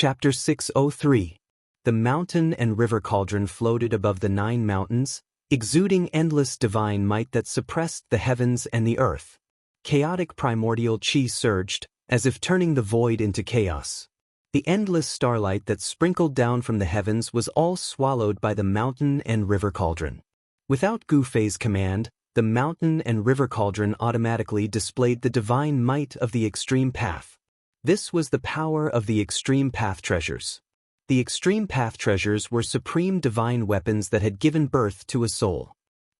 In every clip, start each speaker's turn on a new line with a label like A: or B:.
A: Chapter 603. The mountain and river cauldron floated above the 9 mountains, exuding endless divine might that suppressed the heavens and the earth. Chaotic primordial chi surged, as if turning the void into chaos. The endless starlight that sprinkled down from the heavens was all swallowed by the mountain and river cauldron. Without Gu Fei's command, the mountain and river cauldron automatically displayed the divine might of the extreme path. This was the power of the extreme path treasures. The extreme path treasures were supreme divine weapons that had given birth to a soul.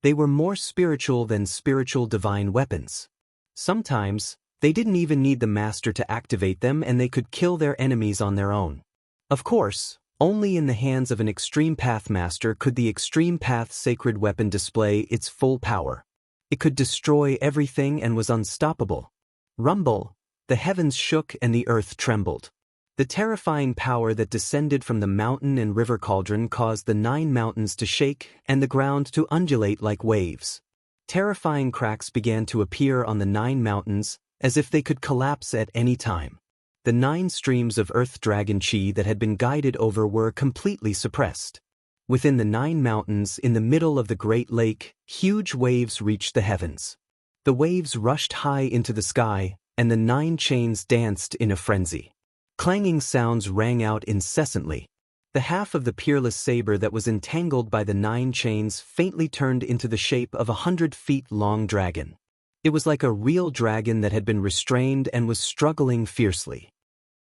A: They were more spiritual than spiritual divine weapons. Sometimes, they didn't even need the master to activate them, and they could kill their enemies on their own. Of course, only in the hands of an extreme path master could the extreme path sacred weapon display its full power. It could destroy everything and was unstoppable. Rumble, the heavens shook and the earth trembled. The terrifying power that descended from the mountain and river cauldron caused the 9 mountains to shake and the ground to undulate like waves. Terrifying cracks began to appear on the 9 mountains, as if they could collapse at any time. The 9 streams of earth dragon chi that had been guided over were completely suppressed. Within the 9 mountains, in the middle of the great lake, huge waves reached the heavens. The waves rushed high into the sky, and the 9 chains danced in a frenzy. Clanging sounds rang out incessantly. The half of the peerless saber that was entangled by the 9 chains faintly turned into the shape of a 100-feet-long dragon. It was like a real dragon that had been restrained and was struggling fiercely.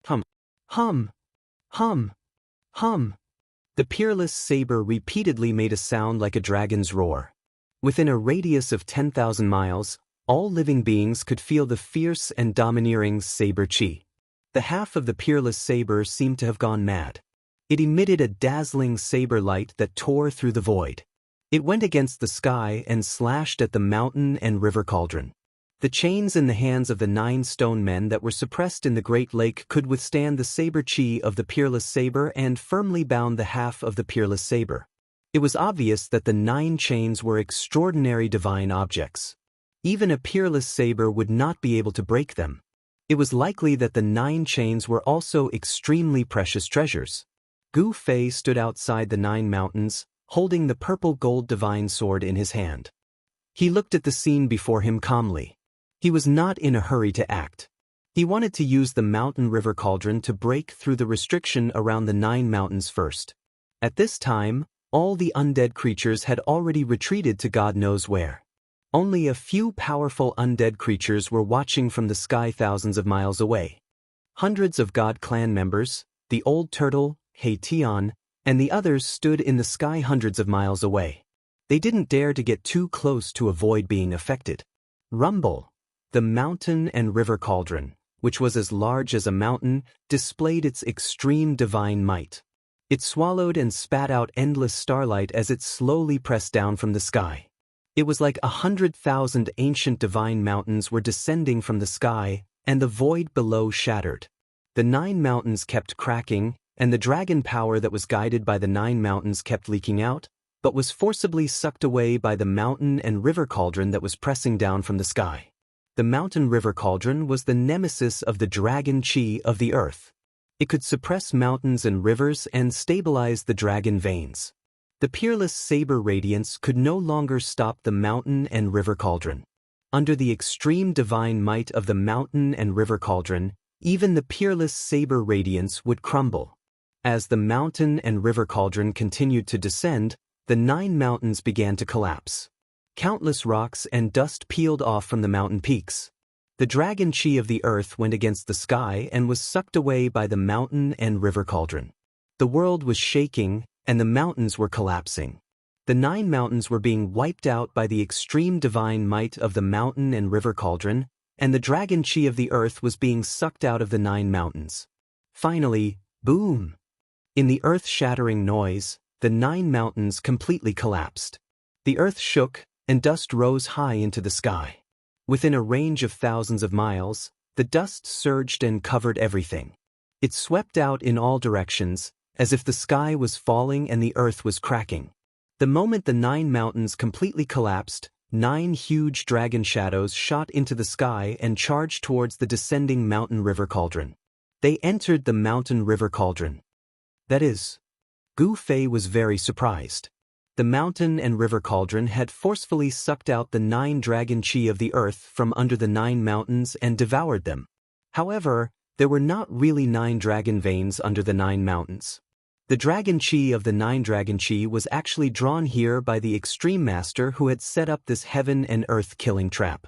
A: Hum, hum, hum, hum. The peerless saber repeatedly made a sound like a dragon's roar. Within a radius of 10,000 miles, all living beings could feel the fierce and domineering saber chi. The half of the peerless saber seemed to have gone mad. It emitted a dazzling saber light that tore through the void. It went against the sky and slashed at the mountain and river cauldron. The chains in the hands of the 9 stone men that were suppressed in the great lake could withstand the saber chi of the peerless saber and firmly bound the half of the peerless saber. It was obvious that the 9 chains were extraordinary divine objects. Even a peerless saber would not be able to break them. It was likely that the 9 chains were also extremely precious treasures. Gu Fei stood outside the 9 mountains, holding the purple gold divine sword in his hand. He looked at the scene before him calmly. He was not in a hurry to act. He wanted to use the mountain river cauldron to break through the restriction around the 9 mountains first. At this time, all the undead creatures had already retreated to God knows where. Only a few powerful undead creatures were watching from the sky thousands of miles away. Hundreds of God clan members, the old turtle, Hei Tian, and the others stood in the sky hundreds of miles away. They didn't dare to get too close to avoid being affected. Rumble, the mountain and river cauldron, which was as large as a mountain, displayed its extreme divine might. It swallowed and spat out endless starlight as it slowly pressed down from the sky. It was like 100,000 ancient divine mountains were descending from the sky, and the void below shattered. The 9 mountains kept cracking, and the dragon power that was guided by the 9 mountains kept leaking out, but was forcibly sucked away by the mountain and river cauldron that was pressing down from the sky. The mountain river cauldron was the nemesis of the dragon chi of the earth. It could suppress mountains and rivers and stabilize the dragon veins. The peerless saber radiance could no longer stop the mountain and river cauldron. Under the extreme divine might of the mountain and river cauldron, even the peerless saber radiance would crumble. As the mountain and river cauldron continued to descend, the 9 mountains began to collapse. Countless rocks and dust peeled off from the mountain peaks. The dragon chi of the earth went against the sky and was sucked away by the mountain and river cauldron. The world was shaking, and the mountains were collapsing. The 9 mountains were being wiped out by the extreme divine might of the mountain and river cauldron, and the dragon chi of the earth was being sucked out of the 9 mountains. Finally, boom! In the earth-shattering noise, the 9 mountains completely collapsed. The earth shook, and dust rose high into the sky. Within a range of thousands of miles, the dust surged and covered everything. It swept out in all directions, as if the sky was falling and the earth was cracking. The moment the 9 mountains completely collapsed, 9 huge dragon shadows shot into the sky and charged towards the descending mountain river cauldron. They entered the mountain-river cauldron. That is, Gu Fei was very surprised. The mountain and river cauldron had forcefully sucked out the 9 dragon qi of the earth from under the 9 mountains and devoured them. However, there were not really 9 dragon veins under the 9 mountains. The dragon qi of the 9 dragon qi was actually drawn here by the extreme master who had set up this heaven and earth killing trap.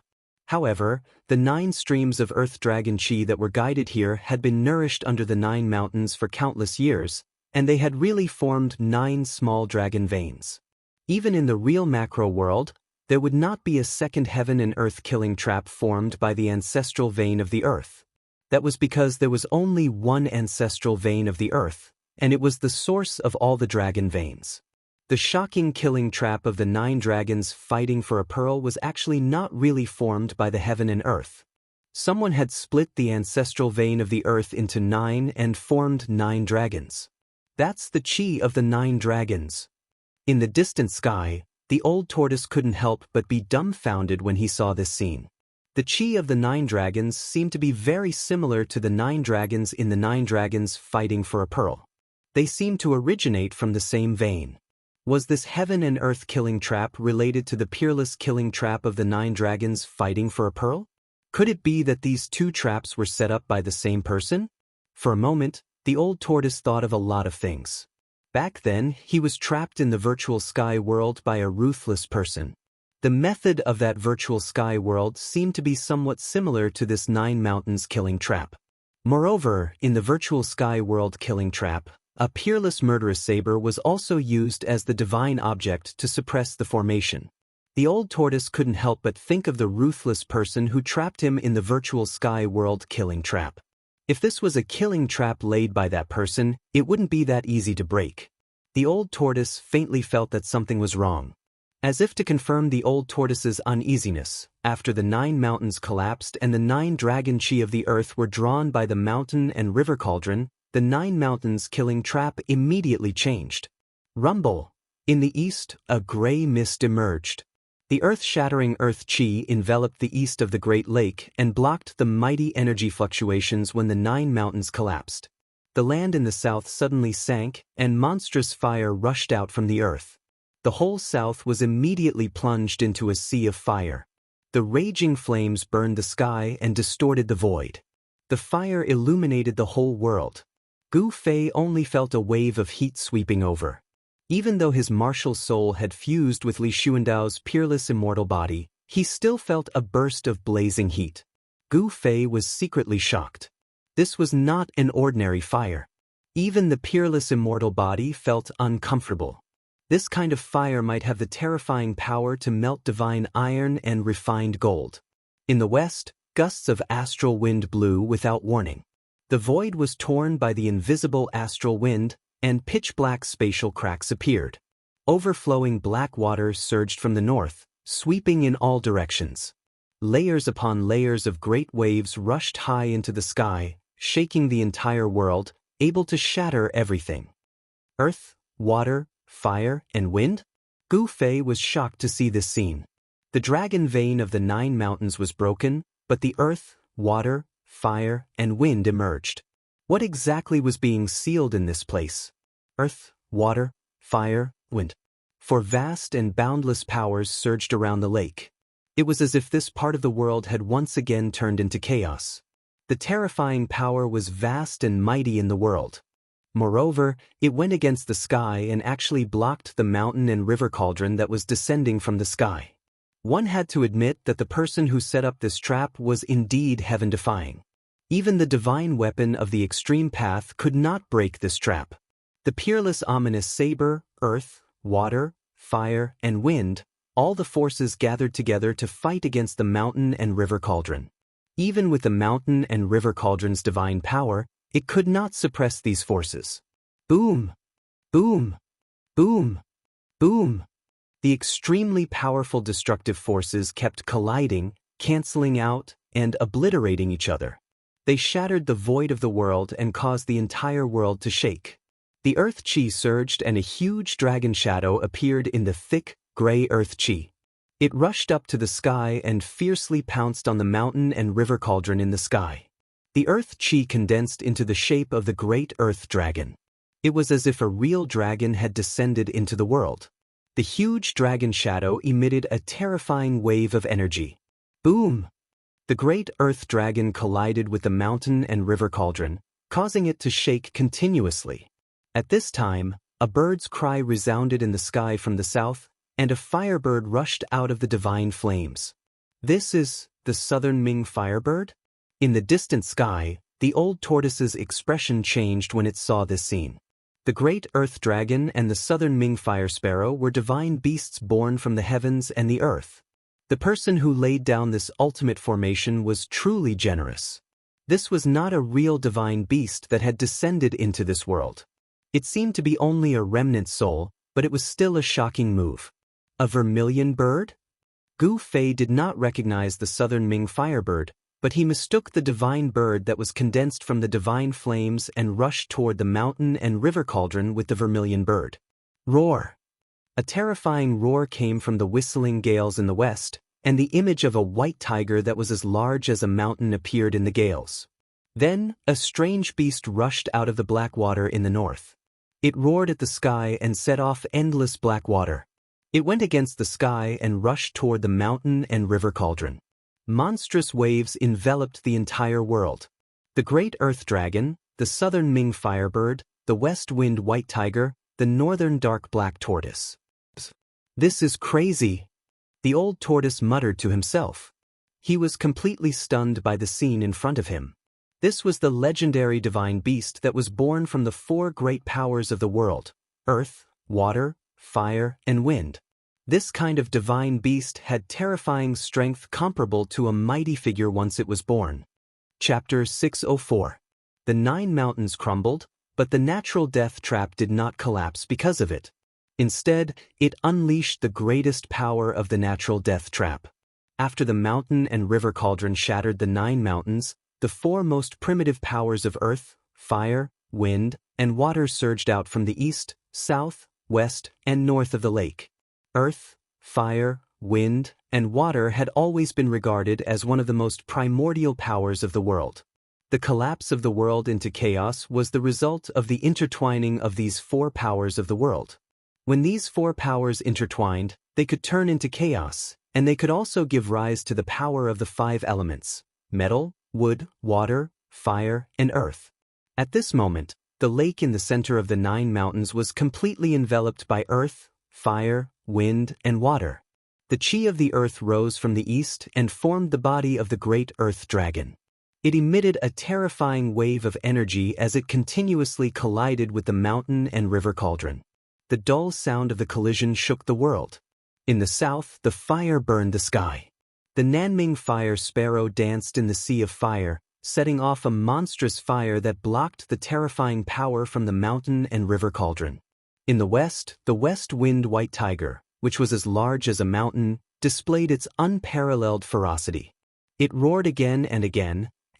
A: However, the 9 streams of earth dragon qi that were guided here had been nourished under the 9 mountains for countless years, and they had really formed 9 small dragon veins. Even in the real macro world, there would not be a second heaven and earth killing trap formed by the ancestral vein of the earth. That was because there was only one ancestral vein of the earth, and it was the source of all the dragon veins. The shocking killing trap of the 9 dragons fighting for a pearl was actually not really formed by the heaven and earth. Someone had split the ancestral vein of the earth into 9 and formed 9 dragons. That's the qi of the 9 dragons. In the distant sky, the old tortoise couldn't help but be dumbfounded when he saw this scene. The qi of the 9 dragons seemed to be very similar to the 9 dragons in the 9 dragons fighting for a pearl. They seemed to originate from the same vein. Was this heaven and earth killing trap related to the peerless killing trap of the 9 dragons fighting for a pearl? Could it be that these 2 traps were set up by the same person? For a moment, the old tortoise thought of a lot of things. Back then, he was trapped in the virtual sky world by a ruthless person. The method of that virtual sky world seemed to be somewhat similar to this 9 mountains killing trap. Moreover, in the virtual sky world killing trap, a peerless murderous saber was also used as the divine object to suppress the formation. The old tortoise couldn't help but think of the ruthless person who trapped him in the virtual sky world killing trap. If this was a killing trap laid by that person, it wouldn't be that easy to break. The old tortoise faintly felt that something was wrong. As if to confirm the old tortoise's uneasiness, after the 9 mountains collapsed and the 9 dragon qi of the earth were drawn by the mountain and river cauldron, the 9 mountains killing trap immediately changed. Rumble! In the east, a gray mist emerged. The earth-shattering earth qi enveloped the east of the Great Lake and blocked the mighty energy fluctuations when the 9 mountains collapsed. The land in the south suddenly sank, and monstrous fire rushed out from the earth. The whole south was immediately plunged into a sea of fire. The raging flames burned the sky and distorted the void. The fire illuminated the whole world. Gu Fei only felt a wave of heat sweeping over. Even though his martial soul had fused with Li Xuandao's peerless immortal body, he still felt a burst of blazing heat. Gu Fei was secretly shocked. This was not an ordinary fire. Even the peerless immortal body felt uncomfortable. This kind of fire might have the terrifying power to melt divine iron and refined gold. In the west, gusts of astral wind blew without warning. The void was torn by the invisible astral wind, and pitch-black spatial cracks appeared. Overflowing black water surged from the north, sweeping in all directions. Layers upon layers of great waves rushed high into the sky, shaking the entire world, able to shatter everything. Earth, water, fire, and wind? Gu Fei was shocked to see this scene. The dragon vein of the 9 mountains was broken, but the earth, water, fire, and wind emerged. What exactly was being sealed in this place? Earth, water, fire, wind. For vast and boundless powers surged around the lake. It was as if this part of the world had once again turned into chaos. The terrifying power was vast and mighty in the world. Moreover, it went against the sky and actually blocked the mountain and river cauldron that was descending from the sky. One had to admit that the person who set up this trap was indeed heaven-defying. Even the divine weapon of the extreme path could not break this trap. The peerless ominous saber, earth, water, fire, and wind, all the forces gathered together to fight against the mountain and river cauldron. Even with the mountain and river cauldron's divine power, it could not suppress these forces. Boom! Boom! Boom! Boom! The extremely powerful destructive forces kept colliding, canceling out, and obliterating each other. They shattered the void of the world and caused the entire world to shake. The earth qi surged and a huge dragon shadow appeared in the thick, gray earth qi. It rushed up to the sky and fiercely pounced on the mountain and river cauldron in the sky. The earth chi condensed into the shape of the great earth dragon. It was as if a real dragon had descended into the world. The huge dragon shadow emitted a terrifying wave of energy. Boom! The great earth dragon collided with the mountain and river cauldron, causing it to shake continuously. At this time, a bird's cry resounded in the sky from the south, and a firebird rushed out of the divine flames. This is the southern Ming firebird? In the distant sky, the old tortoise's expression changed when it saw this scene. The great earth dragon and the southern Ming fire sparrow were divine beasts born from the heavens and the earth. The person who laid down this ultimate formation was truly generous. This was not a real divine beast that had descended into this world. It seemed to be only a remnant soul, but it was still a shocking move. A vermilion bird? Gu Fei did not recognize the southern Ming firebird, but he mistook the divine bird that was condensed from the divine flames and rushed toward the mountain and river cauldron with the vermilion bird. Roar! A terrifying roar came from the whistling gales in the west, and the image of a white tiger that was as large as a mountain appeared in the gales. Then, a strange beast rushed out of the black water in the north. It roared at the sky and set off endless black water. It went against the sky and rushed toward the mountain and river cauldron. Monstrous waves enveloped the entire world. The great earth dragon, the southern Ming firebird, the west wind white tiger, the northern dark black tortoise. This is crazy, the old tortoise muttered to himself. He was completely stunned by the scene in front of him. This was the legendary divine beast that was born from the four great powers of the world: earth, water, fire, and wind. This kind of divine beast had terrifying strength comparable to a mighty figure once it was born. Chapter 604. The 9 mountains crumbled, but the natural death trap did not collapse because of it. Instead, it unleashed the greatest power of the natural death trap. After the mountain and river cauldron shattered the 9 mountains, the 4 most primitive powers of earth, fire, wind, and water surged out from the east, south, west, and north of the lake. Earth, fire, wind, and water had always been regarded as one of the most primordial powers of the world. The collapse of the world into chaos was the result of the intertwining of these 4 powers of the world. When these 4 powers intertwined, they could turn into chaos, and they could also give rise to the power of the 5 elements: metal, wood, water, fire, and earth. At this moment, the lake in the center of the 9 mountains was completely enveloped by earth, fire, wind, and water. The chi of the earth rose from the east and formed the body of the great earth dragon. It emitted a terrifying wave of energy as it continuously collided with the mountain and river cauldron. The dull sound of the collision shook the world. In the south, the fire burned the sky. The Nanming fire sparrow danced in the sea of fire, setting off a monstrous fire that blocked the terrifying power from the mountain and river cauldron. In the west wind white tiger, which was as large as a mountain, displayed its unparalleled ferocity. It roared again,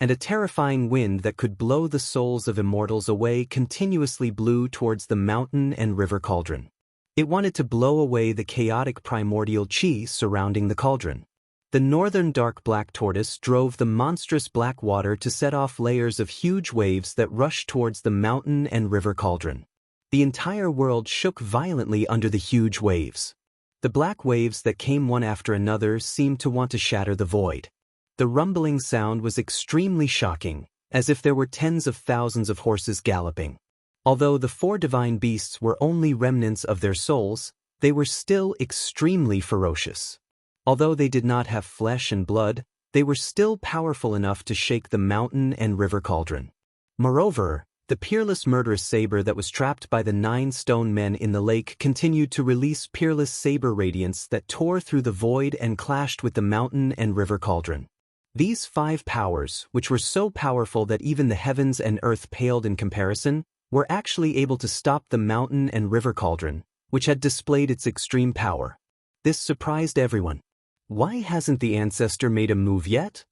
A: and a terrifying wind that could blow the souls of immortals away continuously blew towards the mountain and river cauldron. It wanted to blow away the chaotic primordial chi surrounding the cauldron. The northern dark black tortoise drove the monstrous black water to set off layers of huge waves that rushed towards the mountain and river cauldron. The entire world shook violently under the huge waves. The black waves that came one after another seemed to want to shatter the void. The rumbling sound was extremely shocking, as if there were tens of thousands of horses galloping. Although the 4 divine beasts were only remnants of their souls, they were still extremely ferocious. Although they did not have flesh and blood, they were still powerful enough to shake the mountain and river cauldron. Moreover, the peerless murderous saber that was trapped by the 9 stone men in the lake continued to release peerless saber radiance that tore through the void and clashed with the mountain and river cauldron. These 5 powers, which were so powerful that even the heavens and earth paled in comparison, were actually able to stop the mountain and river cauldron, which had displayed its extreme power. This surprised everyone. Why hasn't the ancestor made a move yet?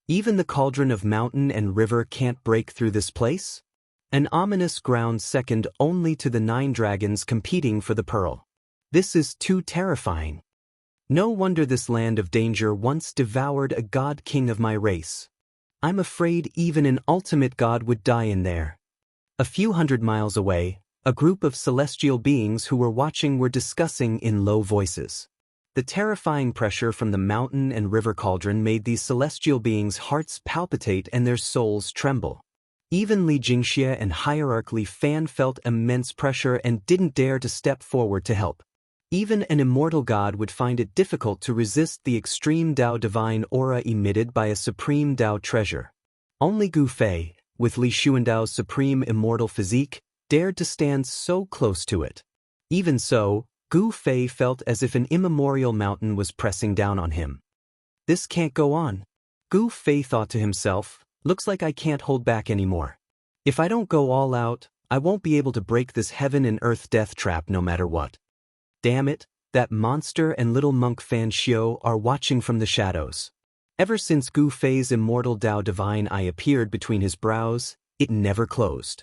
A: Even the cauldron of mountain and river can't break through this place? An ominous ground second only to the 9 dragons competing for the pearl. This is too terrifying. No wonder this land of danger once devoured a god king of my race. I'm afraid even an ultimate god would die in there. A few hundred miles away, a group of celestial beings who were watching were discussing in low voices. The terrifying pressure from the mountain and river cauldron made these celestial beings' hearts palpitate and their souls tremble. Even Li Jingxie and Hierarch Li Fan felt immense pressure and didn't dare to step forward to help. Even an immortal god would find it difficult to resist the extreme Tao divine aura emitted by a supreme Tao treasure. Only Gu Fei, with Li Xuandao's supreme immortal physique, dared to stand so close to it. Even so, Gu Fei felt as if an immemorial mountain was pressing down on him. This can't go on. Gu Fei thought to himself, looks like I can't hold back anymore. If I don't go all out, I won't be able to break this heaven and earth death trap no matter what. Damn it, that monster and little monk Fan Xiu are watching from the shadows. Ever since Gu Fei's immortal Tao divine eye appeared between his brows, it never closed.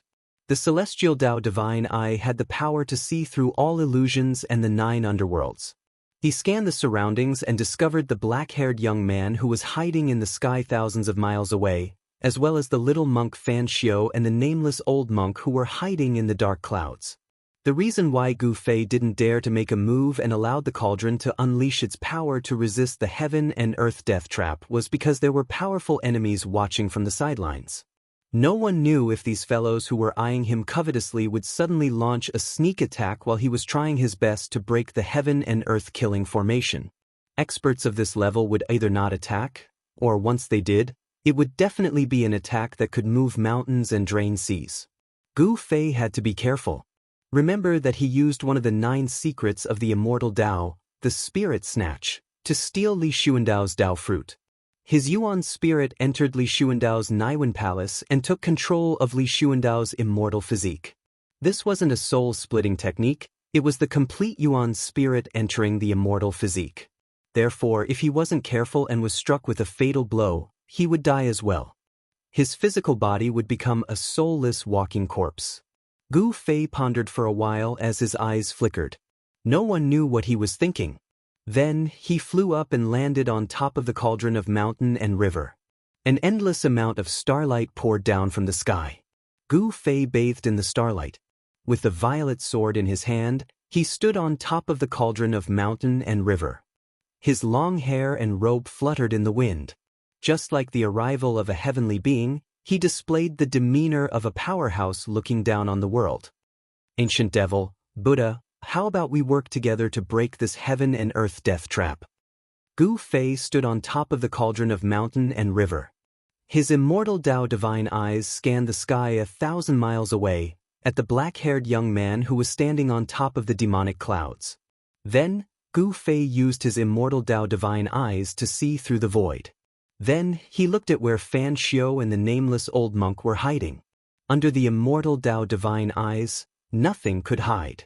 A: The celestial Tao divine eye had the power to see through all illusions and the 9 underworlds. He scanned the surroundings and discovered the black-haired young man who was hiding in the sky thousands of miles away, as well as the little monk Fan Xiu and the nameless old monk who were hiding in the dark clouds. The reason why Gu Fei didn't dare to make a move and allowed the cauldron to unleash its power to resist the heaven and earth death trap was because there were powerful enemies watching from the sidelines. No one knew if these fellows who were eyeing him covetously would suddenly launch a sneak attack while he was trying his best to break the heaven and earth killing formation. Experts of this level would either not attack, or once they did, it would definitely be an attack that could move mountains and drain seas. Gu Fei had to be careful. Remember that he used one of the 9 secrets of the immortal Tao, the Spirit Snatch, to steal Li Xuandao's Tao fruit. His Yuan spirit entered Li Xuandao's Naiwen Palace and took control of Li Xuandao's immortal physique. This wasn't a soul-splitting technique, it was the complete Yuan spirit entering the immortal physique. Therefore, if he wasn't careful and was struck with a fatal blow, he would die as well. His physical body would become a soulless walking corpse. Gu Fei pondered for a while as his eyes flickered. No one knew what he was thinking. Then, he flew up and landed on top of the cauldron of mountain and river. An endless amount of starlight poured down from the sky. Gu Fei bathed in the starlight. With the violet sword in his hand, he stood on top of the cauldron of mountain and river. His long hair and robe fluttered in the wind. Just like the arrival of a heavenly being, he displayed the demeanor of a powerhouse looking down on the world. Ancient devil, Buddha, how about we work together to break this heaven and earth death trap? Gu Fei stood on top of the cauldron of mountain and river. His immortal Tao divine eyes scanned the sky 1,000 miles away, at the black-haired young man who was standing on top of the demonic clouds. Then, Gu Fei used his immortal Tao divine eyes to see through the void. Then, he looked at where Fan Xiu and the nameless old monk were hiding. Under the immortal Tao divine eyes, nothing could hide.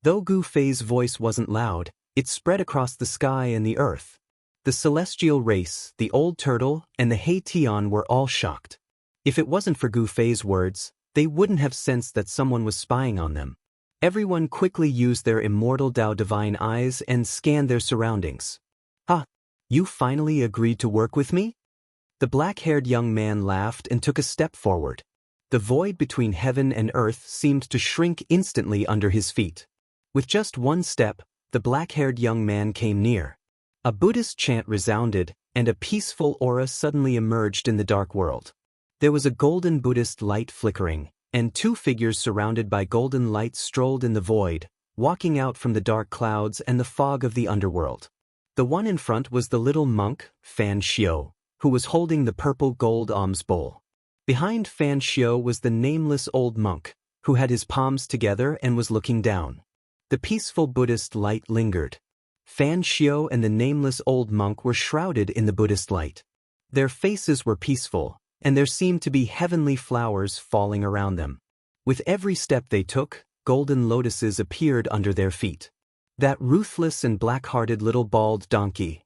A: Though Gu Fei's voice wasn't loud, it spread across the sky and the earth. The celestial race, the old turtle, and the Hei Tian were all shocked. If it wasn't for Gu Fei's words, they wouldn't have sensed that someone was spying on them. Everyone quickly used their immortal Tao divine eyes and scanned their surroundings. "Ah, you finally agreed to work with me?" The black-haired young man laughed and took a step forward. The void between heaven and earth seemed to shrink instantly under his feet. With just one step, the black-haired young man came near. A Buddhist chant resounded, and a peaceful aura suddenly emerged in the dark world. There was a golden Buddhist light flickering, and 2 figures surrounded by golden light strolled in the void, walking out from the dark clouds and the fog of the underworld. The one in front was the little monk, Fan Xiu, who was holding the purple gold alms bowl. Behind Fan Xiu was the nameless old monk, who had his palms together and was looking down. The peaceful Buddhist light lingered. Fan Xiu and the nameless old monk were shrouded in the Buddhist light. Their faces were peaceful, and there seemed to be heavenly flowers falling around them. With every step they took, golden lotuses appeared under their feet. That ruthless and black-hearted little bald donkey.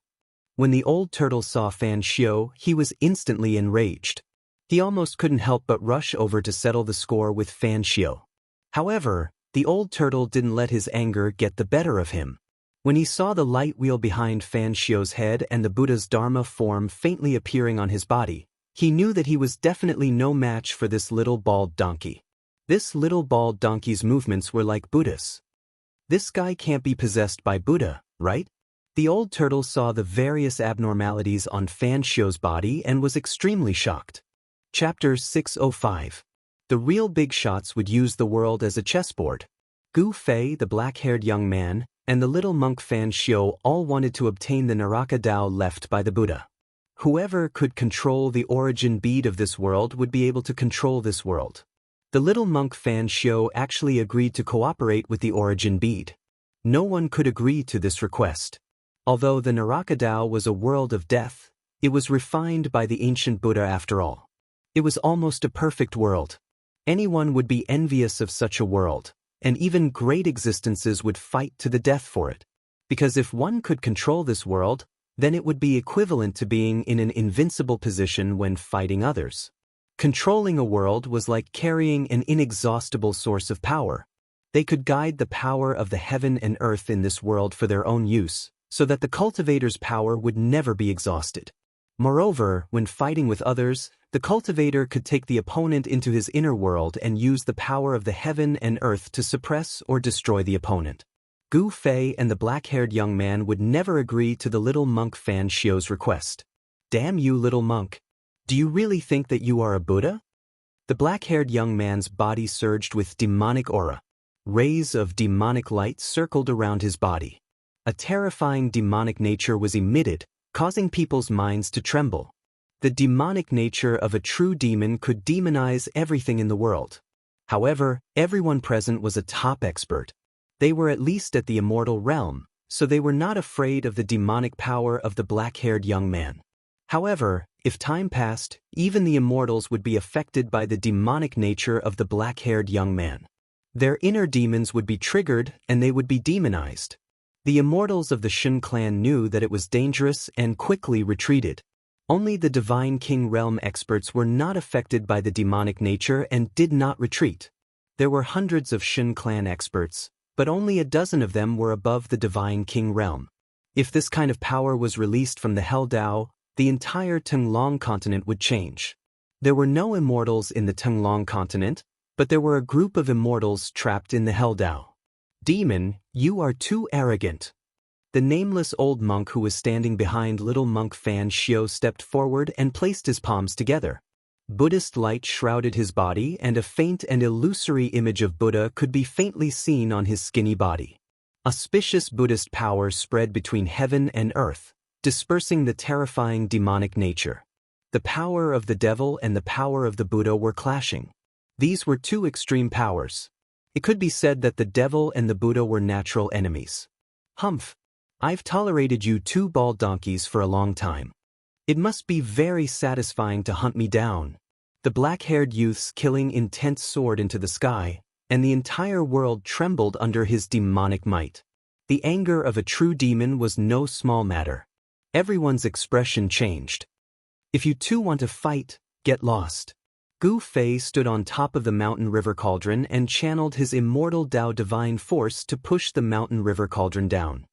A: When the old turtle saw Fan Xiu, he was instantly enraged. He almost couldn't help but rush over to settle the score with Fan Xiu. However, the old turtle didn't let his anger get the better of him. When he saw the light wheel behind Fan Xiu's head and the Buddha's Dharma form faintly appearing on his body, He knew that he was definitely no match for this little bald donkey. This little bald donkey's movements were like Buddha's. This guy can't be possessed by Buddha, right? The old turtle saw the various abnormalities on Fan Xiu's body and was extremely shocked. Chapter 605. The real big shots would use the world as a chessboard. Gu Fei, the black-haired young man, and the little monk Fan Xiu all wanted to obtain the Naraka Tao left by the Buddha. Whoever could control the origin bead of this world would be able to control this world. The little monk Fan Xiu actually agreed to cooperate with the origin bead. No one could agree to this request. Although the Naraka Tao was a world of death, it was refined by the ancient Buddha after all. It was almost a perfect world. Anyone would be envious of such a world, and even great existences would fight to the death for it. Because if one could control this world, then it would be equivalent to being in an invincible position when fighting others. Controlling a world was like carrying an inexhaustible source of power. They could guide the power of the heaven and earth in this world for their own use, so that the cultivator's power would never be exhausted. Moreover, when fighting with others, the cultivator could take the opponent into his inner world and use the power of the heaven and earth to suppress or destroy the opponent. Gu Fei and the black-haired young man would never agree to the little monk Fan Xiu's request. Damn you, little monk. Do you really think that you are a Buddha? The black-haired young man's body surged with demonic aura. Rays of demonic light circled around his body. A terrifying demonic nature was emitted, causing people's minds to tremble. The demonic nature of a true demon could demonize everything in the world. However, everyone present was a top expert. They were at least at the immortal realm, so they were not afraid of the demonic power of the black-haired young man. However, if time passed, even the immortals would be affected by the demonic nature of the black-haired young man. Their inner demons would be triggered and they would be demonized. The immortals of the Shun clan knew that it was dangerous and quickly retreated. Only the Divine King Realm experts were not affected by the demonic nature and did not retreat. There were hundreds of Shun clan experts, but only a dozen of them were above the Divine King Realm. If this kind of power was released from the Hell Dao, the entire Tenglong continent would change. There were no immortals in the Tenglong continent, but there were a group of immortals trapped in the Hell Dao. Demon, you are too arrogant. The nameless old monk who was standing behind little monk Fan Xiu stepped forward and placed his palms together. Buddhist light shrouded his body and a faint and illusory image of Buddha could be faintly seen on his skinny body. Auspicious Buddhist power spread between heaven and earth, dispersing the terrifying demonic nature. The power of the devil and the power of the Buddha were clashing. These were two extreme powers. It could be said that the devil and the Buddha were natural enemies. Humph! I've tolerated you two bald donkeys for a long time. It must be very satisfying to hunt me down. The black-haired youth's killing intent soared into the sky, and the entire world trembled under his demonic might. The anger of a true demon was no small matter. Everyone's expression changed. If you two want to fight, get lost. Gu Fei stood on top of the mountain river cauldron and channeled his immortal Dao divine force to push the mountain river cauldron down.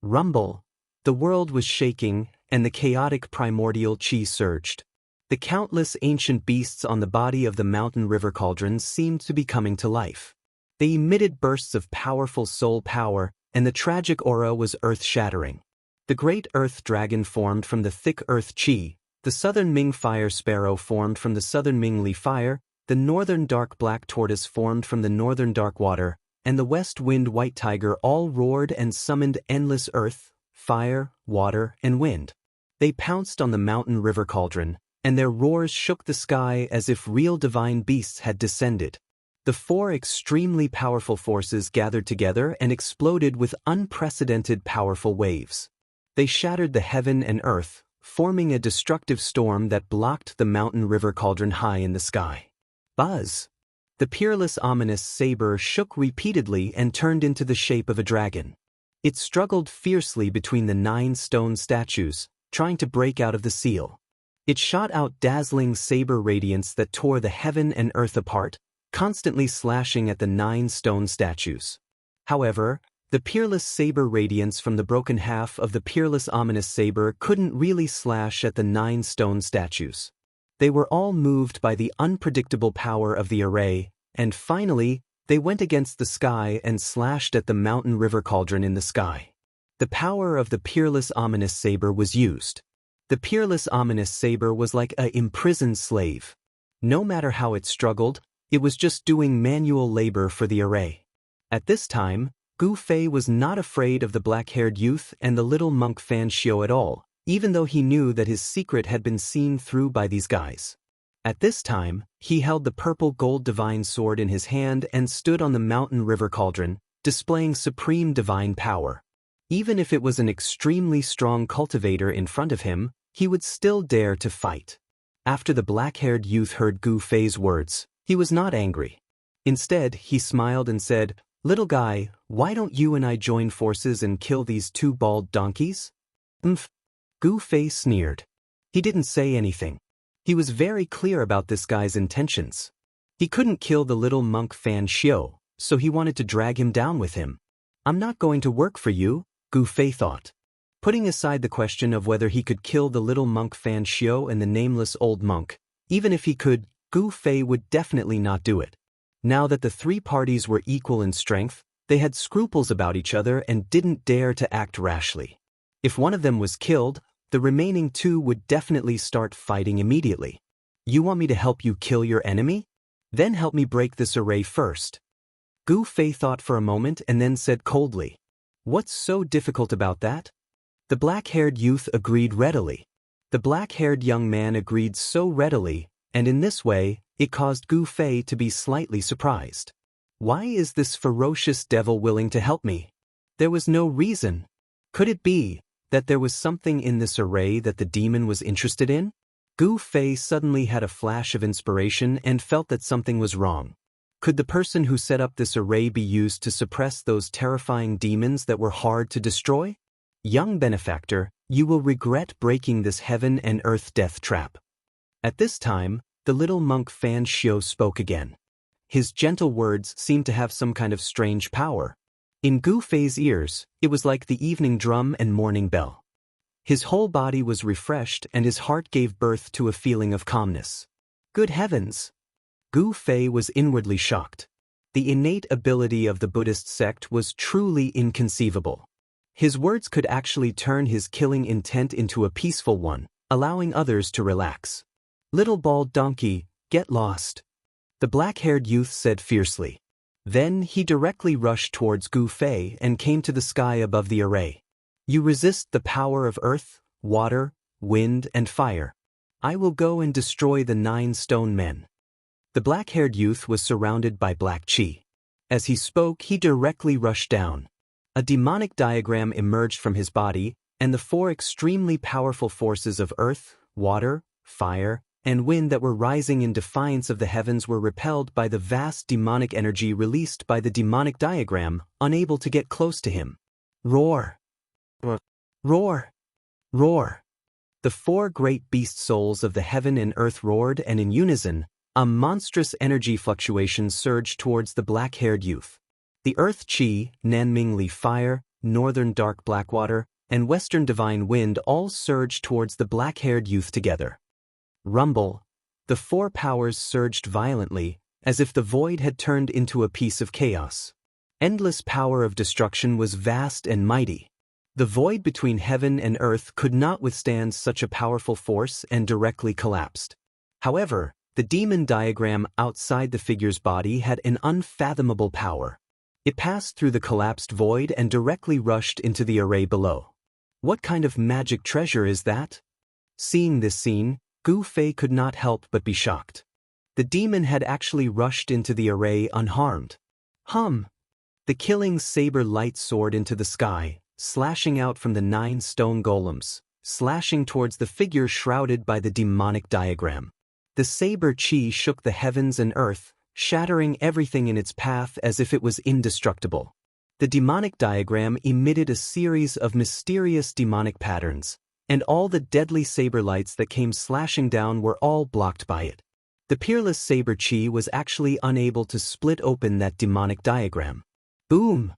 A: Rumble. The world was shaking, and the chaotic primordial chi surged. The countless ancient beasts on the body of the mountain river cauldron seemed to be coming to life. They emitted bursts of powerful soul power, and the tragic aura was earth-shattering. The great earth dragon formed from the thick earth chi, the southern Ming fire sparrow formed from the southern Ming Li fire, the northern dark black tortoise formed from the northern dark water, and the west wind white tiger all roared and summoned endless earth, fire, water, and wind. They pounced on the mountain river cauldron, and their roars shook the sky as if real divine beasts had descended. The four extremely powerful forces gathered together and exploded with unprecedented powerful waves. They shattered the heaven and earth, forming a destructive storm that blocked the mountain river cauldron high in the sky. Buzz! The peerless ominous saber shook repeatedly and turned into the shape of a dragon. It struggled fiercely between the 9 stone statues, trying to break out of the seal. It shot out dazzling saber radiance that tore the heaven and earth apart, constantly slashing at the 9 stone statues. However, the peerless saber radiance from the broken half of the peerless ominous saber couldn't really slash at the 9 stone statues. They were all moved by the unpredictable power of the array, and finally, they went against the sky and slashed at the mountain river cauldron in the sky. The power of the peerless ominous saber was used. The peerless ominous saber was like an imprisoned slave. No matter how it struggled, it was just doing manual labor for the array. At this time, Gu Fei was not afraid of the black-haired youth and the little monk Fan Xiu at all, even though he knew that his secret had been seen through by these guys. At this time, he held the purple gold divine sword in his hand and stood on the mountain river cauldron, displaying supreme divine power. Even if it was an extremely strong cultivator in front of him, he would still dare to fight. After the black-haired youth heard Gu Fei's words, he was not angry. Instead, he smiled and said, "Little guy, why don't you and I join forces and kill these two bald donkeys?" Gu Fei sneered. He didn't say anything. He was very clear about this guy's intentions. He couldn't kill the little monk Fan Xiu, so he wanted to drag him down with him. "I'm not going to work for you," Gu Fei thought. Putting aside the question of whether he could kill the little monk Fan Xiu and the nameless old monk, even if he could, Gu Fei would definitely not do it. Now that the three parties were equal in strength, they had scruples about each other and didn't dare to act rashly. If one of them was killed, the remaining two would definitely start fighting immediately. "You want me to help you kill your enemy? Then help me break this array first." Gu Fei thought for a moment and then said coldly, "What's so difficult about that?" The black-haired youth agreed readily. The black-haired young man agreed so readily, and in this way, it caused Gu Fei to be slightly surprised. Why is this ferocious devil willing to help me? There was no reason. Could it be that there was something in this array that the demon was interested in? Gu Fei suddenly had a flash of inspiration and felt that something was wrong. Could the person who set up this array be used to suppress those terrifying demons that were hard to destroy? Young benefactor, you will regret breaking this heaven and earth death trap. At this time, the little monk Fan Xiu spoke again. His gentle words seemed to have some kind of strange power. In Gu Fei's ears, it was like the evening drum and morning bell. His whole body was refreshed and his heart gave birth to a feeling of calmness. Good heavens! Gu Fei was inwardly shocked. The innate ability of the Buddhist sect was truly inconceivable. His words could actually turn his killing intent into a peaceful one, allowing others to relax. "Little bald donkey, get lost," the black-haired youth said fiercely. Then he directly rushed towards Gu Fei and came to the sky above the array. "You resist the power of earth, water, wind, and fire. I will go and destroy the 9 stone men." The black-haired youth was surrounded by black chi. As he spoke, he directly rushed down. A demonic diagram emerged from his body, and the 4 extremely powerful forces of earth, water, fire, and wind that were rising in defiance of the heavens were repelled by the vast demonic energy released by the demonic diagram, unable to get close to him. Roar! Roar! Roar! The 4 great beast souls of the heaven and earth roared, and in unison, a monstrous energy fluctuation surged towards the black-haired youth. The earth chi, Nanming Li fire, northern dark blackwater, and western divine wind all surged towards the black-haired youth together. Rumble! The 4 powers surged violently, as if the void had turned into a piece of chaos. Endless power of destruction was vast and mighty. The void between heaven and earth could not withstand such a powerful force and directly collapsed. However, the demon diagram outside the figure's body had an unfathomable power. It passed through the collapsed void and directly rushed into the array below. What kind of magic treasure is that? Seeing this scene, Gu Fei could not help but be shocked. The demon had actually rushed into the array unharmed. The killing saber light soared into the sky, slashing out from the 9 stone golems, slashing towards the figure shrouded by the demonic diagram. The saber chi shook the heavens and earth, shattering everything in its path as if it was indestructible. The demonic diagram emitted a series of mysterious demonic patterns, and all the deadly saber lights that came slashing down were all blocked by it. The peerless saber chi was actually unable to split open that demonic diagram. Boom!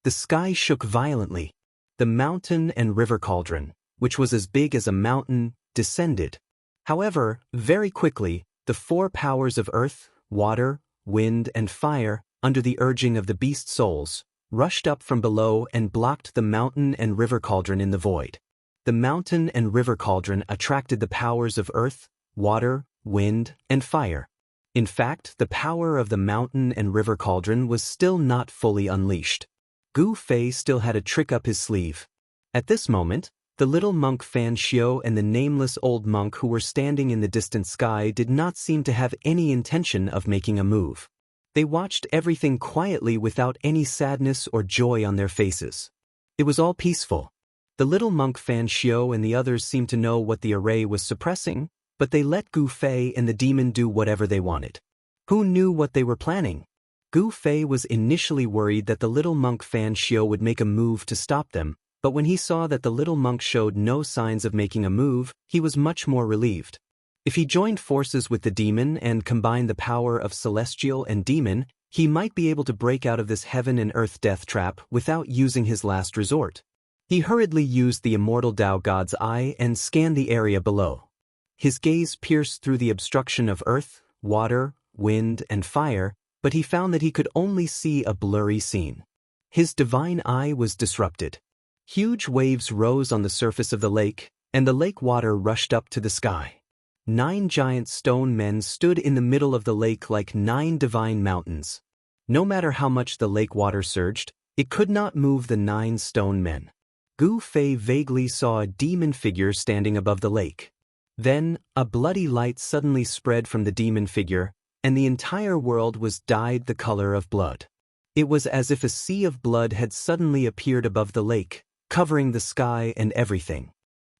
A: The sky shook violently. The mountain and river cauldron, which was as big as a mountain, descended. However, very quickly, the four powers of earth, water, wind, and fire, under the urging of the beast souls, rushed up from below and blocked the mountain and river cauldron in the void. The mountain and river cauldron attracted the powers of earth, water, wind, and fire. In fact, the power of the mountain and river cauldron was still not fully unleashed. Gu Fei still had a trick up his sleeve. At this moment, the little monk Fan Xiao and the nameless old monk who were standing in the distant sky did not seem to have any intention of making a move. They watched everything quietly without any sadness or joy on their faces. It was all peaceful. The little monk Fan Xiao and the others seemed to know what the array was suppressing, but they let Gu Fei and the demon do whatever they wanted. Who knew what they were planning? Gu Fei was initially worried that the little monk Fan Xiao would make a move to stop them, but when he saw that the little monk showed no signs of making a move, he was much more relieved. If he joined forces with the demon and combined the power of celestial and demon, he might be able to break out of this heaven and earth death trap without using his last resort. He hurriedly used the immortal Dao God's eye and scanned the area below. His gaze pierced through the obstruction of earth, water, wind, and fire, but he found that he could only see a blurry scene. His divine eye was disrupted. Huge waves rose on the surface of the lake, and the lake water rushed up to the sky. 9 giant stone men stood in the middle of the lake like 9 divine mountains. No matter how much the lake water surged, it could not move the 9 stone men. Gu Fei vaguely saw a demon figure standing above the lake. Then, a bloody light suddenly spread from the demon figure, and the entire world was dyed the color of blood. It was as if a sea of blood had suddenly appeared above the lake, covering the sky and everything.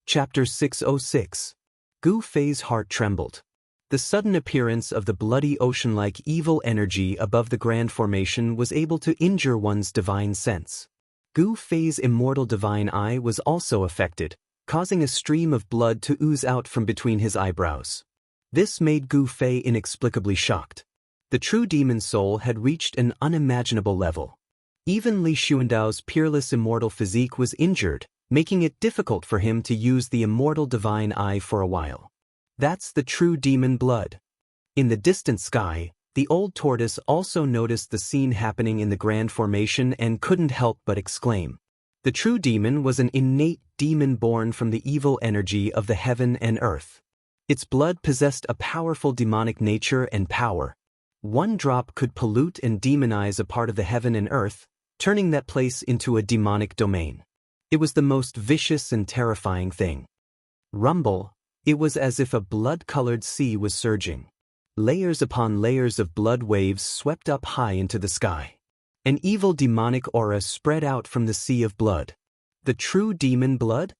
A: Chapter 606. Gu Fei's heart trembled. The sudden appearance of the bloody ocean-like evil energy above the grand formation was able to injure one's divine sense. Gu Fei's immortal divine eye was also affected, causing a stream of blood to ooze out from between his eyebrows. This made Gu Fei inexplicably shocked. The true demon soul had reached an unimaginable level. Even Li Xuandao's peerless immortal physique was injured, making it difficult for him to use the immortal divine eye for a while. That's the true demon blood. In the distant sky, the old tortoise also noticed the scene happening in the grand formation and couldn't help but exclaim. The true demon was an innate demon born from the evil energy of the heaven and earth. Its blood possessed a powerful demonic nature and power. One drop could pollute and demonize a part of the heaven and earth, turning that place into a demonic domain. It was the most vicious and terrifying thing. Rumble, it was as if a blood-colored sea was surging. Layers upon layers of blood waves swept up high into the sky. An evil demonic aura spread out from the sea of blood. The true demon blood?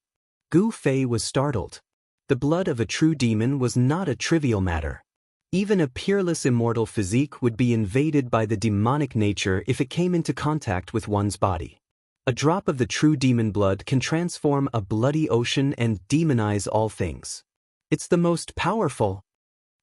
A: Gu Fei was startled. The blood of a true demon was not a trivial matter. Even a peerless immortal physique would be invaded by the demonic nature if it came into contact with one's body. A drop of the true demon blood can transform a bloody ocean and demonize all things. It's the most powerful.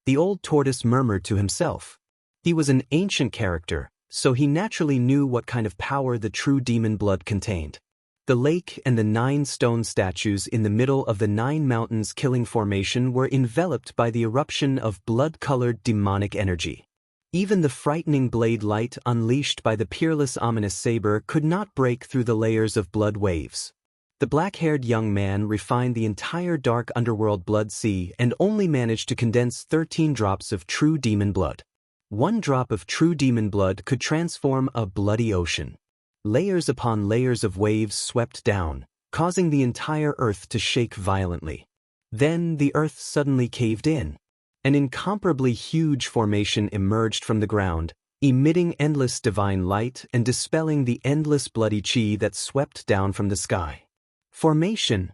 A: The old tortoise murmured to himself. He was an ancient character, so he naturally knew what kind of power the true demon blood contained. The lake and the 9 stone statues in the middle of the 9 mountains killing formation were enveloped by the eruption of blood-colored demonic energy. Even the frightening blade light unleashed by the peerless ominous saber could not break through the layers of blood waves. The black-haired young man refined the entire dark underworld blood sea and only managed to condense 13 drops of true demon blood. 1 drop of true demon blood could transform a bloody ocean. Layers upon layers of waves swept down, causing the entire earth to shake violently. Then the earth suddenly caved in. An incomparably huge formation emerged from the ground, emitting endless divine light and dispelling the endless bloody chi that swept down from the sky. Formation.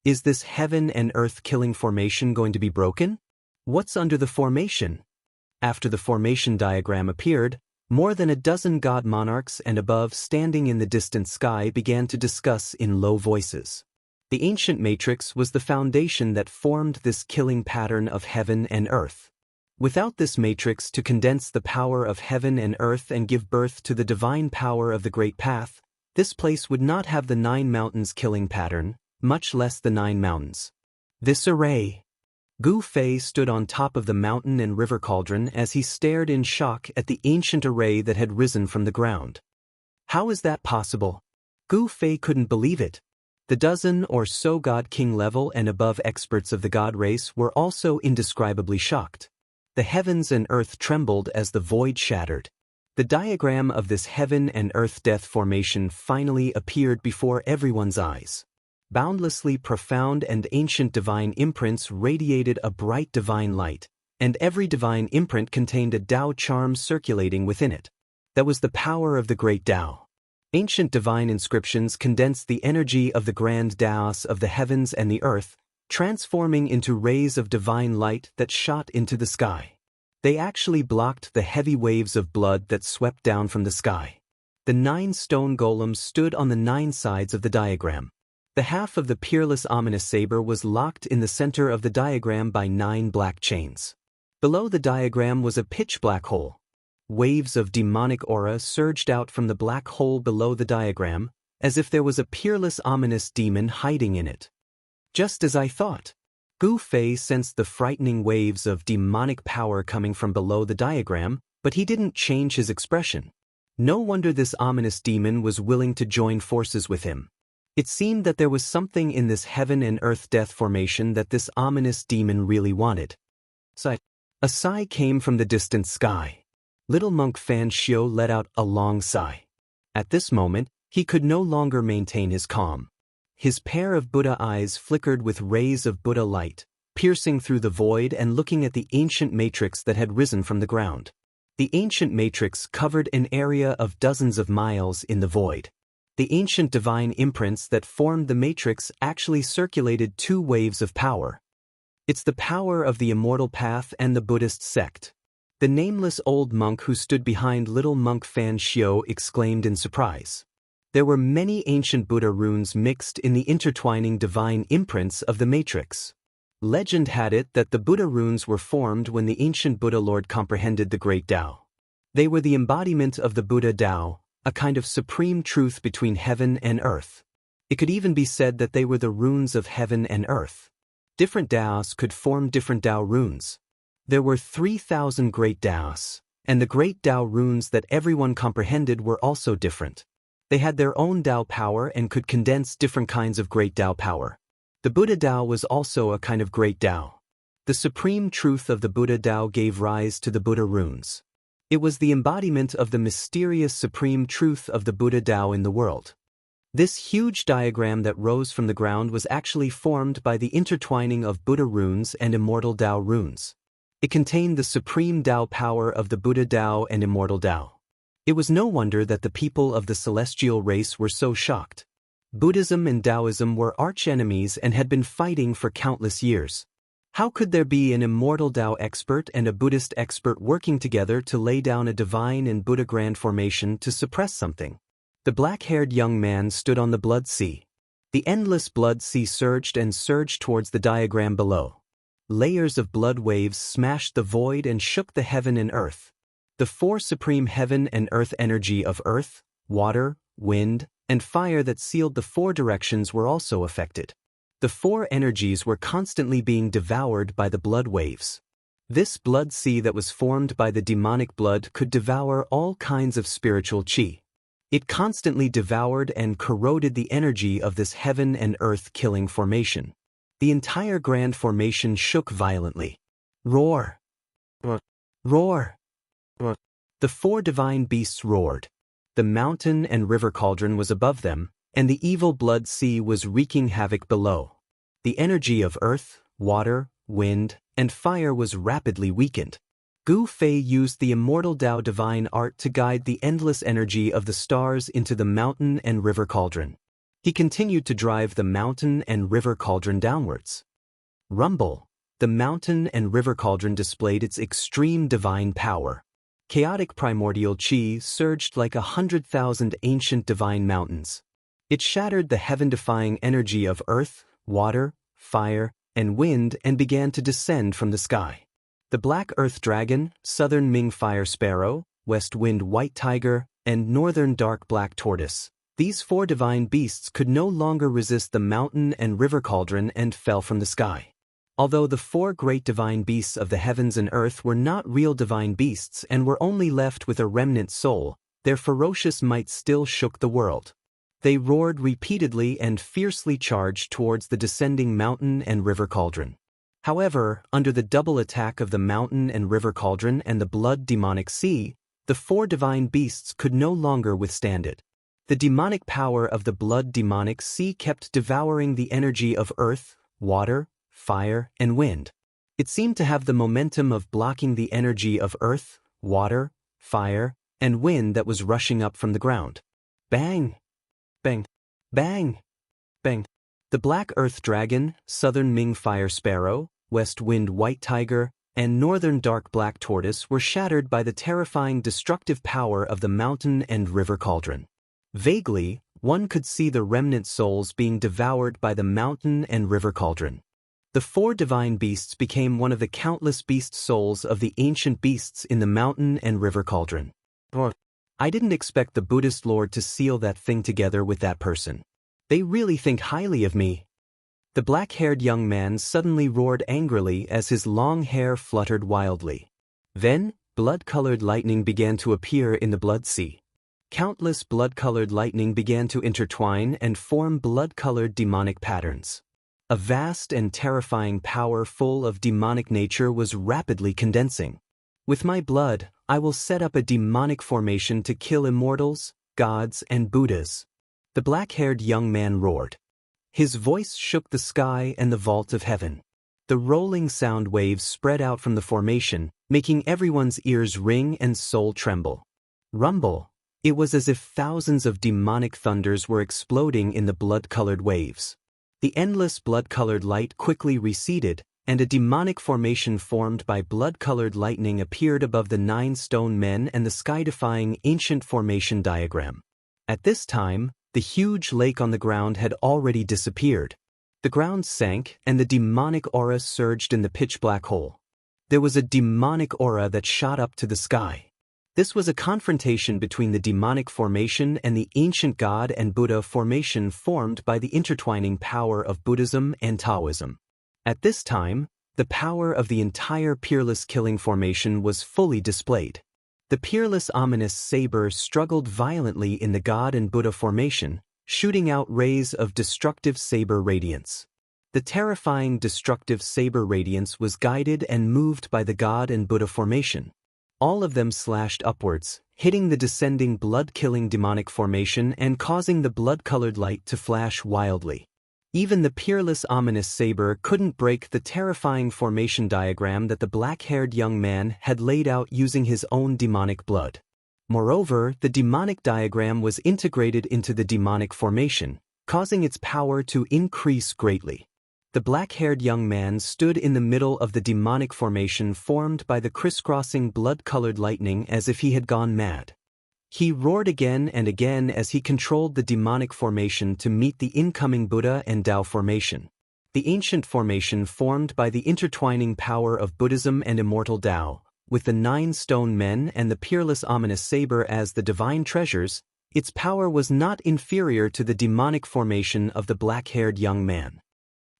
A: Is this heaven and earth killing formation going to be broken? What's under the formation? After the formation diagram appeared, more than a dozen god monarchs and above standing in the distant sky began to discuss in low voices. The ancient matrix was the foundation that formed this killing pattern of heaven and earth. Without this matrix to condense the power of heaven and earth and give birth to the divine power of the Great Path, this place would not have the 9 mountains killing pattern, much less the 9 mountains. This array. Gu Fei stood on top of the mountain and river cauldron as he stared in shock at the ancient array that had risen from the ground. How is that possible? Gu Fei couldn't believe it. The dozen or so God King level and above experts of the God race were also indescribably shocked. The heavens and earth trembled as the void shattered. The diagram of this heaven and earth death formation finally appeared before everyone's eyes. Boundlessly profound and ancient divine imprints radiated a bright divine light, and every divine imprint contained a Tao charm circulating within it. That was the power of the great Tao. Ancient divine inscriptions condensed the energy of the grand Taos of the heavens and the earth, transforming into rays of divine light that shot into the sky. They actually blocked the heavy waves of blood that swept down from the sky. The 9 stone golems stood on the 9 sides of the diagram. The half of the peerless ominous saber was locked in the center of the diagram by 9 black chains. Below the diagram was a pitch black hole. Waves of demonic aura surged out from the black hole below the diagram, as if there was a peerless ominous demon hiding in it. Just as I thought. Gu Fei sensed the frightening waves of demonic power coming from below the diagram, but he didn't change his expression. No wonder this ominous demon was willing to join forces with him. It seemed that there was something in this heaven and earth death formation that this ominous demon really wanted. A sigh came from the distant sky. Little monk Fan Xiu let out a long sigh. At this moment, he could no longer maintain his calm. His pair of Buddha eyes flickered with rays of Buddha light, piercing through the void and looking at the ancient matrix that had risen from the ground. The ancient matrix covered an area of dozens of miles in the void. The ancient divine imprints that formed the matrix actually circulated 2 waves of power. It's the power of the immortal path and the Buddhist sect. The nameless old monk who stood behind little monk Fan Xiu exclaimed in surprise. There were many ancient Buddha runes mixed in the intertwining divine imprints of the matrix. Legend had it that the Buddha runes were formed when the ancient Buddha Lord comprehended the great Tao. They were the embodiment of the Buddha Tao, a kind of supreme truth between heaven and earth. It could even be said that they were the runes of heaven and earth. Different Taos could form different Tao runes. There were 3,000 great Taos, and the great Tao runes that everyone comprehended were also different. They had their own Tao power and could condense different kinds of great Tao power. The Buddha Tao was also a kind of great Tao. The supreme truth of the Buddha Tao gave rise to the Buddha runes. It was the embodiment of the mysterious supreme truth of the Buddha Tao in the world. This huge diagram that rose from the ground was actually formed by the intertwining of Buddha runes and immortal Tao runes. It contained the supreme Tao power of the Buddha Tao and immortal Tao. It was no wonder that the people of the celestial race were so shocked. Buddhism and Taoism were arch-enemies and had been fighting for countless years. How could there be an immortal Tao expert and a Buddhist expert working together to lay down a divine and Buddha grand formation to suppress something? The black-haired young man stood on the blood sea. The endless blood sea surged and surged towards the diagram below. Layers of blood waves smashed the void and shook the heaven and earth. The 4 supreme heaven and earth energy of earth, water, wind, and fire that sealed the 4 directions were also affected. The 4 energies were constantly being devoured by the blood waves. This blood sea that was formed by the demonic blood could devour all kinds of spiritual qi. It constantly devoured and corroded the energy of this heaven and earth killing formation. The entire grand formation shook violently. Roar! Roar! The 4 divine beasts roared. The mountain and river cauldron was above them, and the evil blood sea was wreaking havoc below. The energy of earth, water, wind, and fire was rapidly weakened. Gu Fei used the immortal Tao divine art to guide the endless energy of the stars into the mountain and river cauldron. He continued to drive the mountain and river cauldron downwards. Rumble! The mountain and river cauldron displayed its extreme divine power. Chaotic primordial qi surged like 100,000 ancient divine mountains. It shattered the heaven-defying energy of earth, water, fire, and wind and began to descend from the sky. The black earth dragon, southern Ming fire sparrow, west wind white tiger, and northern dark black tortoise. These 4 divine beasts could no longer resist the mountain and river cauldron and fell from the sky. Although the four great divine beasts of the heavens and earth were not real divine beasts and were only left with a remnant soul, their ferocious might still shook the world. They roared repeatedly and fiercely charged towards the descending mountain and river cauldron. However, under the double attack of the mountain and river cauldron and the blood demonic sea, the four divine beasts could no longer withstand it. The demonic power of the blood demonic sea kept devouring the energy of earth, water, fire, and wind. It seemed to have the momentum of blocking the energy of earth, water, fire, and wind that was rushing up from the ground. Bang! Bang! Bang! Bang! The black earth dragon, southern Ming fire sparrow, west wind white tiger, and northern dark black tortoise were shattered by the terrifying destructive power of the mountain and river cauldron. Vaguely, one could see the remnant souls being devoured by the mountain and river cauldron. The four divine beasts became one of the countless beast souls of the ancient beasts in the mountain and river cauldron. I didn't expect the Buddhist Lord to seal that thing together with that person. They really think highly of me. The black-haired young man suddenly roared angrily as his long hair fluttered wildly. Then, blood-colored lightning began to appear in the blood sea. Countless blood-colored lightning began to intertwine and form blood-colored demonic patterns. A vast and terrifying power full of demonic nature was rapidly condensing. With my blood, I will set up a demonic formation to kill immortals, gods, and Buddhas. The black-haired young man roared. His voice shook the sky and the vault of heaven. The rolling sound waves spread out from the formation, making everyone's ears ring and soul tremble. Rumble! It was as if thousands of demonic thunders were exploding in the blood-colored waves. The endless blood-colored light quickly receded, and a demonic formation formed by blood-colored lightning appeared above the 9 stone men and the sky-defying ancient formation diagram. At this time, the huge lake on the ground had already disappeared. The ground sank, and the demonic aura surged in the pitch-black hole. There was a demonic aura that shot up to the sky. This was a confrontation between the demonic formation and the ancient God and Buddha formation formed by the intertwining power of Buddhism and Taoism. At this time, the power of the entire peerless killing formation was fully displayed. The peerless ominous saber struggled violently in the God and Buddha formation, shooting out rays of destructive saber radiance. The terrifying destructive saber radiance was guided and moved by the God and Buddha formation. All of them slashed upwards, hitting the descending blood-killing demonic formation and causing the blood-colored light to flash wildly. Even the peerless ominous saber couldn't break the terrifying formation diagram that the black-haired young man had laid out using his own demonic blood. Moreover, the demonic diagram was integrated into the demonic formation, causing its power to increase greatly. The black-haired young man stood in the middle of the demonic formation formed by the crisscrossing blood-colored lightning as if he had gone mad. He roared again and again as he controlled the demonic formation to meet the incoming Buddha and Tao formation. The ancient formation formed by the intertwining power of Buddhism and immortal Tao, with the 9 stone men and the peerless ominous saber as the divine treasures, its power was not inferior to the demonic formation of the black-haired young man.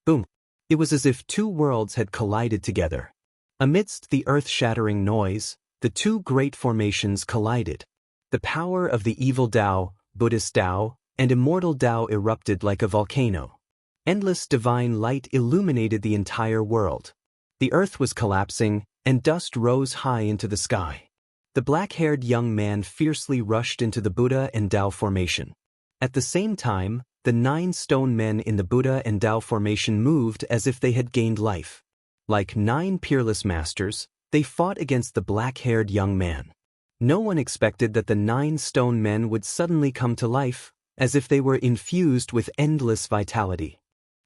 A: Boom! It was as if 2 worlds had collided together. Amidst the earth-shattering noise, the 2 great formations collided. The power of the evil Tao, Buddhist Tao, and immortal Tao erupted like a volcano. Endless divine light illuminated the entire world. The earth was collapsing, and dust rose high into the sky. The black-haired young man fiercely rushed into the Buddha and Tao formation. At the same time, the 9 stone men in the Buddha and Tao formation moved as if they had gained life. Like 9 peerless masters, they fought against the black-haired young man. No one expected that the 9 stone men would suddenly come to life, as if they were infused with endless vitality.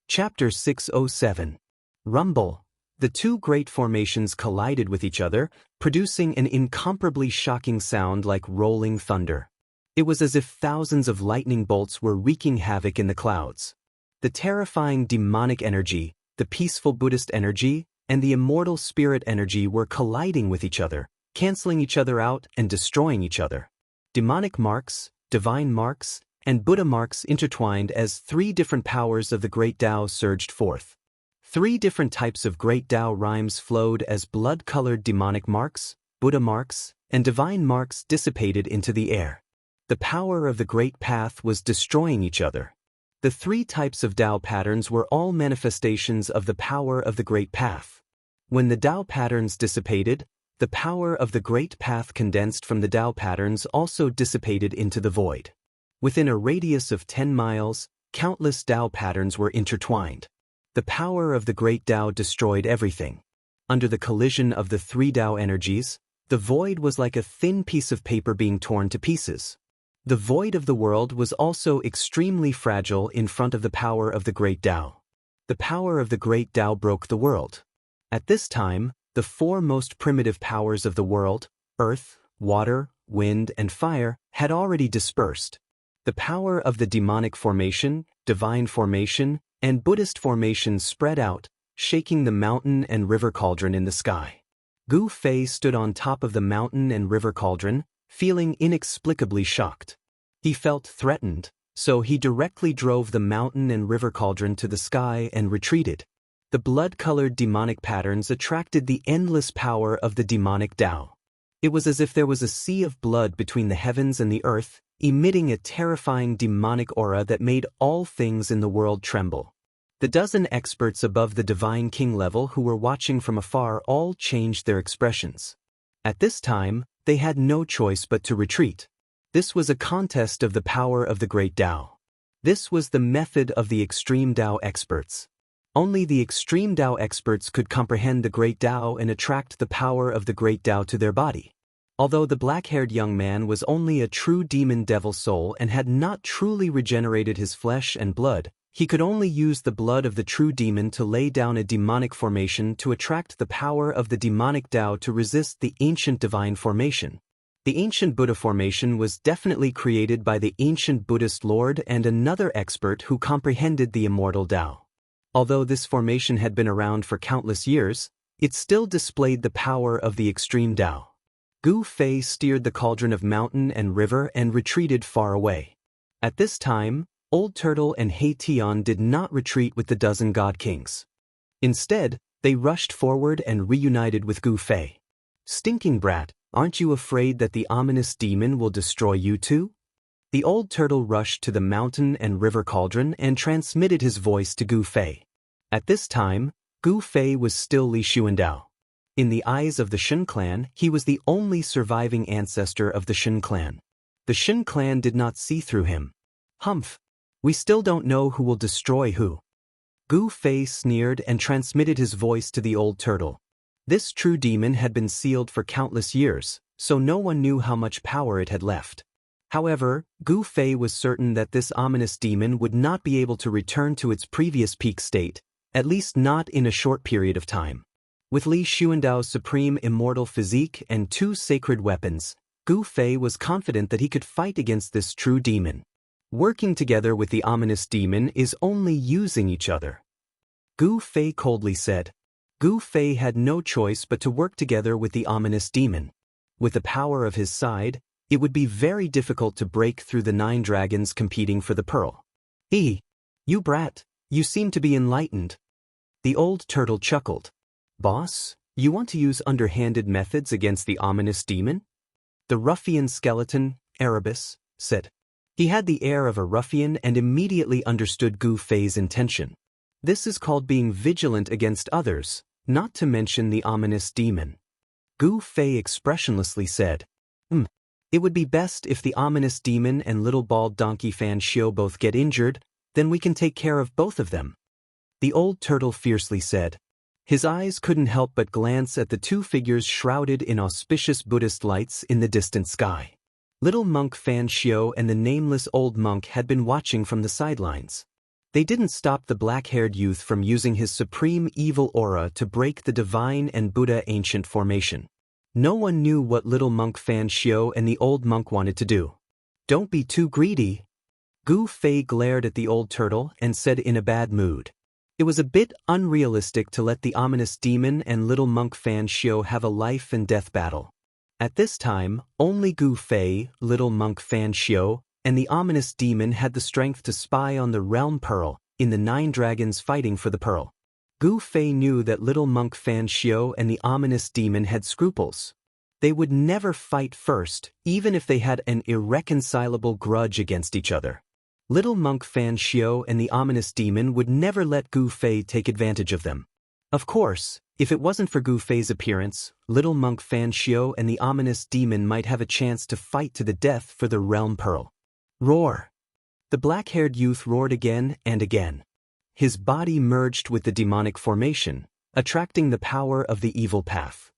A: Chapter 607. Rumble. The 2 great formations collided with each other, producing an incomparably shocking sound like rolling thunder. It was as if thousands of lightning bolts were wreaking havoc in the clouds. The terrifying demonic energy, the peaceful Buddhist energy, and the immortal spirit energy were colliding with each other, canceling each other out and destroying each other. Demonic marks, divine marks, and Buddha marks intertwined as 3 different powers of the great Tao surged forth. 3 different types of great Tao rhymes flowed as blood-colored demonic marks, Buddha marks, and divine marks dissipated into the air. The power of the great path was destroying each other. The 3 types of Tao patterns were all manifestations of the power of the great path. When the Tao patterns dissipated, the power of the great path condensed from the Tao patterns also dissipated into the void. Within a radius of 10 miles, countless Tao patterns were intertwined. The power of the great Tao destroyed everything. Under the collision of the 3 Tao energies, the void was like a thin piece of paper being torn to pieces. The void of the world was also extremely fragile in front of the power of the great Tao. The power of the great Tao broke the world. At this time, the 4 most primitive powers of the world, earth, water, wind, and fire, had already dispersed. The power of the demonic formation, divine formation, and Buddhist formation spread out, shaking the mountain and river cauldron in the sky. Gu Fei stood on top of the mountain and river cauldron, feeling inexplicably shocked. He felt threatened, so he directly drove the mountain and river cauldron to the sky and retreated. The blood-colored demonic patterns attracted the endless power of the demonic Tao. It was as if there was a sea of blood between the heavens and the earth, emitting a terrifying demonic aura that made all things in the world tremble. The dozen experts above the divine king level who were watching from afar all changed their expressions. At this time, they had no choice but to retreat. This was a contest of the power of the great Tao. This was the method of the extreme Tao experts. Only the extreme Tao experts could comprehend the great Tao and attract the power of the great Tao to their body. Although the black-haired young man was only a true demon devil soul and had not truly regenerated his flesh and blood, he could only use the blood of the true demon to lay down a demonic formation to attract the power of the demonic Tao to resist the ancient divine formation. The ancient Buddha formation was definitely created by the ancient Buddhist Lord and another expert who comprehended the immortal Tao. Although this formation had been around for countless years, it still displayed the power of the extreme Tao. Gu Fei steered the cauldron of mountain and river and retreated far away. At this time, Old Turtle and Hei Tian did not retreat with the dozen god kings. Instead, they rushed forward and reunited with Gu Fei. "Stinking brat, aren't you afraid that the ominous demon will destroy you too?" The old turtle rushed to the mountain and river cauldron and transmitted his voice to Gu Fei. At this time, Gu Fei was still Li Xuandao. In the eyes of the Shen clan, he was the only surviving ancestor of the Shen clan. The Shen clan did not see through him. "Humph! We still don't know who will destroy who." Gu Fei sneered and transmitted his voice to the old turtle. This true demon had been sealed for countless years, so no one knew how much power it had left. However, Gu Fei was certain that this ominous demon would not be able to return to its previous peak state, at least not in a short period of time. With Li Xuandao's supreme immortal physique and 2 sacred weapons, Gu Fei was confident that he could fight against this true demon. Working together with the ominous demon is only using each other. Gu Fei coldly said. Gu Fei had no choice but to work together with the ominous demon. With the power of his side, it would be very difficult to break through the 9 dragons competing for the pearl. You brat, you seem to be enlightened." The old turtle chuckled. "Boss, you want to use underhanded methods against the ominous demon?" The ruffian skeleton, Erebus, said. He had the air of a ruffian and immediately understood Gu Fei's intention. This is called being vigilant against others, not to mention the ominous demon. Gu Fei expressionlessly said, It would be best if the ominous demon and little bald donkey Fan Xiu both get injured, then we can take care of both of them." The old turtle fiercely said. His eyes couldn't help but glance at the 2 figures shrouded in auspicious Buddhist lights in the distant sky. Little monk Fan Xiu and the nameless old monk had been watching from the sidelines. They didn't stop the black-haired youth from using his supreme evil aura to break the divine and Buddha ancient formation. No one knew what little monk Fan Xiu and the old monk wanted to do. "Don't be too greedy." Gu Fei glared at the old turtle and said in a bad mood. It was a bit unrealistic to let the ominous demon and little monk Fan Xiu have a life and death battle. At this time, only Gu Fei, little monk Fan Xiu, and the ominous demon had the strength to spy on the realm pearl, in the 9 dragons fighting for the pearl. Gu Fei knew that little monk Fan Xiao and the ominous demon had scruples. They would never fight first, even if they had an irreconcilable grudge against each other. Little monk Fan Xiao and the ominous demon would never let Gu Fei take advantage of them. Of course, if it wasn't for Gu Fei's appearance, little monk Fan Xiao and the ominous demon might have a chance to fight to the death for the realm pearl. Roar! The black-haired youth roared again and again. His body merged with the demonic formation, attracting the power of the evil path.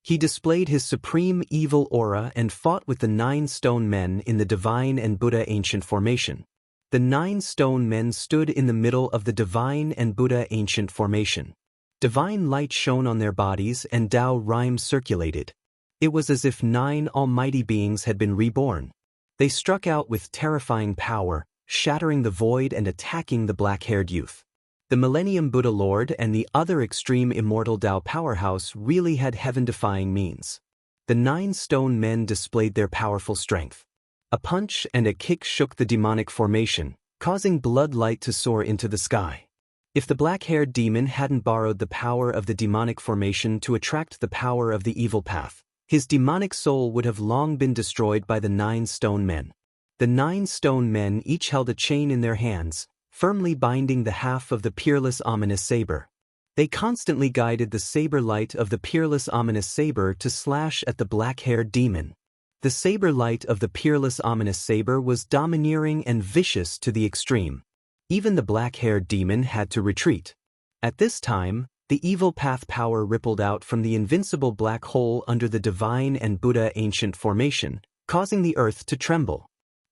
A: He displayed his supreme evil aura and fought with the 9 stone men in the divine and Buddha ancient formation. The 9 stone men stood in the middle of the divine and Buddha ancient formation. Divine light shone on their bodies and Tao rhymes circulated. It was as if 9 almighty beings had been reborn. They struck out with terrifying power, shattering the void and attacking the black-haired youth. The Millennium Buddha Lord and the other extreme immortal Tao powerhouse really had heaven-defying means. The 9 stone men displayed their powerful strength. A punch and a kick shook the demonic formation, causing blood light to soar into the sky. If the black-haired demon hadn't borrowed the power of the demonic formation to attract the power of the evil path, his demonic soul would have long been destroyed by the 9 stone men. The 9 stone men each held a chain in their hands, firmly binding the half of the peerless ominous saber. They constantly guided the saber light of the peerless ominous saber to slash at the black-haired demon. The saber light of the peerless ominous saber was domineering and vicious to the extreme. Even the black-haired demon had to retreat. At this time, the evil path power rippled out from the invincible black hole under the divine and Buddha ancient formation, causing the earth to tremble.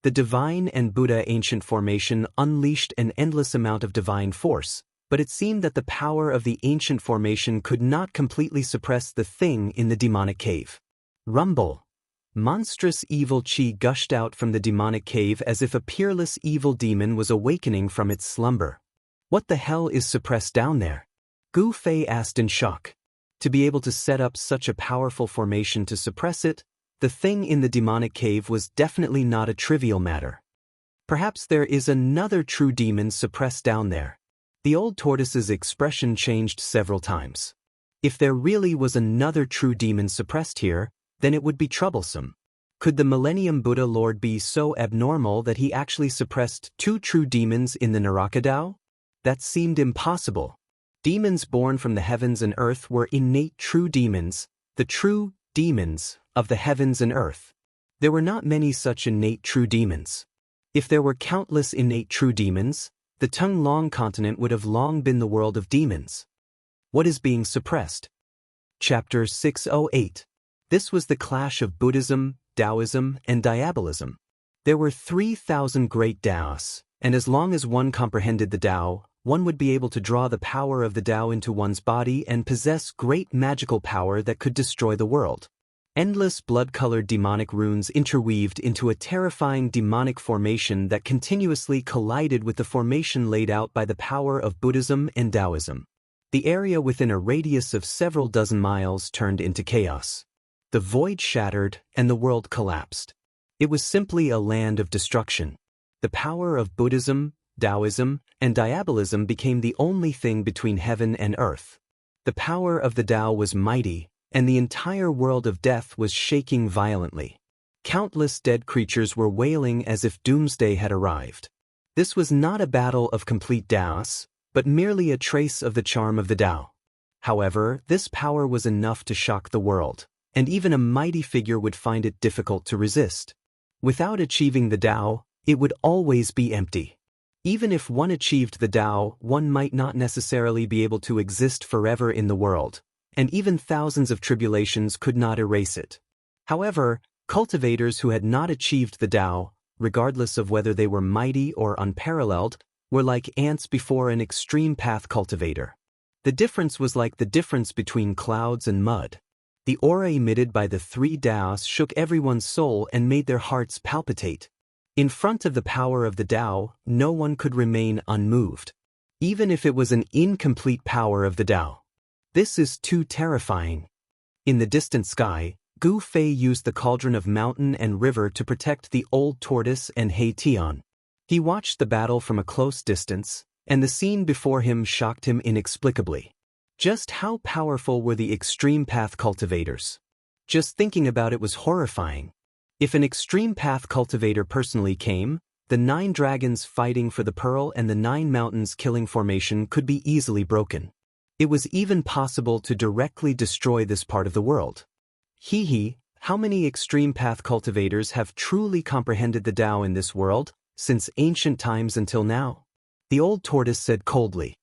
A: The divine and Buddha ancient formation unleashed an endless amount of divine force, but it seemed that the power of the ancient formation could not completely suppress the thing in the demonic cave. Rumble! Monstrous evil chi gushed out from the demonic cave as if a peerless evil demon was awakening from its slumber. What the hell is suppressed down there? Gu Fei asked in shock. To be able to set up such a powerful formation to suppress it, the thing in the demonic cave was definitely not a trivial matter. Perhaps there is another true demon suppressed down there. The old tortoise's expression changed several times. If there really was another true demon suppressed here, then it would be troublesome. Could the Millennium Buddha Lord be so abnormal that he actually suppressed 2 true demons in the Naraka Tao? That seemed impossible. Demons born from the heavens and earth were innate true demons, the true demons of the heavens and earth. There were not many such innate true demons. If there were countless innate true demons, the Tung-Long continent would have long been the world of demons. What is being suppressed? Chapter 608. This was the clash of Buddhism, Taoism, and Diabolism. There were 3,000 great Taoists, and as long as one comprehended the Tao, one would be able to draw the power of the Tao into one's body and possess great magical power that could destroy the world. Endless blood-colored demonic runes interweaved into a terrifying demonic formation that continuously collided with the formation laid out by the power of Buddhism and Taoism. The area within a radius of several dozen miles turned into chaos. The void shattered and the world collapsed. It was simply a land of destruction. The power of Buddhism, Taoism, and Diabolism became the only thing between heaven and earth. The power of the Tao was mighty, and the entire world of death was shaking violently. Countless dead creatures were wailing as if doomsday had arrived. This was not a battle of complete Taoists, but merely a trace of the charm of the Tao. However, this power was enough to shock the world, and even a mighty figure would find it difficult to resist. Without achieving the Tao, it would always be empty. Even if one achieved the Tao, one might not necessarily be able to exist forever in the world, and even thousands of tribulations could not erase it. However, cultivators who had not achieved the Tao, regardless of whether they were mighty or unparalleled, were like ants before an extreme path cultivator. The difference was like the difference between clouds and mud. The aura emitted by the 3 Taoists shook everyone's soul and made their hearts palpitate. In front of the power of the Tao, no one could remain unmoved, even if it was an incomplete power of the Tao. This is too terrifying. In the distant sky, Gu Fei used the cauldron of mountain and river to protect the old tortoise and He Tian. He watched the battle from a close distance, and the scene before him shocked him inexplicably. Just how powerful were the extreme path cultivators? Just thinking about it was horrifying. If an extreme path cultivator personally came, the 9 dragons fighting for the pearl and the 9 mountains killing formation could be easily broken. It was even possible to directly destroy this part of the world. How many extreme path cultivators have truly comprehended the Tao in this world, since ancient times until now? The old tortoise said coldly.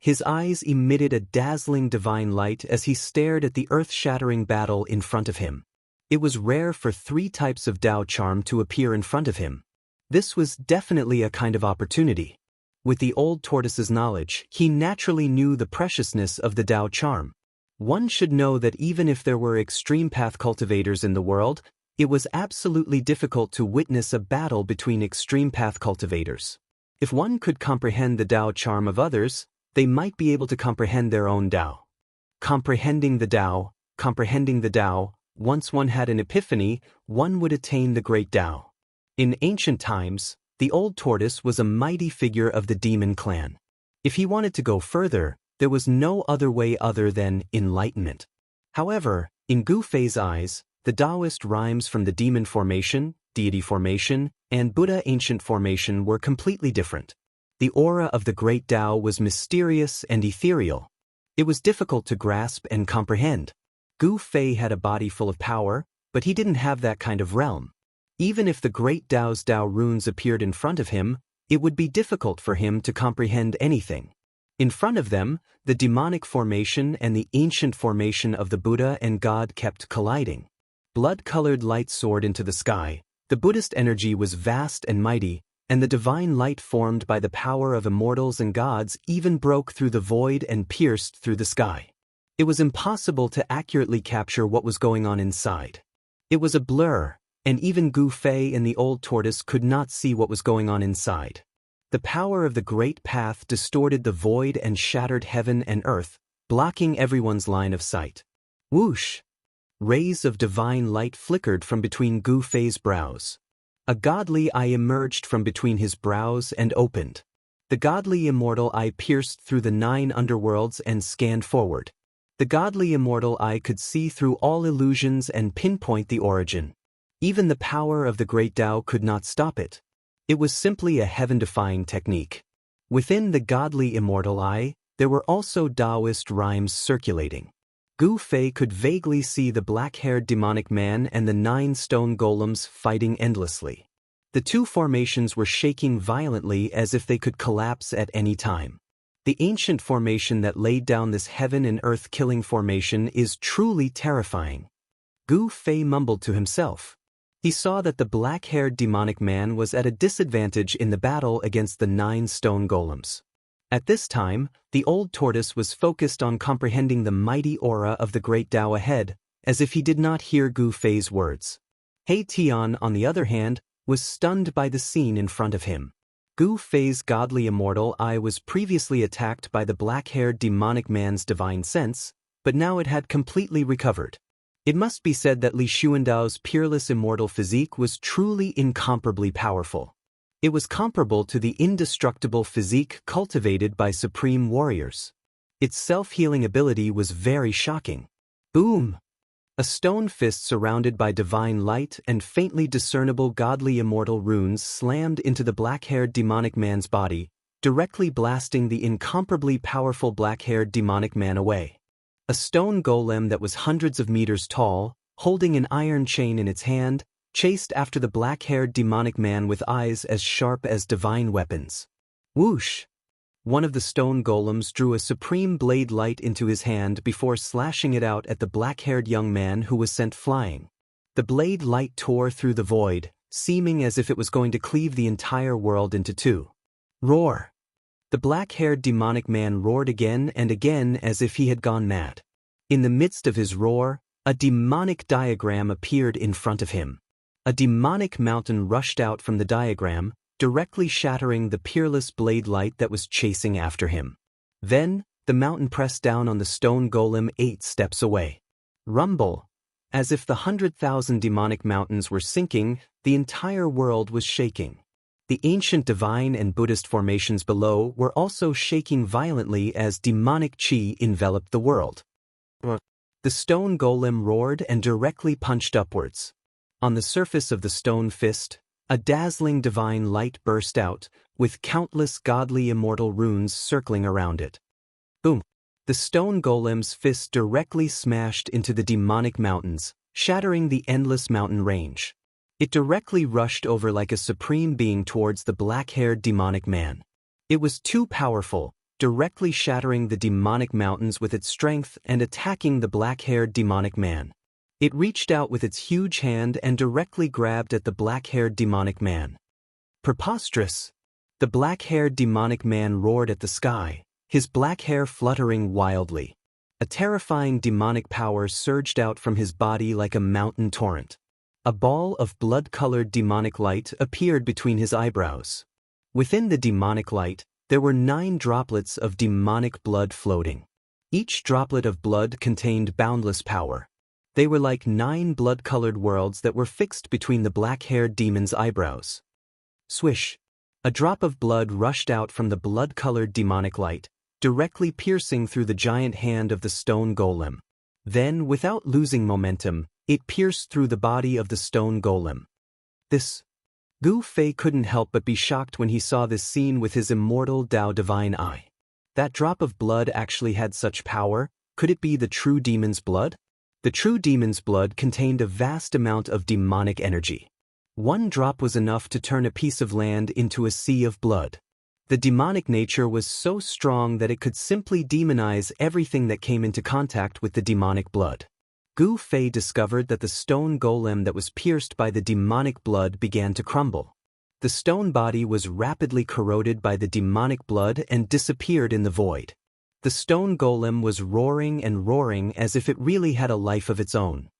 A: His eyes emitted a dazzling divine light as he stared at the earth-shattering battle in front of him. It was rare for 3 types of Tao charm to appear in front of him. This was definitely a kind of opportunity. With the old tortoise's knowledge, he naturally knew the preciousness of the Tao charm. One should know that even if there were extreme path cultivators in the world, it was absolutely difficult to witness a battle between extreme path cultivators. If one could comprehend the Tao charm of others, they might be able to comprehend their own Tao. Comprehending the Tao, once one had an epiphany, one would attain the great Tao. In ancient times, the old tortoise was a mighty figure of the demon clan. If he wanted to go further, there was no other way other than enlightenment. However, in Gu Fei's eyes, the Taoist rhymes from the demon formation, deity formation, and Buddha ancient formation were completely different. The aura of the great Tao was mysterious and ethereal. It was difficult to grasp and comprehend. Gu Fei had a body full of power, but he didn't have that kind of realm. Even if the great Tao's Tao runes appeared in front of him, it would be difficult for him to comprehend anything. In front of them, the demonic formation and the ancient formation of the Buddha and God kept colliding. Blood-colored light soared into the sky. The Buddhist energy was vast and mighty, and the divine light formed by the power of immortals and gods even broke through the void and pierced through the sky. It was impossible to accurately capture what was going on inside. It was a blur, and even Gu Fei and the old tortoise could not see what was going on inside. The power of the great path distorted the void and shattered heaven and earth, blocking everyone's line of sight. Whoosh! Rays of divine light flickered from between Gu Fei's brows. A godly eye emerged from between his brows and opened. The godly immortal eye pierced through the 9 underworlds and scanned forward. The godly immortal eye could see through all illusions and pinpoint the origin. Even the power of the great Tao could not stop it. It was simply a heaven-defying technique. Within the godly immortal eye, there were also Taoist rhymes circulating. Gu Fei could vaguely see the black-haired demonic man and the 9 stone golems fighting endlessly. The 2 formations were shaking violently as if they could collapse at any time. The ancient formation that laid down this heaven and earth killing formation is truly terrifying. Gu Fei mumbled to himself. He saw that the black-haired demonic man was at a disadvantage in the battle against the 9 stone golems. At this time, the old tortoise was focused on comprehending the mighty aura of the great Tao ahead, as if he did not hear Gu Fei's words. He Tian, on the other hand, was stunned by the scene in front of him. Gu Fei's godly immortal eye was previously attacked by the black-haired demonic man's divine sense, but now it had completely recovered. It must be said that Li Xuandao's peerless immortal physique was truly incomparably powerful. It was comparable to the indestructible physique cultivated by supreme warriors. Its self-healing ability was very shocking. Boom! A stone fist surrounded by divine light and faintly discernible godly immortal runes slammed into the black-haired demonic man's body, directly blasting the incomparably powerful black-haired demonic man away. A stone golem that was hundreds of meters tall, holding an iron chain in its hand, chased after the black-haired demonic man with eyes as sharp as divine weapons. Whoosh! One of the stone golems drew a supreme blade light into his hand before slashing it out at the black-haired young man who was sent flying. The blade light tore through the void, seeming as if it was going to cleave the entire world into 2. Roar! The black-haired demonic man roared again and again as if he had gone mad. In the midst of his roar, a demonic diagram appeared in front of him. A demonic mountain rushed out from the diagram, directly shattering the peerless blade light that was chasing after him. Then, the mountain pressed down on the stone golem 8 steps away. Rumble! As if the 100,000 demonic mountains were sinking, the entire world was shaking. The ancient divine and Buddhist formations below were also shaking violently as demonic chi enveloped the world. The stone golem roared and directly punched upwards. On the surface of the stone fist, a dazzling divine light burst out, with countless godly immortal runes circling around it. Boom! The stone golem's fist directly smashed into the demonic mountains, shattering the endless mountain range. It directly rushed over like a supreme being towards the black-haired demonic man. It was too powerful, directly shattering the demonic mountains with its strength and attacking the black-haired demonic man. It reached out with its huge hand and directly grabbed at the black-haired demonic man. Preposterous! The black-haired demonic man roared at the sky, his black hair fluttering wildly. A terrifying demonic power surged out from his body like a mountain torrent. A ball of blood-colored demonic light appeared between his eyebrows. Within the demonic light, there were 9 droplets of demonic blood floating. Each droplet of blood contained boundless power. They were like 9 blood-colored worlds that were fixed between the black-haired demon's eyebrows. Swish! A drop of blood rushed out from the blood-colored demonic light, directly piercing through the giant hand of the stone golem. Then, without losing momentum, it pierced through the body of the stone golem. Gu Fei couldn't help but be shocked when he saw this scene with his immortal Tao divine eye. That drop of blood actually had such power. Could it be the true demon's blood? The true demon's blood contained a vast amount of demonic energy. 1 drop was enough to turn a piece of land into a sea of blood. The demonic nature was so strong that it could simply demonize everything that came into contact with the demonic blood. Gu Fei discovered that the stone golem that was pierced by the demonic blood began to crumble. The stone body was rapidly corroded by the demonic blood and disappeared in the void. The stone golem was roaring and roaring as if it really had a life of its own.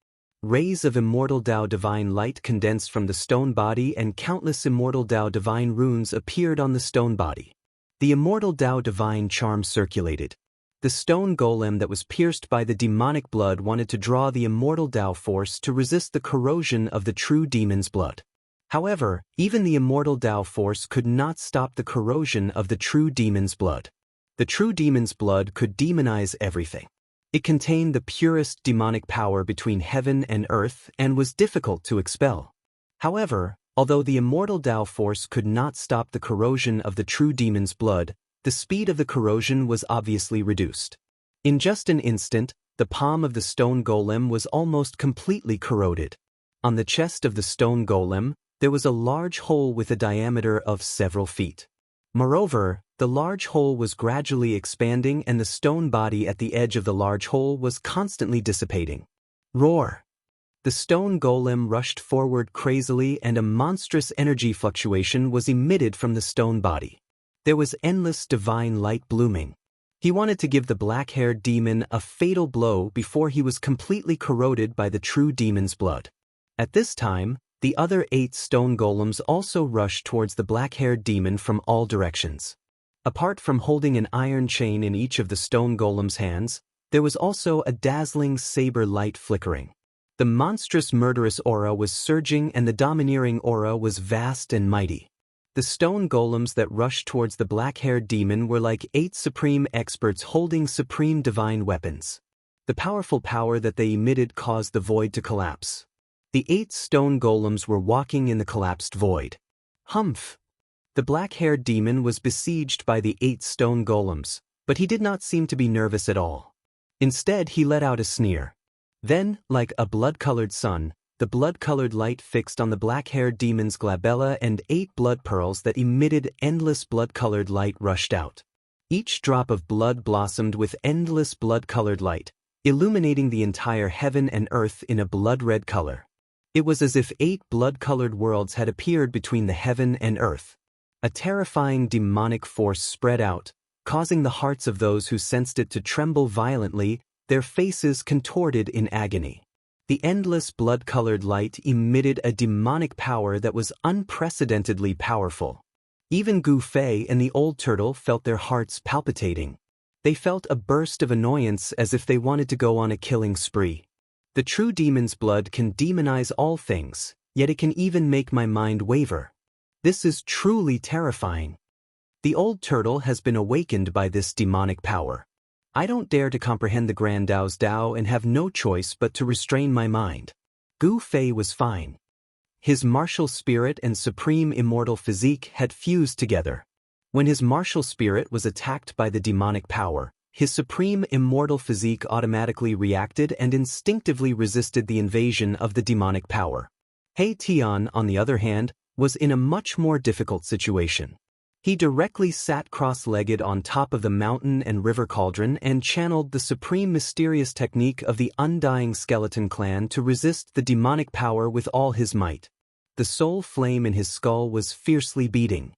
A: Rays of immortal Tao divine light condensed from the stone body and countless immortal Tao divine runes appeared on the stone body. The immortal Tao divine charm circulated. The stone golem that was pierced by the demonic blood wanted to draw the immortal Tao force to resist the corrosion of the true demon's blood. However, even the immortal Tao force could not stop the corrosion of the true demon's blood. The true demon's blood could demonize everything. It contained the purest demonic power between heaven and earth and was difficult to expel. However, although the immortal Tao force could not stop the corrosion of the true demon's blood, the speed of the corrosion was obviously reduced. In just an instant, the palm of the stone golem was almost completely corroded. On the chest of the stone golem, there was a large hole with a diameter of several feet. Moreover, the large hole was gradually expanding and the stone body at the edge of the large hole was constantly dissipating. Roar! The stone golem rushed forward crazily and a monstrous energy fluctuation was emitted from the stone body. There was endless divine light blooming. He wanted to give the black-haired demon a fatal blow before he was completely corroded by the true demon's blood. At this time, the other 8 stone golems also rushed towards the black-haired demon from all directions. Apart from holding an iron chain in each of the stone golem's hands, there was also a dazzling saber light flickering. The monstrous murderous aura was surging and the domineering aura was vast and mighty. The stone golems that rushed towards the black-haired demon were like 8 supreme experts holding supreme divine weapons. The powerful power that they emitted caused the void to collapse. The 8 stone golems were walking in the collapsed void. Humph! The black-haired demon was besieged by the 8 stone golems, but he did not seem to be nervous at all. Instead, he let out a sneer. Then, like a blood-colored sun, the blood-colored light fixed on the black-haired demon's glabella and 8 blood pearls that emitted endless blood-colored light rushed out. Each drop of blood blossomed with endless blood-colored light, illuminating the entire heaven and earth in a blood-red color. It was as if 8 blood-colored worlds had appeared between the heaven and earth. A terrifying demonic force spread out, causing the hearts of those who sensed it to tremble violently, their faces contorted in agony. The endless blood-colored light emitted a demonic power that was unprecedentedly powerful. Even Gu Fei and the old turtle felt their hearts palpitating. They felt a burst of annoyance as if they wanted to go on a killing spree. The true demon's blood can demonize all things, yet it can even make my mind waver. This is truly terrifying. The old turtle has been awakened by this demonic power. I don't dare to comprehend the Grand Tao's Tao and have no choice but to restrain my mind. Gu Fei was fine. His martial spirit and supreme immortal physique had fused together. When his martial spirit was attacked by the demonic power, his supreme immortal physique automatically reacted and instinctively resisted the invasion of the demonic power. He Tian, on the other hand, was in a much more difficult situation. He directly sat cross-legged on top of the mountain and river cauldron and channeled the supreme mysterious technique of the Undying Skeleton Clan to resist the demonic power with all his might. The soul flame in his skull was fiercely beating.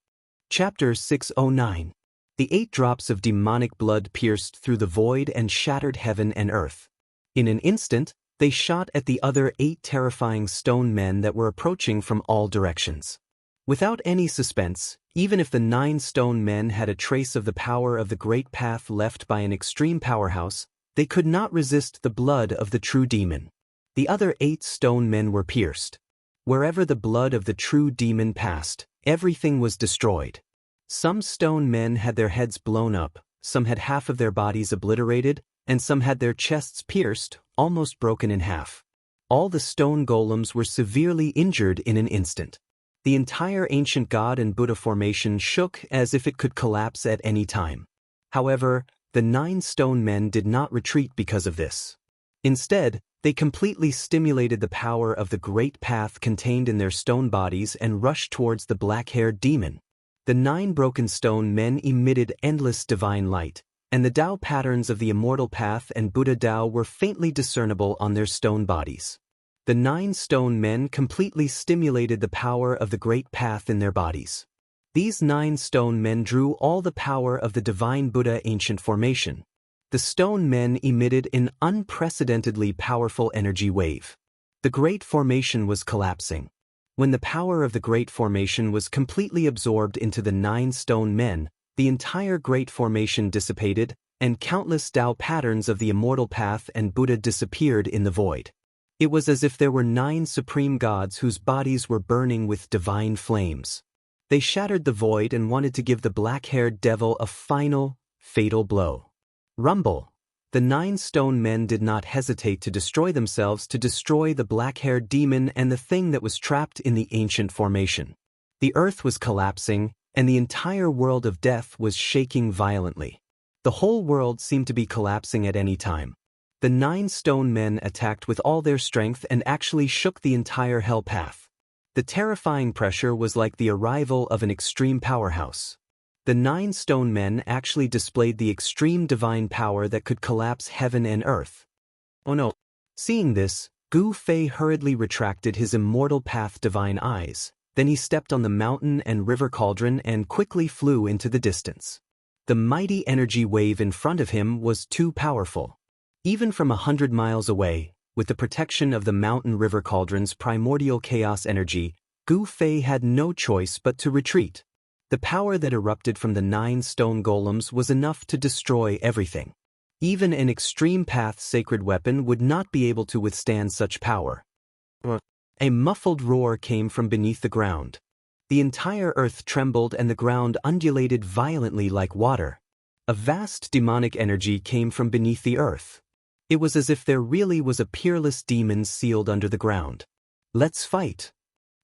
A: Chapter 609. The 8 drops of demonic blood pierced through the void and shattered heaven and earth. In an instant, they shot at the other 8 terrifying stone men that were approaching from all directions. Without any suspense, even if the 9 stone men had a trace of the power of the great path left by an extreme powerhouse, they could not resist the blood of the true demon. The other 8 stone men were pierced. Wherever the blood of the true demon passed, everything was destroyed. Some stone men had their heads blown up, some had half of their bodies obliterated, and some had their chests pierced, almost broken in half. All the stone golems were severely injured in an instant. The entire ancient God and Buddha formation shook as if it could collapse at any time. However, the 9 stone men did not retreat because of this. Instead, they completely stimulated the power of the great path contained in their stone bodies and rushed towards the black-haired demon. The 9 broken stone men emitted endless divine light, and the Tao patterns of the immortal path and Buddha Tao were faintly discernible on their stone bodies. The 9 stone men completely stimulated the power of the great path in their bodies. These 9 stone men drew all the power of the divine Buddha ancient formation. The stone men emitted an unprecedentedly powerful energy wave. The great formation was collapsing. When the power of the great formation was completely absorbed into the 9 stone men, the entire great formation dissipated, and countless Tao patterns of the immortal path and Buddha disappeared in the void. It was as if there were 9 supreme gods whose bodies were burning with divine flames. They shattered the void and wanted to give the black-haired devil a final, fatal blow. Rumble! The 9 stone men did not hesitate to destroy themselves to destroy the black-haired demon and the thing that was trapped in the ancient formation. The earth was collapsing, and the entire world of death was shaking violently. The whole world seemed to be collapsing at any time. The 9 stone men attacked with all their strength and actually shook the entire hell path. The terrifying pressure was like the arrival of an extreme powerhouse. The 9 stone men actually displayed the extreme divine power that could collapse heaven and earth. Oh no! Seeing this, Gu Fei hurriedly retracted his immortal path divine eyes, then he stepped on the mountain and river cauldron and quickly flew into the distance. The mighty energy wave in front of him was too powerful. Even from 100 miles away, with the protection of the mountain river cauldron's primordial chaos energy, Gu Fei had no choice but to retreat. The power that erupted from the 9 stone golems was enough to destroy everything. Even an extreme path sacred weapon would not be able to withstand such power. A muffled roar came from beneath the ground. The entire earth trembled and the ground undulated violently like water. A vast demonic energy came from beneath the earth. It was as if there really was a peerless demon sealed under the ground. Let's fight!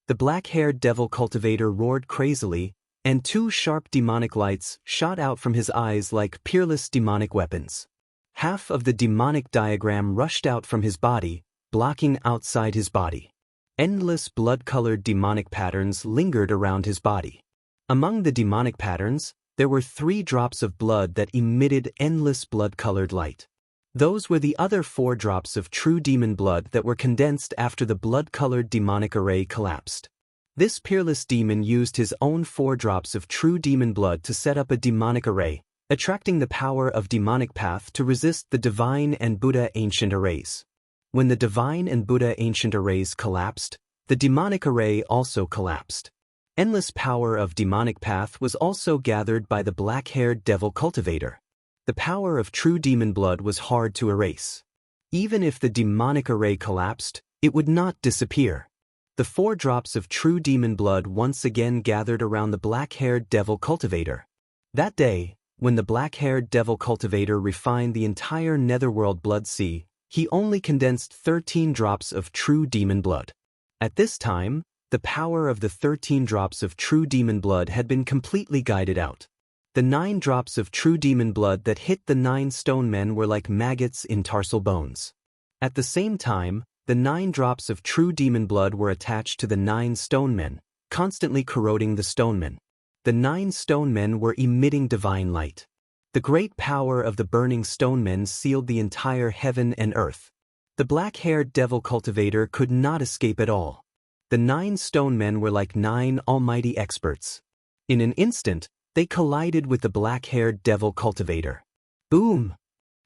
A: The black-haired devil cultivator roared crazily, and 2 sharp demonic lights shot out from his eyes like peerless demonic weapons. Half of the demonic diagram rushed out from his body, blocking outside his body. Endless blood-colored demonic patterns lingered around his body. Among the demonic patterns, there were 3 drops of blood that emitted endless blood-colored light. Those were the other 4 drops of true demon blood that were condensed after the blood-colored demonic array collapsed. This peerless demon used his own 4 drops of true demon blood to set up a demonic array, attracting the power of demonic path to resist the divine and Buddha ancient arrays. When the divine and Buddha ancient arrays collapsed, the demonic array also collapsed. Endless power of demonic path was also gathered by the black-haired devil cultivator. The power of true demon blood was hard to erase. Even if the demonic array collapsed, it would not disappear. The 4 drops of true demon blood once again gathered around the black-haired devil cultivator. That day, when the black-haired devil cultivator refined the entire netherworld blood sea, he only condensed 13 drops of true demon blood. At this time, the power of the 13 drops of true demon blood had been completely guided out. The 9 drops of true demon blood that hit the 9 stone men were like maggots in tarsal bones. At the same time, the 9 drops of true demon blood were attached to the 9 stone men, constantly corroding the stone men. The 9 stone men were emitting divine light. The great power of the burning stone men sealed the entire heaven and earth. The black-haired devil cultivator could not escape at all. The 9 stone men were like 9 almighty experts. In an instant, they collided with the black-haired devil cultivator. Boom!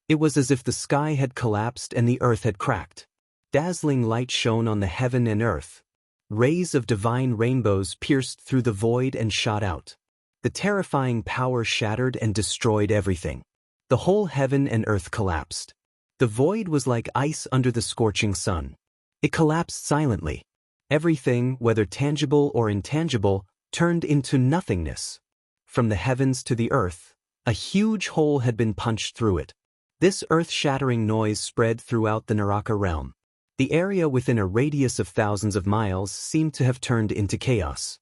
A: It was as if the sky had collapsed and the earth had cracked. Dazzling light shone on the heaven and earth. Rays of divine rainbows pierced through the void and shot out. The terrifying power shattered and destroyed everything. The whole heaven and earth collapsed. The void was like ice under the scorching sun. It collapsed silently. Everything, whether tangible or intangible, turned into nothingness. From the heavens to the earth, a huge hole had been punched through it. This earth-shattering noise spread throughout the Naraka realm. The area within a radius of thousands of miles seemed to have turned into chaos.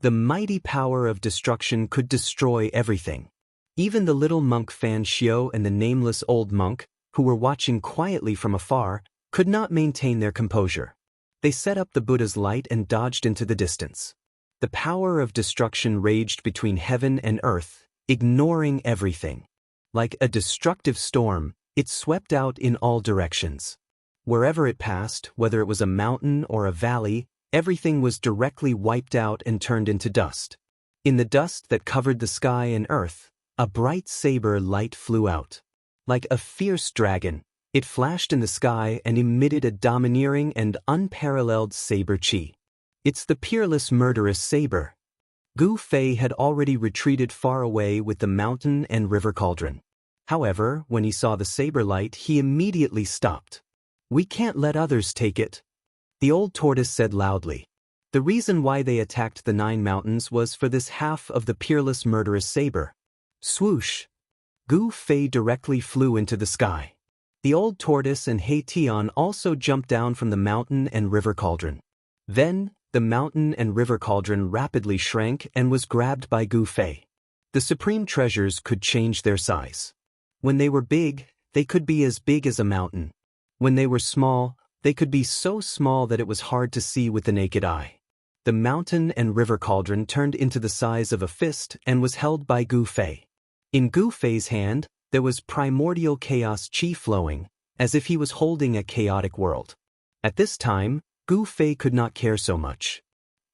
A: The mighty power of destruction could destroy everything. Even the little monk Fan Xiao and the nameless old monk, who were watching quietly from afar, could not maintain their composure. They set up the Buddha's light and dodged into the distance. The power of destruction raged between heaven and earth, ignoring everything. Like a destructive storm, it swept out in all directions. Wherever it passed, whether it was a mountain or a valley, everything was directly wiped out and turned into dust. In the dust that covered the sky and earth, a bright saber light flew out. Like a fierce dragon, it flashed in the sky and emitted a domineering and unparalleled saber chi. It's the peerless murderous saber. Gu Fei had already retreated far away with the mountain and river cauldron. However, when he saw the saber light, he immediately stopped. "We can't let others take it," the old tortoise said loudly. The reason why they attacked the 9 mountains was for this half of the peerless murderous saber. Swoosh! Gu Fei directly flew into the sky. The old tortoise and He Tian also jumped down from the mountain and river cauldron. Then, the mountain and river cauldron rapidly shrank and was grabbed by Gu Fei. The supreme treasures could change their size. When they were big, they could be as big as a mountain. When they were small, they could be so small that it was hard to see with the naked eye. The mountain and river cauldron turned into the size of a fist and was held by Gu Fei. In Gu Fei's hand, there was primordial chaos chi flowing, as if he was holding a chaotic world. At this time, Gu Fei could not care so much.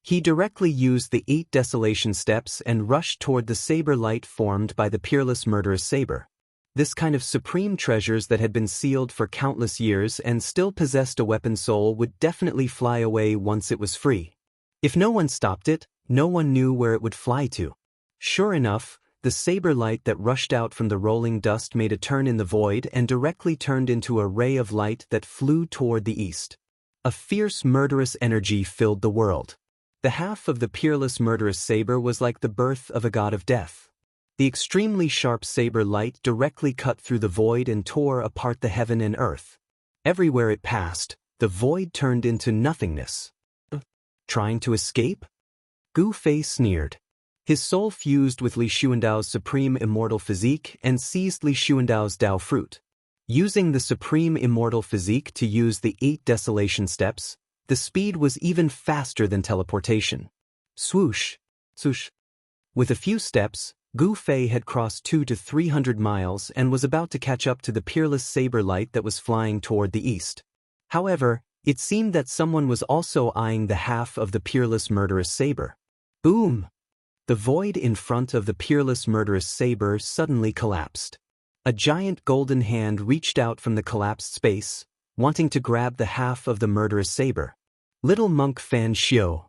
A: He directly used the 8 desolation steps and rushed toward the saber light formed by the peerless murderous saber. This kind of supreme treasures that had been sealed for countless years and still possessed a weapon soul would definitely fly away once it was free. If no one stopped it, no one knew where it would fly to. Sure enough, the saber light that rushed out from the rolling dust made a turn in the void and directly turned into a ray of light that flew toward the east. A fierce murderous energy filled the world. The half of the peerless murderous saber was like the birth of a god of death. The extremely sharp saber light directly cut through the void and tore apart the heaven and earth. Everywhere it passed, the void turned into nothingness. Trying to escape? Gu Fei sneered. His soul fused with Li Xuandao's supreme immortal physique and seized Li Xuandao's Dao fruit. Using the supreme immortal physique to use the 8 desolation steps, the speed was even faster than teleportation. Swoosh! Swoosh! With a few steps, Gu Fei had crossed 200 to 300 miles and was about to catch up to the peerless saber light that was flying toward the east. However, it seemed that someone was also eyeing the half of the peerless murderous saber. Boom! The void in front of the peerless murderous saber suddenly collapsed. A giant golden hand reached out from the collapsed space, wanting to grab the half of the murderous saber. Little monk Fan Xiao.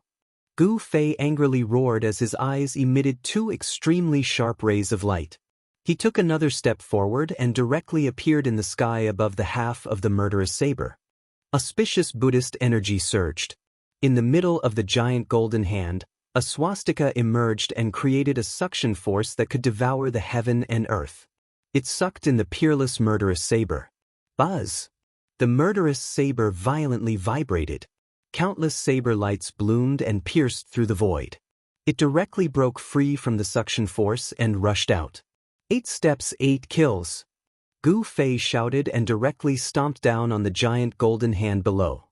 A: Gu Fei angrily roared as his eyes emitted 2 extremely sharp rays of light. He took another step forward and directly appeared in the sky above the half of the murderous saber. Auspicious Buddhist energy surged. In the middle of the giant golden hand, a swastika emerged and created a suction force that could devour the heaven and earth. It sucked in the peerless murderous saber. Buzz! The murderous saber violently vibrated. Countless saber lights bloomed and pierced through the void. It directly broke free from the suction force and rushed out. 8 steps, 8 kills. Gu Fei shouted and directly stomped down on the giant golden hand below.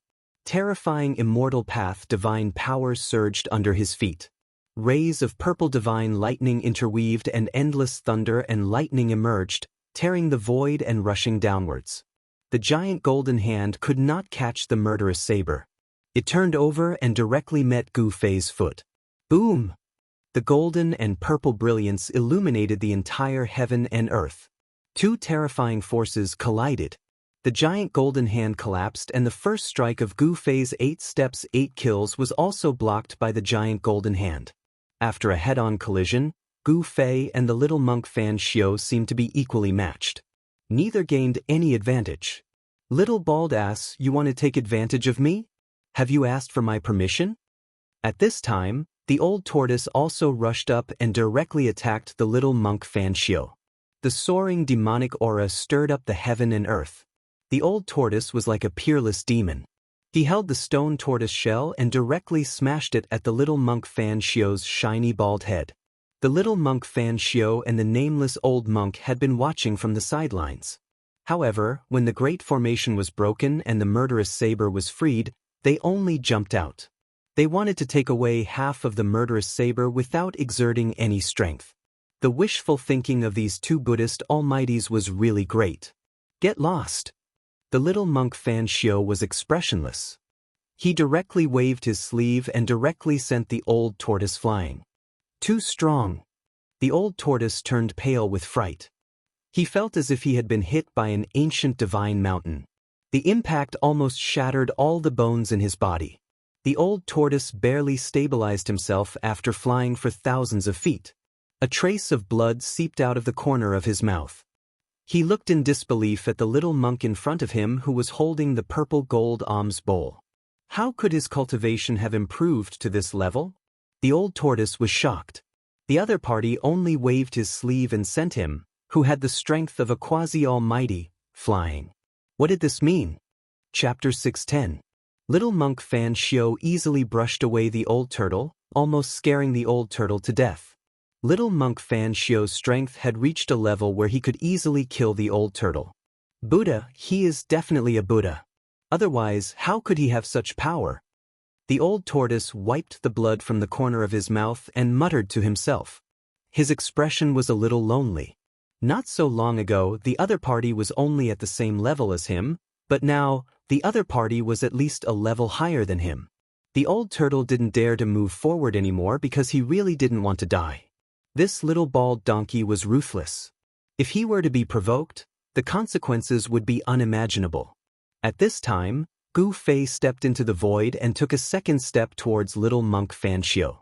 A: Terrifying immortal path divine power surged under his feet. Rays of purple divine lightning interweaved and endless thunder and lightning emerged, tearing the void and rushing downwards. The giant golden hand could not catch the murderous saber. It turned over and directly met Gu Fei's foot. Boom! The golden and purple brilliance illuminated the entire heaven and earth. 2 terrifying forces collided. The giant golden hand collapsed and the first strike of Gu Fei's 8 steps 8 kills was also blocked by the giant golden hand. After a head-on collision, Gu Fei and the little monk Fan Xiu seemed to be equally matched. Neither gained any advantage. Little bald ass, you want to take advantage of me? Have you asked for my permission? At this time, the old tortoise also rushed up and directly attacked the little monk Fan Xiu. The soaring demonic aura stirred up the heaven and earth. The old tortoise was like a peerless demon. He held the stone tortoise shell and directly smashed it at the little monk Fan Xiu's shiny bald head. The little monk Fan Xiu and the nameless old monk had been watching from the sidelines. However, when the great formation was broken and the murderous saber was freed, they only jumped out. They wanted to take away half of the murderous saber without exerting any strength. The wishful thinking of these 2 Buddhist almighties was really great. Get lost! The little monk Fan Xiu was expressionless. He directly waved his sleeve and directly sent the old tortoise flying. Too strong. The old tortoise turned pale with fright. He felt as if he had been hit by an ancient divine mountain. The impact almost shattered all the bones in his body. The old tortoise barely stabilized himself after flying for thousands of feet. A trace of blood seeped out of the corner of his mouth. He looked in disbelief at the little monk in front of him who was holding the purple gold alms bowl. How could his cultivation have improved to this level? The old tortoise was shocked. The other party only waved his sleeve and sent him, who had the strength of a quasi-almighty, flying. What did this mean? Chapter 610. Little monk Fan Xiu easily brushed away the old turtle, almost scaring the old turtle to death. Little monk Fan Xiu's strength had reached a level where he could easily kill the old turtle. Buddha, he is definitely a Buddha. Otherwise, how could he have such power? The old tortoise wiped the blood from the corner of his mouth and muttered to himself. His expression was a little lonely. Not so long ago, the other party was only at the same level as him, but now, the other party was at least a level higher than him. The old turtle didn't dare to move forward anymore because he really didn't want to die. This little bald donkey was ruthless. If he were to be provoked, the consequences would be unimaginable. At this time, Gu Fei stepped into the void and took a second step towards little monk Fan Xiu.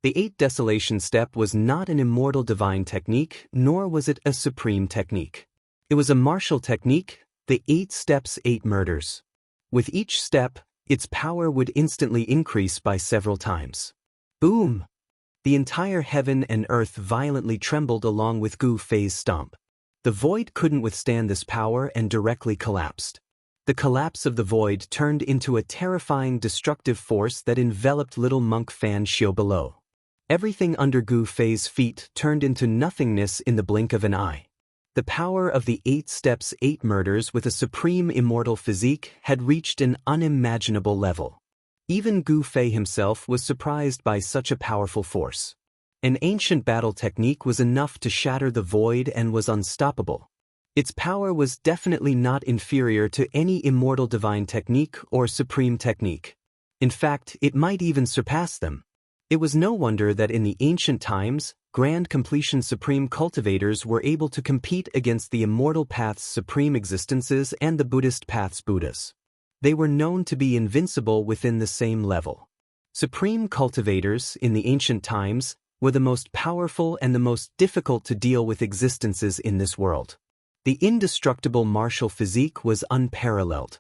A: The 8 desolation step was not an immortal divine technique, nor was it a supreme technique. It was a martial technique, the 8 steps 8 murders. With each step, its power would instantly increase by several times. Boom! The entire heaven and earth violently trembled along with Gu Fei's stomp. The void couldn't withstand this power and directly collapsed. The collapse of the void turned into a terrifying destructive force that enveloped little monk Fan Xiu below. Everything under Gu Fei's feet turned into nothingness in the blink of an eye. The power of the 8 steps 8 murders with a supreme immortal physique had reached an unimaginable level. Even Gu Fei himself was surprised by such a powerful force. An ancient battle technique was enough to shatter the void and was unstoppable. Its power was definitely not inferior to any immortal divine technique or supreme technique. In fact, it might even surpass them. It was no wonder that in the ancient times, Grand Completion Supreme cultivators were able to compete against the Immortal Path's supreme existences and the Buddhist Path's Buddhas. They were known to be invincible within the same level. Supreme cultivators, in the ancient times, were the most powerful and the most difficult to deal with existences in this world. The indestructible martial physique was unparalleled.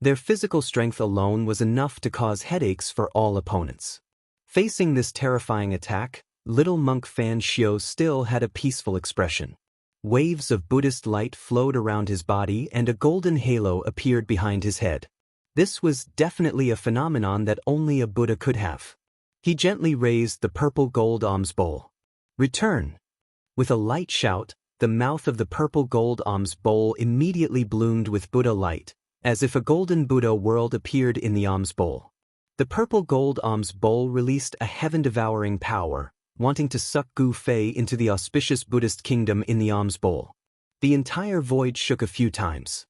A: Their physical strength alone was enough to cause headaches for all opponents. Facing this terrifying attack, little monk Fan Xiao still had a peaceful expression. Waves of Buddhist light flowed around his body and a golden halo appeared behind his head. This was definitely a phenomenon that only a Buddha could have. He gently raised the purple gold alms bowl. "Return!" With a light shout, the mouth of the purple gold alms bowl immediately bloomed with Buddha light, as if a golden Buddha world appeared in the alms bowl. The purple gold alms bowl released a heaven-devouring power, wanting to suck Gu Fei into the auspicious Buddhist kingdom in the alms bowl. The entire void shook a few times.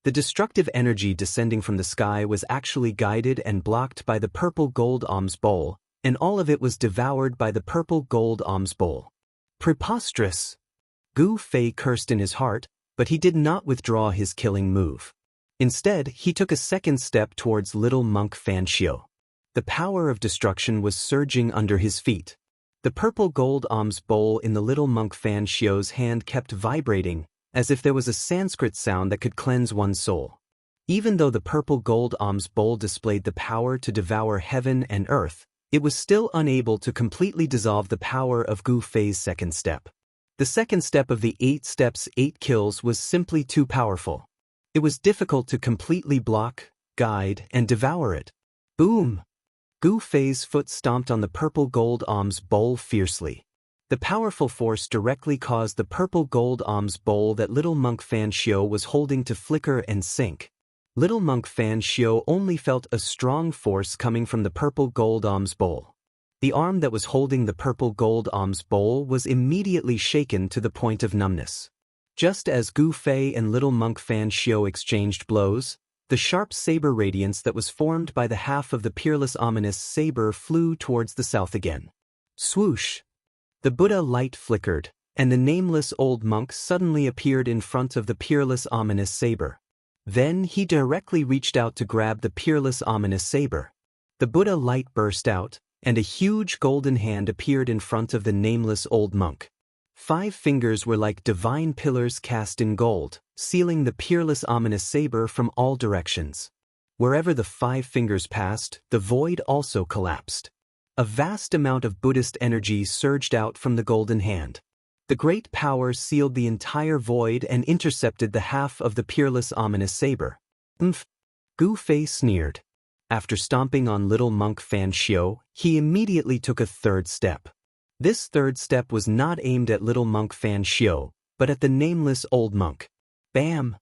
A: The destructive energy descending from the sky was actually guided and blocked by the purple gold alms bowl, and all of it was devoured by the purple gold alms bowl. Preposterous! Gu Fei cursed in his heart, but he did not withdraw his killing move. Instead, he took a second step towards little monk Fan Xiao. The power of destruction was surging under his feet. The purple gold alms bowl in the little monk Fan Xiao's hand kept vibrating, as if there was a Sanskrit sound that could cleanse one's soul. Even though the purple gold alms bowl displayed the power to devour heaven and earth, it was still unable to completely dissolve the power of Gu Fei's second step. The second step of the 8 steps 8 kills was simply too powerful. It was difficult to completely block, guide, and devour it. Boom! Gu Fei's foot stomped on the purple gold alms bowl fiercely. The powerful force directly caused the purple gold alms bowl that little monk Fan Xiao was holding to flicker and sink. Little monk Fan Xiao only felt a strong force coming from the purple gold alms bowl. The arm that was holding the purple gold alms bowl was immediately shaken to the point of numbness. Just as Gu Fei and little monk Fan Xiao exchanged blows, the sharp saber radiance that was formed by the half of the peerless ominous saber flew towards the south again. Swoosh! The Buddha light flickered, and the nameless old monk suddenly appeared in front of the peerless ominous saber. Then he directly reached out to grab the peerless ominous saber. The Buddha light burst out, and a huge golden hand appeared in front of the nameless old monk. 5 fingers were like divine pillars cast in gold, sealing the peerless ominous saber from all directions. Wherever the 5 fingers passed, the void also collapsed. A vast amount of Buddhist energy surged out from the golden hand. The great power sealed the entire void and intercepted the half of the peerless ominous saber. Gu Fei sneered. After stomping on little monk Fan Xiao, he immediately took a third step. This third step was not aimed at little monk Fan Xiao, but at the nameless old monk. Bam!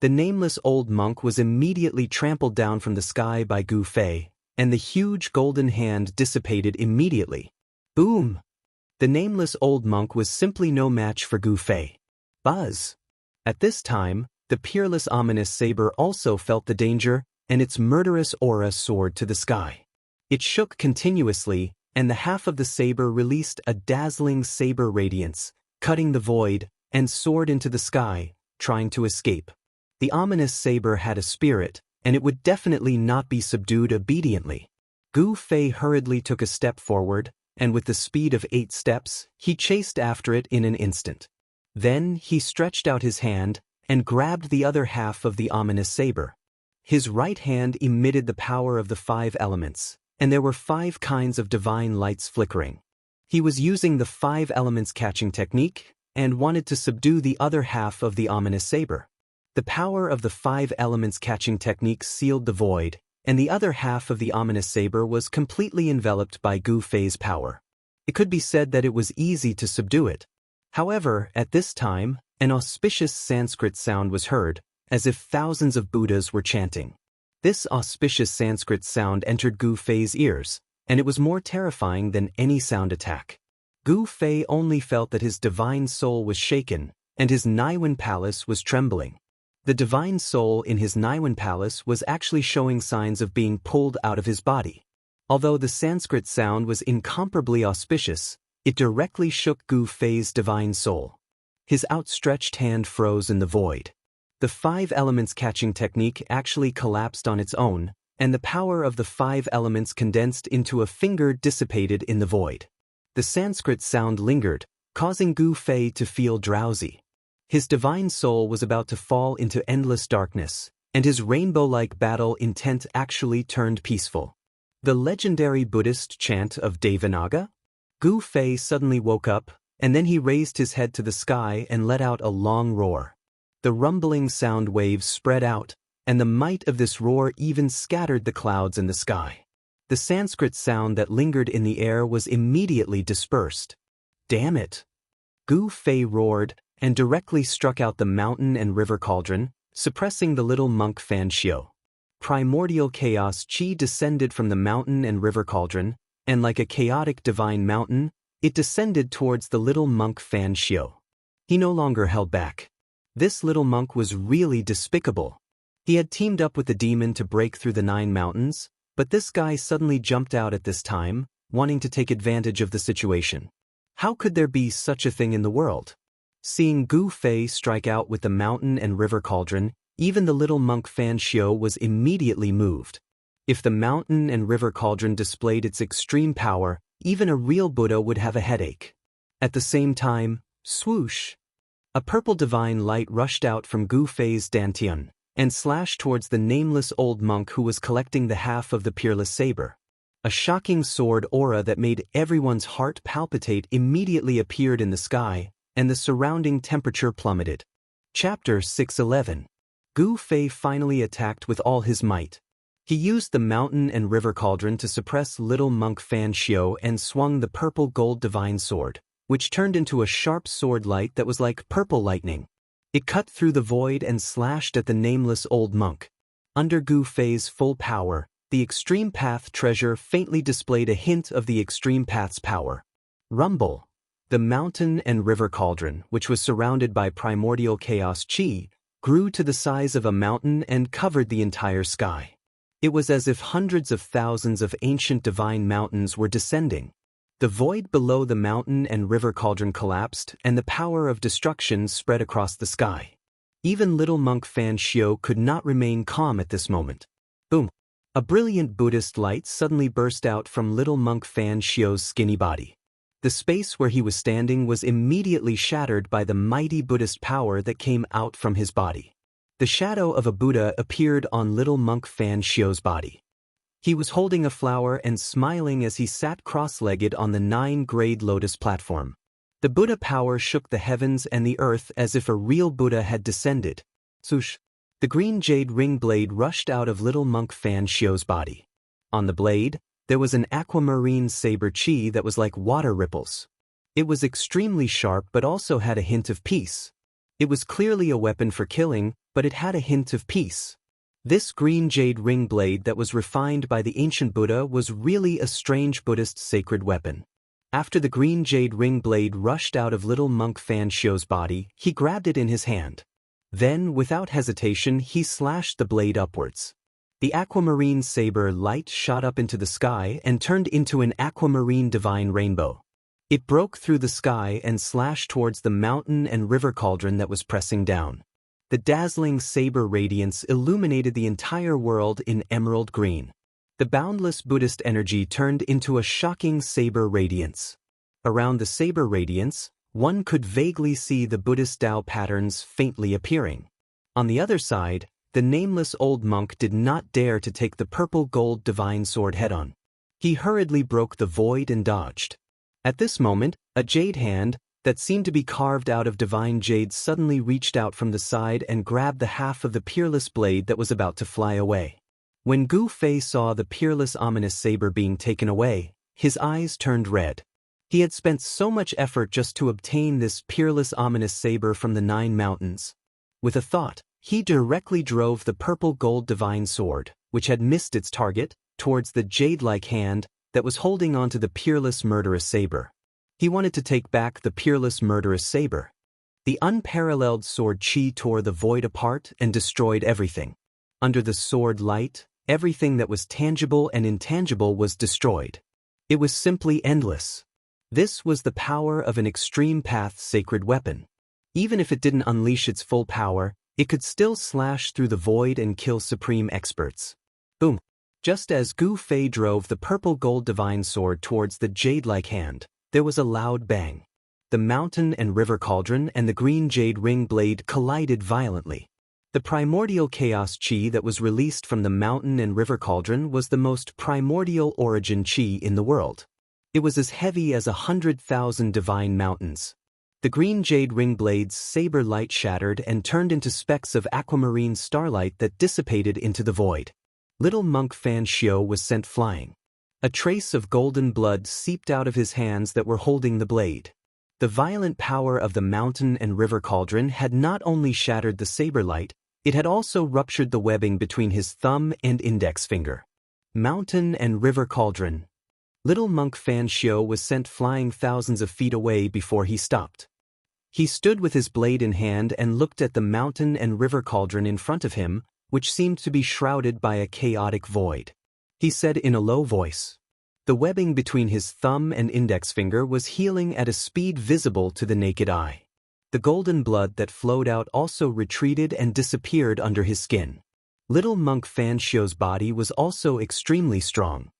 A: The nameless old monk was immediately trampled down from the sky by Gu Fei, and the huge golden hand dissipated immediately. Boom! The nameless old monk was simply no match for Gu Fei. Buzz! At this time, the peerless ominous saber also felt the danger, and its murderous aura soared to the sky. It shook continuously, and the half of the saber released a dazzling saber radiance, cutting the void, and soared into the sky, trying to escape. The ominous saber had a spirit, and it would definitely not be subdued obediently. Gu Fei hurriedly took a step forward, and with the speed of 8 steps, he chased after it in an instant. Then he stretched out his hand, and grabbed the other half of the ominous saber. His right hand emitted the power of the 5 elements, and there were 5 kinds of divine lights flickering. He was using the 5 elements catching technique, and wanted to subdue the other half of the ominous saber. The power of the 5 elements catching technique sealed the void, and the other half of the ominous saber was completely enveloped by Gu Fei's power. It could be said that it was easy to subdue it. However, at this time, an auspicious Sanskrit sound was heard, as if thousands of Buddhas were chanting. This auspicious Sanskrit sound entered Gu Fei's ears, and it was more terrifying than any sound attack. Gu Fei only felt that his divine soul was shaken, and his Niwen palace was trembling. The divine soul in his Niwen palace was actually showing signs of being pulled out of his body. Although the Sanskrit sound was incomparably auspicious, it directly shook Gu Fei's divine soul. His outstretched hand froze in the void. The 5 elements catching technique actually collapsed on its own, and the power of the 5 elements condensed into a finger dissipated in the void. The Sanskrit sound lingered, causing Gu Fei to feel drowsy. His divine soul was about to fall into endless darkness, and his rainbow-like battle intent actually turned peaceful. The legendary Buddhist chant of Devanaga? Gu Fei suddenly woke up, and then he raised his head to the sky and let out a long roar. The rumbling sound waves spread out, and the might of this roar even scattered the clouds in the sky. The Sanskrit sound that lingered in the air was immediately dispersed. Damn it! Gu Fei roared, and directly struck out the mountain and river cauldron, suppressing the little monk Fan Xiu. Primordial chaos chi descended from the mountain and river cauldron, and like a chaotic divine mountain, it descended towards the little monk Fan Xiu. He no longer held back. This little monk was really despicable. He had teamed up with the demon to break through the 9 mountains, but this guy suddenly jumped out at this time, wanting to take advantage of the situation. How could there be such a thing in the world? Seeing Gu Fei strike out with the mountain and river cauldron, even the little monk Fan Xiu was immediately moved. If the mountain and river cauldron displayed its extreme power, even a real Buddha would have a headache. At the same time, swoosh! A purple divine light rushed out from Gu Fei's dantian, and slashed towards the nameless old monk who was collecting the half of the peerless saber. A shocking sword aura that made everyone's heart palpitate immediately appeared in the sky, and the surrounding temperature plummeted. Chapter 611. Gu Fei finally attacked with all his might. He used the mountain and river cauldron to suppress little monk Fan Xiu and swung the purple gold divine sword, which turned into a sharp sword light that was like purple lightning. It cut through the void and slashed at the nameless old monk. Under Gu Fei's full power, the Extreme Path treasure faintly displayed a hint of the Extreme Path's power. Rumble! The mountain and river cauldron, which was surrounded by primordial chaos chi, grew to the size of a mountain and covered the entire sky. It was as if hundreds of thousands of ancient divine mountains were descending. The void below the mountain and river cauldron collapsed, and the power of destruction spread across the sky. Even little monk Fan Xiu could not remain calm at this moment. Boom! A brilliant Buddhist light suddenly burst out from little monk Fan Xiu's skinny body. The space where he was standing was immediately shattered by the mighty Buddhist power that came out from his body. The shadow of a Buddha appeared on little monk Fan Xiu's body. He was holding a flower and smiling as he sat cross-legged on the 9-grade lotus platform. The Buddha power shook the heavens and the earth as if a real Buddha had descended. Swoosh! The green jade ring blade rushed out of little monk Fan Xiu's body. On the blade, there was an aquamarine saber chi that was like water ripples. It was extremely sharp but also had a hint of peace. It was clearly a weapon for killing, but it had a hint of peace. This green jade ring blade that was refined by the ancient Buddha was really a strange Buddhist sacred weapon. After the green jade ring blade rushed out of little monk Fan Xiu's body, he grabbed it in his hand. Then, without hesitation, he slashed the blade upwards. The aquamarine saber light shot up into the sky and turned into an aquamarine divine rainbow. It broke through the sky and slashed towards the mountain and river cauldron that was pressing down. The dazzling saber radiance illuminated the entire world in emerald green. The boundless Buddhist energy turned into a shocking saber radiance. Around the saber radiance, one could vaguely see the Buddhist Tao patterns faintly appearing. On the other side, the nameless old monk did not dare to take the purple gold divine sword head-on. He hurriedly broke the void and dodged. At this moment, a jade hand, that seemed to be carved out of divine jade, suddenly reached out from the side and grabbed the half of the peerless blade that was about to fly away. When Gu Fei saw the peerless ominous saber being taken away, his eyes turned red. He had spent so much effort just to obtain this peerless ominous saber from the 9 mountains. With a thought, he directly drove the purple gold divine sword, which had missed its target, towards the jade-like hand that was holding onto the peerless murderous saber. He wanted to take back the peerless murderous saber. The unparalleled sword chi tore the void apart and destroyed everything. Under the sword light, everything that was tangible and intangible was destroyed. It was simply endless. This was the power of an Extreme Path sacred weapon. Even if it didn't unleash its full power, it could still slash through the void and kill supreme experts. Boom! Just as Gu Fei drove the purple gold divine sword towards the jade-like hand, there was a loud bang. The mountain and river cauldron and the green jade ring blade collided violently. The primordial chaos chi that was released from the mountain and river cauldron was the most primordial origin chi in the world. It was as heavy as 100,000 divine mountains. The green jade ring blade's saber light shattered and turned into specks of aquamarine starlight that dissipated into the void. Little monk Fan Xiao was sent flying. A trace of golden blood seeped out of his hands that were holding the blade. The violent power of the mountain and river cauldron had not only shattered the saber light, it had also ruptured the webbing between his thumb and index finger. Mountain and river cauldron. Little monk Fan Xiao was sent flying thousands of feet away before he stopped. He stood with his blade in hand and looked at the mountain and river cauldron in front of him, which seemed to be shrouded by a chaotic void. He said in a low voice. The webbing between his thumb and index finger was healing at a speed visible to the naked eye. The golden blood that flowed out also retreated and disappeared under his skin. Little monk Fan Xiao's body was also extremely strong.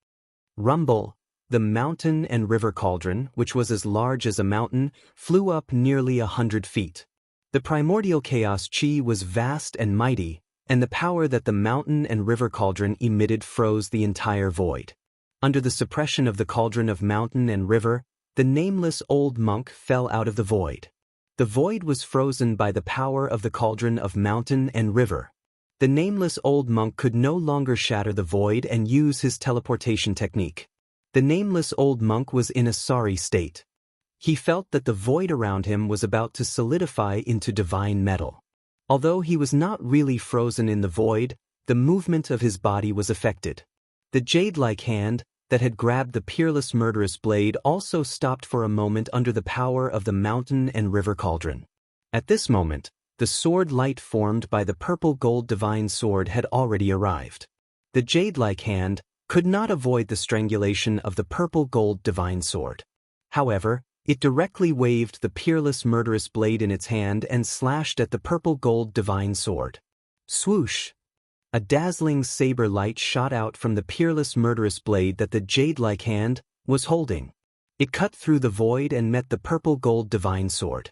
A: Rumble. The mountain and river cauldron, which was as large as a mountain, flew up nearly 100 feet. The primordial chaos chi was vast and mighty, and the power that the mountain and river cauldron emitted froze the entire void. Under the suppression of the cauldron of mountain and river, the nameless old monk fell out of the void. The void was frozen by the power of the cauldron of mountain and river. The nameless old monk could no longer shatter the void and use his teleportation technique. The nameless old monk was in a sorry state. He felt that the void around him was about to solidify into divine metal. Although he was not really frozen in the void, the movement of his body was affected. The jade-like hand that had grabbed the peerless murderous blade also stopped for a moment under the power of the mountain and river cauldron. At this moment, the sword light formed by the purple gold divine sword had already arrived. The jade-like hand could not avoid the strangulation of the purple gold divine sword. However, it directly waved the peerless murderous blade in its hand and slashed at the purple gold divine sword. Swoosh! A dazzling saber light shot out from the peerless murderous blade that the jade-like hand was holding. It cut through the void and met the purple gold divine sword.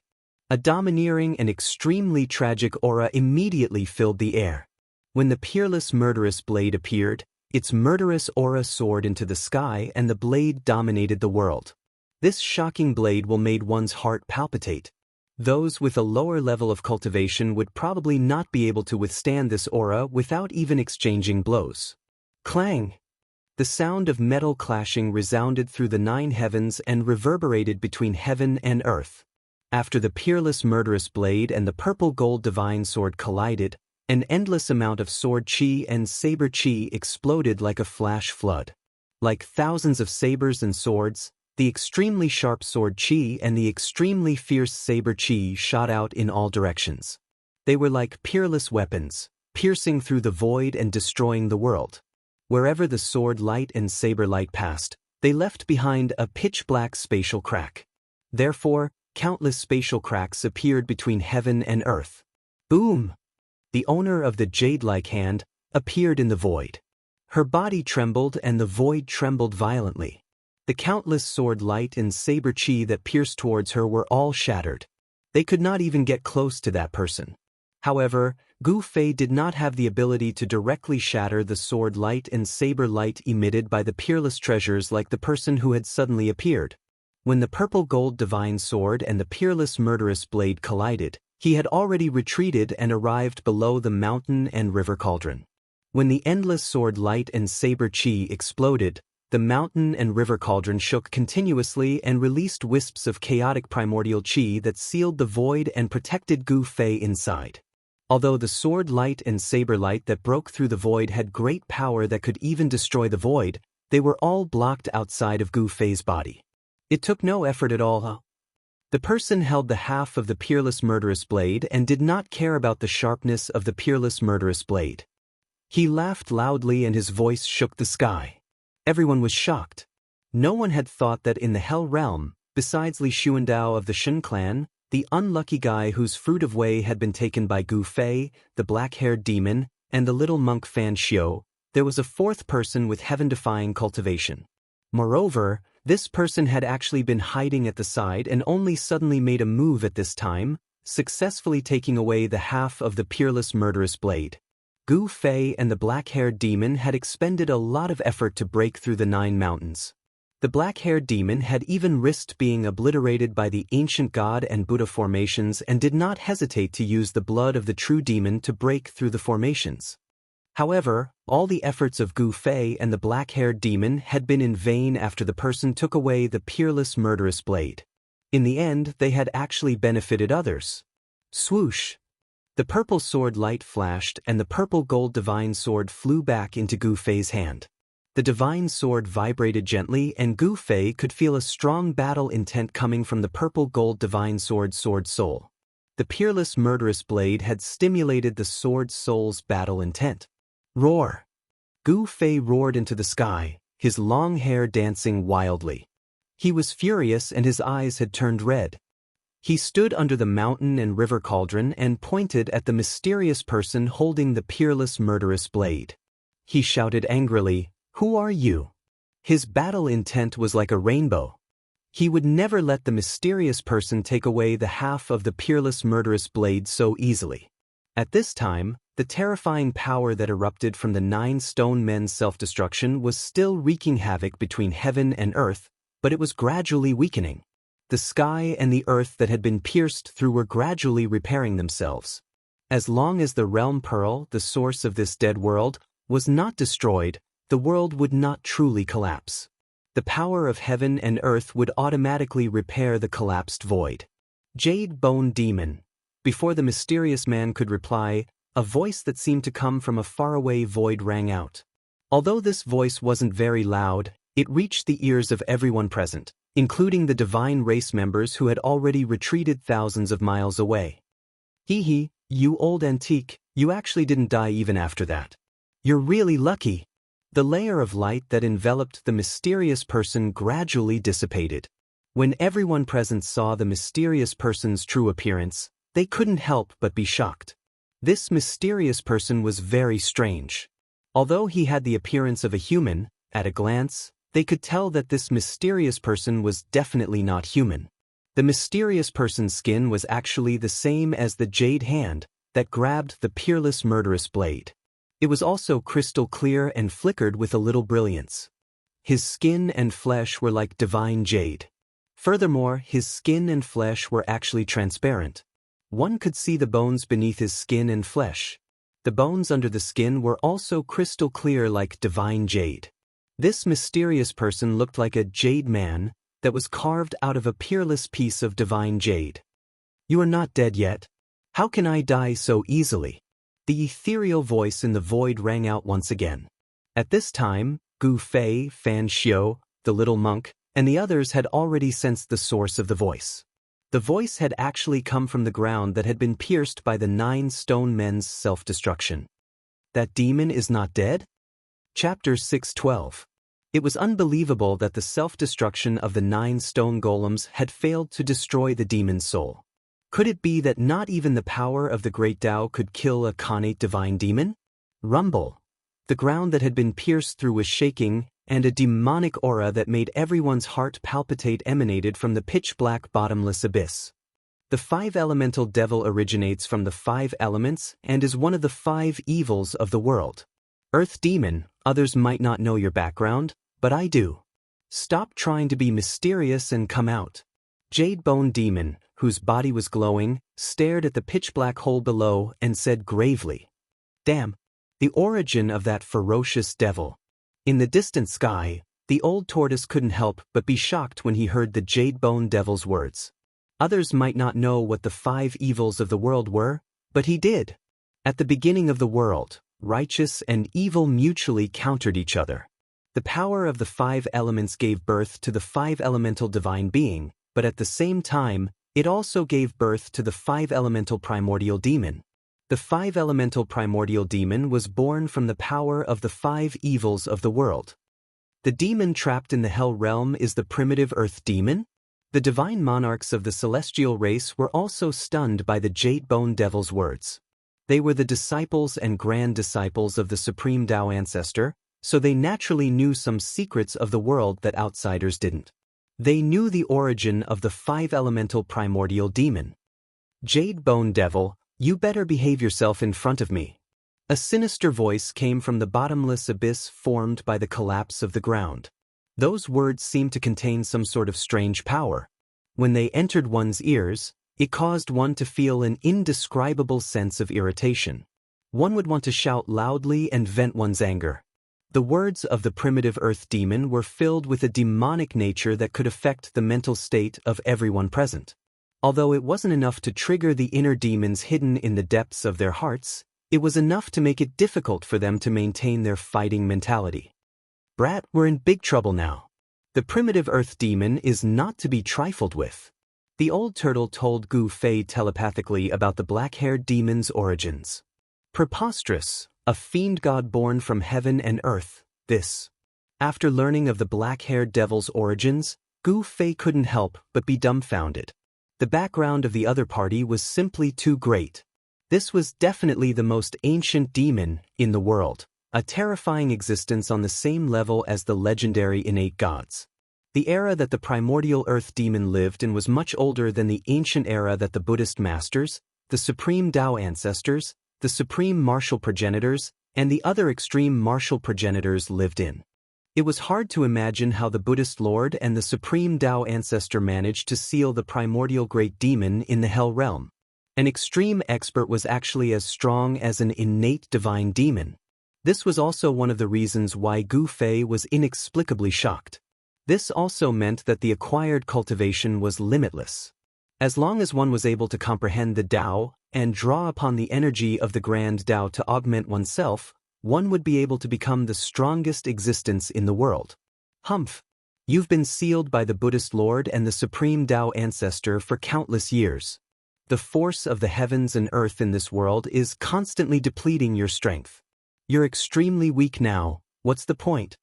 A: A domineering and extremely tragic aura immediately filled the air. When the peerless murderous blade appeared, its murderous aura soared into the sky and the blade dominated the world. This shocking blade will made one's heart palpitate. Those with a lower level of cultivation would probably not be able to withstand this aura without even exchanging blows. Clang! The sound of metal clashing resounded through the 9 heavens and reverberated between heaven and earth. After the peerless murderous blade and the purple gold divine sword collided, an endless amount of sword chi and saber chi exploded like a flash flood. Like thousands of sabers and swords, the extremely sharp sword chi and the extremely fierce saber chi shot out in all directions. They were like peerless weapons, piercing through the void and destroying the world. Wherever the sword light and saber light passed, they left behind a pitch-black spatial crack. Therefore, countless spatial cracks appeared between heaven and earth. Boom! The owner of the jade-like hand appeared in the void. Her body trembled and the void trembled violently. The countless sword light and saber chi that pierced towards her were all shattered. They could not even get close to that person. However, Gu Fei did not have the ability to directly shatter the sword light and saber light emitted by the peerless treasures like the person who had suddenly appeared. When the purple gold divine sword and the peerless murderous blade collided, he had already retreated and arrived below the mountain and river cauldron. When the endless sword light and saber chi exploded, the mountain and river cauldron shook continuously and released wisps of chaotic primordial chi that sealed the void and protected Gu Fei inside. Although the sword light and saber light that broke through the void had great power that could even destroy the void, they were all blocked outside of Gu Fei's body. It took no effort at all. The person held the half of the peerless murderous blade and did not care about the sharpness of the peerless murderous blade. He laughed loudly and his voice shook the sky. Everyone was shocked. No one had thought that in the Hell Realm, besides Li Xuandao of the Shen clan, the unlucky guy whose fruit of Wei had been taken by Gu Fei, the black-haired demon, and the little monk Fan Xiao, there was a fourth person with heaven-defying cultivation. Moreover, this person had actually been hiding at the side and only suddenly made a move at this time, successfully taking away the half of the peerless murderous blade. Gu Fei and the black-haired demon had expended a lot of effort to break through the 9 mountains. The black-haired demon had even risked being obliterated by the ancient god and Buddha formations and did not hesitate to use the blood of the true demon to break through the formations. However, all the efforts of Gu Fei and the black-haired demon had been in vain after the person took away the peerless murderous blade. In the end, they had actually benefited others. Swoosh! The purple sword light flashed and the purple gold divine sword flew back into Gu Fei's hand. The divine sword vibrated gently and Gu Fei could feel a strong battle intent coming from the purple gold divine sword soul. The peerless murderous blade had stimulated the sword soul's battle intent. Roar! Gu Fei roared into the sky, his long hair dancing wildly. He was furious and his eyes had turned red. He stood under the mountain and river cauldron and pointed at the mysterious person holding the peerless murderous blade. He shouted angrily, "Who are you?" His battle intent was like a rainbow. He would never let the mysterious person take away the half of the peerless murderous blade so easily. At this time, the terrifying power that erupted from the 9 stone men's self-destruction was still wreaking havoc between heaven and earth, but it was gradually weakening. The sky and the earth that had been pierced through were gradually repairing themselves. As long as the realm pearl, the source of this dead world, was not destroyed, the world would not truly collapse. The power of heaven and earth would automatically repair the collapsed void. Jade Bone Demon. Before the mysterious man could reply, a voice that seemed to come from a faraway void rang out. Although this voice wasn't very loud, it reached the ears of everyone present, including the divine race members who had already retreated thousands of miles away. Hee, you old antique, you actually didn't die even after that. You're really lucky. The layer of light that enveloped the mysterious person gradually dissipated. When everyone present saw the mysterious person's true appearance, they couldn't help but be shocked. This mysterious person was very strange. Although he had the appearance of a human, at a glance, they could tell that this mysterious person was definitely not human. The mysterious person's skin was actually the same as the jade hand that grabbed the peerless murderous blade. It was also crystal clear and flickered with a little brilliance. His skin and flesh were like divine jade. Furthermore, his skin and flesh were actually transparent. One could see the bones beneath his skin and flesh. The bones under the skin were also crystal clear like divine jade. This mysterious person looked like a jade man that was carved out of a peerless piece of divine jade. You are not dead yet. How can I die so easily? The ethereal voice in the void rang out once again. At this time, Gu Fei, Fan Xiu, the little monk, and the others had already sensed the source of the voice. The voice had actually come from the ground that had been pierced by the 9 stone men's self-destruction. That demon is not dead? Chapter 612. It was unbelievable that the self-destruction of the 9 stone golems had failed to destroy the demon's soul. Could it be that not even the power of the great Tao could kill a connate divine demon? Rumble. The ground that had been pierced through was shaking, and a demonic aura that made everyone's heart palpitate emanated from the pitch-black bottomless abyss. The 5 elemental devil originates from the 5 elements and is one of the 5 evils of the world. Earth demon, others might not know your background, but I do. Stop trying to be mysterious and come out. Jade Bone Demon, whose body was glowing, stared at the pitch-black hole below and said gravely, "Damn, the origin of that ferocious devil." In the distant sky, the old tortoise couldn't help but be shocked when he heard the Jade Bone Devil's words. Others might not know what the 5 evils of the world were, but he did. At the beginning of the world, righteous and evil mutually countered each other. The power of the 5 elements gave birth to the 5 elemental divine being, but at the same time, it also gave birth to the 5 elemental primordial demon. The 5 elemental primordial demon was born from the power of the 5 evils of the world. The demon trapped in the hell realm is the primitive earth demon? The divine monarchs of the celestial race were also stunned by the Jade Bone Devil's words. They were the disciples and grand disciples of the Supreme Tao Ancestor, so they naturally knew some secrets of the world that outsiders didn't. They knew the origin of the 5 elemental primordial demon. "Jade Bone Devil, you better behave yourself in front of me." A sinister voice came from the bottomless abyss formed by the collapse of the ground. Those words seemed to contain some sort of strange power. When they entered one's ears, it caused one to feel an indescribable sense of irritation. One would want to shout loudly and vent one's anger. The words of the primitive earth demon were filled with a demonic nature that could affect the mental state of everyone present. Although it wasn't enough to trigger the inner demons hidden in the depths of their hearts, it was enough to make it difficult for them to maintain their fighting mentality. "Brat, we're in big trouble now. The primitive earth demon is not to be trifled with." The old turtle told Gu Fei telepathically about the black-haired demon's origins. "Preposterous, a fiend god born from heaven and earth, this." After learning of the black-haired devil's origins, Gu Fei couldn't help but be dumbfounded. The background of the other party was simply too great. This was definitely the most ancient demon in the world, a terrifying existence on the same level as the legendary innate gods. The era that the primordial earth demon lived in was much older than the ancient era that the Buddhist masters, the supreme Tao ancestors, the supreme martial progenitors, and the other extreme martial progenitors lived in. It was hard to imagine how the Buddhist Lord and the supreme Tao ancestor managed to seal the primordial great demon in the hell realm. An extreme expert was actually as strong as an innate divine demon. This was also one of the reasons why Gu Fei was inexplicably shocked. This also meant that the acquired cultivation was limitless. As long as one was able to comprehend the Tao and draw upon the energy of the grand Tao to augment oneself, one would be able to become the strongest existence in the world. Humph! You've been sealed by the Buddhist Lord and the supreme Tao ancestor for countless years. The force of the heavens and earth in this world is constantly depleting your strength. You're extremely weak now, what's the point?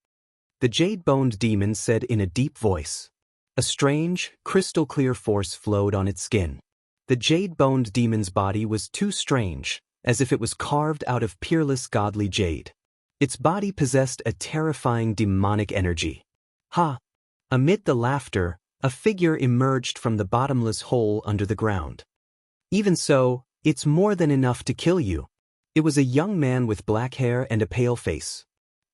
A: The jade-boned demon said in a deep voice. A strange, crystal-clear force flowed on its skin. The jade-boned demon's body was too strange, as if it was carved out of peerless godly jade. Its body possessed a terrifying demonic energy. Ha! Amid the laughter, a figure emerged from the bottomless hole under the ground. Even so, it's more than enough to kill you. It was a young man with black hair and a pale face.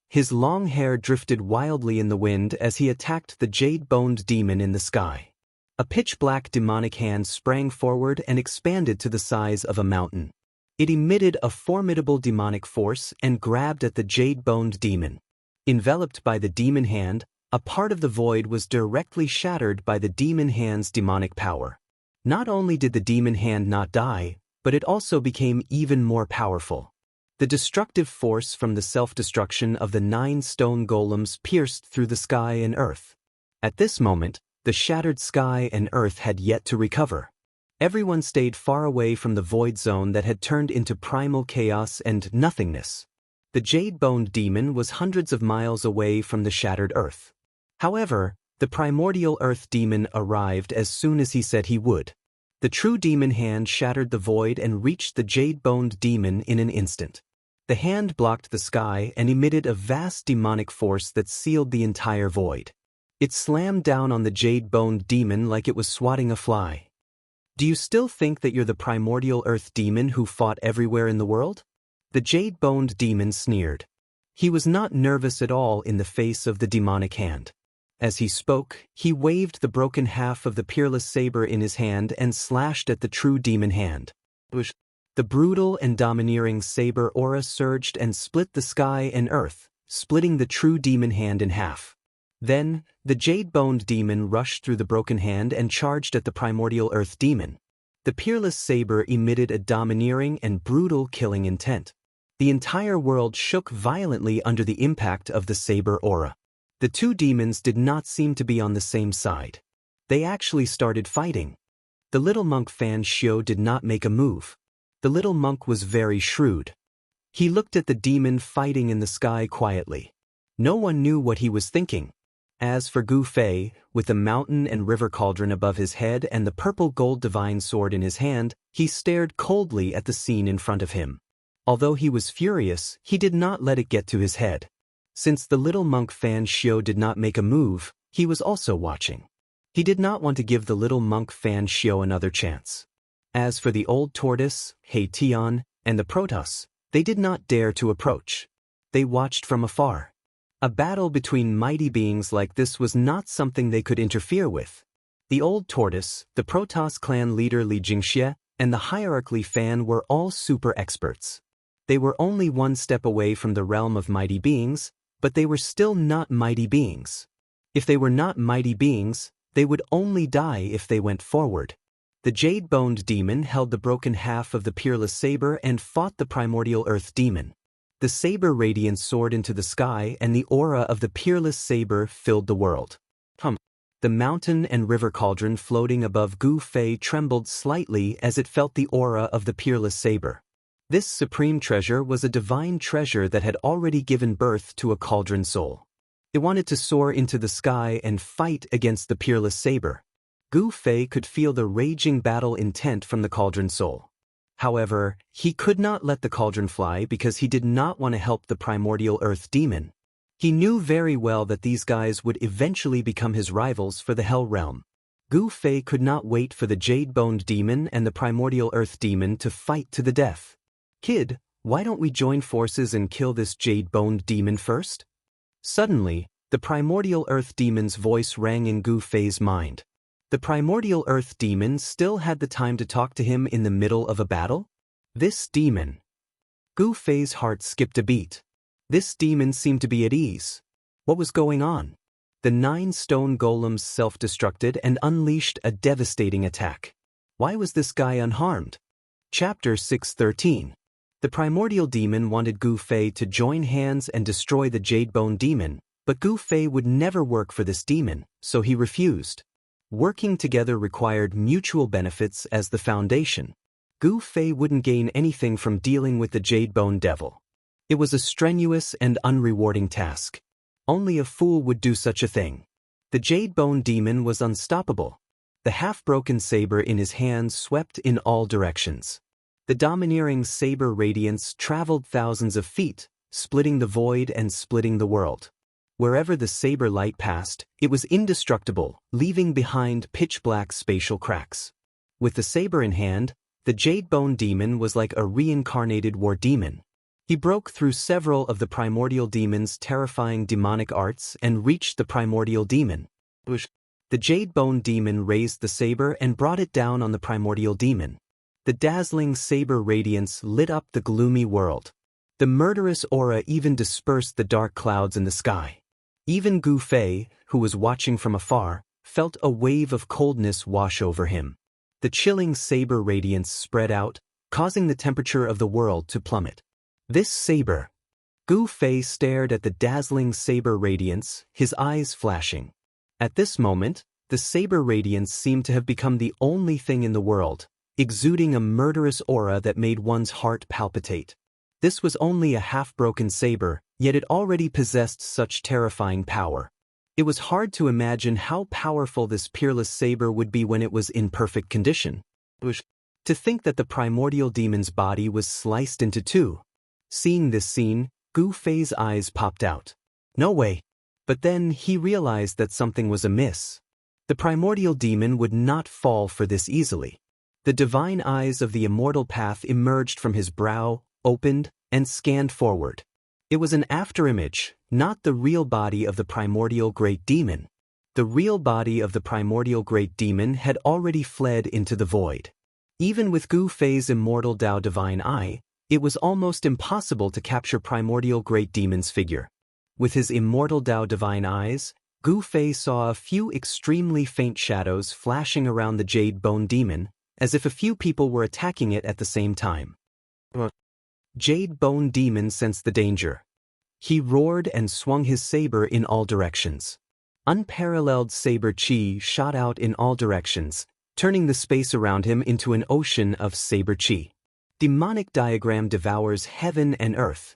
A: His long hair drifted wildly in the wind as he attacked the jade-boned demon in the sky. A pitch-black demonic hand sprang forward and expanded to the size of a mountain. It emitted a formidable demonic force and grabbed at the jade-boned demon. Enveloped by the demon hand, a part of the void was directly shattered by the demon hand's demonic power. Not only did the demon hand not die, but it also became even more powerful. The destructive force from the self-destruction of the 9 stone golems pierced through the sky and earth. At this moment, the shattered sky and earth had yet to recover. Everyone stayed far away from the void zone that had turned into primal chaos and nothingness. The jade-boned demon was hundreds of miles away from the shattered earth. However, the primordial earth demon arrived as soon as he said he would. The true demon hand shattered the void and reached the jade-boned demon in an instant. The hand blocked the sky and emitted a vast demonic force that sealed the entire void. It slammed down on the jade-boned demon like it was swatting a fly. Do you still think that you're the primordial earth demon who fought everywhere in the world? The jade-boned demon sneered. He was not nervous at all in the face of the demonic hand. As he spoke, he waved the broken half of the peerless saber in his hand and slashed at the true demon hand. The brutal and domineering saber aura surged and split the sky and earth, splitting the true demon hand in half. Then, the jade-boned demon rushed through the broken hand and charged at the primordial earth demon. The peerless saber emitted a domineering and brutal killing intent. The entire world shook violently under the impact of the saber aura. The two demons did not seem to be on the same side. They actually started fighting. The little monk Fan Xiu did not make a move. The little monk was very shrewd. He looked at the demon fighting in the sky quietly. No one knew what he was thinking. As for Gu Fei, with the mountain and river cauldron above his head and the purple gold divine sword in his hand, he stared coldly at the scene in front of him. Although he was furious, he did not let it get to his head. Since the little monk Fan Xiu did not make a move, he was also watching. He did not want to give the little monk Fan Xiu another chance. As for the old tortoise, Tion, and the Protoss, they did not dare to approach. They watched from afar. A battle between mighty beings like this was not something they could interfere with. The old tortoise, the Protoss clan leader Li Jingxie, and the hierarchy Fan were all super experts. They were only one step away from the realm of mighty beings, but they were still not mighty beings. If they were not mighty beings, they would only die if they went forward. The jade-boned demon held the broken half of the peerless saber and fought the primordial earth demon. The saber radiance soared into the sky and the aura of the peerless saber filled the world. The mountain and river cauldron floating above Gu Fei trembled slightly as it felt the aura of the peerless saber. This supreme treasure was a divine treasure that had already given birth to a cauldron soul. It wanted to soar into the sky and fight against the peerless saber. Gu Fei could feel the raging battle intent from the cauldron soul. However, he could not let the cauldron fly because he did not want to help the primordial earth demon. He knew very well that these guys would eventually become his rivals for the Hell Realm. Gu Fei could not wait for the jade-boned demon and the primordial earth demon to fight to the death. "Kid, why don't we join forces and kill this jade-boned demon first?" Suddenly, the primordial earth demon's voice rang in Gu Fei's mind. The primordial earth demon still had the time to talk to him in the middle of a battle? This demon. Gu Fei's heart skipped a beat. This demon seemed to be at ease. What was going on? The 9 stone golems self-destructed and unleashed a devastating attack. Why was this guy unharmed? Chapter 613. The primordial demon wanted Gu Fei to join hands and destroy the jade-bone demon, but Gu Fei would never work for this demon, so he refused. Working together required mutual benefits as the foundation. Gu Fei wouldn't gain anything from dealing with the jade-bone devil. It was a strenuous and unrewarding task. Only a fool would do such a thing. The jade-bone demon was unstoppable. The half-broken saber in his hands swept in all directions. The domineering saber radiance traveled thousands of feet, splitting the void and splitting the world. Wherever the saber light passed, it was indestructible, leaving behind pitch-black spatial cracks. With the saber in hand, the jade-bone demon was like a reincarnated war demon. He broke through several of the primordial demon's terrifying demonic arts and reached the primordial demon. The jade-bone demon raised the saber and brought it down on the primordial demon. The dazzling saber radiance lit up the gloomy world. The murderous aura even dispersed the dark clouds in the sky. Even Gu Fei, who was watching from afar, felt a wave of coldness wash over him. The chilling saber radiance spread out, causing the temperature of the world to plummet. This saber. Gu Fei stared at the dazzling saber radiance, his eyes flashing. At this moment, the saber radiance seemed to have become the only thing in the world, exuding a murderous aura that made one's heart palpitate. This was only a half-broken saber, yet it already possessed such terrifying power. It was hard to imagine how powerful this peerless saber would be when it was in perfect condition. To think that the primordial demon's body was sliced into 2. Seeing this scene, Gu Fei's eyes popped out. No way. But then he realized that something was amiss. The primordial demon would not fall for this easily. The divine eyes of the immortal path emerged from his brow, opened, and scanned forward. It was an afterimage, not the real body of the primordial great demon. The real body of the primordial great demon had already fled into the void. Even with Gu Fei's immortal Dao divine eye, it was almost impossible to capture primordial great demon's figure. With his immortal Dao divine eyes, Gu Fei saw a few extremely faint shadows flashing around the jade-bone demon, as if a few people were attacking it at the same time. Jade-bone demon sensed the danger. He roared and swung his saber in all directions. Unparalleled saber chi shot out in all directions, turning the space around him into an ocean of saber chi. Demonic diagram devours heaven and earth.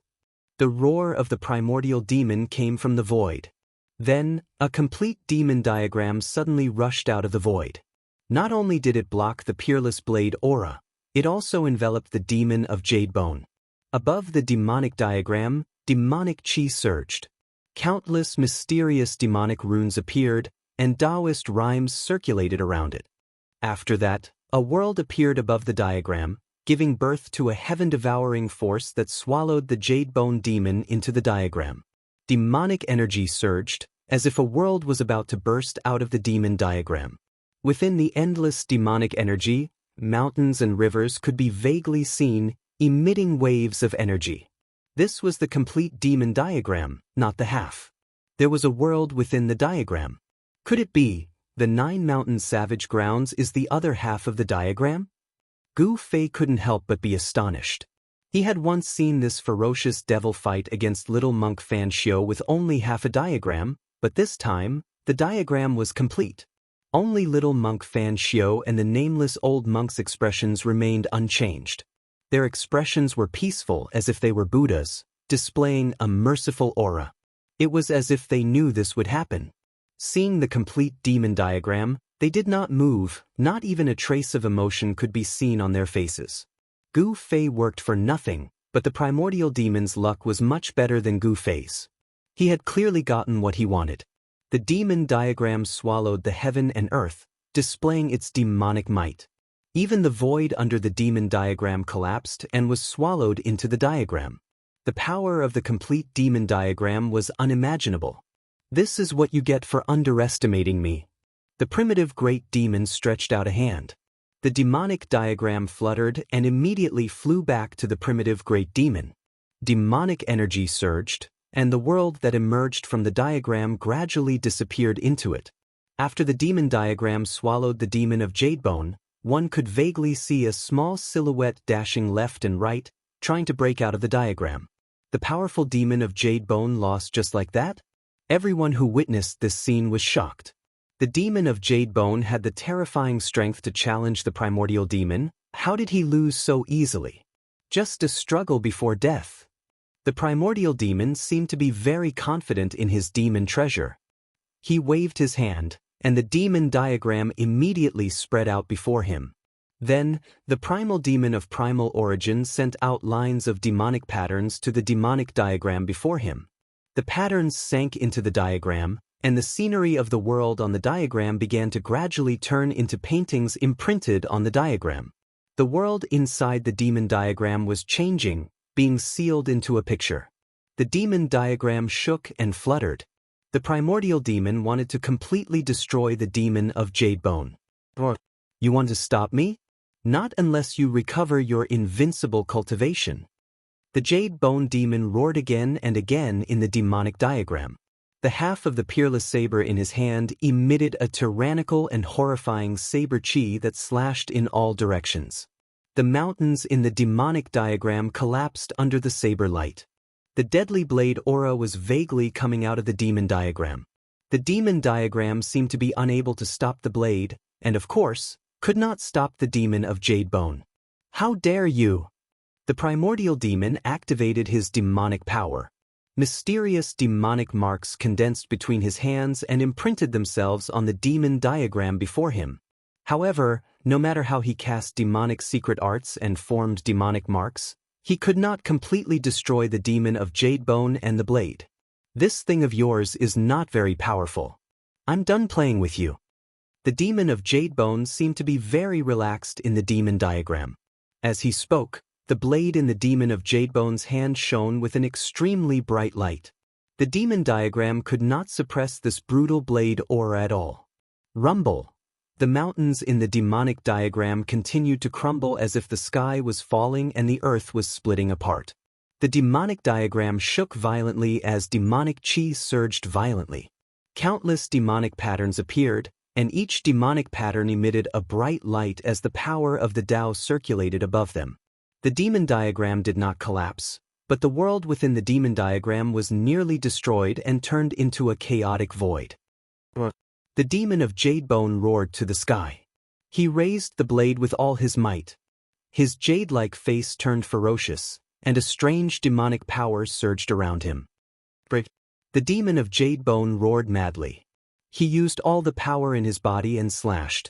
A: The roar of the primordial demon came from the void. Then, a complete demon diagram suddenly rushed out of the void. Not only did it block the peerless blade aura, it also enveloped the demon of Jadebone. Above the demonic diagram, demonic chi surged. Countless mysterious demonic runes appeared, and Taoist rhymes circulated around it. After that, A world appeared above the diagram, giving birth to a heaven-devouring force that swallowed the Jadebone demon into the diagram. Demonic energy surged, as if a world was about to burst out of the demon diagram. Within the endless demonic energy, mountains and rivers could be vaguely seen, emitting waves of energy. This was the complete demon diagram, not the half. There was a world within the diagram. Could it be, the 9 Mountain Savage Grounds is the other half of the diagram? Gu Fei couldn't help but be astonished. He had once seen this ferocious devil fight against little monk Fan Xiu with only half a diagram, but this time, the diagram was complete. Only little monk Fan Xiu and the nameless old monk's expressions remained unchanged. Their expressions were peaceful as if they were Buddhas, displaying a merciful aura. It was as if they knew this would happen. Seeing the complete demon diagram, they did not move, not even a trace of emotion could be seen on their faces. Gu Fei worked for nothing, but the primordial demon's luck was much better than Gu Fei's. He had clearly gotten what he wanted. The demon diagram swallowed the heaven and earth, displaying its demonic might. Even the void under the demon diagram collapsed and was swallowed into the diagram. The power of the complete demon diagram was unimaginable. This is what you get for underestimating me. The primitive great demon stretched out a hand. The demonic diagram fluttered and immediately flew back to the primitive great demon. Demonic energy surged, and the world that emerged from the diagram gradually disappeared into it. After the demon diagram swallowed the demon of Jadebone, one could vaguely see a small silhouette dashing left and right, trying to break out of the diagram. The powerful demon of Jadebone lost just like that? Everyone who witnessed this scene was shocked. The demon of Jadebone had the terrifying strength to challenge the primordial demon. How did he lose so easily? Just a struggle before death. The primordial demon seemed to be very confident in his demon treasure. He waved his hand, and the demon diagram immediately spread out before him. Then, the primal demon of primal origin sent out lines of demonic patterns to the demonic diagram before him. The patterns sank into the diagram, and the scenery of the world on the diagram began to gradually turn into paintings imprinted on the diagram. The world inside the demon diagram was changing, being sealed into a picture. The demon diagram shook and fluttered. The primordial demon wanted to completely destroy the demon of Jadebone. You want to stop me? Not unless you recover your invincible cultivation. The Jadebone demon roared again and again in the demonic diagram. The half of the peerless saber in his hand emitted a tyrannical and horrifying saber chi that slashed in all directions. The mountains in the demonic diagram collapsed under the saber light. The deadly blade aura was vaguely coming out of the demon diagram. The demon diagram seemed to be unable to stop the blade, and of course, could not stop the demon of Jadebone. How dare you! The primordial demon activated his demonic power. Mysterious demonic marks condensed between his hands and imprinted themselves on the demon diagram before him. However, no matter how he cast demonic secret arts and formed demonic marks, he could not completely destroy the demon of Jadebone and the blade. This thing of yours is not very powerful. I'm done playing with you. The demon of Jadebone seemed to be very relaxed in the demon diagram. As he spoke, the blade in the demon of Jadebone's hand shone with an extremely bright light. The demon diagram could not suppress this brutal blade aura at all. Rumble. The mountains in the demonic diagram continued to crumble as if the sky was falling and the earth was splitting apart. The demonic diagram shook violently as demonic chi surged violently. Countless demonic patterns appeared, and each demonic pattern emitted a bright light as the power of the Tao circulated above them. The demon diagram did not collapse, but the world within the demon diagram was nearly destroyed and turned into a chaotic void. The demon of Jadebone roared to the sky. He raised the blade with all his might. His jade-like face turned ferocious, and a strange demonic power surged around him. The demon of Jadebone roared madly. He used all the power in his body and slashed.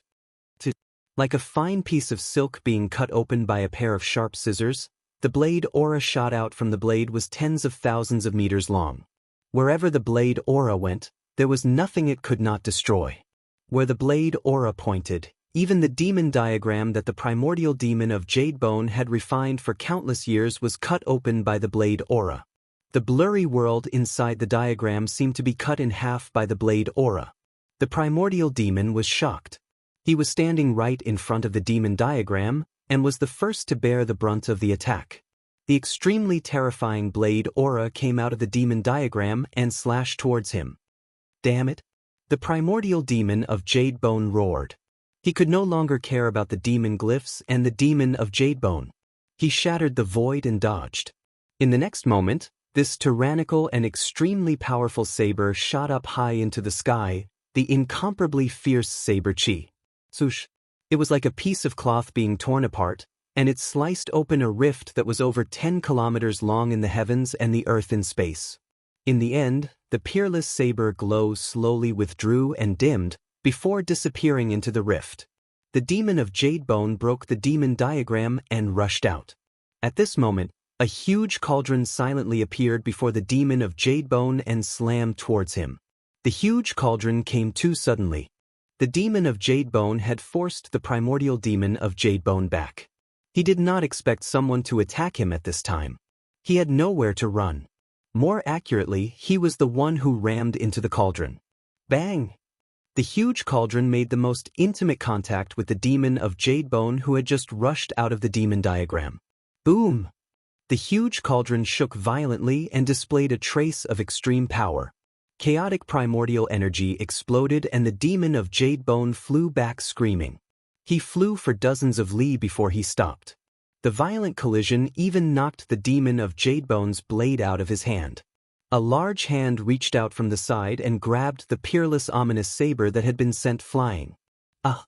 A: Like a fine piece of silk being cut open by a pair of sharp scissors, the blade aura shot out from the blade was tens of thousands of meters long. Wherever the blade aura went, there was nothing it could not destroy. Where the blade aura pointed, Even the demon diagram that the primordial demon of Jadebone had refined for countless years was cut open by the blade aura. The blurry world inside the diagram seemed to be cut in half by the blade aura. The primordial demon was shocked. He was standing right in front of the demon diagram and was the first to bear the brunt of the attack. The extremely terrifying blade aura came out of the demon diagram and slashed towards him. Damn it! The primordial demon of Jadebone roared. He could no longer care about the demon glyphs and the demon of Jadebone. He shattered the void and dodged. In the next moment, this tyrannical and extremely powerful saber shot up high into the sky, the incomparably fierce saber chi. Swoosh! It was like a piece of cloth being torn apart, and it sliced open a rift that was over 10 kilometers long in the heavens and the earth in space. In the end, the peerless saber glow slowly withdrew and dimmed, before disappearing into the rift. The demon of Jadebone broke the demon diagram and rushed out. At this moment, a huge cauldron silently appeared before the demon of Jadebone and slammed towards him. The huge cauldron came too suddenly. The demon of Jadebone had forced the primordial demon of Jadebone back. He did not expect someone to attack him at this time. He had nowhere to run. More accurately, he was the one who rammed into the cauldron. Bang! The huge cauldron made the most intimate contact with the demon of Jadebone who had just rushed out of the demon diagram. Boom! The huge cauldron shook violently and displayed a trace of extreme power. Chaotic primordial energy exploded and the demon of Jadebone flew back screaming. He flew for dozens of li before he stopped. The violent collision even knocked the demon of Jadebone's blade out of his hand. A large hand reached out from the side and grabbed the peerless ominous saber that had been sent flying. Ah!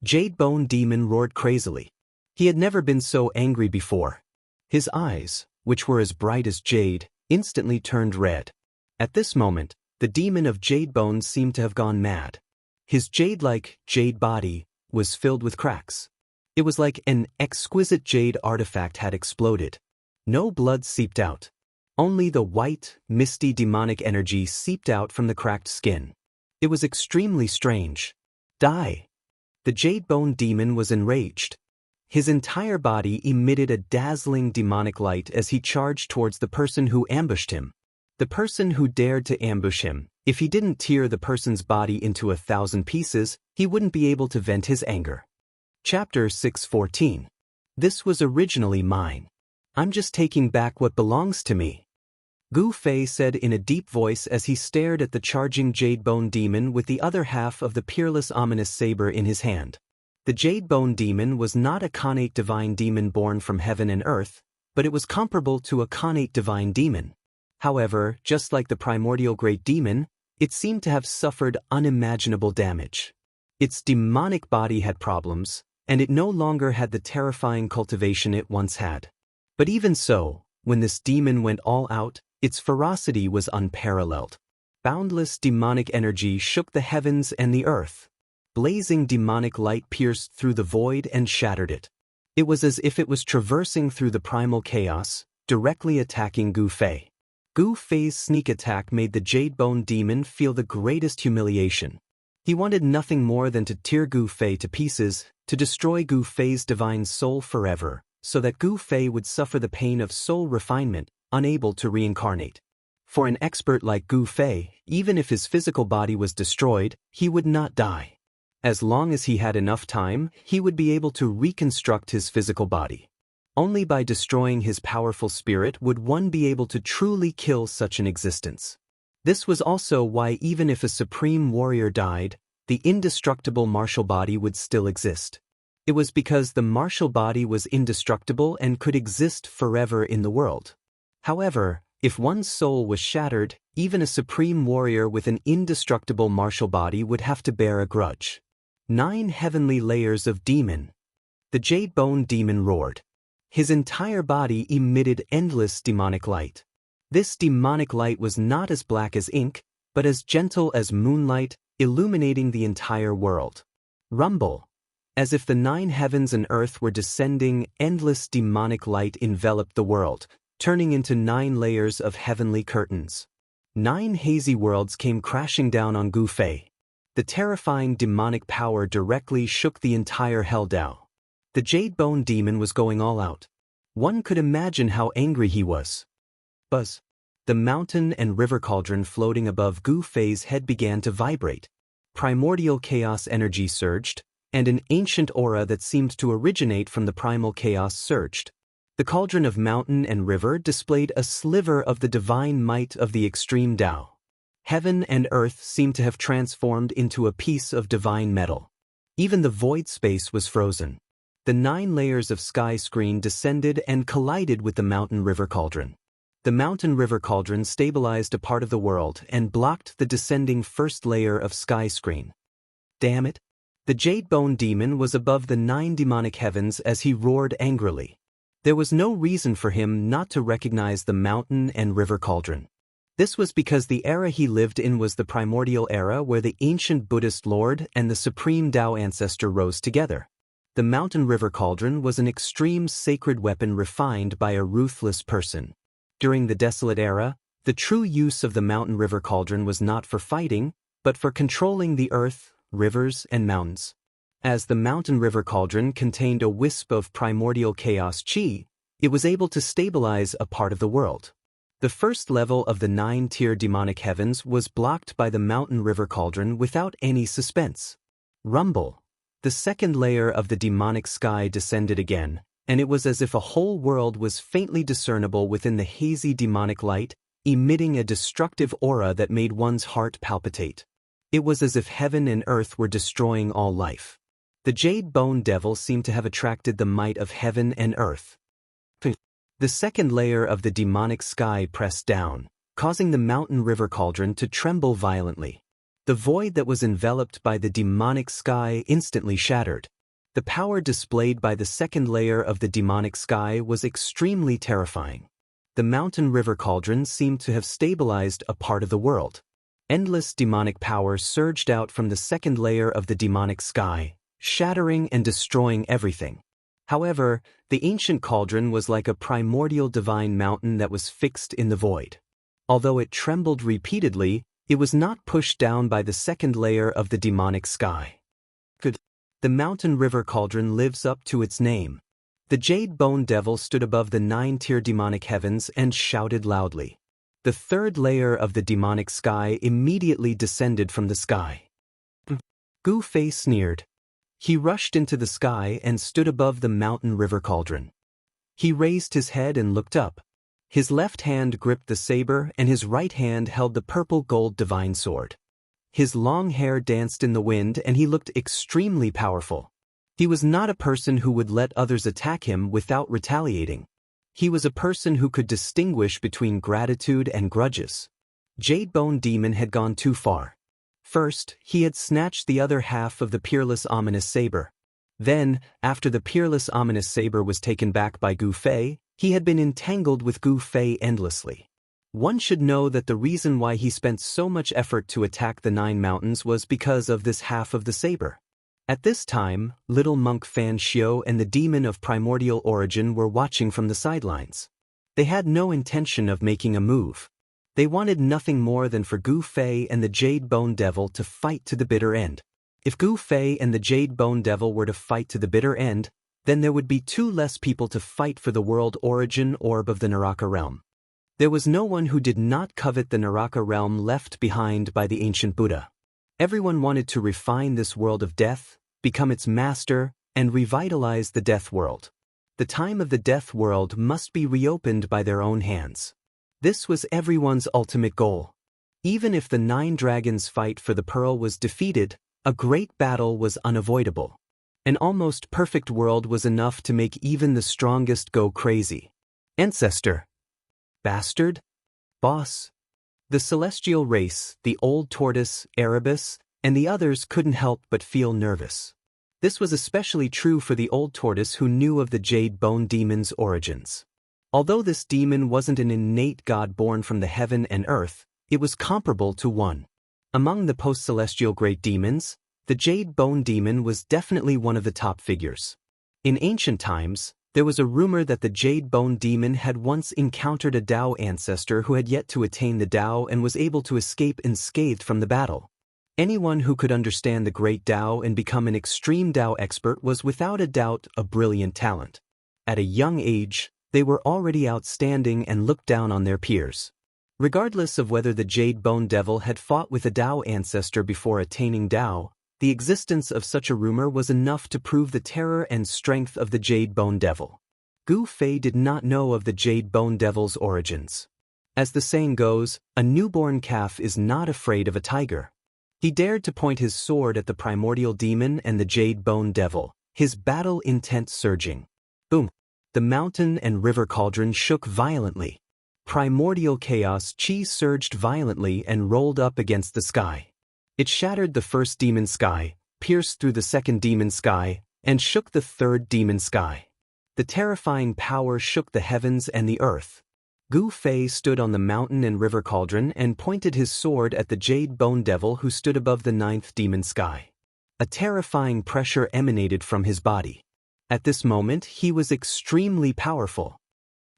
A: Jadebone demon roared crazily. He had never been so angry before. His eyes, which were as bright as jade, instantly turned red. At this moment, the demon of Jadebone seemed to have gone mad. His jade-like jade body was filled with cracks. It was like an exquisite jade artifact had exploded. No blood seeped out. Only the white, misty demonic energy seeped out from the cracked skin. It was extremely strange. Die! The Jadebone demon was enraged. His entire body emitted a dazzling demonic light as he charged towards the person who ambushed him. The person who dared to ambush him, if he didn't tear the person's body into 1,000 pieces, he wouldn't be able to vent his anger. Chapter 6:14. This was originally mine. I'm just taking back what belongs to me. Gu Fei said in a deep voice as he stared at the charging Jadebone demon with the other half of the peerless ominous saber in his hand. The Jadebone demon was not a connate divine demon born from heaven and earth, but it was comparable to a connate divine demon. However, just like the primordial great demon, it seemed to have suffered unimaginable damage. Its demonic body had problems, and it no longer had the terrifying cultivation it once had. But even so, when this demon went all out, its ferocity was unparalleled. Boundless demonic energy shook the heavens and the earth. Blazing demonic light pierced through the void and shattered it. It was as if it was traversing through the primal chaos, directly attacking Gu Fei. Gu Fei's sneak attack made the Jadebone demon feel the greatest humiliation. He wanted nothing more than to tear Gu Fei to pieces, to destroy Gu Fei's divine soul forever, so that Gu Fei would suffer the pain of soul refinement, unable to reincarnate. For an expert like Gu Fei, even if his physical body was destroyed, he would not die. As long as he had enough time, he would be able to reconstruct his physical body. Only by destroying his powerful spirit would one be able to truly kill such an existence. This was also why even if a supreme warrior died, the indestructible martial body would still exist. It was because the martial body was indestructible and could exist forever in the world. However, if one's soul was shattered, even a supreme warrior with an indestructible martial body would have to bear a grudge. 9 heavenly layers of demon. The Jadebone demon roared. His entire body emitted endless demonic light. This demonic light was not as black as ink, but as gentle as moonlight, illuminating the entire world. Rumble. As if the 9 heavens and earth were descending, endless demonic light enveloped the world, turning into 9 layers of heavenly curtains. 9 hazy worlds came crashing down on Gu Fei. The terrifying demonic power directly shook the entire Hell Dao. The Jade Bone Demon was going all out. One could imagine how angry he was. Buzz. The mountain and river cauldron floating above Gu Fei's head began to vibrate. Primordial chaos energy surged, and an ancient aura that seemed to originate from the primal chaos surged. The cauldron of mountain and river displayed a sliver of the divine might of the extreme Tao. Heaven and earth seemed to have transformed into a piece of divine metal. Even the void space was frozen. The 9 layers of sky screen descended and collided with the mountain river cauldron. The mountain river cauldron stabilized a part of the world and blocked the descending first layer of sky screen. Damn it! The Jade Bone Demon was above the 9 demonic heavens as he roared angrily. There was no reason for him not to recognize the mountain and river cauldron. This was because the era he lived in was the primordial era where the ancient Buddhist Lord and the supreme Tao ancestor rose together. The mountain river cauldron was an extreme sacred weapon refined by a ruthless person. During the Desolate Era, the true use of the mountain river cauldron was not for fighting, but for controlling the earth, rivers, and mountains. As the mountain river cauldron contained a wisp of primordial chaos chi, it was able to stabilize a part of the world. The first level of the 9-tier demonic heavens was blocked by the mountain river cauldron without any suspense. Rumble. The second layer of the demonic sky descended again, and it was as if a whole world was faintly discernible within the hazy demonic light, emitting a destructive aura that made one's heart palpitate. It was as if heaven and earth were destroying all life. The Jade Bone Devil seemed to have attracted the might of heaven and earth. The second layer of the demonic sky pressed down, causing the mountain river cauldron to tremble violently. The void that was enveloped by the demonic sky instantly shattered. The power displayed by the second layer of the demonic sky was extremely terrifying. The mountain river cauldron seemed to have stabilized a part of the world. Endless demonic power surged out from the second layer of the demonic sky, shattering and destroying everything. However, the ancient cauldron was like a primordial divine mountain that was fixed in the void. Although it trembled repeatedly, it was not pushed down by the second layer of the demonic sky. The mountain river cauldron lives up to its name. The Jade Bone Devil stood above the 9-tier demonic heavens and shouted loudly. The third layer of the demonic sky immediately descended from the sky. Gu Fei sneered. He rushed into the sky and stood above the mountain river cauldron. He raised his head and looked up. His left hand gripped the saber and his right hand held the purple gold divine sword. His long hair danced in the wind and he looked extremely powerful. He was not a person who would let others attack him without retaliating. He was a person who could distinguish between gratitude and grudges. Jade Bone Demon had gone too far. First, he had snatched the other half of the peerless ominous saber. Then, after the peerless ominous saber was taken back by Gu Fei, he had been entangled with Gu Fei endlessly. One should know that the reason why he spent so much effort to attack the 9 mountains was because of this half of the saber. At this time, little monk Fan Xiu and the demon of primordial origin were watching from the sidelines. They had no intention of making a move. They wanted nothing more than for Gu Fei and the Jade Bone Devil to fight to the bitter end. If Gu Fei and the Jade Bone Devil were to fight to the bitter end, then there would be 2 less people to fight for the world origin orb of the Naraka realm. There was no one who did not covet the Naraka realm left behind by the ancient Buddha. Everyone wanted to refine this world of death, become its master, and revitalize the death world. The time of the death world must be reopened by their own hands. This was everyone's ultimate goal. Even if the 9 dragons' fight for the pearl was defeated, a great battle was unavoidable. An almost perfect world was enough to make even the strongest go crazy. Ancestor. Bastard. Boss. The celestial race, the old tortoise, Erebus, and the others couldn't help but feel nervous. This was especially true for the old tortoise who knew of the Jade Bone Demon's origins. Although this demon wasn't an innate god born from the heaven and earth, it was comparable to one. Among the post-celestial great demons, the Jade Bone Demon was definitely one of the top figures. In ancient times, there was a rumor that the Jade Bone Demon had once encountered a Tao ancestor who had yet to attain the Tao and was able to escape unscathed from the battle. Anyone who could understand the great Tao and become an extreme Tao expert was without a doubt a brilliant talent. At a young age, they were already outstanding and looked down on their peers. Regardless of whether the Jade Bone Devil had fought with a Tao ancestor before attaining Tao, the existence of such a rumor was enough to prove the terror and strength of the Jade Bone Devil. Gu Fei did not know of the Jade Bone Devil's origins. As the saying goes, a newborn calf is not afraid of a tiger. He dared to point his sword at the primordial demon and the Jade Bone Devil, his battle intent surging. Boom! The mountain and river cauldron shook violently. Primordial chaos chi surged violently and rolled up against the sky. It shattered the first demon sky, pierced through the second demon sky, and shook the third demon sky. The terrifying power shook the heavens and the earth. Gu Fei stood on the mountain and river cauldron and pointed his sword at the Jade Bone Devil who stood above the ninth demon sky. A terrifying pressure emanated from his body. At this moment, he was extremely powerful.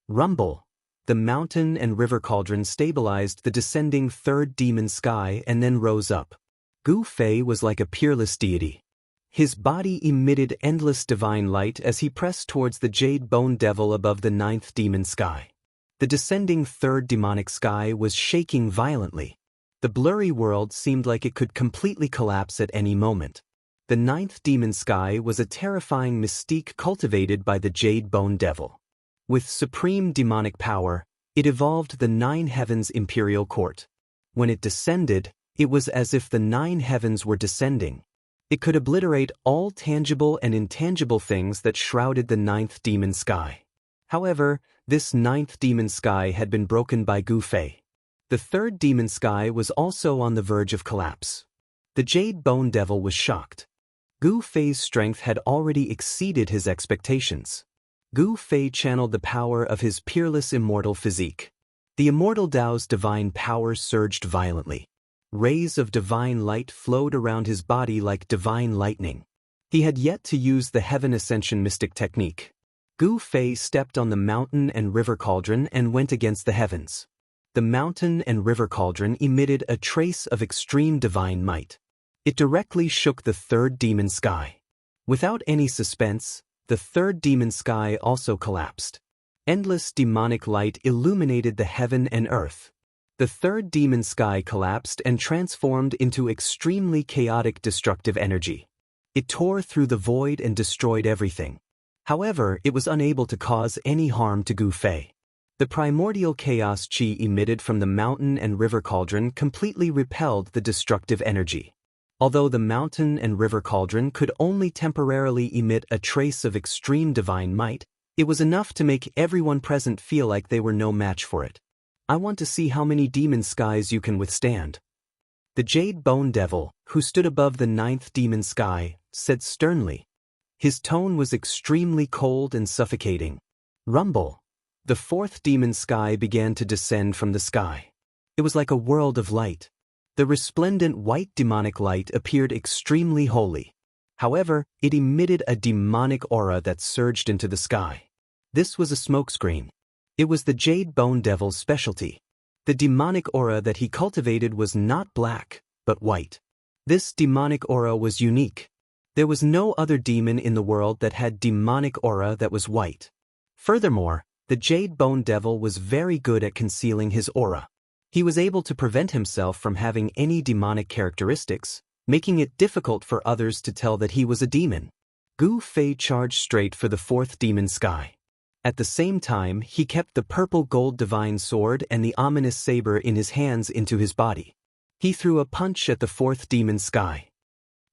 A: Rumble! The mountain and river cauldron stabilized the descending third demon sky and then rose up. Gu Fei was like a peerless deity. His body emitted endless divine light as he pressed towards the Jade Bone Devil above the ninth demon sky. The descending third demonic sky was shaking violently. The blurry world seemed like it could completely collapse at any moment. The ninth demon sky was a terrifying mystique cultivated by the Jade Bone Devil. With supreme demonic power, it evolved the nine heavens imperial court. When it descended, it was as if the nine heavens were descending. It could obliterate all tangible and intangible things that shrouded the ninth demon sky. However, this ninth demon sky had been broken by Gu Fei. The third demon sky was also on the verge of collapse. The Jade Bone Devil was shocked. Gu Fei's strength had already exceeded his expectations. Gu Fei channeled the power of his peerless immortal physique. The immortal Tao's divine power surged violently. Rays of divine light flowed around his body like divine lightning. He had yet to use the Heaven Ascension mystic technique. Gu Fei stepped on the mountain and river cauldron and went against the heavens. The mountain and river cauldron emitted a trace of extreme divine might. It directly shook the third demon sky. Without any suspense, the third demon sky also collapsed. Endless demonic light illuminated the heaven and earth. The third demon sky collapsed and transformed into extremely chaotic destructive energy. It tore through the void and destroyed everything. However, it was unable to cause any harm to Gu Fei. The primordial chaos chi emitted from the mountain and river cauldron completely repelled the destructive energy. Although the mountain and river cauldron could only temporarily emit a trace of extreme divine might, it was enough to make everyone present feel like they were no match for it. I want to see how many demon skies you can withstand. The Jade Bone Devil, who stood above the ninth demon sky, said sternly. His tone was extremely cold and suffocating. Rumble! The fourth demon sky began to descend from the sky. It was like a world of light. The resplendent white demonic light appeared extremely holy. However, it emitted a demonic aura that surged into the sky. This was a smokescreen. It was the Jade Bone Devil's specialty. The demonic aura that he cultivated was not black, but white. This demonic aura was unique. There was no other demon in the world that had demonic aura that was white. Furthermore, the Jade Bone Devil was very good at concealing his aura. He was able to prevent himself from having any demonic characteristics, making it difficult for others to tell that he was a demon. Gu Fei charged straight for the fourth demon sky. At the same time, he kept the purple gold divine sword and the ominous saber in his hands into his body. He threw a punch at the fourth demon sky.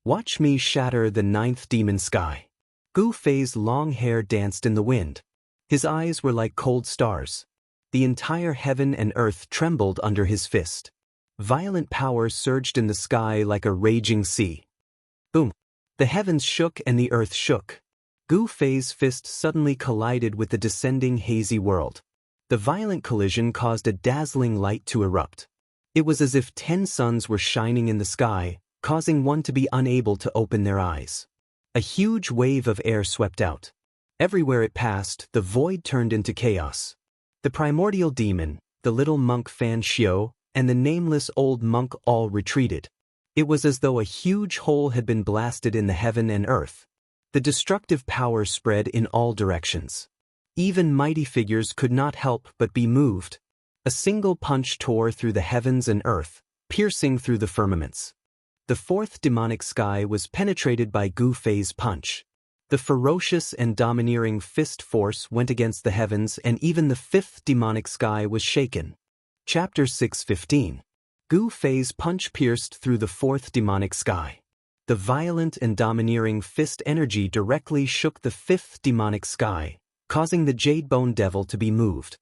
A: Watch me shatter the ninth demon sky. Gu Fei's long hair danced in the wind. His eyes were like cold stars. The entire heaven and earth trembled under his fist. Violent power surged in the sky like a raging sea. Boom! The heavens shook and the earth shook. Gu Fei's fist suddenly collided with the descending hazy world. The violent collision caused a dazzling light to erupt. It was as if 10 suns were shining in the sky, causing one to be unable to open their eyes. A huge wave of air swept out. Everywhere it passed, the void turned into chaos. The primordial demon, the little monk Fan Xiao, and the nameless old monk all retreated. It was as though a huge hole had been blasted in the heaven and earth. The destructive power spread in all directions. Even mighty figures could not help but be moved. A single punch tore through the heavens and earth, piercing through the firmaments. The fourth demonic sky was penetrated by Gu Fei's punch. The ferocious and domineering fist force went against the heavens, and even the fifth demonic sky was shaken. Chapter 6:15. Gu Fei's punch pierced through the fourth demonic sky. The violent and domineering fist energy directly shook the fifth demonic sky, causing the Jade Bone Devil to be moved.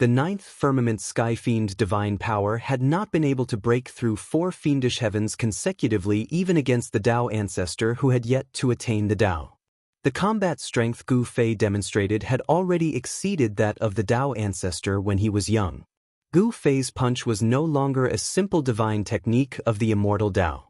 A: The ninth firmament sky fiend divine power had not been able to break through four fiendish heavens consecutively, even against the Tao ancestor who had yet to attain the Tao. The combat strength Gu Fei demonstrated had already exceeded that of the Tao ancestor when he was young. Gu Fei's punch was no longer a simple divine technique of the immortal Tao.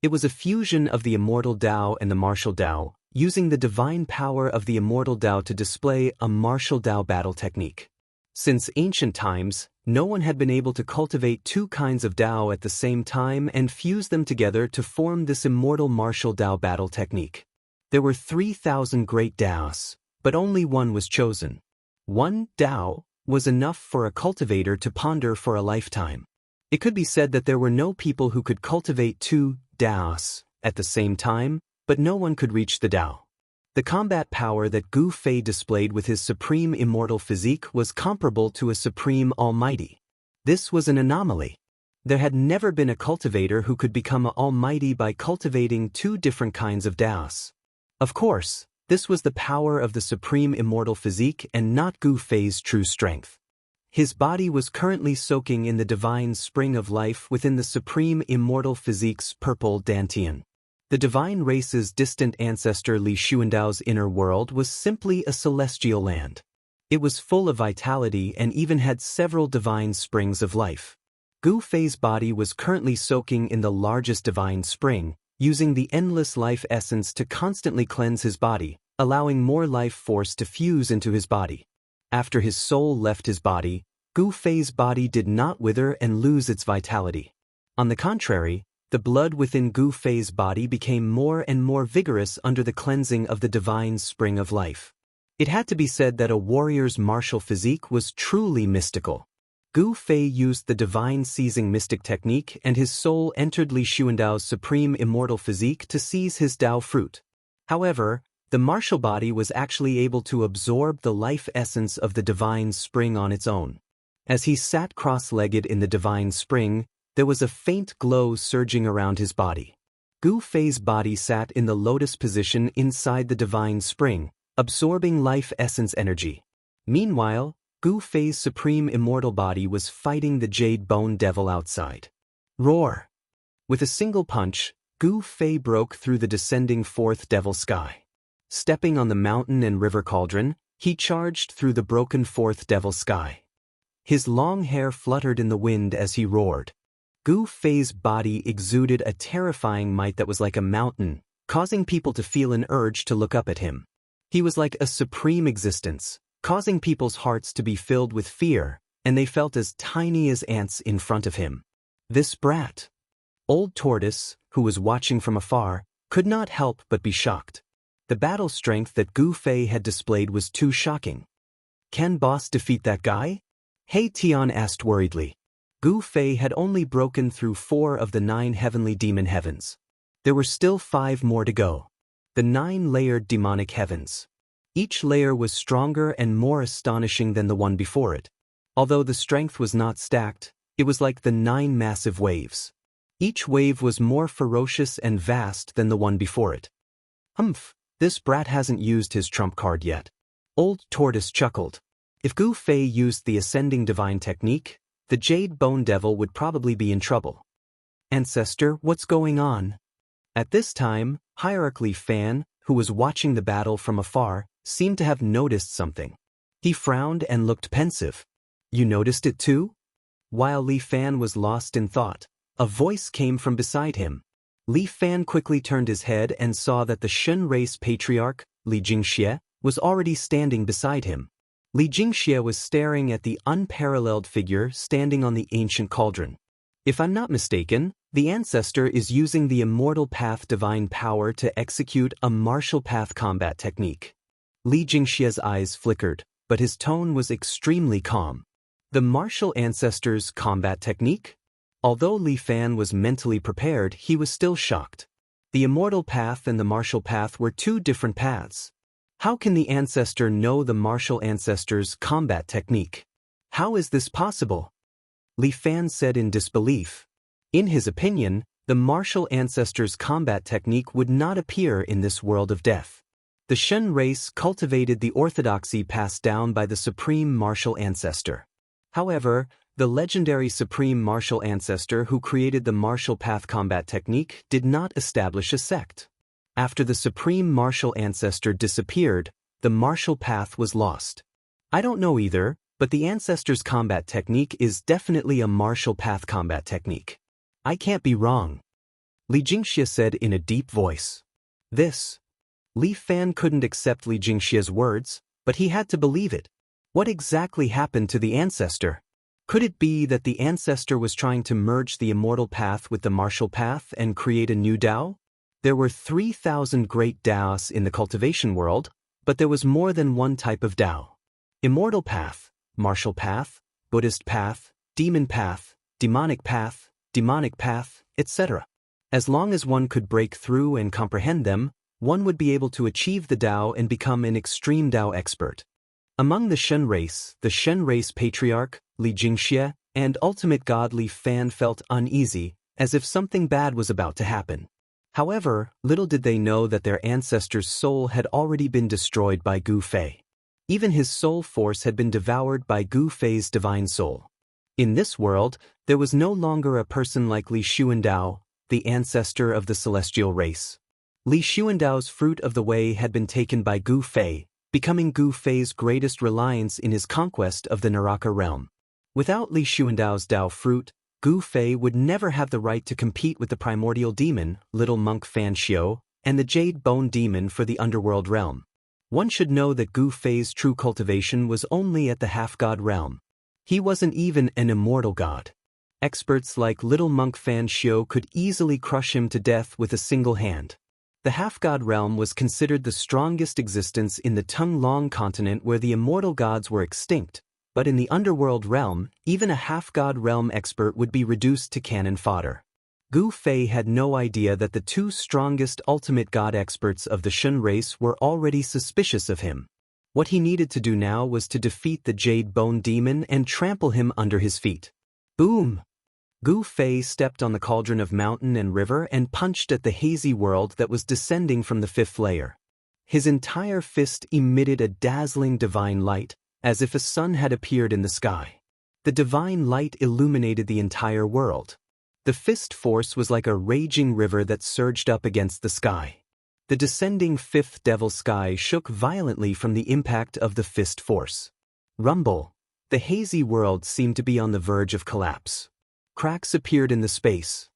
A: It was a fusion of the immortal Tao and the martial Tao, using the divine power of the immortal Tao to display a martial Tao battle technique. Since ancient times, no one had been able to cultivate two kinds of Tao at the same time and fuse them together to form this immortal martial Tao battle technique. There were 3,000 great Taos, but only one was chosen. One Tao was enough for a cultivator to ponder for a lifetime. It could be said that there were no people who could cultivate two Taos at the same time, but no one could reach the Tao. The combat power that Gu Fei displayed with his supreme immortal physique was comparable to a supreme almighty. This was an anomaly. There had never been a cultivator who could become an almighty by cultivating two different kinds of Taos. Of course, this was the power of the supreme immortal physique and not Gu Fei's true strength. His body was currently soaking in the divine spring of life within the supreme immortal physique's purple dantian. The divine race's distant ancestor Li Xuandao's inner world was simply a celestial land. It was full of vitality and even had several divine springs of life. Gu Fei's body was currently soaking in the largest divine spring, using the endless life essence to constantly cleanse his body, allowing more life force to fuse into his body. After his soul left his body, Gu Fei's body did not wither and lose its vitality. On the contrary, the blood within Gu Fei's body became more and more vigorous under the cleansing of the divine spring of life. It had to be said that a warrior's martial physique was truly mystical. Gu Fei used the divine seizing mystic technique, and his soul entered Li Xuandao's supreme immortal physique to seize his Tao fruit. However, the martial body was actually able to absorb the life essence of the divine spring on its own. As he sat cross-legged in the divine spring, there was a faint glow surging around his body. Gu Fei's body sat in the lotus position inside the divine spring, absorbing life essence energy. Meanwhile, Gu Fei's supreme immortal body was fighting the Jade Bone Devil outside. Roar! With a single punch, Gu Fei broke through the descending fourth devil sky. Stepping on the mountain and river cauldron, he charged through the broken fourth devil sky. His long hair fluttered in the wind as he roared. Gu Fei's body exuded a terrifying might that was like a mountain, causing people to feel an urge to look up at him. He was like a supreme existence, causing people's hearts to be filled with fear, and they felt as tiny as ants in front of him. This brat. Old Tortoise, who was watching from afar, could not help but be shocked. The battle strength that Gu Fei had displayed was too shocking. Can boss defeat that guy? He Tian asked worriedly. Gu Fei had only broken through 4 of the 9 heavenly demon heavens. There were still 5 more to go. The 9-layered demonic heavens. Each layer was stronger and more astonishing than the one before it. Although the strength was not stacked, it was like the 9 massive waves. Each wave was more ferocious and vast than the one before it. Humph, this brat hasn't used his trump card yet. Old Tortoise chuckled. If Gu Fei used the ascending divine technique, the Jade Bone Devil would probably be in trouble. Ancestor, what's going on? At this time, Hierarchy Fan, who was watching the battle from afar, seemed to have noticed something. He frowned and looked pensive. You noticed it too? While Li Fan was lost in thought, a voice came from beside him. Li Fan quickly turned his head and saw that the Shen race patriarch, Li Jingxie, was already standing beside him. Li Jingxie was staring at the unparalleled figure standing on the ancient cauldron. If I'm not mistaken, The ancestor is using the immortal path divine power to execute a martial path combat technique. Li Jingxia's eyes flickered, but his tone was extremely calm. The martial ancestor's combat technique? Although Li Fan was mentally prepared, he was still shocked. The immortal path and the martial path were two different paths. How can the ancestor know the martial ancestor's combat technique? How is this possible? Li Fan said in disbelief. In his opinion, the martial ancestor's combat technique would not appear in this world of death. The Shen race cultivated the orthodoxy passed down by the supreme martial ancestor. However, the legendary supreme martial ancestor who created the martial path combat technique did not establish a sect. After the supreme martial ancestor disappeared, the martial path was lost. I don't know either, but the ancestor's combat technique is definitely a martial path combat technique. I can't be wrong. Li Jingxia said in a deep voice. Li Fan couldn't accept Li Jingxia's words, but he had to believe it. What exactly happened to the ancestor? Could it be that the ancestor was trying to merge the immortal path with the martial path and create a new Dao? There were 3,000 great Daos in the cultivation world, but there was more than one type of Dao. Immortal path, martial path, Buddhist path, demon path, demonic path, etc. As long as one could break through and comprehend them, one would be able to achieve the Dao and become an extreme Dao expert. Among the Shen race patriarch, Li Jingxia, and ultimate god Li Fan felt uneasy, as if something bad was about to happen. However, little did they know that their ancestor's soul had already been destroyed by Gu Fei. Even his soul force had been devoured by Gu Fei's divine soul. In this world, there was no longer a person like Li Xuandao, the ancestor of the celestial race. Li Xuandao's fruit of the way had been taken by Gu Fei, becoming Gu Fei's greatest reliance in his conquest of the Naraka realm. Without Li Xuandao's Dao fruit, Gu Fei would never have the right to compete with the primordial demon, little monk Fan Xiu, and the jade bone demon for the underworld realm. One should know that Gu Fei's true cultivation was only at the half-god realm. He wasn't even an immortal god. Experts like little monk Fan Xiu could easily crush him to death with a single hand. The half-god realm was considered the strongest existence in the Tung-Long continent where the immortal gods were extinct, but in the underworld realm, even a half-god realm expert would be reduced to cannon fodder. Gu Fei had no idea that the two strongest ultimate god experts of the Shen race were already suspicious of him. What he needed to do now was to defeat the Jade Bone Demon and trample him under his feet. Boom! Gu Fei stepped on the cauldron of mountain and river and punched at the hazy world that was descending from the fifth layer. His entire fist emitted a dazzling divine light, as if a sun had appeared in the sky. The divine light illuminated the entire world. The fist force was like a raging river that surged up against the sky. The descending fifth devil sky shook violently from the impact of the fist force. Rumble! The hazy world seemed to be on the verge of collapse. Cracks appeared in the space.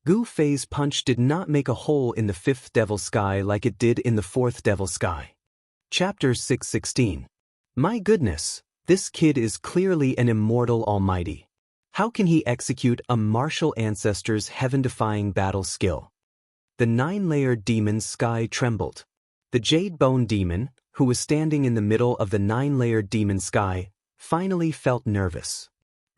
A: Gu Fei's punch did not make a hole in the fifth devil sky like it did in the fourth devil sky. Chapter 616. My goodness, this kid is clearly an immortal almighty. How can he execute a martial ancestor's heaven-defying battle skill? The nine-layered demon's sky trembled. The Jade Bone Demon, who was standing in the middle of the nine-layered demon sky, finally felt nervous.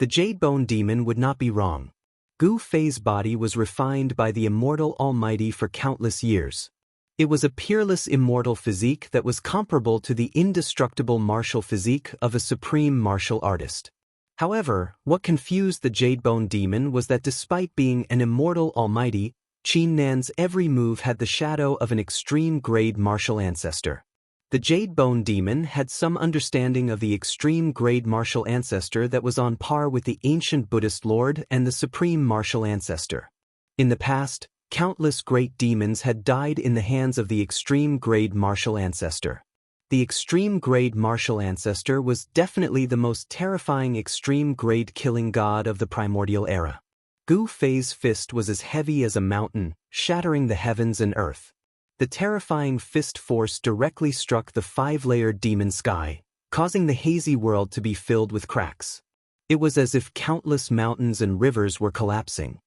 A: The Jade Bone Demon would not be wrong. Gu Fei's body was refined by the immortal almighty for countless years. It was a peerless immortal physique that was comparable to the indestructible martial physique of a supreme martial artist. However, what confused the Jade Bone Demon was that despite being an immortal almighty, Qin Nan's every move had the shadow of an extreme-grade martial ancestor. The Jade Bone Demon had some understanding of the extreme-grade martial ancestor that was on par with the ancient Buddhist lord and the supreme martial ancestor. In the past, countless great demons had died in the hands of the extreme-grade martial ancestor. The extreme-grade martial ancestor was definitely the most terrifying extreme-grade killing god of the primordial era. Gu Fei's fist was as heavy as a mountain, shattering the heavens and earth. The terrifying fist force directly struck the five-layered demon sky, causing the hazy world to be filled with cracks. It was as if countless mountains and rivers were collapsing.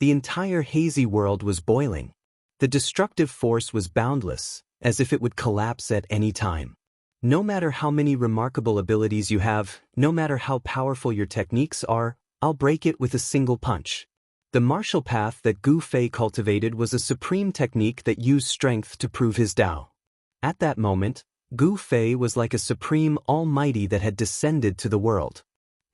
A: The entire hazy world was boiling. The destructive force was boundless, as if it would collapse at any time. No matter how many remarkable abilities you have, no matter how powerful your techniques are, I'll break it with a single punch. The martial path that Gu Fei cultivated was a supreme technique that used strength to prove his Tao. At that moment, Gu Fei was like a supreme almighty that had descended to the world.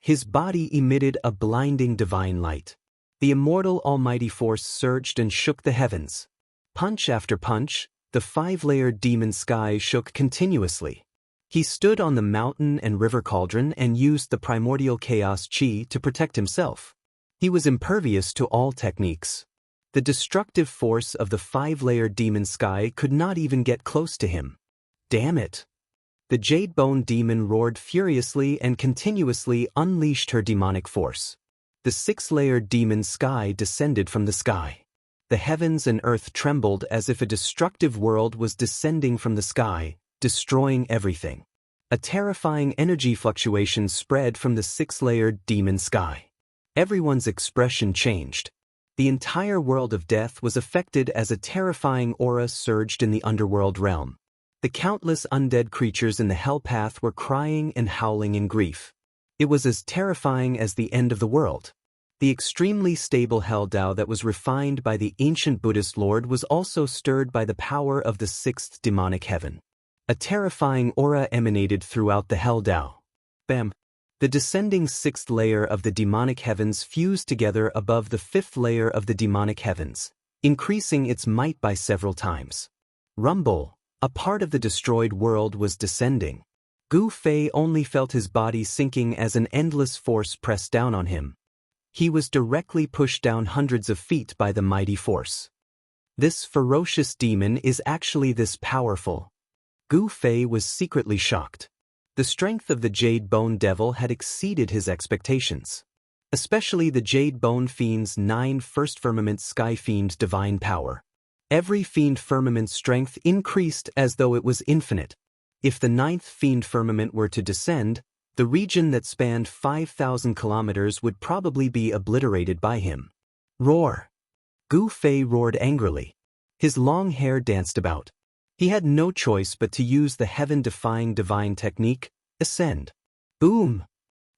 A: His body emitted a blinding divine light. The immortal almighty force surged and shook the heavens. Punch after punch, the five-layered demon sky shook continuously. He stood on the mountain and river cauldron and used the primordial chaos chi to protect himself. He was impervious to all techniques. The destructive force of the five-layered demon sky could not even get close to him. Damn it! The Jade Bone demon roared furiously and continuously unleashed her demonic force. The six-layered demon sky descended from the sky. The heavens and earth trembled as if a destructive world was descending from the sky, destroying everything. A terrifying energy fluctuation spread from the six-layered demon sky. Everyone's expression changed. The entire world of death was affected as a terrifying aura surged in the underworld realm. The countless undead creatures in the hell path were crying and howling in grief. It was as terrifying as the end of the world. The extremely stable hell Tao that was refined by the ancient Buddhist Lord was also stirred by the power of the sixth demonic heaven. A terrifying aura emanated throughout the hell Tao. Bam! The descending sixth layer of the demonic heavens fused together above the fifth layer of the demonic heavens, increasing its might by several times. Rumble! A part of the destroyed world was descending. Gu Fei only felt his body sinking as an endless force pressed down on him. He was directly pushed down hundreds of feet by the mighty force. This ferocious demon is actually this powerful. Gu Fei was secretly shocked. The strength of the Jade Bone Devil had exceeded his expectations. Especially the Jade Bone Fiend's 9 First Firmament Sky Fiend divine power. Every Fiend Firmament's strength increased as though it was infinite. If the 9th Fiend Firmament were to descend, the region that spanned 5,000 kilometers would probably be obliterated by him. Roar! Gu Fei roared angrily. His long hair danced about. He had no choice but to use the heaven-defying divine technique, ascend. Boom!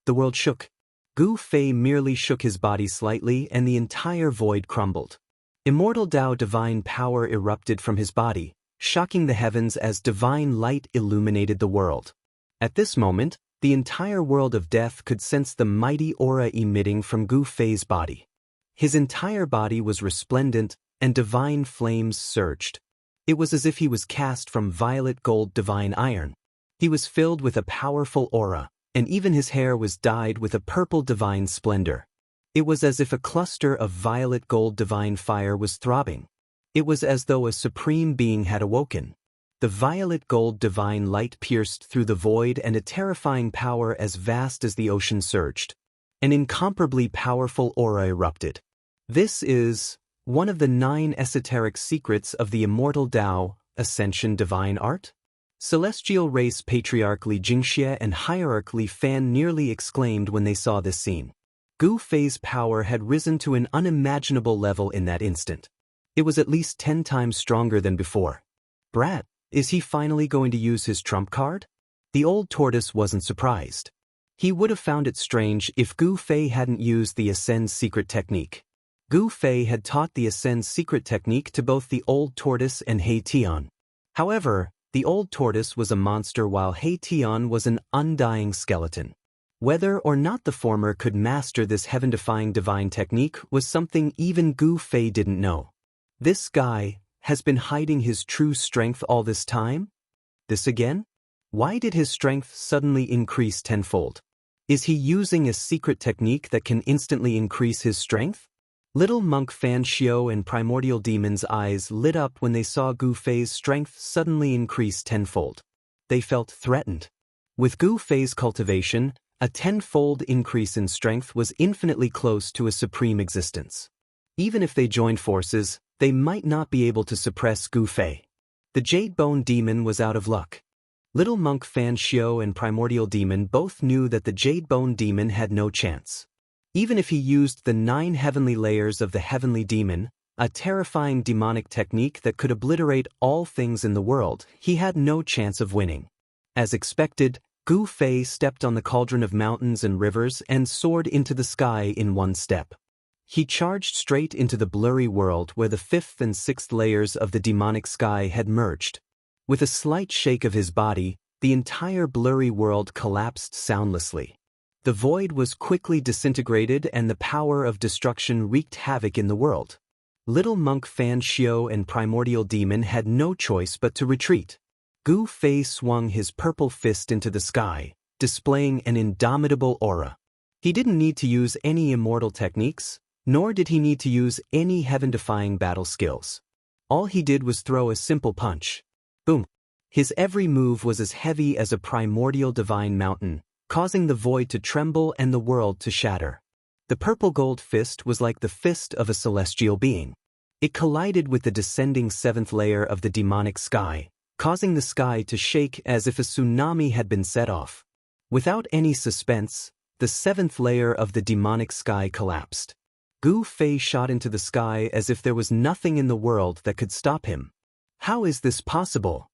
A: The world shook. Gu Fei merely shook his body slightly and the entire void crumbled. Immortal Tao divine power erupted from his body, shocking the heavens as divine light illuminated the world. At this moment, the entire world of death could sense the mighty aura emitting from Gu Fei's body. His entire body was resplendent, and divine flames surged. It was as if he was cast from violet gold divine iron. He was filled with a powerful aura, and even his hair was dyed with a purple divine splendor. It was as if a cluster of violet gold divine fire was throbbing. It was as though a supreme being had awoken. The violet gold divine light pierced through the void and a terrifying power as vast as the ocean surged. An incomparably powerful aura erupted. This is one of the 9 esoteric secrets of the immortal Tao, Ascension Divine Art? Celestial Race Patriarch Li Jingxie and Hierarch Li Fan nearly exclaimed when they saw this scene. Gu Fei's power had risen to an unimaginable level in that instant. It was at least 10 times stronger than before. Brat, is he finally going to use his trump card? The old tortoise wasn't surprised. He would have found it strange if Gu Fei hadn't used the Ascend secret technique. Gu Fei had taught the Ascend secret technique to both the old tortoise and He Tian. However, the old tortoise was a monster while He Tian was an undying skeleton. Whether or not the former could master this heaven-defying divine technique was something even Gu Fei didn't know. This guy has been hiding his true strength all this time? This again? Why did his strength suddenly increase tenfold? Is he using a secret technique that can instantly increase his strength? Little monk Fan Xiao and primordial demon's eyes lit up when they saw Gu Fei's strength suddenly increase tenfold. They felt threatened. With Gu Fei's cultivation, a tenfold increase in strength was infinitely close to a supreme existence. Even if they joined forces, they might not be able to suppress Gu Fei. The Jade Bone Demon was out of luck. Little monk Fan Xiao and primordial demon both knew that the Jade Bone Demon had no chance. Even if he used the 9 heavenly layers of the heavenly demon, a terrifying demonic technique that could obliterate all things in the world, he had no chance of winning. As expected, Gu Fei stepped on the cauldron of mountains and rivers and soared into the sky in one step. He charged straight into the blurry world where the 5th and 6th layers of the demonic sky had merged. With a slight shake of his body, the entire blurry world collapsed soundlessly. The void was quickly disintegrated and the power of destruction wreaked havoc in the world. Little monk Fan Xiao and primordial demon had no choice but to retreat. Gu Fei swung his purple fist into the sky, displaying an indomitable aura. He didn't need to use any immortal techniques, nor did he need to use any heaven-defying battle skills. All he did was throw a simple punch. Boom! His every move was as heavy as a primordial divine mountain, causing the void to tremble and the world to shatter. The purple gold fist was like the fist of a celestial being. It collided with the descending 7th layer of the demonic sky, causing the sky to shake as if a tsunami had been set off. Without any suspense, the 7th layer of the demonic sky collapsed. Gu Fei shot into the sky as if there was nothing in the world that could stop him. How is this possible?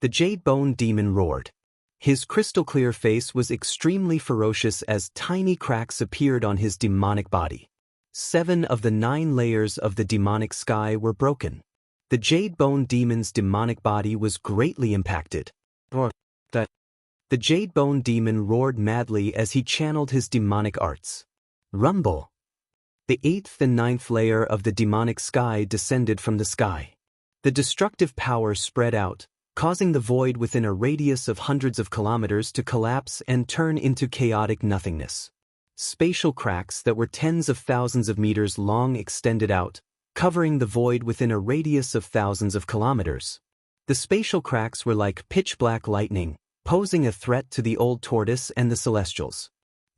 A: The Jade Bone Demon roared. His crystal-clear face was extremely ferocious as tiny cracks appeared on his demonic body. 7 of the 9 layers of the demonic sky were broken. The Jade Bone Demon's demonic body was greatly impacted. The Jade Bone Demon roared madly as he channeled his demonic arts. Rumble! The 8th and 9th layer of the demonic sky descended from the sky. The destructive power spread out, causing the void within a radius of hundreds of kilometers to collapse and turn into chaotic nothingness. Spatial cracks that were tens of thousands of meters long extended out, covering the void within a radius of thousands of kilometers. The spatial cracks were like pitch-black lightning, posing a threat to the old tortoise and the celestials.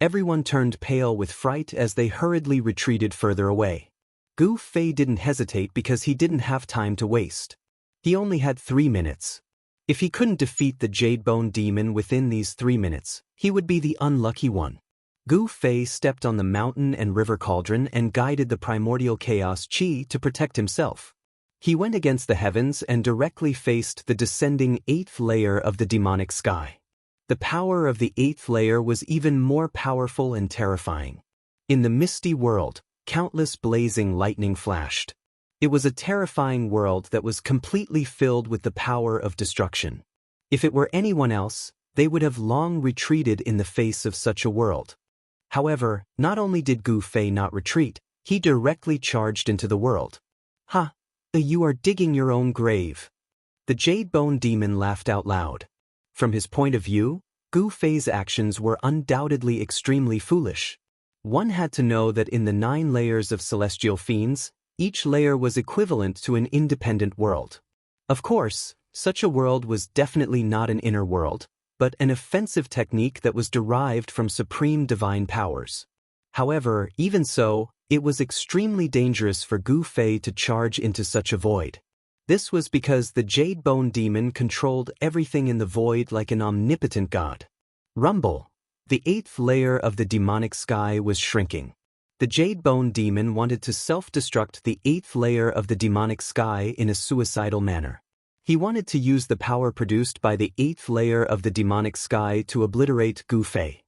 A: Everyone turned pale with fright as they hurriedly retreated further away. Gu Fei didn't hesitate because he didn't have time to waste. He only had 3 minutes. If he couldn't defeat the Jade Bone Demon within these 3 minutes, he would be the unlucky one. Gu Fei stepped on the mountain and river cauldron and guided the primordial chaos chi to protect himself. He went against the heavens and directly faced the descending 8th layer of the demonic sky. The power of the 8th layer was even more powerful and terrifying. In the misty world, countless blazing lightning flashed. It was a terrifying world that was completely filled with the power of destruction. If it were anyone else, they would have long retreated in the face of such a world. However, not only did Gu Fei not retreat, he directly charged into the world. Ha! You are digging your own grave. The Jade Bone Demon laughed out loud. From his point of view, Gu Fei's actions were undoubtedly extremely foolish. One had to know that in the 9 layers of celestial fiends, each layer was equivalent to an independent world. Of course, such a world was definitely not an inner world, but an offensive technique that was derived from supreme divine powers. However, even so, it was extremely dangerous for Gu Fei to charge into such a void. This was because the Jade Bone Demon controlled everything in the void like an omnipotent god. Rumble! The 8th layer of the demonic sky was shrinking. The Jade Bone Demon wanted to self-destruct the 8th layer of the demonic sky in a suicidal manner. He wanted to use the power produced by the 8th layer of the demonic sky to obliterate Gu Fei.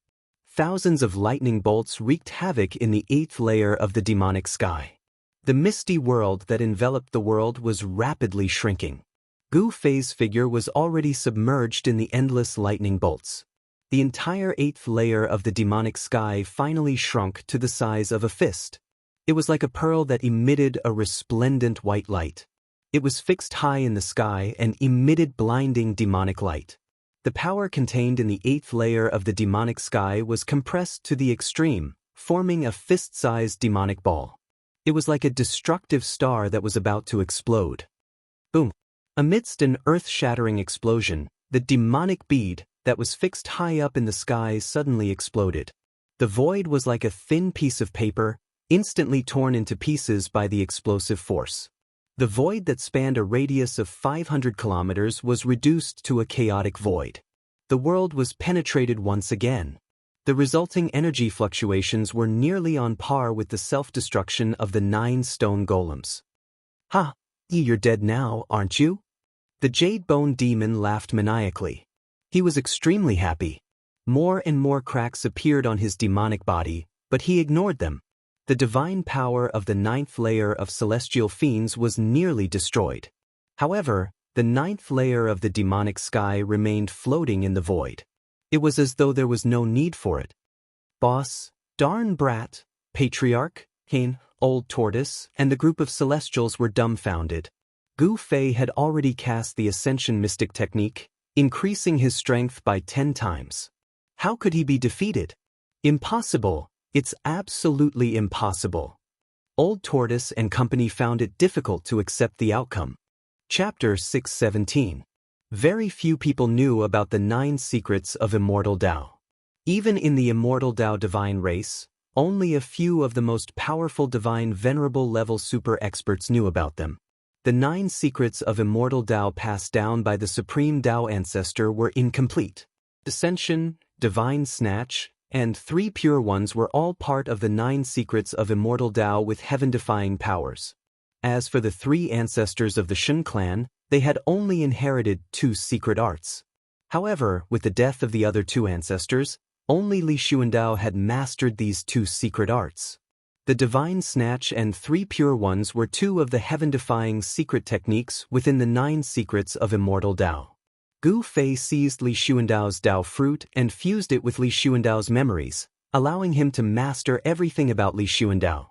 A: Thousands of lightning bolts wreaked havoc in the 8th layer of the demonic sky. The misty world that enveloped the world was rapidly shrinking. Gu Fei's figure was already submerged in the endless lightning bolts. The entire 8th layer of the demonic sky finally shrunk to the size of a fist. It was like a pearl that emitted a resplendent white light. It was fixed high in the sky and emitted blinding demonic light. The power contained in the 8th layer of the demonic sky was compressed to the extreme, forming a fist-sized demonic ball. It was like a destructive star that was about to explode. Boom! Amidst an earth-shattering explosion, the demonic bead that was fixed high up in the sky suddenly exploded. The void was like a thin piece of paper, instantly torn into pieces by the explosive force. The void that spanned a radius of 500 kilometers was reduced to a chaotic void. The world was penetrated once again. The resulting energy fluctuations were nearly on par with the self-destruction of the 9 stone golems. "Ha! You're dead now, aren't you?" The Jade Bone Demon laughed maniacally. He was extremely happy. More and more cracks appeared on his demonic body, but he ignored them. The divine power of the 9th layer of celestial fiends was nearly destroyed. However, the 9th layer of the demonic sky remained floating in the void. It was as though there was no need for it. Boss, Darn Brat, Patriarch, Cain, Old Tortoise, and the group of Celestials were dumbfounded. Gu Fei had already cast the Ascension Mystic Technique, increasing his strength by 10 times. How could he be defeated? Impossible. It's absolutely impossible. Old Tortoise and company found it difficult to accept the outcome. Chapter 617. Very few people knew about the 9 secrets of Immortal Tao. Even in the Immortal Tao divine race, only a few of the most powerful divine venerable level super experts knew about them. The 9 secrets of Immortal Tao passed down by the Supreme Tao Ancestor were incomplete. Ascension, Divine Snatch, and 3 Pure Ones were all part of the 9 secrets of Immortal Tao with heaven-defying powers. As for the 3 ancestors of the Shun clan, they had only inherited 2 secret arts. However, with the death of the other 2 ancestors, only Li Xuandao had mastered these 2 secret arts. The Divine Snatch and 3 Pure Ones were 2 of the heaven-defying secret techniques within the 9 secrets of Immortal Tao. Gu Fei seized Li Xuandao's Tao fruit and fused it with Li Xuandao's memories, allowing him to master everything about Li Xuandao.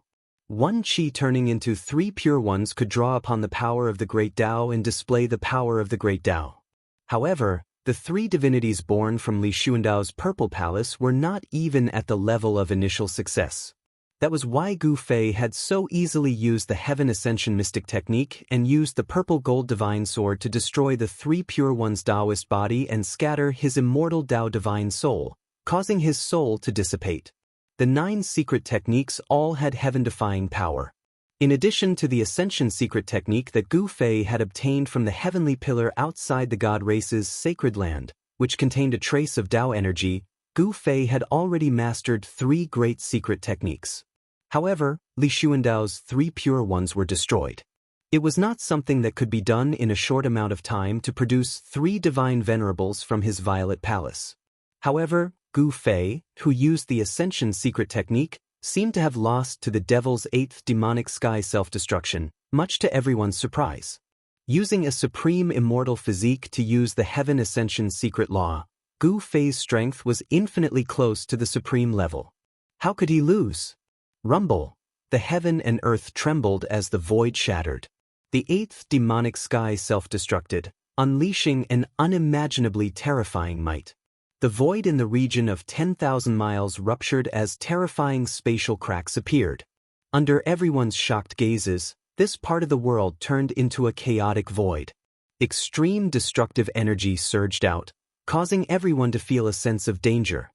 A: 1 Qi turning into 3 Pure Ones could draw upon the power of the Great Tao and display the power of the Great Tao. However, the 3 divinities born from Li Xuandao's Purple Palace were not even at the level of initial success. That was why Gu Fei had so easily used the Heaven Ascension Mystic Technique and used the Purple Gold Divine Sword to destroy the 3 Pure Ones' Taoist body and scatter his Immortal Tao Divine Soul, causing his soul to dissipate. The 9 secret techniques all had heaven-defying power. In addition to the Ascension secret technique that Gu Fei had obtained from the heavenly pillar outside the God Race's sacred land, which contained a trace of Tao energy, Gu Fei had already mastered 3 great secret techniques. However, Li Xuandao's 3 Pure Ones were destroyed. It was not something that could be done in a short amount of time to produce 3 divine venerables from his Violet Palace. However, Gu Fei, who used the Ascension secret technique, seemed to have lost to the Devil's 8th demonic sky self-destruction, much to everyone's surprise. Using a supreme immortal physique to use the Heaven Ascension secret law, Gu Fei's strength was infinitely close to the supreme level. How could he lose? Rumble. The heaven and earth trembled as the void shattered. The 8th demonic sky self-destructed, unleashing an unimaginably terrifying might. The void in the region of 10,000 miles ruptured as terrifying spatial cracks appeared. Under everyone's shocked gazes, this part of the world turned into a chaotic void. Extreme destructive energy surged out, causing everyone to feel a sense of danger.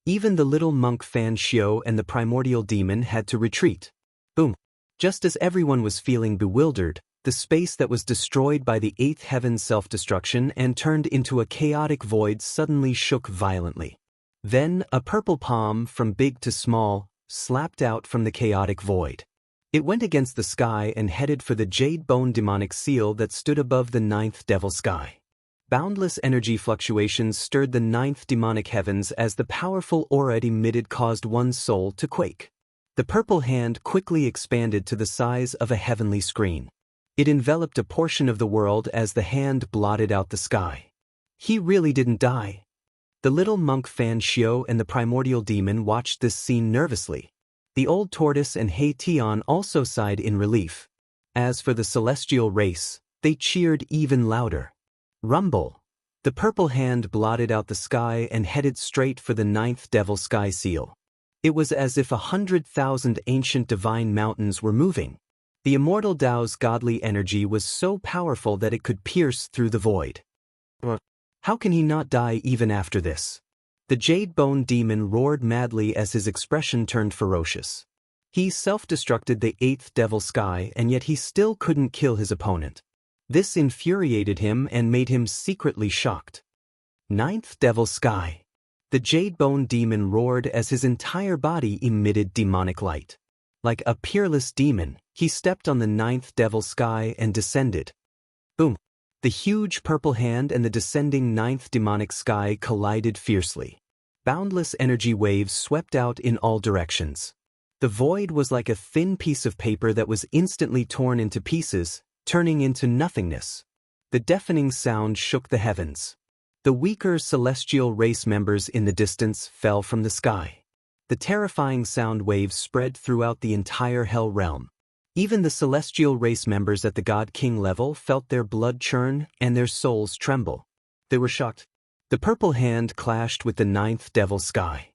A: Even the little monk Fan Xiao and the primordial demon had to retreat. Boom! Just as everyone was feeling bewildered, the space that was destroyed by the 8th heaven's self-destruction and turned into a chaotic void suddenly shook violently. Then, a purple palm, from big to small, slapped out from the chaotic void. It went against the sky and headed for the jade bone demonic seal that stood above the 9th devil sky. Boundless energy fluctuations stirred the 9th demonic heavens as the powerful aura it emitted caused one's soul to quake. The purple hand quickly expanded to the size of a heavenly screen. It enveloped a portion of the world as the hand blotted out the sky. He really didn't die. The little monk Fan Xiao and the primordial demon watched this scene nervously. The old tortoise and He Tian also sighed in relief. As for the celestial race, they cheered even louder. Rumble. The purple hand blotted out the sky and headed straight for the 9th devil sky seal. It was as if 100,000 ancient divine mountains were moving. The immortal Tao's godly energy was so powerful that it could pierce through the void. How can he not die even after this? The jade bone demon roared madly as his expression turned ferocious. He self-destructed the 8th devil sky and yet he still couldn't kill his opponent. This infuriated him and made him secretly shocked. 9th devil sky. The Jade Bone Demon roared as his entire body emitted demonic light. Like a peerless demon, he stepped on the ninth devil sky and descended. Boom! The huge purple hand and the descending ninth demonic sky collided fiercely. Boundless energy waves swept out in all directions. The void was like a thin piece of paper that was instantly torn into pieces, turning into nothingness. The deafening sound shook the heavens. The weaker celestial race members in the distance fell from the sky. The terrifying sound waves spread throughout the entire hell realm. Even the celestial race members at the God-King level felt their blood churn and their souls tremble. They were shocked. The purple hand clashed with the ninth devil sky.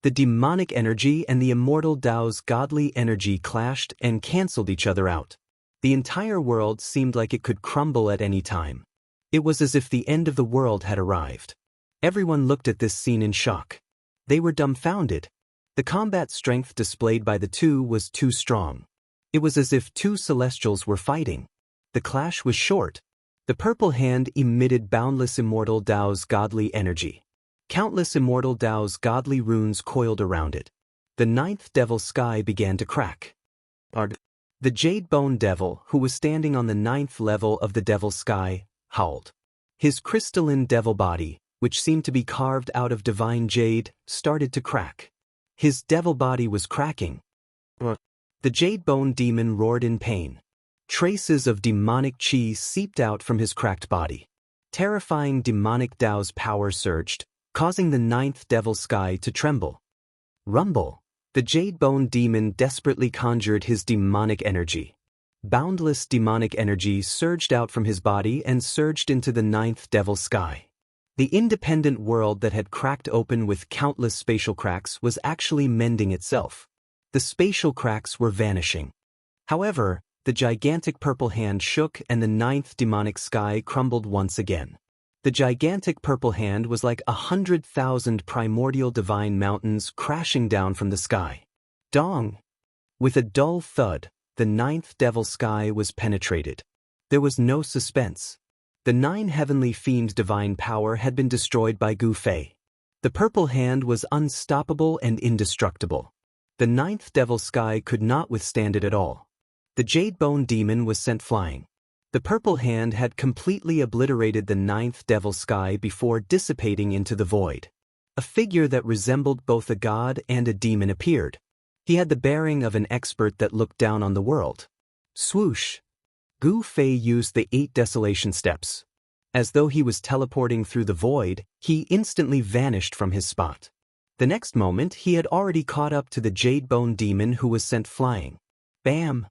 A: The demonic energy and the immortal Tao's godly energy clashed and cancelled each other out. The entire world seemed like it could crumble at any time. It was as if the end of the world had arrived. Everyone looked at this scene in shock. They were dumbfounded. The combat strength displayed by the two was too strong. It was as if two celestials were fighting. The clash was short. The purple hand emitted boundless immortal Tao's godly energy. Countless immortal Tao's godly runes coiled around it. The ninth devil sky began to crack. The Jade Bone Devil, who was standing on the ninth level of the devil sky, howled. His crystalline devil body, which seemed to be carved out of divine jade, started to crack. His devil body was cracking. The Jade Bone Demon roared in pain. Traces of demonic chi seeped out from his cracked body. Terrifying demonic Tao's power surged, causing the ninth devil sky to tremble. Rumble! The Jade Bone Demon desperately conjured his demonic energy. Boundless demonic energy surged out from his body and surged into the ninth devil sky. The independent world that had cracked open with countless spatial cracks was actually mending itself. The spatial cracks were vanishing. However, the gigantic purple hand shook and the ninth demonic sky crumbled once again. The gigantic purple hand was like 100,000 primordial divine mountains crashing down from the sky. Dong! With a dull thud, the ninth devil sky was penetrated. There was no suspense. The 9 heavenly fiend divine power had been destroyed by Gu Fei. The purple hand was unstoppable and indestructible. The ninth devil sky could not withstand it at all. The Jade Bone Demon was sent flying. The purple hand had completely obliterated the ninth devil sky before dissipating into the void. A figure that resembled both a god and a demon appeared. He had the bearing of an expert that looked down on the world. Swoosh! Gu Fei used the 8 desolation steps. As though he was teleporting through the void, he instantly vanished from his spot. The next moment, he had already caught up to the Jade Bone Demon who was sent flying. Bam!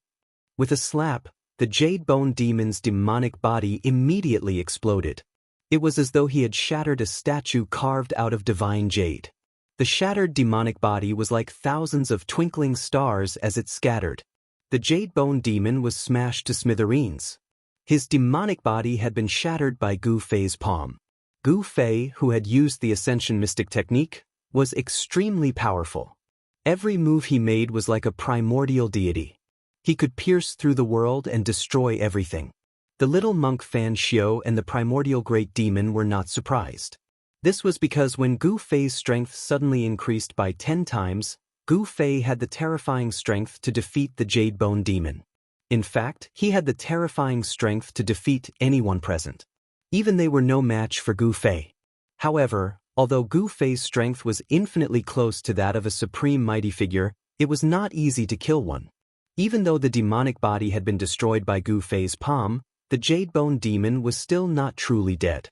A: With a slap, the Jade Bone Demon's demonic body immediately exploded. It was as though he had shattered a statue carved out of divine jade. The shattered demonic body was like thousands of twinkling stars as it scattered. The Jade Bone Demon was smashed to smithereens. His demonic body had been shattered by Gu Fei's palm. Gu Fei, who had used the Ascension Mystic Technique, was extremely powerful. Every move he made was like a primordial deity. He could pierce through the world and destroy everything. The little monk Fan Xiao and the primordial great demon were not surprised. This was because when Gu Fei's strength suddenly increased by 10 times, Gu Fei had the terrifying strength to defeat the Jade Bone Demon. In fact, he had the terrifying strength to defeat anyone present. Even they were no match for Gu Fei. However, although Gu Fei's strength was infinitely close to that of a supreme mighty figure, it was not easy to kill one. Even though the demonic body had been destroyed by Gu Fei's palm, the Jade Bone Demon was still not truly dead.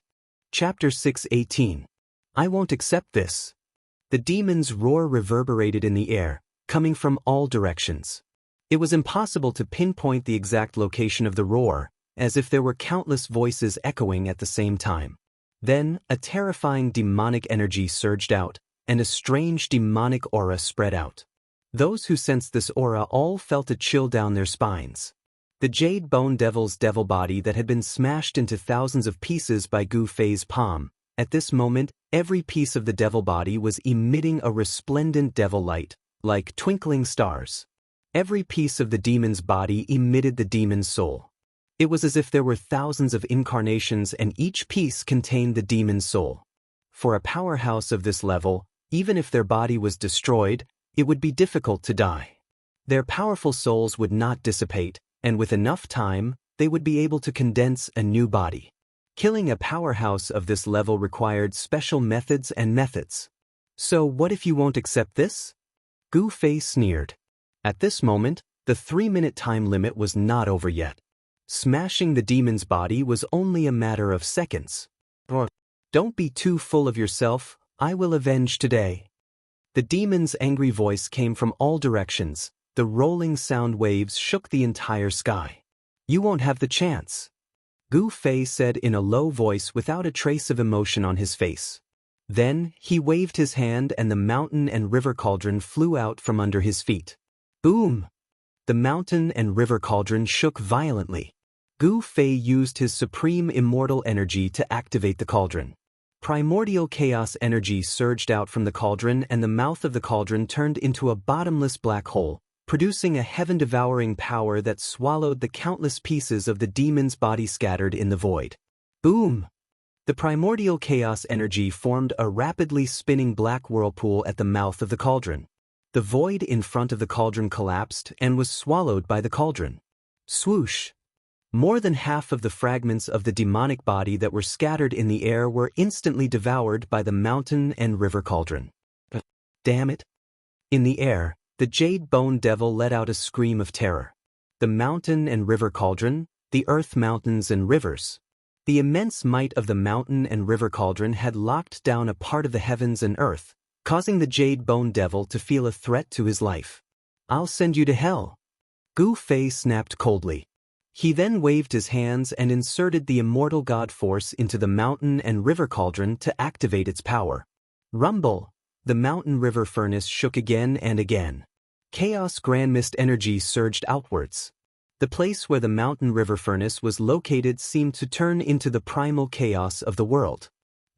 A: Chapter 6:18. I won't accept this. The demon's roar reverberated in the air, coming from all directions. It was impossible to pinpoint the exact location of the roar, as if there were countless voices echoing at the same time. Then, a terrifying demonic energy surged out, and a strange demonic aura spread out. Those who sensed this aura all felt a chill down their spines. The Jade Bone Devil's devil body that had been smashed into thousands of pieces by Gu Fei's palm, at this moment, every piece of the devil body was emitting a resplendent devil light, like twinkling stars. Every piece of the demon's body emitted the demon's soul. It was as if there were thousands of incarnations and each piece contained the demon's soul. For a powerhouse of this level, even if their body was destroyed, it would be difficult to die. Their powerful souls would not dissipate, and with enough time, they would be able to condense a new body. Killing a powerhouse of this level required special methods and methods. So what if you won't accept this? Gu Fei sneered. At this moment, the 3-minute time limit was not over yet. Smashing the demon's body was only a matter of seconds. Don't be too full of yourself, I will avenge today. The demon's angry voice came from all directions. The rolling sound waves shook the entire sky. You won't have the chance. Gu Fei said in a low voice without a trace of emotion on his face. Then, he waved his hand and the mountain and river cauldron flew out from under his feet. Boom! The mountain and river cauldron shook violently. Gu Fei used his supreme immortal energy to activate the cauldron. Primordial chaos energy surged out from the cauldron and the mouth of the cauldron turned into a bottomless black hole, producing a heaven-devouring power that swallowed the countless pieces of the demon's body scattered in the void. Boom! The primordial chaos energy formed a rapidly spinning black whirlpool at the mouth of the cauldron. The void in front of the cauldron collapsed and was swallowed by the cauldron. Swoosh! More than half of the fragments of the demonic body that were scattered in the air were instantly devoured by the mountain and river cauldron. Damn it! In the air, the Jade Bone Devil let out a scream of terror. The mountain and river cauldron, the earth mountains and rivers. The immense might of the mountain and river cauldron had locked down a part of the heavens and earth, causing the Jade Bone Devil to feel a threat to his life. I'll send you to hell. Gu Fei snapped coldly. He then waved his hands and inserted the immortal god force into the mountain and river cauldron to activate its power. Rumble! The mountain river furnace shook again and again. Chaos grand mist energy surged outwards. The place where the mountain river furnace was located seemed to turn into the primal chaos of the world.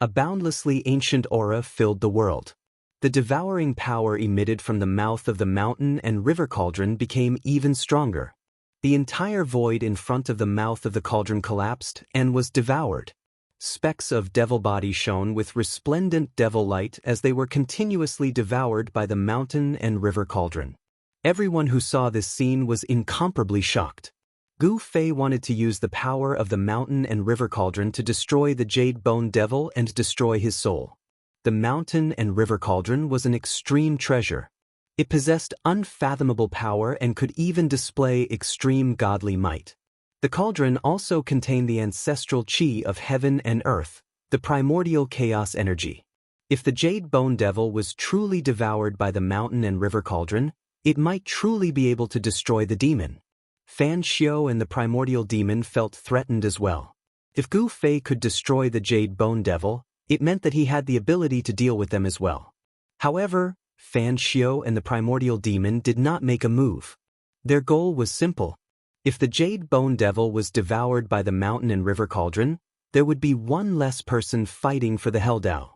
A: A boundlessly ancient aura filled the world. The devouring power emitted from the mouth of the mountain and river cauldron became even stronger. The entire void in front of the mouth of the cauldron collapsed and was devoured. Specks of devil body shone with resplendent devil light as they were continuously devoured by the mountain and river cauldron. Everyone who saw this scene was incomparably shocked. Gu Fei wanted to use the power of the mountain and river cauldron to destroy the Jade Bone Devil and destroy his soul. The mountain and river cauldron was an extreme treasure. It possessed unfathomable power and could even display extreme godly might. The cauldron also contained the ancestral chi of heaven and earth, the primordial chaos energy. If the Jade Bone Devil was truly devoured by the mountain and river cauldron, it might truly be able to destroy the demon. Fan Xiao and the primordial demon felt threatened as well. If Gu Fei could destroy the Jade Bone Devil, it meant that he had the ability to deal with them as well. However, Fan Xiao and the primordial demon did not make a move. Their goal was simple. If the Jade Bone Devil was devoured by the mountain and river cauldron, there would be one less person fighting for the Helldao.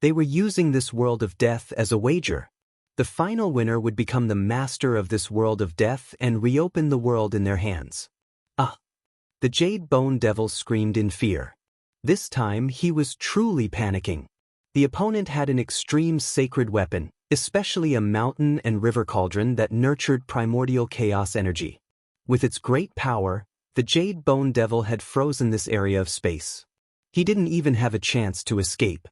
A: They were using this world of death as a wager. The final winner would become the master of this world of death and reopen the world in their hands. Ah! The Jade Bone Devil screamed in fear. This time he was truly panicking. The opponent had an extreme sacred weapon, especially a mountain and river cauldron that nurtured primordial chaos energy. With its great power, the Jade Bone Devil had frozen this area of space. He didn't even have a chance to escape.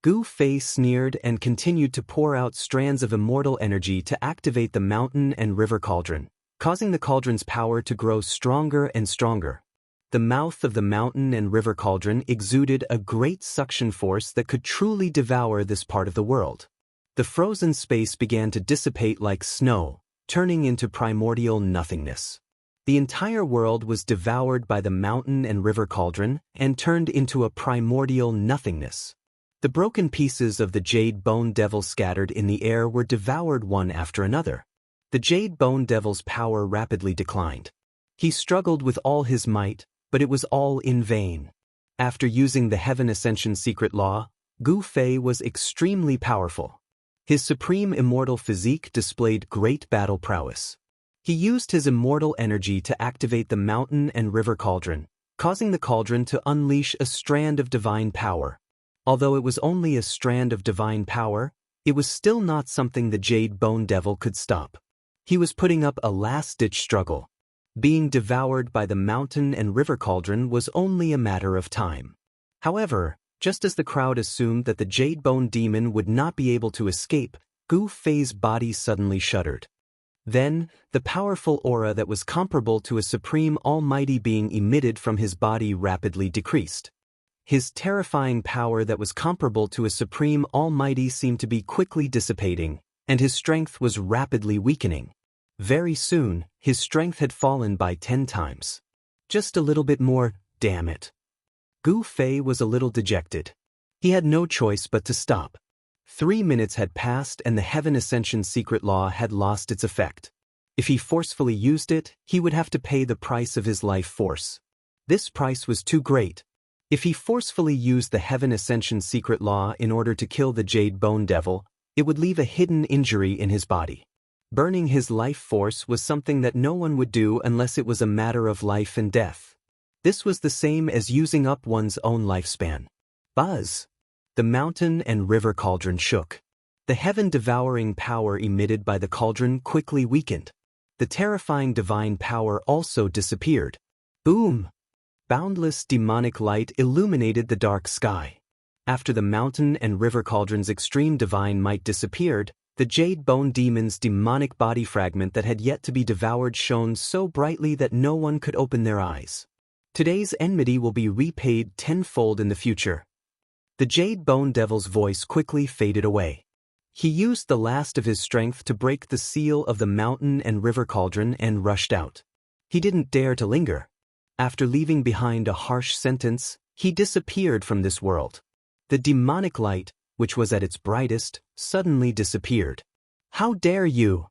A: Gu Fei sneered and continued to pour out strands of immortal energy to activate the mountain and river cauldron, causing the cauldron's power to grow stronger and stronger. The mouth of the mountain and river cauldron exuded a great suction force that could truly devour this part of the world. The frozen space began to dissipate like snow, turning into primordial nothingness. The entire world was devoured by the mountain and river cauldron and turned into a primordial nothingness. The broken pieces of the Jade Bone Devil scattered in the air were devoured one after another. The Jade Bone Devil's power rapidly declined. He struggled with all his might, but it was all in vain. After using the Heaven Ascension secret law, Gu Fei was extremely powerful. His supreme immortal physique displayed great battle prowess. He used his immortal energy to activate the mountain and river cauldron, causing the cauldron to unleash a strand of divine power. Although it was only a strand of divine power, it was still not something the Jade Bone Devil could stop. He was putting up a last-ditch struggle. Being devoured by the mountain and river cauldron was only a matter of time. However, just as the crowd assumed that the Jade Bone Demon would not be able to escape, Gu Fei's body suddenly shuddered. Then, the powerful aura that was comparable to a supreme almighty being emitted from his body rapidly decreased. His terrifying power that was comparable to a supreme almighty seemed to be quickly dissipating, and his strength was rapidly weakening. Very soon, his strength had fallen by 10 times. Just a little bit more, damn it. Gu Fei was a little dejected. He had no choice but to stop. 3 minutes had passed and the Heaven Ascension secret law had lost its effect. If he forcefully used it, he would have to pay the price of his life force. This price was too great. If he forcefully used the Heaven Ascension secret law in order to kill the Jade Bone Devil, it would leave a hidden injury in his body. Burning his life force was something that no one would do unless it was a matter of life and death. This was the same as using up one's own lifespan. Buzz! The mountain and river cauldron shook. The heaven-devouring power emitted by the cauldron quickly weakened. The terrifying divine power also disappeared. Boom! Boundless demonic light illuminated the dark sky. After the mountain and river cauldron's extreme divine might disappeared, the Jade Bone Demon's demonic body fragment that had yet to be devoured shone so brightly that no one could open their eyes. Today's enmity will be repaid tenfold in the future. The Jade Bone Devil's voice quickly faded away. He used the last of his strength to break the seal of the mountain and river cauldron and rushed out. He didn't dare to linger. After leaving behind a harsh sentence, he disappeared from this world. The demonic light, which was at its brightest, suddenly disappeared. How dare you!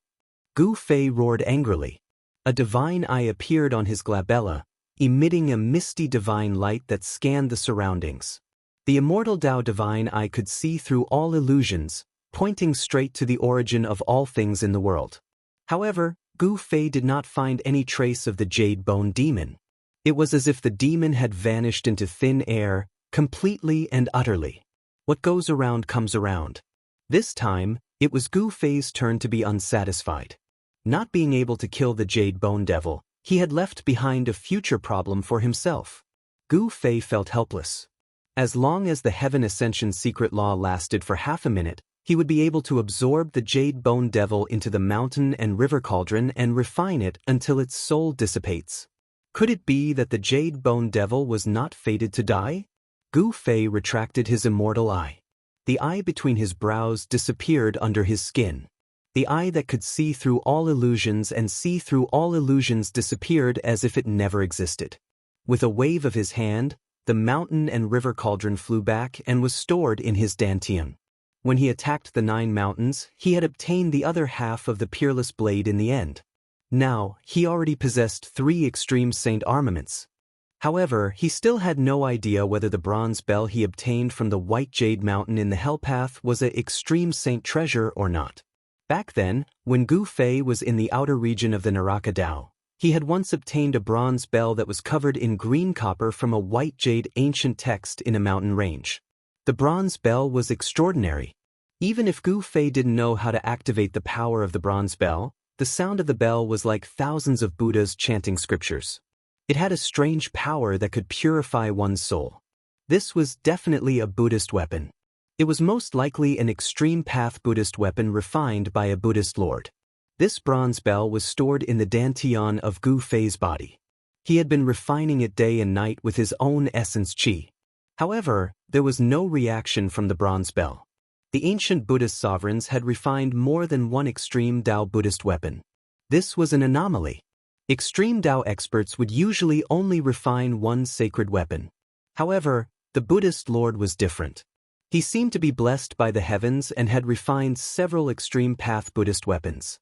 A: Gu Fei roared angrily. A divine eye appeared on his glabella, emitting a misty divine light that scanned the surroundings. The immortal Tao divine eye could see through all illusions, pointing straight to the origin of all things in the world. However, Gu Fei did not find any trace of the Jade Bone Demon. It was as if the demon had vanished into thin air, completely and utterly. What goes around comes around. This time, it was Gu Fei's turn to be unsatisfied. Not being able to kill the Jade Bone Devil, he had left behind a future problem for himself. Gu Fei felt helpless. As long as the Heaven Ascension secret law lasted for half a minute, he would be able to absorb the Jade Bone Devil into the mountain and river cauldron and refine it until its soul dissipates. Could it be that the Jade Bone Devil was not fated to die? Gu Fei retracted his immortal eye. The eye between his brows disappeared under his skin. The eye that could see through all illusions and see through all illusions disappeared as if it never existed. With a wave of his hand, the mountain and river cauldron flew back and was stored in his dantian. When he attacked the 9 mountains, he had obtained the other half of the peerless blade in the end. Now, he already possessed 3 extreme saint armaments. However, he still had no idea whether the bronze bell he obtained from the White Jade Mountain in the Hellpath was a extreme saint treasure or not. Back then, when Gu Fei was in the outer region of the Naraka Dao, he had once obtained a bronze bell that was covered in green copper from a white jade ancient text in a mountain range. The bronze bell was extraordinary. Even if Gu Fei didn't know how to activate the power of the bronze bell, the sound of the bell was like thousands of Buddhas chanting scriptures. It had a strange power that could purify one's soul. This was definitely a Buddhist weapon. It was most likely an extreme path Buddhist weapon refined by a Buddhist lord. This bronze bell was stored in the dantian of Gu Fei's body. He had been refining it day and night with his own essence qi. However, there was no reaction from the bronze bell. The ancient Buddhist sovereigns had refined more than one extreme Dao Buddhist weapon. This was an anomaly. Extreme Dao experts would usually only refine one sacred weapon. However, the Buddhist lord was different. He seemed to be blessed by the heavens and had refined several extreme path Buddhist weapons.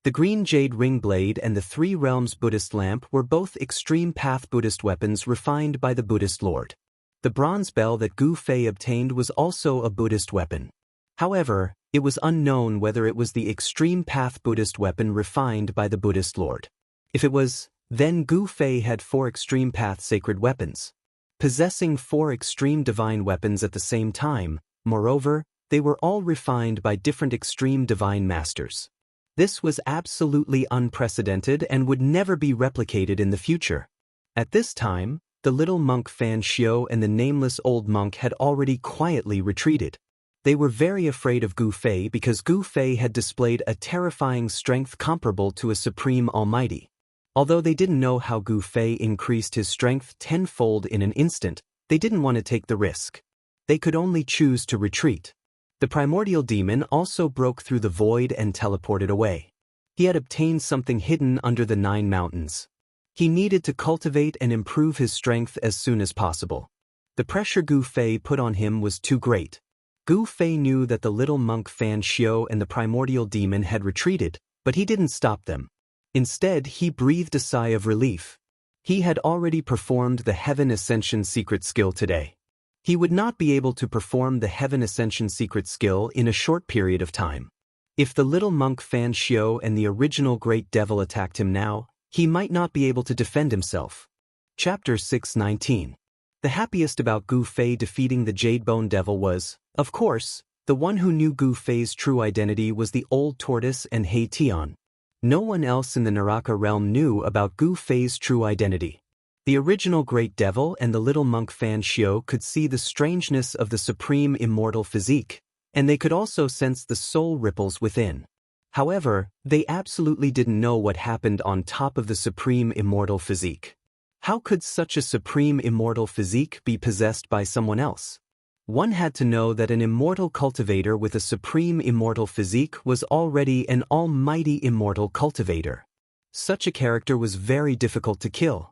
A: The green jade ring blade and the 3 realms Buddhist lamp were both extreme path Buddhist weapons refined by the Buddhist lord. The bronze bell that Gu Fei obtained was also a Buddhist weapon. However, it was unknown whether it was the extreme path Buddhist weapon refined by the Buddhist lord. If it was, then Gu Fei had 4 extreme path sacred weapons. possessing 4 extreme divine weapons at the same time. Moreover, they were all refined by different extreme divine masters. This was absolutely unprecedented and would never be replicated in the future. At this time, the little monk Fan Xiao and the nameless old monk had already quietly retreated. They were very afraid of Gu Fei because Gu Fei had displayed a terrifying strength comparable to a supreme almighty. Although they didn't know how Gu Fei increased his strength tenfold in an instant, they didn't want to take the risk. They could only choose to retreat. The primordial demon also broke through the void and teleported away. He had obtained something hidden under the 9 mountains. He needed to cultivate and improve his strength as soon as possible. The pressure Gu Fei put on him was too great. Gu Fei knew that the little monk Fan Xiao and the primordial demon had retreated, but he didn't stop them. Instead, he breathed a sigh of relief. He had already performed the Heaven Ascension secret skill today. He would not be able to perform the Heaven Ascension secret skill in a short period of time. If the little monk Fan Xiao and the original Great Devil attacked him now, he might not be able to defend himself. Chapter 619. The happiest about Gu Fei defeating the Jadebone Devil was, of course, the one who knew Gu Fei's true identity was the old tortoise and Hei Tian. No one else in the Naraka realm knew about Gu Fei's true identity. The original Great Devil and the little monk Fan Xiao could see the strangeness of the supreme immortal physique, and they could also sense the soul ripples within. However, they absolutely didn't know what happened on top of the supreme immortal physique. How could such a supreme immortal physique be possessed by someone else? One had to know that an immortal cultivator with a supreme immortal physique was already an almighty immortal cultivator. Such a character was very difficult to kill.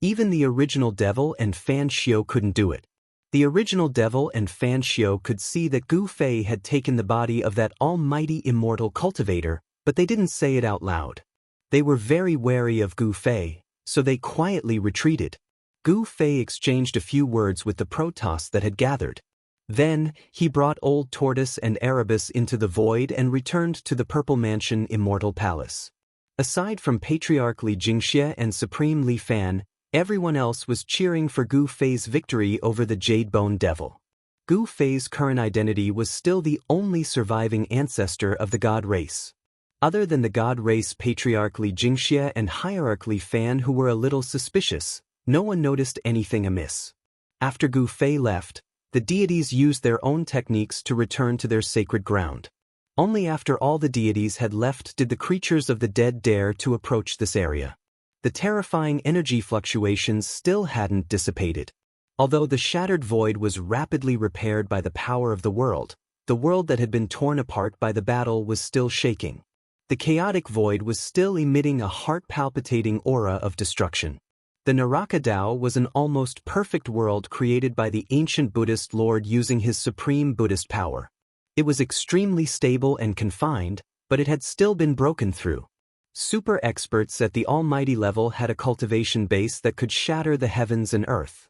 A: Even the original Devil and Fan Xiao couldn't do it. The original Devil and Fan Xiao could see that Gu Fei had taken the body of that almighty immortal cultivator, but they didn't say it out loud. They were very wary of Gu Fei, so they quietly retreated. Gu Fei exchanged a few words with the Protoss that had gathered. Then, he brought Old Tortoise and Erebus into the void and returned to the Purple Mansion Immortal Palace. Aside from Patriarch Li Jingxie and Supreme Li Fan, everyone else was cheering for Gu Fei's victory over the Jadebone Devil. Gu Fei's current identity was still the only surviving ancestor of the god race. Other than the god race Patriarch Li Jingxie and Hierarch Li Fan, who were a little suspicious, no one noticed anything amiss. After Gu Fei left, the deities used their own techniques to return to their sacred ground. Only after all the deities had left did the creatures of the dead dare to approach this area. The terrifying energy fluctuations still hadn't dissipated. Although the shattered void was rapidly repaired by the power of the world that had been torn apart by the battle was still shaking. The chaotic void was still emitting a heart-palpitating aura of destruction. The Naraka Dao was an almost perfect world created by the ancient Buddhist Lord using his supreme Buddhist power. It was extremely stable and confined, but it had still been broken through. Super experts at the almighty level had a cultivation base that could shatter the heavens and earth.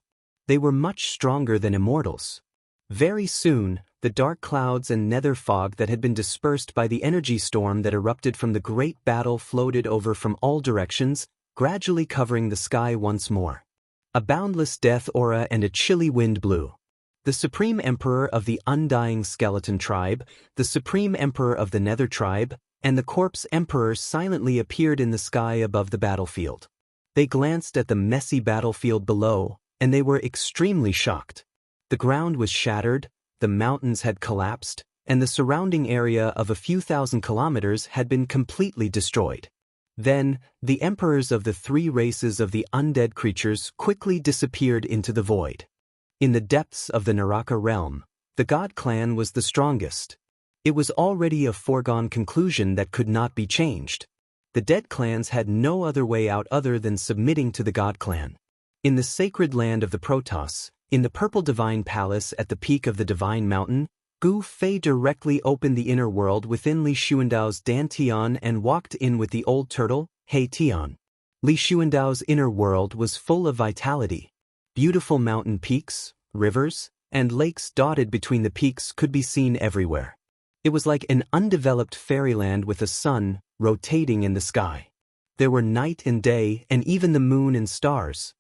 A: They were much stronger than immortals. Very soon, the dark clouds and nether fog that had been dispersed by the energy storm that erupted from the great battle floated over from all directions, gradually covering the sky once more. A boundless death aura and a chilly wind blew. The Supreme Emperor of the Undying Skeleton Tribe, the Supreme Emperor of the Nether Tribe, and the Corpse Emperor silently appeared in the sky above the battlefield. They glanced at the messy battlefield below, and they were extremely shocked. The ground was shattered, the mountains had collapsed, and the surrounding area of a few thousand kilometers had been completely destroyed. Then, the emperors of the 3 races of the undead creatures quickly disappeared into the void. In the depths of the Naraka realm, the God Clan was the strongest. It was already a foregone conclusion that could not be changed. The dead clans had no other way out other than submitting to the God Clan. In the sacred land of the Protoss, in the Purple Divine Palace at the peak of the Divine Mountain, Gu Fei directly opened the inner world within Li Xuandao's Dantian and walked in with the old turtle, Hei Tian. Li Xuandao's inner world was full of vitality. Beautiful mountain peaks, rivers, and lakes dotted between the peaks could be seen everywhere. It was like an undeveloped fairyland with a sun rotating in the sky. There were night and day and even the moon and stars.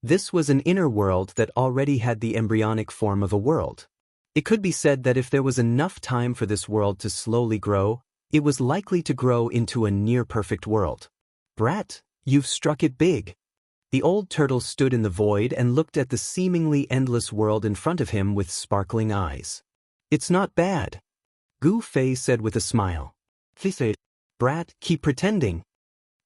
A: This was an inner world that already had the embryonic form of a world. It could be said that if there was enough time for this world to slowly grow, it was likely to grow into a near-perfect world. Brat, you've struck it big. The old turtle stood in the void and looked at the seemingly endless world in front of him with sparkling eyes. It's not bad, Gu Fei said with a smile. Brat, keep pretending.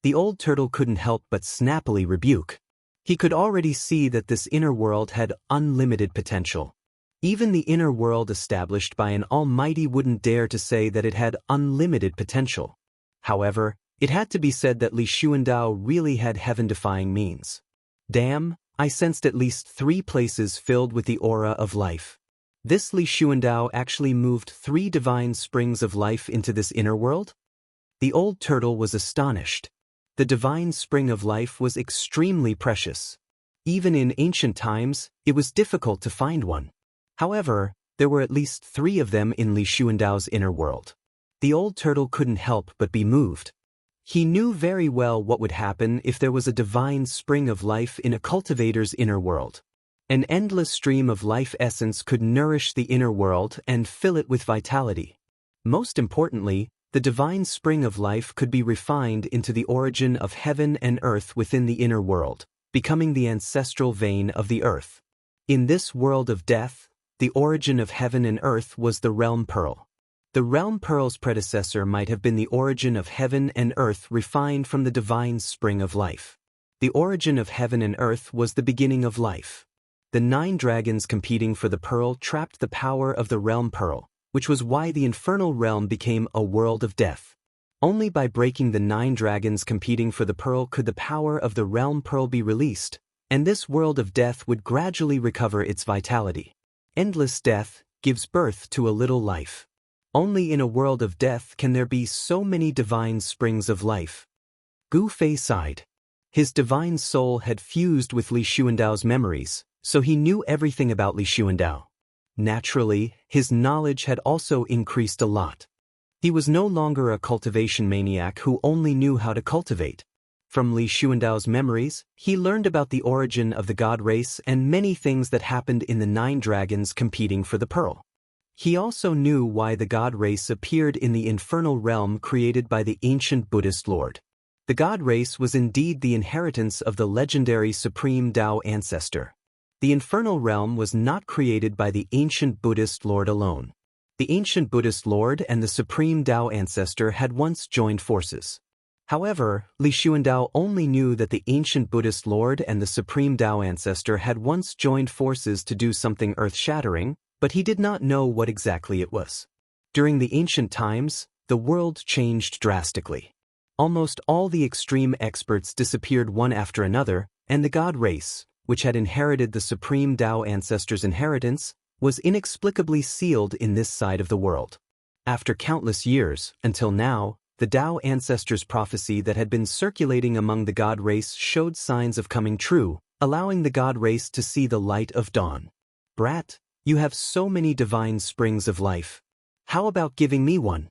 A: The old turtle couldn't help but snappily rebuke. He could already see that this inner world had unlimited potential. Even the inner world established by an almighty wouldn't dare to say that it had unlimited potential. However, it had to be said that Li Xuandao really had heaven-defying means. Damn, I sensed at least 3 places filled with the aura of life. This Li Xuandao actually moved 3 divine springs of life into this inner world? The old turtle was astonished. The divine spring of life was extremely precious. Even in ancient times, it was difficult to find one. However, there were at least 3 of them in Li Xuandao's inner world. The old turtle couldn't help but be moved. He knew very well what would happen if there was a divine spring of life in a cultivator's inner world. An endless stream of life essence could nourish the inner world and fill it with vitality. Most importantly, the divine spring of life could be refined into the origin of heaven and earth within the inner world, becoming the ancestral vein of the earth. In this world of death, the origin of heaven and earth was the realm pearl. The realm pearl's predecessor might have been the origin of heaven and earth refined from the divine spring of life. The origin of heaven and earth was the beginning of life. The 9 dragons competing for the pearl trapped the power of the realm pearl, which was why the infernal realm became a world of death. Only by breaking the 9 dragons competing for the pearl could the power of the realm pearl be released, and this world of death would gradually recover its vitality. Endless death gives birth to a little life. Only in a world of death can there be so many divine springs of life. Gu Fei sighed. His divine soul had fused with Li Xuandao's memories, so he knew everything about Li Xuandao. Naturally, his knowledge had also increased a lot. He was no longer a cultivation maniac who only knew how to cultivate. From Li Xuandao's memories, he learned about the origin of the god race and many things that happened in the 9 dragons competing for the pearl. He also knew why the god race appeared in the infernal realm created by the ancient Buddhist lord. The god race was indeed the inheritance of the legendary Supreme Tao ancestor. The infernal realm was not created by the ancient Buddhist lord alone. The ancient Buddhist lord and the Supreme Tao ancestor had once joined forces. However, Li Xuandao only knew that the ancient Buddhist lord and the Supreme Tao ancestor had once joined forces to do something earth-shattering, but he did not know what exactly it was. During the ancient times, the world changed drastically. Almost all the extreme experts disappeared one after another, and the god race, which had inherited the Supreme Tao ancestor's inheritance, was inexplicably sealed in this side of the world. After countless years, until now, the Tao ancestor's prophecy that had been circulating among the god race showed signs of coming true, allowing the god race to see the light of dawn. Brat, you have so many divine springs of life. How about giving me one?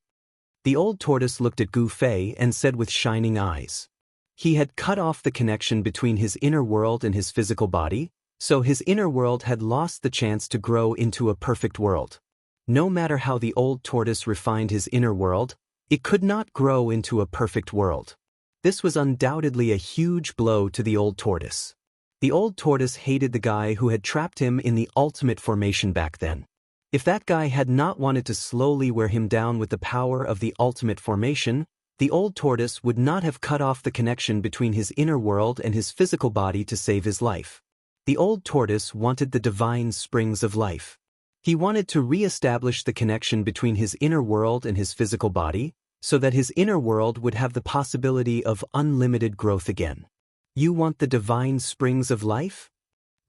A: The old tortoise looked at Gu Fei and said with shining eyes. He had cut off the connection between his inner world and his physical body, so his inner world had lost the chance to grow into a perfect world. No matter how the old tortoise refined his inner world, it could not grow into a perfect world. This was undoubtedly a huge blow to the old tortoise. The old tortoise hated the guy who had trapped him in the ultimate formation back then. If that guy had not wanted to slowly wear him down with the power of the ultimate formation, the old tortoise would not have cut off the connection between his inner world and his physical body to save his life. The old tortoise wanted the divine springs of life. He wanted to re-establish the connection between his inner world and his physical body, so that his inner world would have the possibility of unlimited growth again. You want the divine springs of life?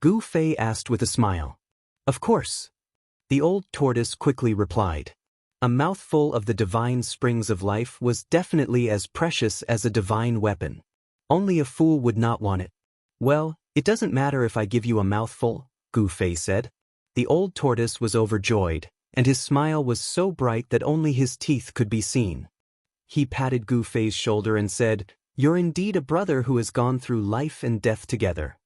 A: Gu Fei asked with a smile. Of course. The old tortoise quickly replied. A mouthful of the divine springs of life was definitely as precious as a divine weapon. Only a fool would not want it. Well, it doesn't matter if I give you a mouthful, Gu Fei said. The old tortoise was overjoyed, and his smile was so bright that only his teeth could be seen. He patted Gu Fei's shoulder and said, "You're indeed a brother who has gone through life and death together."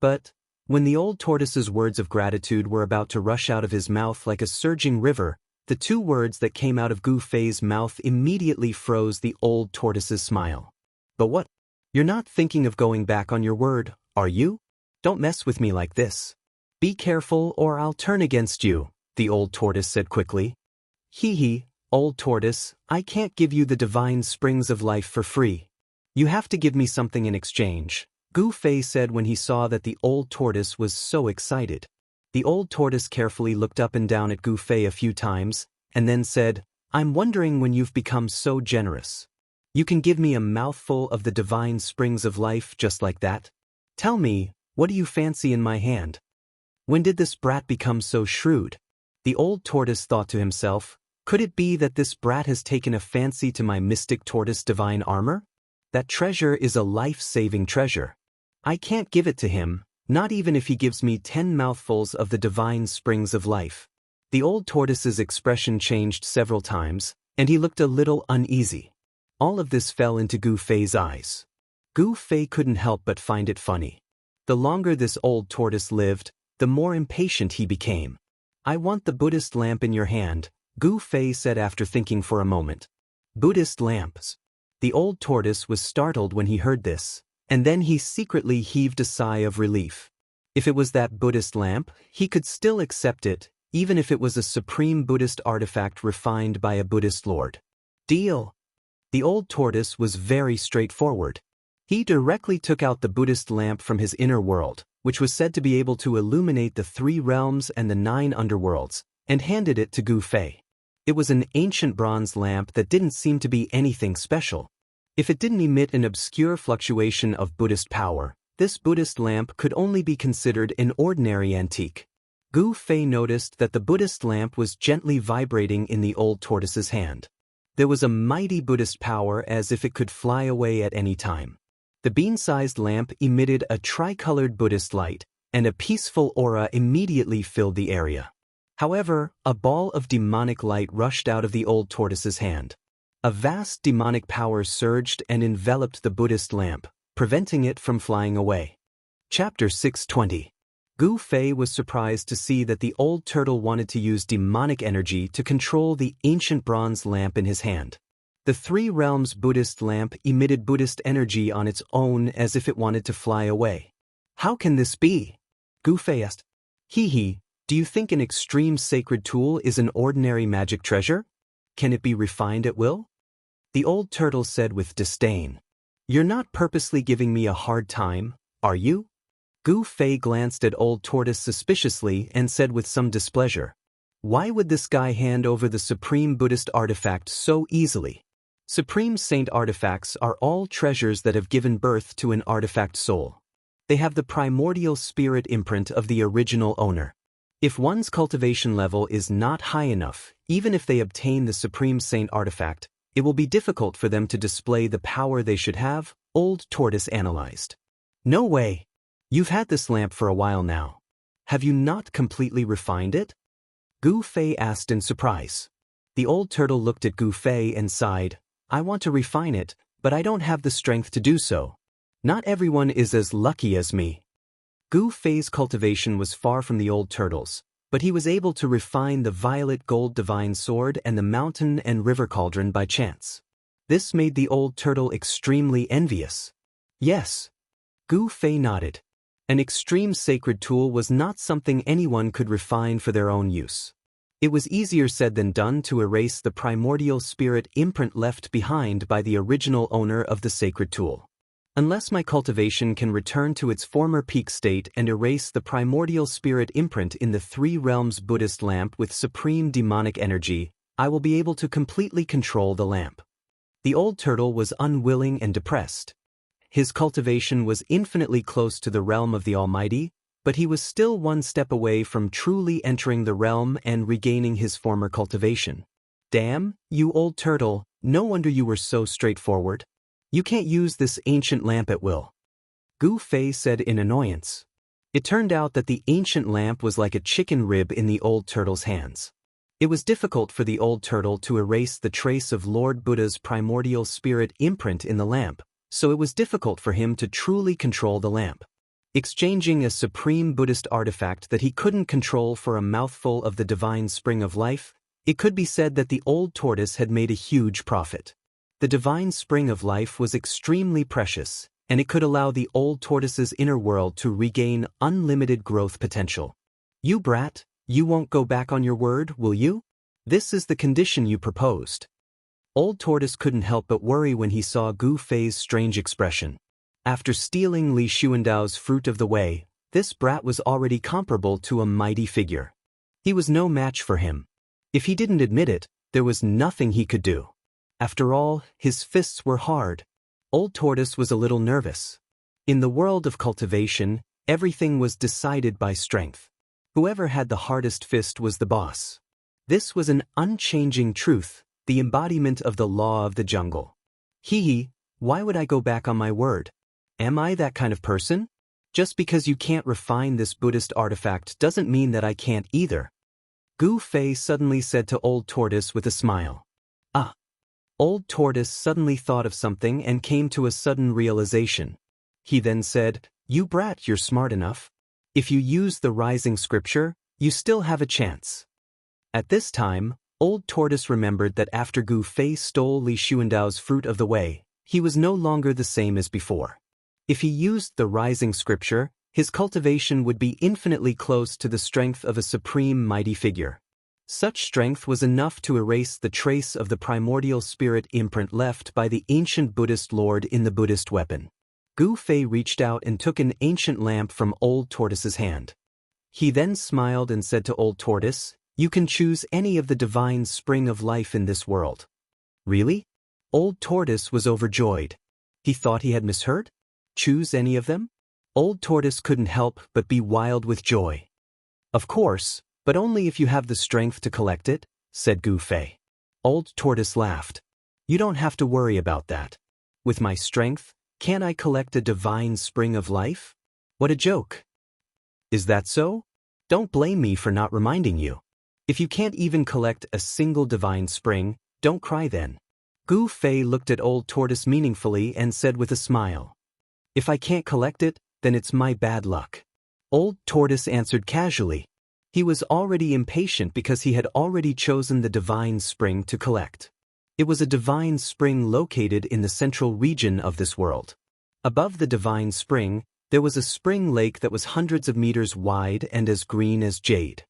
A: But, when the old tortoise's words of gratitude were about to rush out of his mouth like a surging river, the two words that came out of Gu Fei's mouth immediately froze the old tortoise's smile. But what? You're not thinking of going back on your word, are you? Don't mess with me like this. Be careful or I'll turn against you, the old tortoise said quickly. Hee, old tortoise, I can't give you the divine springs of life for free. You have to give me something in exchange, Gu Fei said when he saw that the old tortoise was so excited. The old tortoise carefully looked up and down at Gu Fei a few times, and then said, I'm wondering when you've become so generous. You can give me a mouthful of the divine springs of life just like that? Tell me, what do you fancy in my hand? When did this brat become so shrewd? The old tortoise thought to himself, could it be that this brat has taken a fancy to my mystic tortoise divine armor? That treasure is a life-saving treasure. I can't give it to him, not even if he gives me 10 mouthfuls of the divine springs of life. The old tortoise's expression changed several times, and he looked a little uneasy. All of this fell into Gu Fei's eyes. Gu Fei couldn't help but find it funny. The longer this old tortoise lived, the more impatient he became. I want the Buddhist lamp in your hand, Gu Fei said after thinking for a moment. Buddhist lamps. The old tortoise was startled when he heard this, and then he secretly heaved a sigh of relief. If it was that Buddhist lamp, he could still accept it, even if it was a supreme Buddhist artifact refined by a Buddhist lord. Deal. The old tortoise was very straightforward. He directly took out the Buddhist lamp from his inner world, which was said to be able to illuminate the 3 realms and the 9 underworlds, and handed it to Gu Fei. It was an ancient bronze lamp that didn't seem to be anything special. If it didn't emit an obscure fluctuation of Buddhist power, this Buddhist lamp could only be considered an ordinary antique. Gu Fei noticed that the Buddhist lamp was gently vibrating in the old tortoise's hand. There was a mighty Buddhist power as if it could fly away at any time. The bean-sized lamp emitted a tricolored Buddhist light, and a peaceful aura immediately filled the area. However, a ball of demonic light rushed out of the old tortoise's hand. A vast demonic power surged and enveloped the Buddhist lamp, preventing it from flying away. Chapter 620. Gu Fei was surprised to see that the old turtle wanted to use demonic energy to control the ancient bronze lamp in his hand. The 3 realms Buddhist lamp emitted Buddhist energy on its own as if it wanted to fly away. How can this be? Gu Fei asked. Hee, do you think an extreme sacred tool is an ordinary magic treasure? Can it be refined at will? The old turtle said with disdain. You're not purposely giving me a hard time, are you? Gu Fei glanced at old tortoise suspiciously and said with some displeasure. Why would this guy hand over the supreme Buddhist artifact so easily? Supreme saint artifacts are all treasures that have given birth to an artifact soul. They have the primordial spirit imprint of the original owner. If one's cultivation level is not high enough, even if they obtain the supreme saint artifact, it will be difficult for them to display the power they should have, old tortoise analyzed. No way. You've had this lamp for a while now. Have you not completely refined it? Gu Fei asked in surprise. The old turtle looked at Gu Fei and sighed. I want to refine it, but I don't have the strength to do so. Not everyone is as lucky as me. Gu Fei's cultivation was far from the old turtle's, but he was able to refine the violet gold divine sword and the mountain and river cauldron by chance. This made the old turtle extremely envious. Yes. Gu Fei nodded. An extreme sacred tool was not something anyone could refine for their own use. It was easier said than done to erase the primordial spirit imprint left behind by the original owner of the sacred tool. Unless my cultivation can return to its former peak state and erase the primordial spirit imprint in the 3 realms Buddhist lamp with supreme demonic energy, I will be able to completely control the lamp. The old turtle was unwilling and depressed. His cultivation was infinitely close to the realm of the Almighty, but he was still one step away from truly entering the realm and regaining his former cultivation. Damn, you old turtle, no wonder you were so straightforward. You can't use this ancient lamp at will. Gu Fei said in annoyance. It turned out that the ancient lamp was like a chicken rib in the old turtle's hands. It was difficult for the old turtle to erase the trace of Lord Buddha's primordial spirit imprint in the lamp, so it was difficult for him to truly control the lamp. Exchanging a supreme Buddhist artifact that he couldn't control for a mouthful of the divine spring of life, it could be said that the old tortoise had made a huge profit. The divine spring of life was extremely precious, and it could allow the old tortoise's inner world to regain unlimited growth potential. "You brat, you won't go back on your word, will you? This is the condition you proposed." Old Tortoise couldn't help but worry when he saw Gu Fei's strange expression. After stealing Li Xuandao's fruit of the way, this brat was already comparable to a mighty figure. He was no match for him. If he didn't admit it, there was nothing he could do. After all, his fists were hard. Old Tortoise was a little nervous. In the world of cultivation, everything was decided by strength. Whoever had the hardest fist was the boss. This was an unchanging truth, the embodiment of the law of the jungle. Hee, why would I go back on my word? Am I that kind of person? Just because you can't refine this Buddhist artifact doesn't mean that I can't either. Gu Fei suddenly said to Old Tortoise with a smile. Ah. Old Tortoise suddenly thought of something and came to a sudden realization. He then said, "You brat, you're smart enough. If you use the rising scripture, you still have a chance." At this time, Old Tortoise remembered that after Gu Fei stole Li Xuandao's fruit of the way, he was no longer the same as before. If he used the rising scripture, his cultivation would be infinitely close to the strength of a supreme mighty figure. Such strength was enough to erase the trace of the primordial spirit imprint left by the ancient Buddhist lord in the Buddhist weapon. Gu Fei reached out and took an ancient lamp from Old Tortoise's hand. He then smiled and said to Old Tortoise, "You can choose any of the divine spring of life in this world." Really? Old Tortoise was overjoyed. He thought he had misheard? Choose any of them? Old Tortoise couldn't help but be wild with joy. "Of course, but only if you have the strength to collect it," said Gu Fei. Old Tortoise laughed. "You don't have to worry about that. With my strength, can't I collect a divine spring of life? What a joke." "Is that so? Don't blame me for not reminding you. If you can't even collect a single divine spring, don't cry then." Gu Fei looked at Old Tortoise meaningfully and said with a smile, "If I can't collect it, then it's my bad luck." Old Tortoise answered casually. He was already impatient because he had already chosen the divine spring to collect. It was a divine spring located in the central region of this world. Above the divine spring, there was a spring lake that was hundreds of meters wide and as green as jade.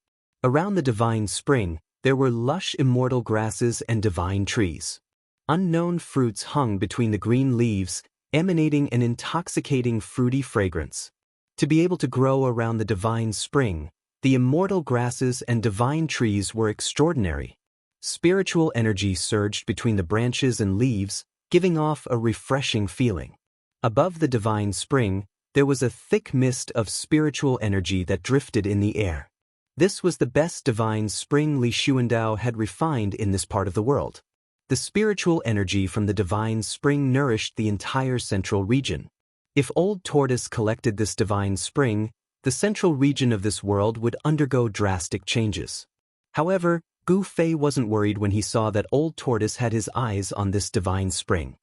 A: Around the divine spring, there were lush immortal grasses and divine trees. Unknown fruits hung between the green leaves, emanating an intoxicating fruity fragrance. To be able to grow around the divine spring, the immortal grasses and divine trees were extraordinary. Spiritual energy surged between the branches and leaves, giving off a refreshing feeling. Above the divine spring, there was a thick mist of spiritual energy that drifted in the air. This was the best divine spring Li Xuandao had refined in this part of the world. The spiritual energy from the divine spring nourished the entire central region. If Old Tortoise collected this divine spring, the central region of this world would undergo drastic changes. However, Gu Fei wasn't worried when he saw that Old Tortoise had his eyes on this divine spring.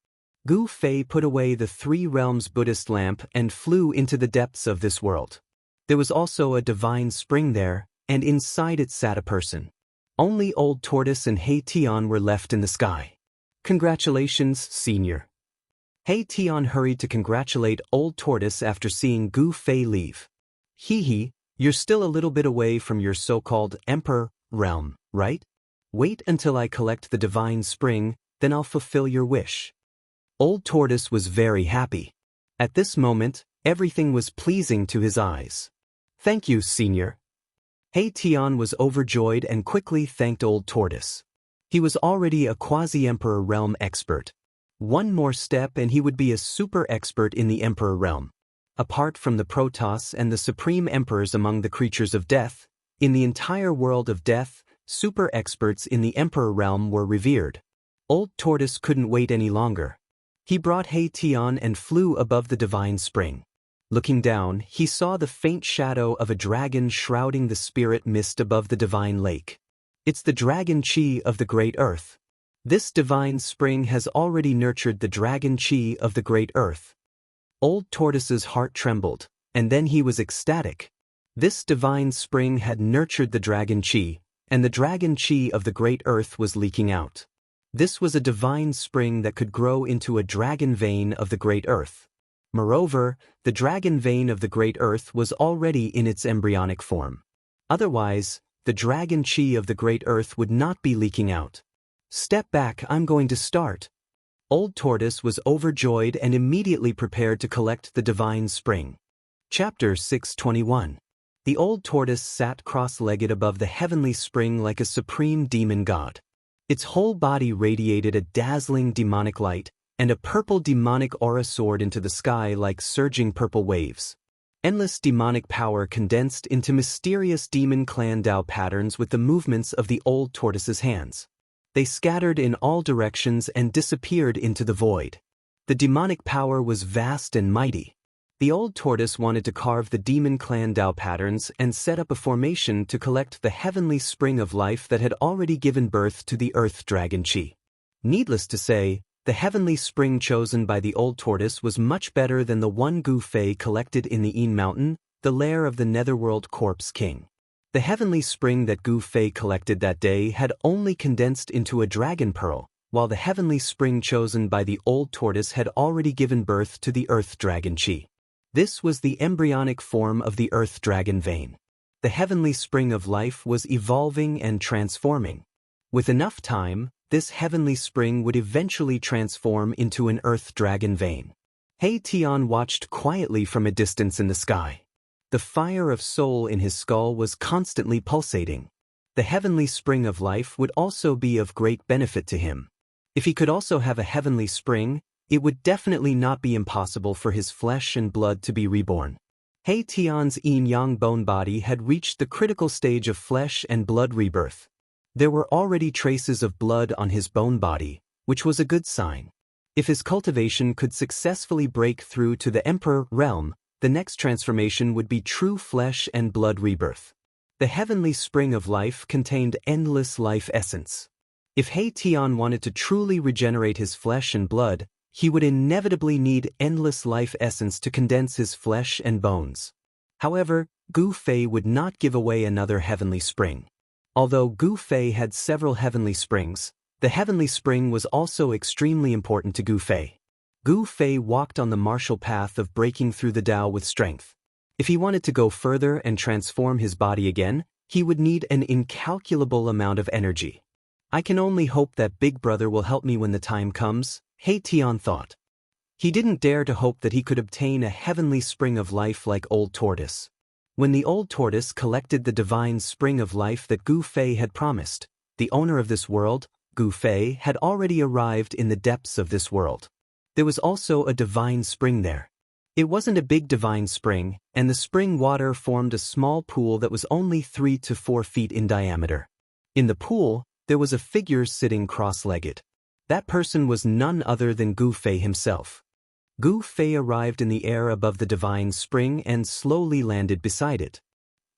A: Gu Fei put away the Three Realms Buddhist lamp and flew into the depths of this world. There was also a divine spring there, and inside it sat a person. Only Old Tortoise and Hei Tian were left in the sky. "Congratulations, Senior." Hei Tian hurried to congratulate Old Tortoise after seeing Gu Fei leave. "Hee, you're still a little bit away from your so-called Emperor realm, right? Wait until I collect the divine spring, then I'll fulfill your wish." Old Tortoise was very happy. At this moment, everything was pleasing to his eyes. "Thank you, Senior." Hei Tian was overjoyed and quickly thanked Old Tortoise. He was already a quasi-emperor realm expert. One more step and he would be a super expert in the emperor realm. Apart from the Protoss and the supreme emperors among the creatures of death, in the entire world of death, super experts in the emperor realm were revered. Old Tortoise couldn't wait any longer. He brought Hei Tian and flew above the divine spring. Looking down, he saw the faint shadow of a dragon shrouding the spirit mist above the divine lake. It's the dragon chi of the great earth. This divine spring has already nurtured the dragon chi of the great earth. Old Tortoise's heart trembled. and then he was ecstatic. This divine spring had nurtured the dragon chi, and the dragon chi of the great earth was leaking out. This was a divine spring that could grow into a dragon vein of the great earth. Moreover, the dragon vein of the great earth was already in its embryonic form. Otherwise, the dragon chi of the great earth would not be leaking out. Step back, I'm going to start. Old Tortoise was overjoyed and immediately prepared to collect the divine spring. Chapter 621. The old tortoise sat cross-legged above the heavenly spring like a supreme demon god. Its whole body radiated a dazzling demonic light, and a purple demonic aura soared into the sky like surging purple waves. Endless demonic power condensed into mysterious demon clan Dao patterns with the movements of the old tortoise's hands. They scattered in all directions and disappeared into the void. The demonic power was vast and mighty. The old tortoise wanted to carve the demon clan Dao patterns and set up a formation to collect the heavenly spring of life that had already given birth to the earth dragon chi. Needless to say, the heavenly spring chosen by the old tortoise was much better than the one Gu Fei collected in the Yin Mountain, the lair of the Netherworld Corpse King. The heavenly spring that Gu Fei collected that day had only condensed into a dragon pearl, while the heavenly spring chosen by the old tortoise had already given birth to the earth dragon chi. This was the embryonic form of the earth dragon vein. The heavenly spring of life was evolving and transforming. With enough time, this heavenly spring would eventually transform into an earth dragon vein. He Tian watched quietly from a distance in the sky. The fire of soul in his skull was constantly pulsating. The heavenly spring of life would also be of great benefit to him. If he could also have a heavenly spring, it would definitely not be impossible for his flesh and blood to be reborn. He Tian's yin-yang bone body had reached the critical stage of flesh and blood rebirth. There were already traces of blood on his bone body, which was a good sign. If his cultivation could successfully break through to the Emperor realm, the next transformation would be true flesh and blood rebirth. The heavenly spring of life contained endless life essence. If He Tian wanted to truly regenerate his flesh and blood, he would inevitably need endless life essence to condense his flesh and bones. However, Gu Fei would not give away another heavenly spring. Although Gu Fei had several heavenly springs, the heavenly spring was also extremely important to Gu Fei. Gu Fei walked on the martial path of breaking through the Tao with strength. If he wanted to go further and transform his body again, he would need an incalculable amount of energy. I can only hope that Big Brother will help me when the time comes, He Tian thought. He didn't dare to hope that he could obtain a heavenly spring of life like Old Tortoise. When the Old Tortoise collected the divine spring of life that Gu Fei had promised, the owner of this world, Gu Fei, had already arrived in the depths of this world. There was also a divine spring there. It wasn't a big divine spring, and the spring water formed a small pool that was only 3 to 4 feet in diameter. In the pool, there was a figure sitting cross-legged. That person was none other than Gu Fei himself. Gu Fei arrived in the air above the divine spring and slowly landed beside it.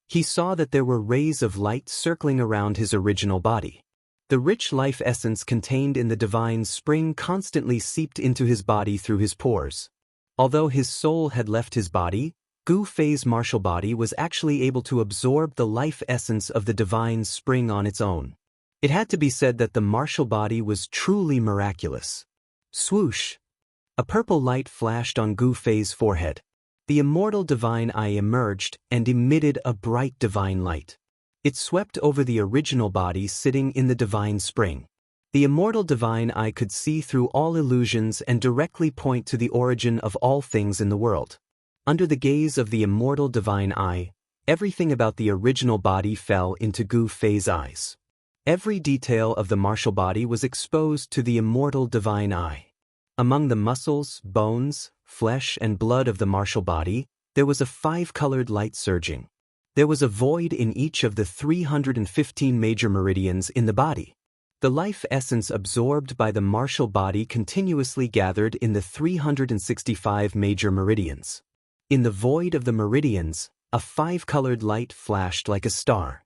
A: He saw that there were rays of light circling around his original body. The rich life essence contained in the divine spring constantly seeped into his body through his pores. Although his soul had left his body, Gu Fei's martial body was actually able to absorb the life essence of the divine spring on its own. It had to be said that the martial body was truly miraculous. Swoosh! A purple light flashed on Gu Fei's forehead. The immortal divine eye emerged and emitted a bright divine light. It swept over the original body sitting in the divine spring. The immortal divine eye could see through all illusions and directly point to the origin of all things in the world. Under the gaze of the immortal divine eye, everything about the original body fell into Gu Fei's eyes. Every detail of the martial body was exposed to the immortal divine eye. Among the muscles, bones, flesh, and blood of the martial body, there was a 5-colored light surging. There was a void in each of the 315 major meridians in the body. The life essence absorbed by the martial body continuously gathered in the 365 major meridians. In the void of the meridians, a 5-colored light flashed like a star.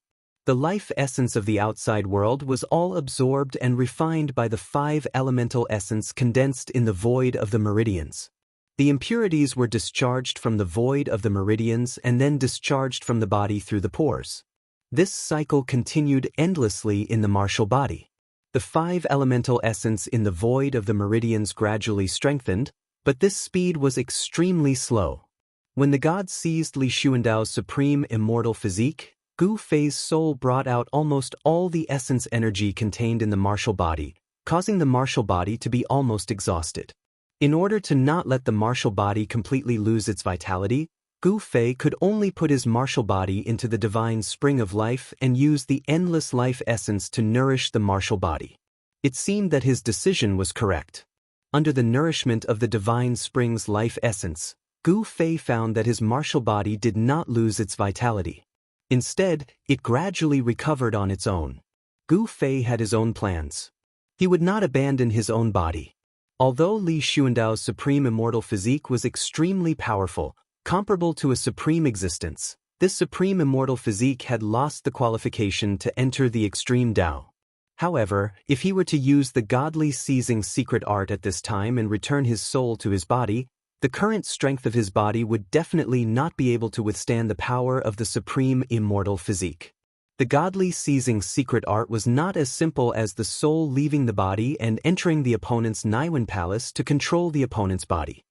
A: The life essence of the outside world was all absorbed and refined by the 5 elemental essence condensed in the void of the meridians. The impurities were discharged from the void of the meridians and then discharged from the body through the pores. This cycle continued endlessly in the martial body. The 5 elemental essence in the void of the meridians gradually strengthened, but this speed was extremely slow. When the gods seized Li Xuandao's supreme immortal physique, Gu Fei's soul brought out almost all the essence energy contained in the martial body, causing the martial body to be almost exhausted. In order to not let the martial body completely lose its vitality, Gu Fei could only put his martial body into the divine spring of life and use the endless life essence to nourish the martial body. It seemed that his decision was correct. Under the nourishment of the divine spring's life essence, Gu Fei found that his martial body did not lose its vitality. Instead, it gradually recovered on its own. Gu Fei had his own plans. He would not abandon his own body. Although Li Xuandao's supreme immortal physique was extremely powerful, comparable to a supreme existence, this supreme immortal physique had lost the qualification to enter the extreme Tao. However, if he were to use the godly seizing secret art at this time and return his soul to his body, the current strength of his body would definitely not be able to withstand the power of the supreme immortal physique. The godly seizing secret art was not as simple as the soul leaving the body and entering the opponent's Naiwen palace to control the opponent's body.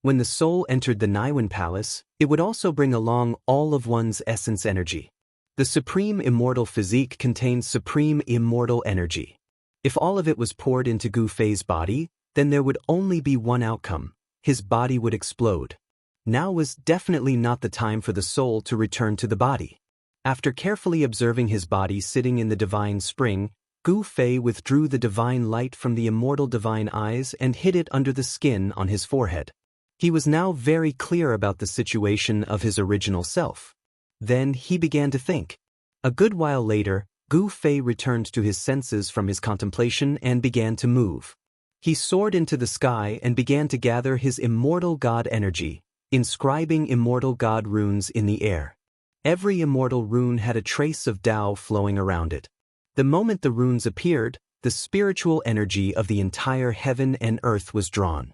A: When the soul entered the Naiwen palace, it would also bring along all of one's essence energy. The supreme immortal physique contains supreme immortal energy. If all of it was poured into Gu Fei's body, then there would only be one outcome: his body would explode. Now was definitely not the time for the soul to return to the body. After carefully observing his body sitting in the divine spring, Gu Fei withdrew the divine light from the immortal divine eyes and hid it under the skin on his forehead. He was now very clear about the situation of his original self. Then he began to think. A good while later, Gu Fei returned to his senses from his contemplation and began to move. He soared into the sky and began to gather his immortal god energy, inscribing immortal god runes in the air. Every immortal rune had a trace of Tao flowing around it. The moment the runes appeared, the spiritual energy of the entire heaven and earth was drawn.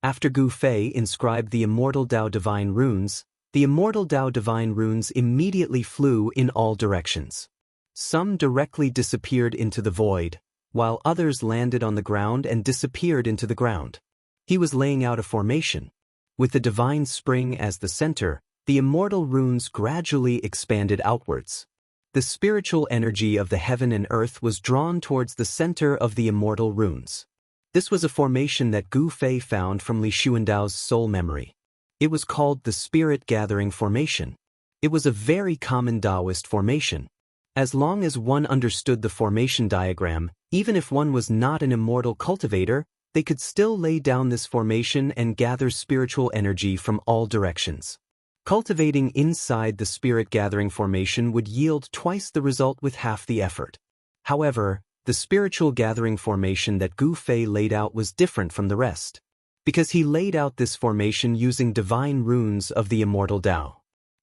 A: After Gu Fei inscribed the immortal Tao divine runes, the immortal Tao divine runes immediately flew in all directions. Some directly disappeared into the void, while others landed on the ground and disappeared into the ground. He was laying out a formation. With the divine spring as the center, the immortal runes gradually expanded outwards. The spiritual energy of the heaven and earth was drawn towards the center of the immortal runes. This was a formation that Gu Fei found from Li Xuandao's soul memory. It was called the Spirit Gathering Formation. It was a very common Taoist formation. As long as one understood the formation diagram, even if one was not an immortal cultivator, they could still lay down this formation and gather spiritual energy from all directions. Cultivating inside the Spirit Gathering Formation would yield twice the result with half the effort. However, the Spiritual Gathering Formation that Gu Fei laid out was different from the rest, because he laid out this formation using divine runes of the immortal Tao.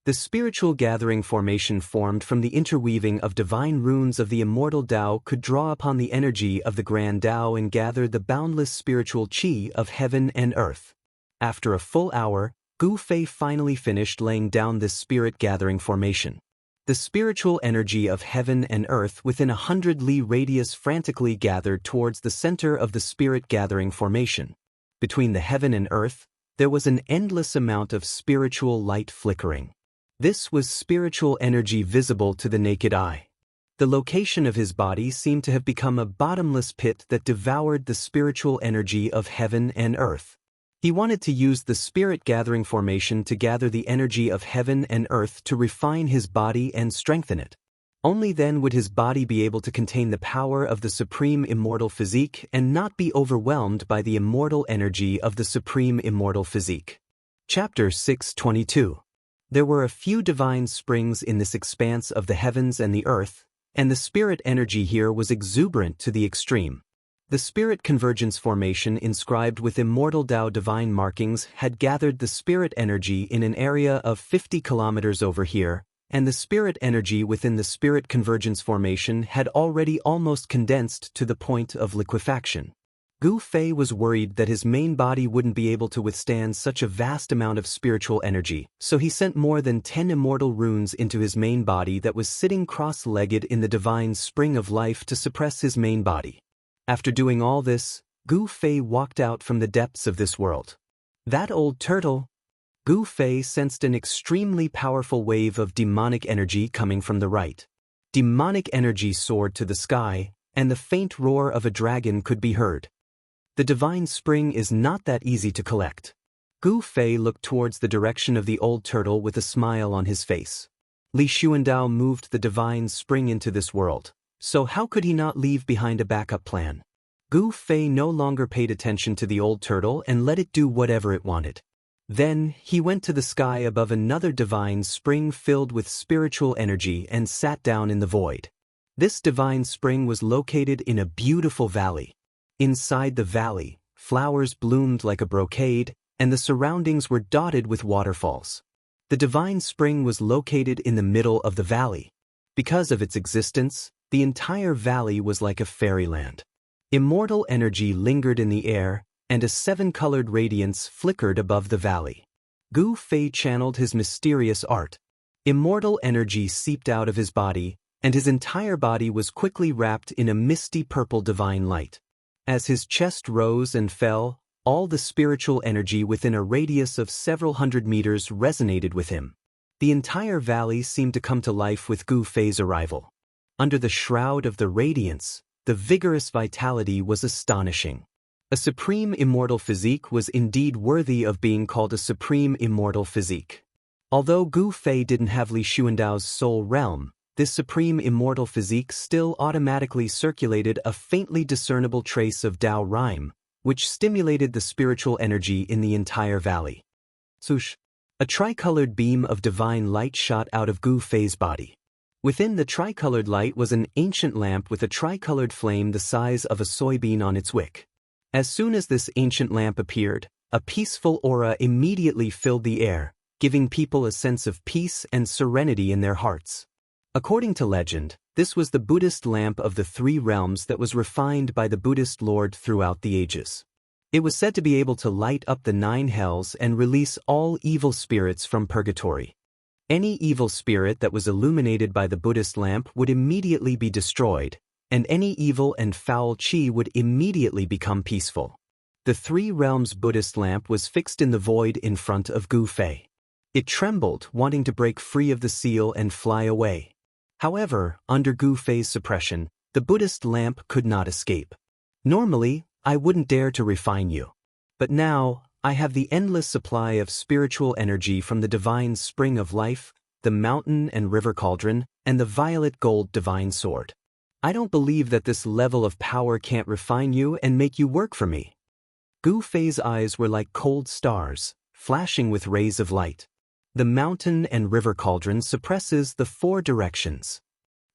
A: The Spiritual Gathering Formation formed from the interweaving of divine runes of the immortal Tao could draw upon the energy of the Grand Tao and gather the boundless spiritual qi of heaven and earth. After a full hour, Gu Fei finally finished laying down this Spirit Gathering Formation. The spiritual energy of heaven and earth within 100 li radius frantically gathered towards the center of the Spirit Gathering Formation. Between the heaven and earth, there was an endless amount of spiritual light flickering. This was spiritual energy visible to the naked eye. The location of his body seemed to have become a bottomless pit that devoured the spiritual energy of heaven and earth. He wanted to use the Spirit Gathering Formation to gather the energy of heaven and earth to refine his body and strengthen it. Only then would his body be able to contain the power of the supreme immortal physique and not be overwhelmed by the immortal energy of the supreme immortal physique. Chapter 622. There were a few divine springs in this expanse of the heavens and the earth, and the spirit energy here was exuberant to the extreme. The Spirit Convergence Formation inscribed with immortal Tao divine markings had gathered the spirit energy in an area of 50 kilometers over here, and the spirit energy within the Spirit Convergence Formation had already almost condensed to the point of liquefaction. Gu Fei was worried that his main body wouldn't be able to withstand such a vast amount of spiritual energy, so he sent more than 10 immortal runes into his main body that was sitting cross-legged in the divine spring of life to suppress his main body. After doing all this, Gu Fei walked out from the depths of this world. That old turtle! Gu Fei sensed an extremely powerful wave of demonic energy coming from the right. Demonic energy soared to the sky, and the faint roar of a dragon could be heard. The divine spring is not that easy to collect. Gu Fei looked towards the direction of the old turtle with a smile on his face. Li Xuandao moved the divine spring into this world, so how could he not leave behind a backup plan? Gu Fei no longer paid attention to the old turtle and let it do whatever it wanted. Then, he went to the sky above another divine spring filled with spiritual energy and sat down in the void. This divine spring was located in a beautiful valley. Inside the valley, flowers bloomed like a brocade, and the surroundings were dotted with waterfalls. The divine spring was located in the middle of the valley. Because of its existence, the entire valley was like a fairyland. Immortal energy lingered in the air, and a 7-colored radiance flickered above the valley. Gu Fei channeled his mysterious art. Immortal energy seeped out of his body, and his entire body was quickly wrapped in a misty purple divine light. As his chest rose and fell, all the spiritual energy within a radius of several hundred meters resonated with him. The entire valley seemed to come to life with Gu Fei's arrival. Under the shroud of the radiance, the vigorous vitality was astonishing. A supreme immortal physique was indeed worthy of being called a supreme immortal physique. Although Gu Fei didn't have Li Xuandao's soul realm, this supreme immortal physique still automatically circulated a faintly discernible trace of Dao Rhyme, which stimulated the spiritual energy in the entire valley. Swoosh! A tricolored beam of divine light shot out of Gu Fei's body. Within the tricolored light was an ancient lamp with a tricolored flame the size of a soybean on its wick. As soon as this ancient lamp appeared, a peaceful aura immediately filled the air, giving people a sense of peace and serenity in their hearts. According to legend, this was the Buddhist lamp of the 3 realms that was refined by the Buddhist Lord throughout the ages. It was said to be able to light up the 9 hells and release all evil spirits from purgatory. Any evil spirit that was illuminated by the Buddhist lamp would immediately be destroyed, and any evil and foul qi would immediately become peaceful. The 3 realms Buddhist lamp was fixed in the void in front of Gu Fei. It trembled, wanting to break free of the seal and fly away. However, under Gu Fei's suppression, the Buddhist lamp could not escape. Normally, I wouldn't dare to refine you. But now, I have the endless supply of spiritual energy from the divine spring of life, the mountain and river cauldron, and the violet gold divine sword. I don't believe that this level of power can't refine you and make you work for me. Gu Fei's eyes were like cold stars, flashing with rays of light. The mountain and river cauldron suppresses the 4 directions.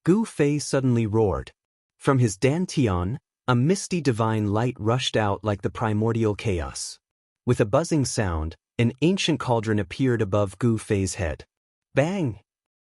A: Gu Fei suddenly roared. From his dantian, a misty divine light rushed out like the primordial chaos. With a buzzing sound, an ancient cauldron appeared above Gu Fei's head. Bang!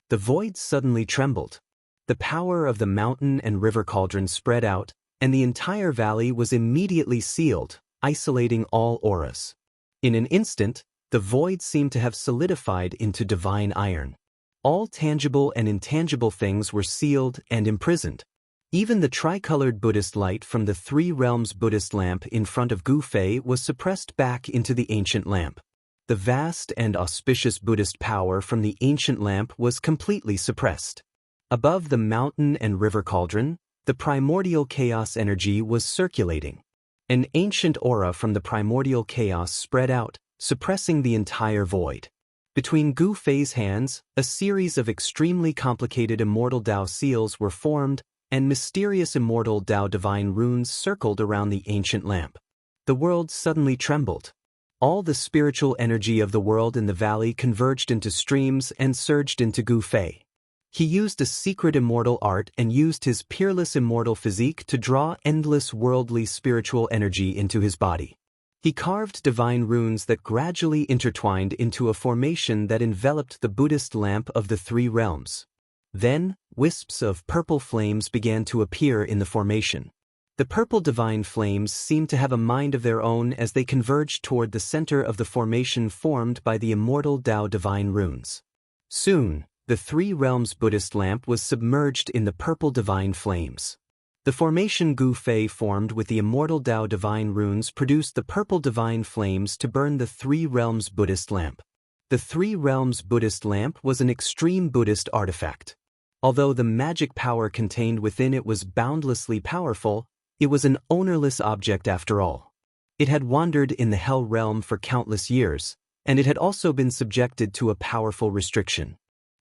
A: The void suddenly trembled. The power of the mountain and river cauldron spread out, and the entire valley was immediately sealed, isolating all auras. In an instant, the void seemed to have solidified into divine iron. All tangible and intangible things were sealed and imprisoned. Even the tricolored Buddhist light from the 3 realms Buddhist lamp in front of Gu Fei was suppressed back into the ancient lamp. The vast and auspicious Buddhist power from the ancient lamp was completely suppressed. Above the mountain and river cauldron, the primordial chaos energy was circulating. An ancient aura from the primordial chaos spread out, suppressing the entire void. Between Gu Fei's hands, a series of extremely complicated immortal Dao seals were formed, and mysterious immortal Dao divine runes circled around the ancient lamp. The world suddenly trembled. All the spiritual energy of the world in the valley converged into streams and surged into Gu Fei. He used a secret immortal art and used his peerless immortal physique to draw endless worldly spiritual energy into his body. He carved divine runes that gradually intertwined into a formation that enveloped the Buddhist lamp of the 3 realms. Then, wisps of purple flames began to appear in the formation. The purple divine flames seemed to have a mind of their own as they converged toward the center of the formation formed by the immortal Tao divine runes. Soon, the Three Realms Buddhist lamp was submerged in the purple divine flames. The formation Gu Fei formed with the immortal Tao divine runes produced the purple divine flames to burn the Three Realms Buddhist lamp. The Three Realms Buddhist lamp was an extreme Buddhist artifact. Although the magic power contained within it was boundlessly powerful, it was an ownerless object after all. It had wandered in the Hell realm for countless years, and it had also been subjected to a powerful restriction.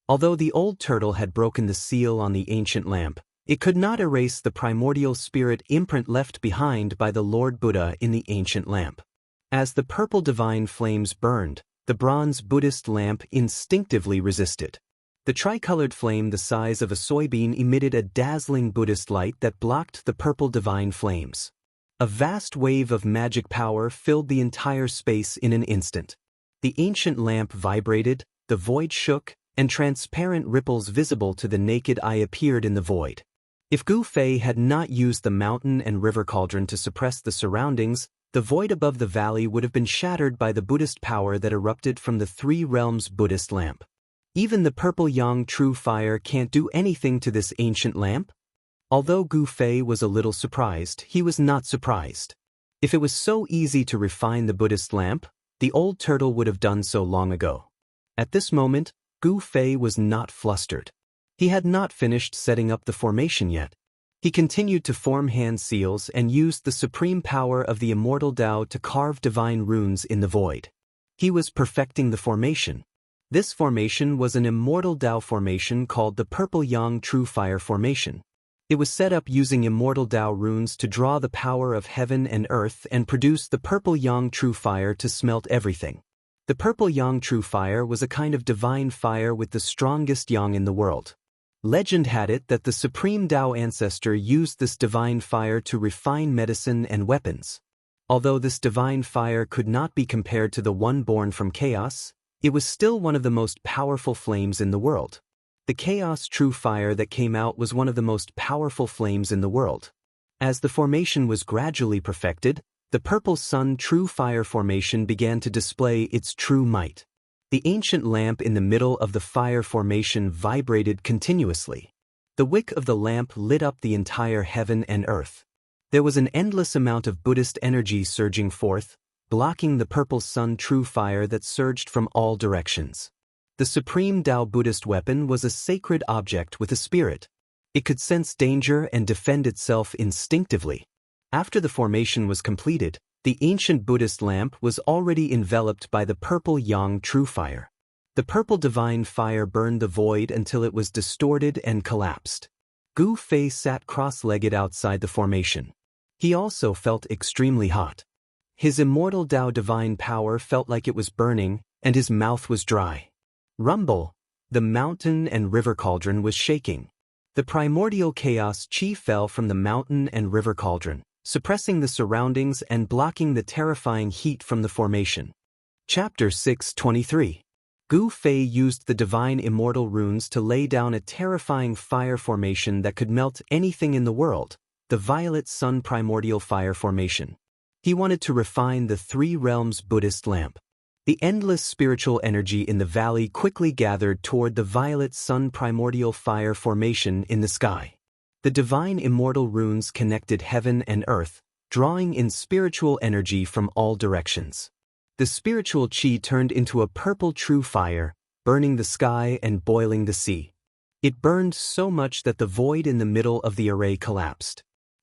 A: Although the old turtle had broken the seal on the ancient lamp, it could not erase the primordial spirit imprint left behind by the Lord Buddha in the ancient lamp. As the purple divine flames burned, the bronze Buddhist lamp instinctively resisted. The tricolored flame the size of a soybean emitted a dazzling Buddhist light that blocked the purple divine flames. A vast wave of magic power filled the entire space in an instant. The ancient lamp vibrated, the void shook, and transparent ripples visible to the naked eye appeared in the void. If Gu Fei had not used the mountain and river cauldron to suppress the surroundings, the void above the valley would have been shattered by the Buddhist power that erupted from the Three Realms Buddhist lamp. Even the purple yang true fire can't do anything to this ancient lamp? Although Gu Fei was a little surprised, he was not surprised. If it was so easy to refine the Buddhist lamp, the old turtle would have done so long ago. At this moment, Gu Fei was not flustered. He had not finished setting up the formation yet. He continued to form hand seals and used the supreme power of the immortal Tao to carve divine runes in the void. He was perfecting the formation. This formation was an immortal Tao formation called the Purple Yang True Fire Formation. It was set up using immortal Tao runes to draw the power of heaven and earth and produce the Purple Yang True Fire to smelt everything. The Purple Yang True Fire was a kind of divine fire with the strongest yang in the world. Legend had it that the supreme Tao ancestor used this divine fire to refine medicine and weapons. Although this divine fire could not be compared to the one born from chaos, it was still one of the most powerful flames in the world. The chaos true fire that came out was one of the most powerful flames in the world. As the formation was gradually perfected, the purple sun true fire formation began to display its true might. The ancient lamp in the middle of the fire formation vibrated continuously. The wick of the lamp lit up the entire heaven and earth. There was an endless amount of Buddhist energy surging forth, blocking the purple sun true fire that surged from all directions. The supreme Tao Buddhist weapon was a sacred object with a spirit. It could sense danger and defend itself instinctively. After the formation was completed, the ancient Buddhist lamp was already enveloped by the purple yang true fire. The purple divine fire burned the void until it was distorted and collapsed. Gu Fei sat cross-legged outside the formation. He also felt extremely hot. His immortal Tao divine power felt like it was burning, and his mouth was dry. Rumble! The mountain and river cauldron was shaking. The primordial chaos chi fell from the mountain and river cauldron, suppressing the surroundings and blocking the terrifying heat from the formation. Chapter 623. Gu Fei used the divine immortal runes to lay down a terrifying fire formation that could melt anything in the world, the violet sun primordial fire formation. He wanted to refine the Three Realms Buddhist lamp. The endless spiritual energy in the valley quickly gathered toward the violet sun primordial fire formation in the sky. The divine immortal runes connected heaven and earth, drawing in spiritual energy from all directions. The spiritual chi turned into a purple true fire, burning the sky and boiling the sea. It burned so much that the void in the middle of the array collapsed.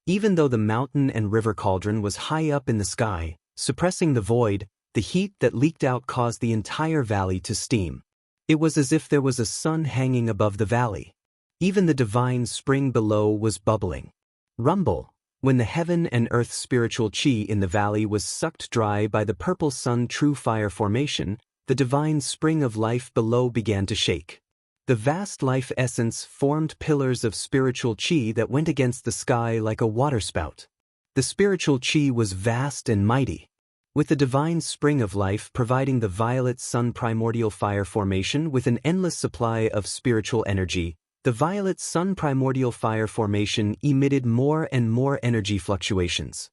A: Even though the mountain and river cauldron was high up in the sky, suppressing the void, the heat that leaked out caused the entire valley to steam. It was as if there was a sun hanging above the valley. Even the divine spring below was bubbling. Rumble! When the heaven and earth spiritual chi in the valley was sucked dry by the purple sun true fire formation, the divine spring of life below began to shake. The vast life essence formed pillars of spiritual chi that went against the sky like a waterspout. The spiritual chi was vast and mighty. With the divine spring of life providing the violet sun primordial fire formation with an endless supply of spiritual energy, The violet sun primordial fire formation emitted more and more energy fluctuations.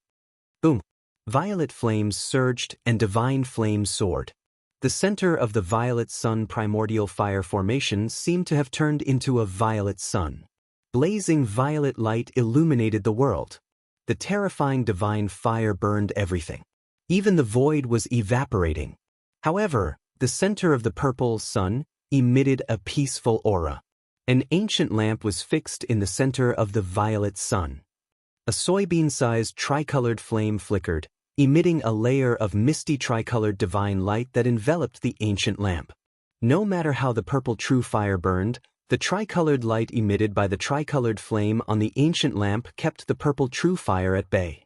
A: Boom! Violet flames surged and divine flames soared. The center of the violet sun primordial fire formation seemed to have turned into a violet sun. Blazing violet light illuminated the world. The terrifying divine fire burned everything. Even the void was evaporating. However, the center of the purple sun emitted a peaceful aura. An ancient lamp was fixed in the center of the violet sun. A soybean-sized tricolored flame flickered, emitting a layer of misty tricolored divine light that enveloped the ancient lamp. No matter how the purple true fire burned, the tricolored light emitted by the tricolored flame on the ancient lamp kept the purple true fire at bay.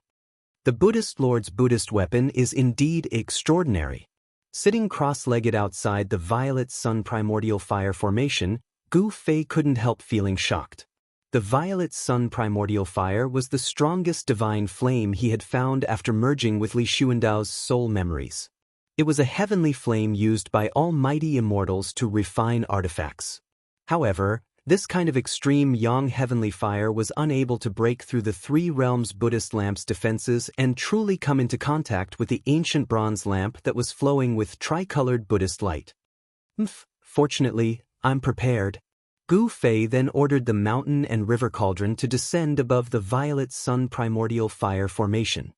A: The Buddhist Lord's Buddhist weapon is indeed extraordinary. Sitting cross-legged outside the violet sun primordial fire formation, Gu Fei couldn't help feeling shocked. The violet sun primordial fire was the strongest divine flame he had found after merging with Li Xuandao's soul memories. It was a heavenly flame used by almighty immortals to refine artifacts. However, this kind of extreme yang heavenly fire was unable to break through the three realms Buddhist lamp's defenses and truly come into contact with the ancient bronze lamp that was flowing with tricolored Buddhist light. Fortunately, I'm prepared. Gu Fei then ordered the mountain and river cauldron to descend above the violet sun primordial fire formation.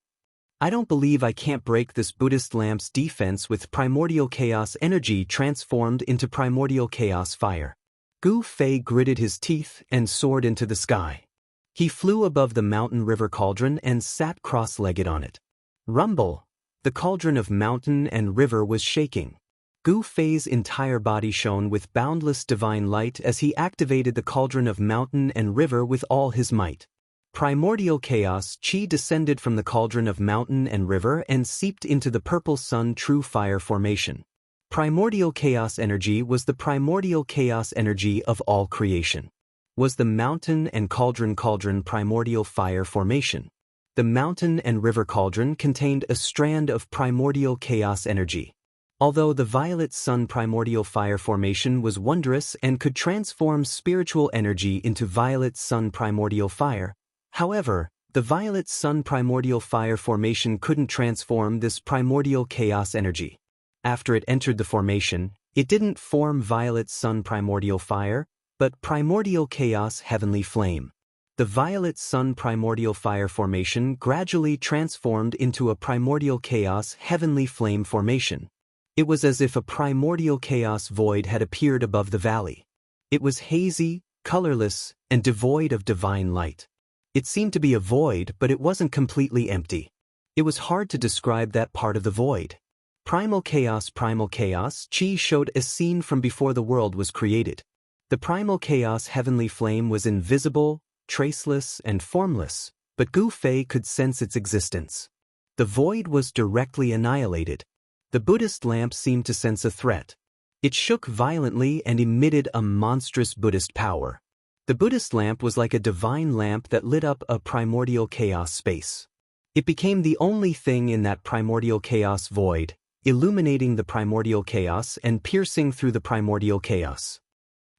A: I don't believe I can't break this Buddhist lamp's defense with primordial chaos energy transformed into primordial chaos fire. Gu Fei gritted his teeth and soared into the sky. He flew above the mountain river cauldron and sat cross-legged on it. Rumble! The cauldron of mountain and river was shaking. Gu Fei's entire body shone with boundless divine light as he activated the cauldron of mountain and river with all his might. Primordial chaos chi descended from the cauldron of mountain and river and seeped into the purple sun true fire formation. Primordial chaos energy was the primordial chaos energy of all creation. Was the mountain and cauldron primordial fire formation. The mountain and river cauldron contained a strand of primordial chaos energy. Although the violet sun primordial fire formation was wondrous and could transform spiritual energy into violet sun primordial fire, however, the violet sun primordial fire formation couldn't transform this primordial chaos energy. After it entered the formation, it didn't form violet sun primordial fire, but primordial chaos heavenly flame. The violet sun primordial fire formation gradually transformed into a primordial chaos heavenly flame formation. It was as if a primordial chaos void had appeared above the valley. It was hazy, colorless, and devoid of divine light. It seemed to be a void, but it wasn't completely empty. It was hard to describe that part of the void. Primal chaos chi showed a scene from before the world was created. The primal chaos heavenly flame was invisible, traceless, and formless, but Gu Fei could sense its existence. The void was directly annihilated. The Buddhist lamp seemed to sense a threat. It shook violently and emitted a monstrous Buddhist power. The Buddhist lamp was like a divine lamp that lit up a primordial chaos space. It became the only thing in that primordial chaos void, illuminating the primordial chaos and piercing through the primordial chaos.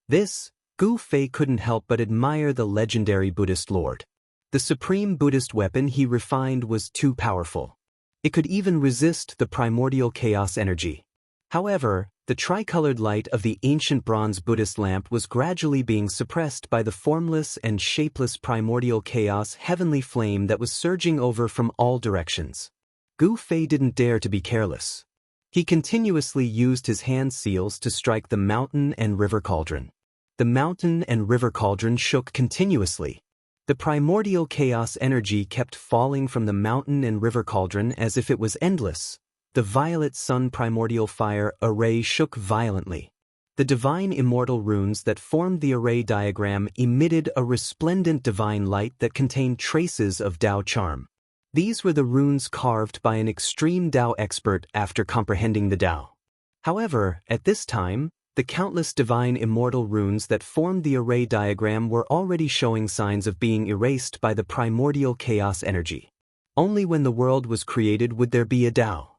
A: This, Gu Fei couldn't help but admire the legendary Buddhist Lord. The supreme Buddhist weapon he refined was too powerful. It could even resist the primordial chaos energy. However, the tricolored light of the ancient bronze Buddhist lamp was gradually being suppressed by the formless and shapeless primordial chaos heavenly flame that was surging over from all directions. Gu Fei didn't dare to be careless. He continuously used his hand seals to strike the mountain and river cauldron. The mountain and river cauldron shook continuously. The primordial chaos energy kept falling from the mountain and river cauldron as if it was endless. The violet sun primordial fire array shook violently. The divine immortal runes that formed the array diagram emitted a resplendent divine light that contained traces of Dao charm. These were the runes carved by an extreme Dao expert after comprehending the Dao. However, at this time, the countless divine immortal runes that formed the array diagram were already showing signs of being erased by the primordial chaos energy. Only when the world was created would there be a Dao.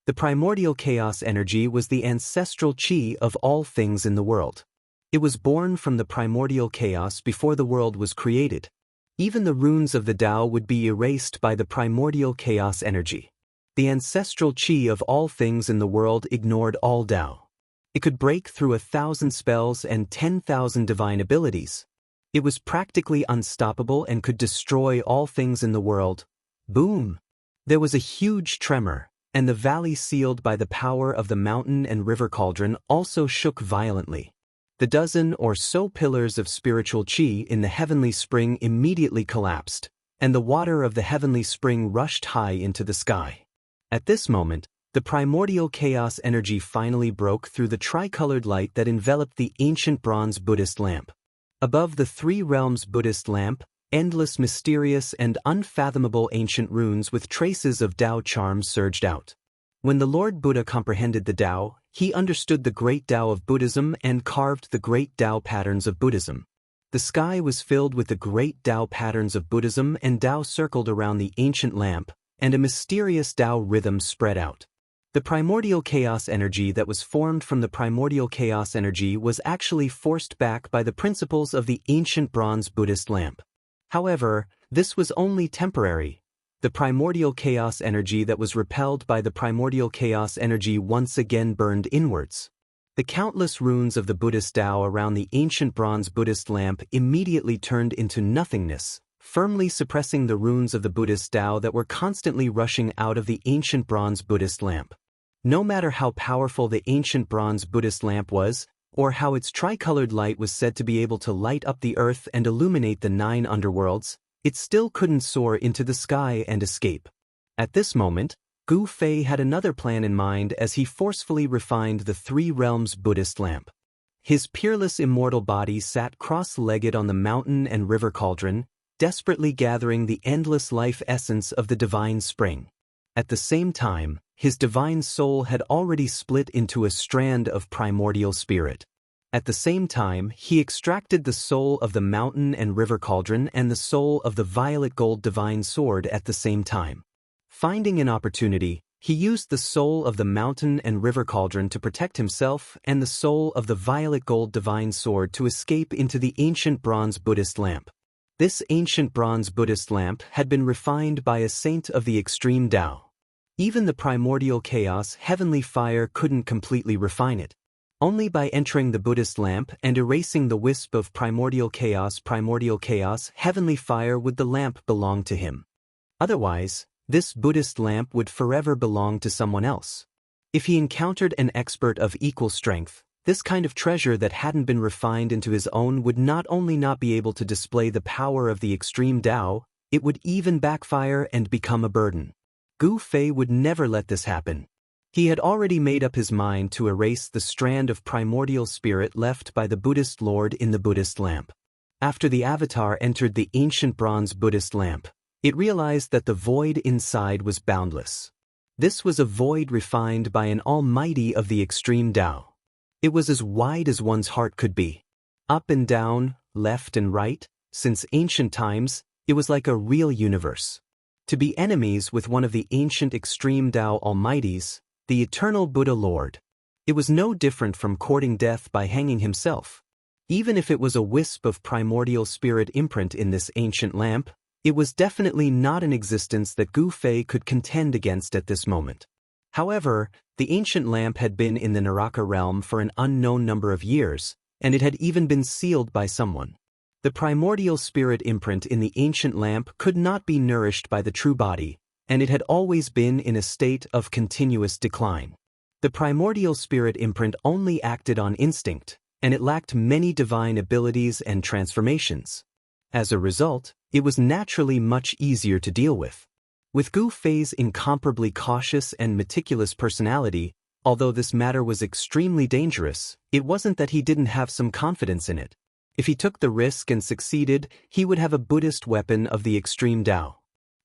A: The primordial chaos energy was the ancestral chi of all things in the world. It was born from the primordial chaos before the world was created. Even the runes of the Tao would be erased by the primordial chaos energy. The ancestral qi of all things in the world ignored all Tao. It could break through 1,000 spells and 10,000 divine abilities. It was practically unstoppable and could destroy all things in the world. Boom! There was a huge tremor, and the valley sealed by the power of the mountain and river cauldron also shook violently. The dozen or so pillars of spiritual qi in the heavenly spring immediately collapsed, and the water of the heavenly spring rushed high into the sky. At this moment, the primordial chaos energy finally broke through the tricolored light that enveloped the ancient bronze Buddhist lamp. Above the three realms Buddhist lamp, endless mysterious and unfathomable ancient runes with traces of Tao charms surged out. When the Lord Buddha comprehended the Tao, he understood the great Tao of Buddhism and carved the great Tao patterns of Buddhism. The sky was filled with the great Tao patterns of Buddhism, and Tao circled around the ancient lamp, and a mysterious Tao rhythm spread out. The primordial chaos energy that was formed from the primordial chaos energy was actually forced back by the principles of the ancient bronze Buddhist lamp. However, this was only temporary. The primordial chaos energy that was repelled by the primordial chaos energy once again burned inwards. The countless runes of the Buddhist Tao around the ancient bronze Buddhist lamp immediately turned into nothingness, firmly suppressing the runes of the Buddhist Tao that were constantly rushing out of the ancient bronze Buddhist lamp. No matter how powerful the ancient bronze Buddhist lamp was, or how its tricolored light was said to be able to light up the earth and illuminate the 9 underworlds, it still couldn't soar into the sky and escape. At this moment, Gu Fei had another plan in mind as he forcefully refined the 3 realms Buddhist lamp. His peerless immortal body sat cross-legged on the mountain and river cauldron, desperately gathering the endless life essence of the divine spring. At the same time, his divine soul had already split into a strand of primordial spirit. At the same time, he extracted the soul of the mountain and river cauldron and the soul of the violet gold divine sword at the same time. Finding an opportunity, he used the soul of the mountain and river cauldron to protect himself and the soul of the violet gold divine sword to escape into the ancient bronze Buddhist lamp. This ancient bronze Buddhist lamp had been refined by a saint of the extreme Tao. Even the primordial chaos heavenly fire couldn't completely refine it. Only by entering the Buddhist lamp and erasing the wisp of primordial chaos heavenly fire would the lamp belong to him. Otherwise, this Buddhist lamp would forever belong to someone else. If he encountered an expert of equal strength, this kind of treasure that hadn't been refined into his own would not only not be able to display the power of the extreme Tao, it would even backfire and become a burden. Gu Fei would never let this happen. He had already made up his mind to erase the strand of primordial spirit left by the Buddhist Lord in the Buddhist lamp. After the avatar entered the ancient bronze Buddhist lamp, it realized that the void inside was boundless. This was a void refined by an almighty of the extreme Tao. It was as wide as one's heart could be. Up and down, left and right, since ancient times, it was like a real universe. To be enemies with one of the ancient extreme Tao almighties, the eternal Buddha Lord. It was no different from courting death by hanging himself. Even if it was a wisp of primordial spirit imprint in this ancient lamp, it was definitely not an existence that Gu Fei could contend against at this moment. However, the ancient lamp had been in the Naraka realm for an unknown number of years, and it had even been sealed by someone. The primordial spirit imprint in the ancient lamp could not be nourished by the true body, and it had always been in a state of continuous decline. The primordial spirit imprint only acted on instinct, and it lacked many divine abilities and transformations. As a result, it was naturally much easier to deal with. With Gu Fei's incomparably cautious and meticulous personality, although this matter was extremely dangerous, it wasn't that he didn't have some confidence in it. If he took the risk and succeeded, he would have a Buddhist weapon of the extreme Tao.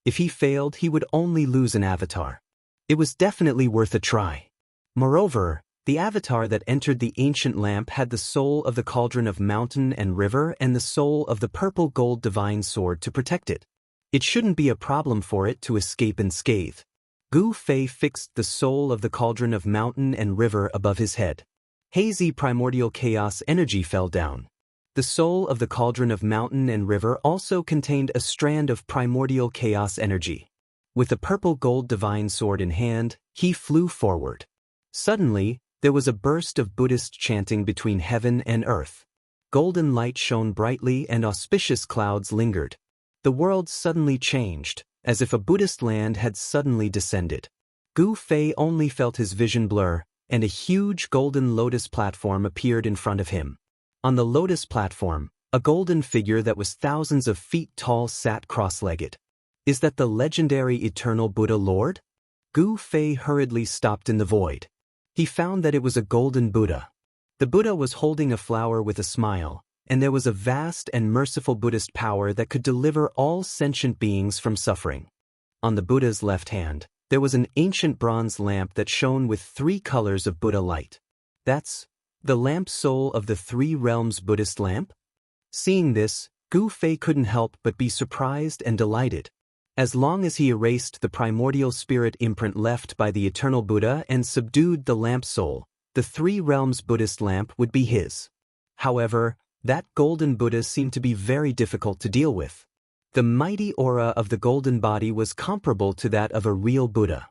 A: If he failed, he would only lose an avatar. It was definitely worth a try. Moreover, the avatar that entered the ancient lamp had the soul of the cauldron of mountain and river and the soul of the purple gold divine sword to protect it. It shouldn't be a problem for it to escape unscathed. Gu Fei fixed the soul of the cauldron of mountain and river above his head. Hazy primordial chaos energy fell down. The soul of the cauldron of mountain and river also contained a strand of primordial chaos energy. With a purple-gold divine sword in hand, he flew forward. Suddenly, there was a burst of Buddhist chanting between heaven and earth. Golden light shone brightly and auspicious clouds lingered. The world suddenly changed, as if a Buddhist land had suddenly descended. Gu Fei only felt his vision blur, and a huge golden lotus platform appeared in front of him. On the lotus platform, a golden figure that was thousands of feet tall sat cross-legged. Is that the legendary eternal Buddha Lord? Gu Fei hurriedly stopped in the void. He found that it was a golden Buddha. The Buddha was holding a flower with a smile, and there was a vast and merciful Buddhist power that could deliver all sentient beings from suffering. On the Buddha's left hand, there was an ancient bronze lamp that shone with 3 colors of Buddha light. That's the lamp soul of the 3 realms Buddhist lamp? Seeing this, Gu Fei couldn't help but be surprised and delighted. As long as he erased the primordial spirit imprint left by the eternal Buddha and subdued the lamp soul, the 3 realms Buddhist lamp would be his. However, that golden Buddha seemed to be very difficult to deal with. The mighty aura of the golden body was comparable to that of a real Buddha.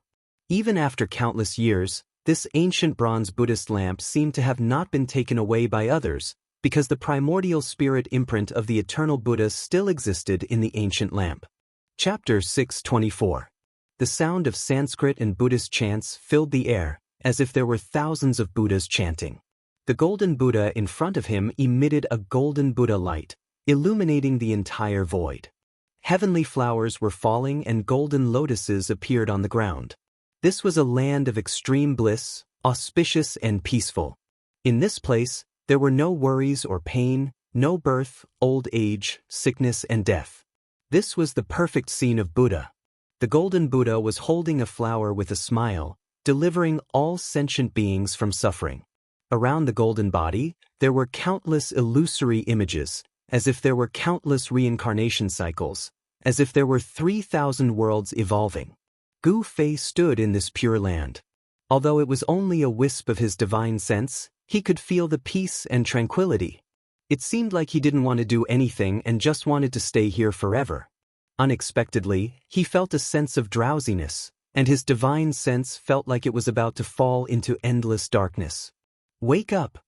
A: Even after countless years, this ancient bronze Buddhist lamp seemed to have not been taken away by others, because the primordial spirit imprint of the eternal Buddha still existed in the ancient lamp. Chapter 624. The sound of Sanskrit and Buddhist chants filled the air, as if there were thousands of Buddhas chanting. The golden Buddha in front of him emitted a golden Buddha light, illuminating the entire void. Heavenly flowers were falling and golden lotuses appeared on the ground. This was a land of extreme bliss, auspicious and peaceful. In this place, there were no worries or pain, no birth, old age, sickness and death. This was the perfect scene of Buddha. The golden Buddha was holding a flower with a smile, delivering all sentient beings from suffering. Around the golden body, there were countless illusory images, as if there were countless reincarnation cycles, as if there were 3,000 worlds evolving. Gu Fei stood in this pure land. Although it was only a wisp of his divine sense, he could feel the peace and tranquility. It seemed like he didn't want to do anything and just wanted to stay here forever. Unexpectedly, he felt a sense of drowsiness, and his divine sense felt like it was about to fall into endless darkness. Wake up!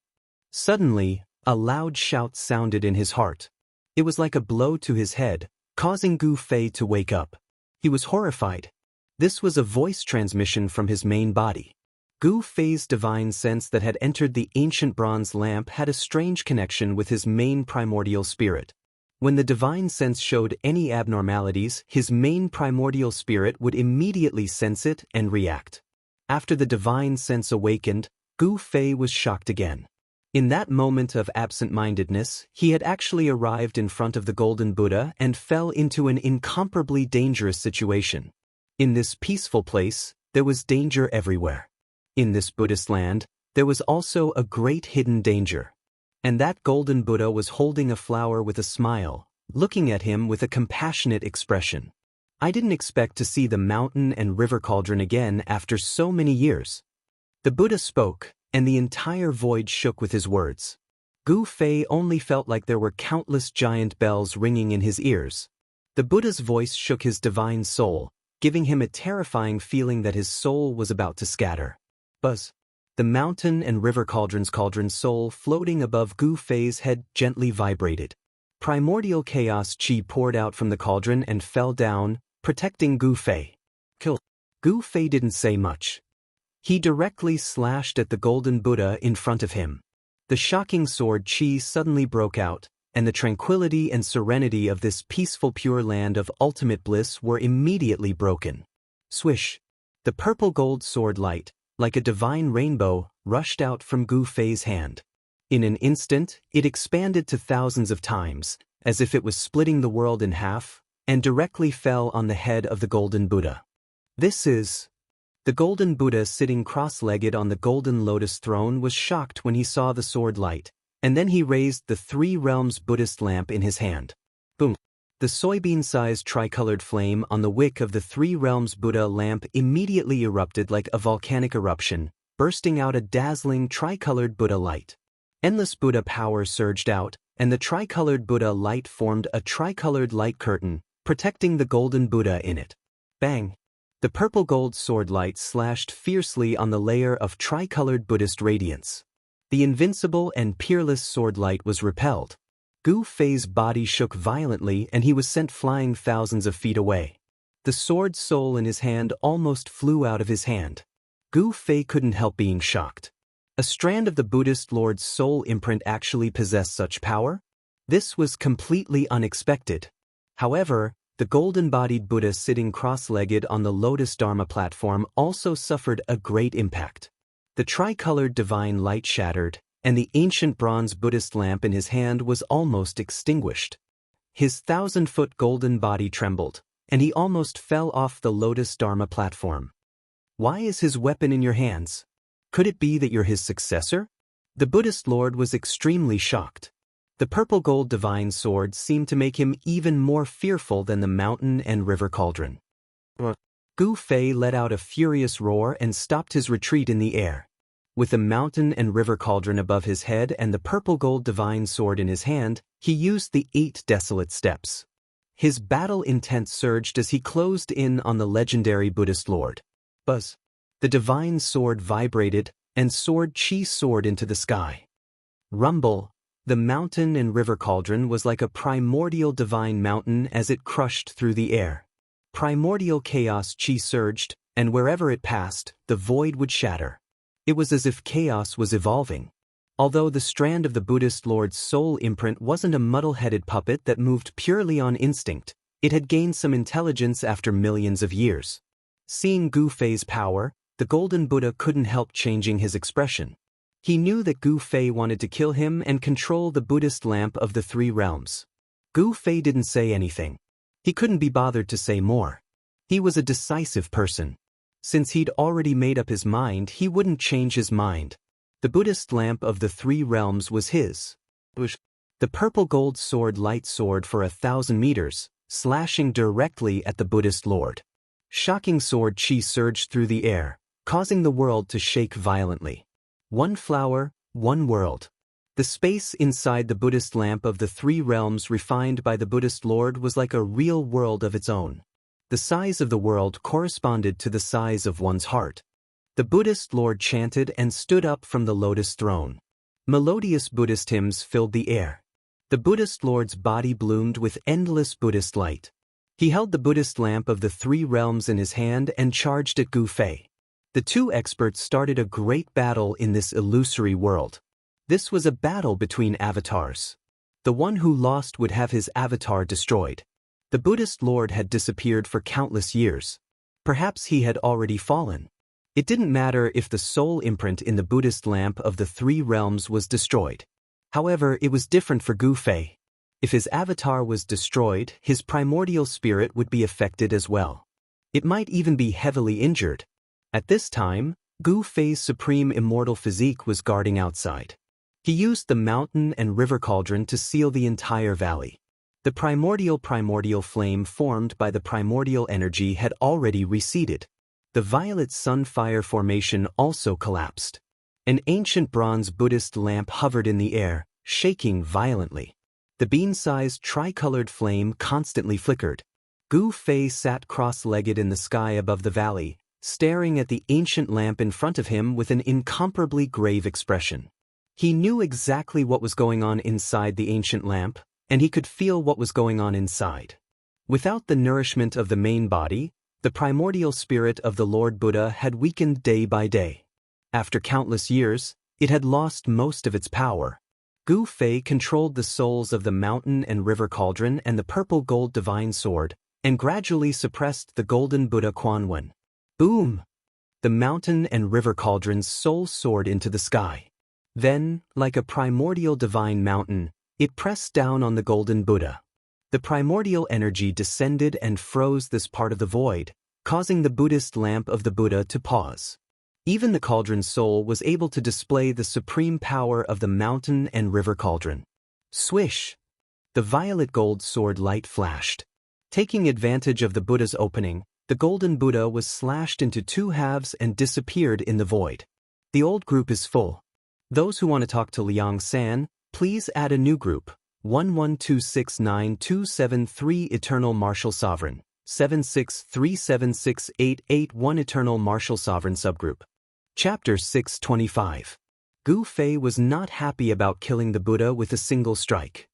A: Suddenly, a loud shout sounded in his heart. It was like a blow to his head, causing Gu Fei to wake up. He was horrified. This was a voice transmission from his main body. Gu Fei's divine sense that had entered the ancient bronze lamp had a strange connection with his main primordial spirit. When the divine sense showed any abnormalities, his main primordial spirit would immediately sense it and react. After the divine sense awakened, Gu Fei was shocked again. In that moment of absent-mindedness, he had actually arrived in front of the golden Buddha and fell into an incomparably dangerous situation. In this peaceful place, there was danger everywhere. In this Buddhist land, there was also a great hidden danger. And that golden Buddha was holding a flower with a smile, looking at him with a compassionate expression. I didn't expect to see the mountain and river cauldron again after so many years. The Buddha spoke, and the entire void shook with his words. Gu Fei only felt like there were countless giant bells ringing in his ears. The Buddha's voice shook his divine soul, giving him a terrifying feeling that his soul was about to scatter. Buzz. The mountain and river cauldron's soul floating above Gu Fei's head gently vibrated. Primordial chaos chi poured out from the cauldron and fell down, protecting Gu Fei. Kill. Gu Fei didn't say much. He directly slashed at the golden Buddha in front of him. The shocking sword chi suddenly broke out, and the tranquility and serenity of this peaceful pure land of ultimate bliss were immediately broken. Swish! The purple gold sword light, like a divine rainbow, rushed out from Gu Fei's hand. In an instant, it expanded to thousands of times, as if it was splitting the world in half, and directly fell on the head of the golden Buddha. This is... The golden Buddha sitting cross-legged on the golden lotus throne was shocked when he saw the sword light, and then he raised the 3 realms Buddhist lamp in his hand. Boom! The soybean-sized tricolored flame on the wick of the 3 realms Buddha lamp immediately erupted like a volcanic eruption, bursting out a dazzling tricolored Buddha light. Endless Buddha power surged out, and the tricolored Buddha light formed a tricolored light curtain, protecting the golden Buddha in it. Bang! The purple gold sword light slashed fiercely on the layer of tricolored Buddhist radiance. The invincible and peerless sword light was repelled. Gu Fei's body shook violently and he was sent flying thousands of feet away. The sword soul in his hand almost flew out of his hand. Gu Fei couldn't help being shocked. A strand of the Buddhist Lord's soul imprint actually possessed such power? This was completely unexpected. However, the golden-bodied Buddha sitting cross-legged on the Lotus Dharma platform also suffered a great impact. The tricolored divine light shattered, and the ancient bronze Buddhist lamp in his hand was almost extinguished. His 1,000-foot golden body trembled, and he almost fell off the Lotus Dharma platform. Why is his weapon in your hands? Could it be that you're his successor? The Buddhist Lord was extremely shocked. The purple gold divine sword seemed to make him even more fearful than the mountain and river cauldron. Gu Fei let out a furious roar and stopped his retreat in the air. With the mountain and river cauldron above his head and the purple gold divine sword in his hand, he used the 8 desolate steps. His battle intent surged as he closed in on the legendary Buddhist Lord. Buzz! The divine sword vibrated, and sword chi soared into the sky. Rumble! The mountain and river cauldron was like a primordial divine mountain as it crushed through the air. Primordial chaos chi surged, and wherever it passed, the void would shatter. It was as if chaos was evolving. Although the strand of the Buddhist Lord's soul imprint wasn't a muddle-headed puppet that moved purely on instinct, it had gained some intelligence after millions of years. Seeing Gu Fei's power, the golden Buddha couldn't help changing his expression. He knew that Gu Fei wanted to kill him and control the Buddhist lamp of the 3 realms. Gu Fei didn't say anything. He couldn't be bothered to say more. He was a decisive person. Since he'd already made up his mind, he wouldn't change his mind. The Buddhist lamp of the 3 realms was his. The purple gold sword light soared for 1,000 meters, slashing directly at the Buddhist Lord. Shocking sword chi surged through the air, causing the world to shake violently. One flower, one world. The space inside the Buddhist lamp of the 3 realms refined by the Buddhist Lord was like a real world of its own. The size of the world corresponded to the size of one's heart. The Buddhist Lord chanted and stood up from the lotus throne. Melodious Buddhist hymns filled the air. The Buddhist Lord's body bloomed with endless Buddhist light. He held the Buddhist lamp of the 3 realms in his hand and charged at Gu Fei. The 2 experts started a great battle in this illusory world. This was a battle between avatars. The one who lost would have his avatar destroyed. The Buddhist Lord had disappeared for countless years. Perhaps he had already fallen. It didn't matter if the soul imprint in the Buddhist lamp of the 3 realms was destroyed. However, it was different for Gu Fei. If his avatar was destroyed, his primordial spirit would be affected as well. It might even be heavily injured. At this time, Gu Fei's supreme immortal physique was guarding outside. He used the mountain and river cauldron to seal the entire valley. The primordial flame formed by the primordial energy had already receded. The violet sun-fire formation also collapsed. An ancient bronze Buddhist lamp hovered in the air, shaking violently. The bean-sized tricolored flame constantly flickered. Gu Fei sat cross-legged in the sky above the valley, staring at the ancient lamp in front of him with an incomparably grave expression. He knew exactly what was going on inside the ancient lamp, and he could feel what was going on inside. Without the nourishment of the main body, the primordial spirit of the Lord Buddha had weakened day by day. After countless years, it had lost most of its power. Gu Fei controlled the souls of the mountain and river cauldron and the purple gold divine sword, and gradually suppressed the golden Buddha Quan. Boom! The mountain and river cauldron's soul soared into the sky. Then, like a primordial divine mountain, it pressed down on the golden Buddha. The primordial energy descended and froze this part of the void, causing the Buddhist lamp of the Buddha to pause. Even the cauldron's soul was able to display the supreme power of the mountain and river cauldron. Swish! The violet gold sword light flashed. Taking advantage of the Buddha's opening, the golden Buddha was slashed into 2 halves and disappeared in the void. The old group is full. Those who want to talk to Liang San, please add a new group. 11269273 Eternal Martial Sovereign. 763768881 Eternal Martial Sovereign Subgroup. Chapter 625. Gu Fei was not happy about killing the Buddha with a single strike.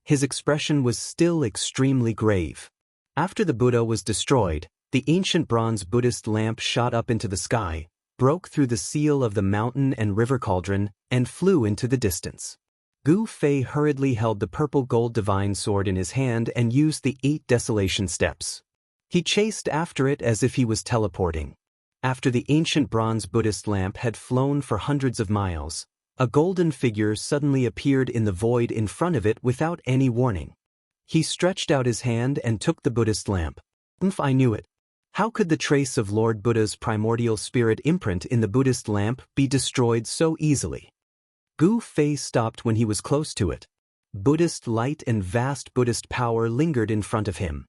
A: His expression was still extremely grave. After the Buddha was destroyed, the ancient bronze Buddhist lamp shot up into the sky, broke through the seal of the mountain and river cauldron, and flew into the distance. Gu Fei hurriedly held the purple gold divine sword in his hand and used the 8 desolation steps. He chased after it as if he was teleporting. After the ancient bronze Buddhist lamp had flown for hundreds of miles, a golden figure suddenly appeared in the void in front of it without any warning. He stretched out his hand and took the Buddhist lamp. I knew it. How could the trace of Lord Buddha's primordial spirit imprint in the Buddhist lamp be destroyed so easily? Gu Fei stopped when he was close to it. Buddhist light and vast Buddhist power lingered in front of him.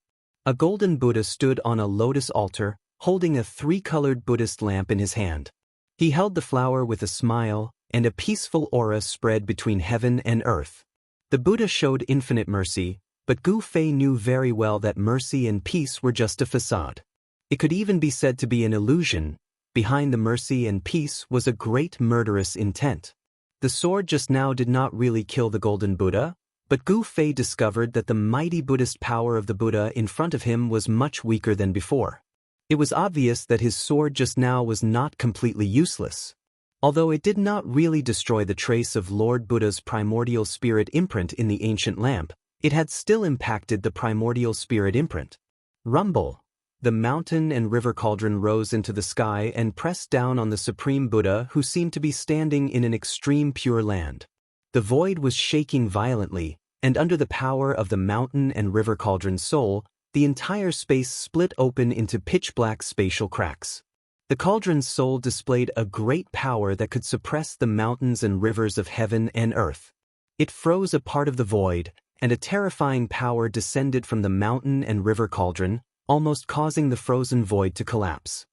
A: A golden Buddha stood on a lotus altar, holding a 3-colored Buddhist lamp in his hand. He held the flower with a smile, and a peaceful aura spread between heaven and earth. The Buddha showed infinite mercy, but Gu Fei knew very well that mercy and peace were just a facade. It could even be said to be an illusion. Behind the mercy and peace was a great murderous intent. The sword just now did not really kill the golden Buddha, but Gu Fei discovered that the mighty Buddhist power of the Buddha in front of him was much weaker than before. It was obvious that his sword just now was not completely useless. Although it did not really destroy the trace of Lord Buddha's primordial spirit imprint in the ancient lamp, it had still impacted the primordial spirit imprint. Rumble! The mountain and river cauldron rose into the sky and pressed down on the Supreme Buddha, who seemed to be standing in an extreme pure land. The void was shaking violently, and under the power of the mountain and river cauldron's soul, the entire space split open into pitch-black spatial cracks. The cauldron's soul displayed a great power that could suppress the mountains and rivers of heaven and earth. It froze a part of the void, and a terrifying power descended from the mountain and river cauldron, almost causing the frozen void to collapse.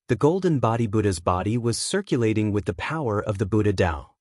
A: The golden body Buddha's body was circulating with the power of the Buddha Tao.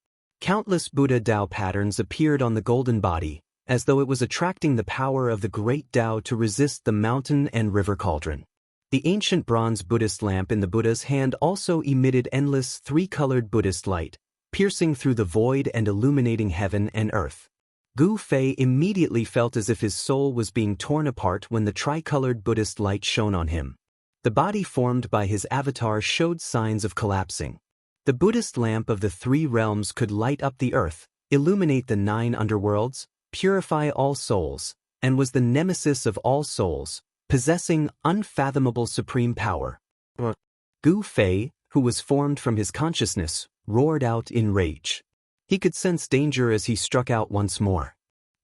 A: Countless Buddha Tao patterns appeared on the golden body, as though it was attracting the power of the great Tao to resist the mountain and river cauldron. The ancient bronze Buddhist lamp in the Buddha's hand also emitted endless 3-colored Buddhist light, piercing through the void and illuminating heaven and earth. Gu Fei immediately felt as if his soul was being torn apart when the tricolored Buddhist light shone on him. The body formed by his avatar showed signs of collapsing. The Buddhist lamp of the 3 realms could light up the earth, illuminate the 9 underworlds, purify all souls, and was the nemesis of all souls, possessing unfathomable supreme power. Gu Fei, who was formed from his consciousness, roared out in rage. He could sense danger as he struck out once more.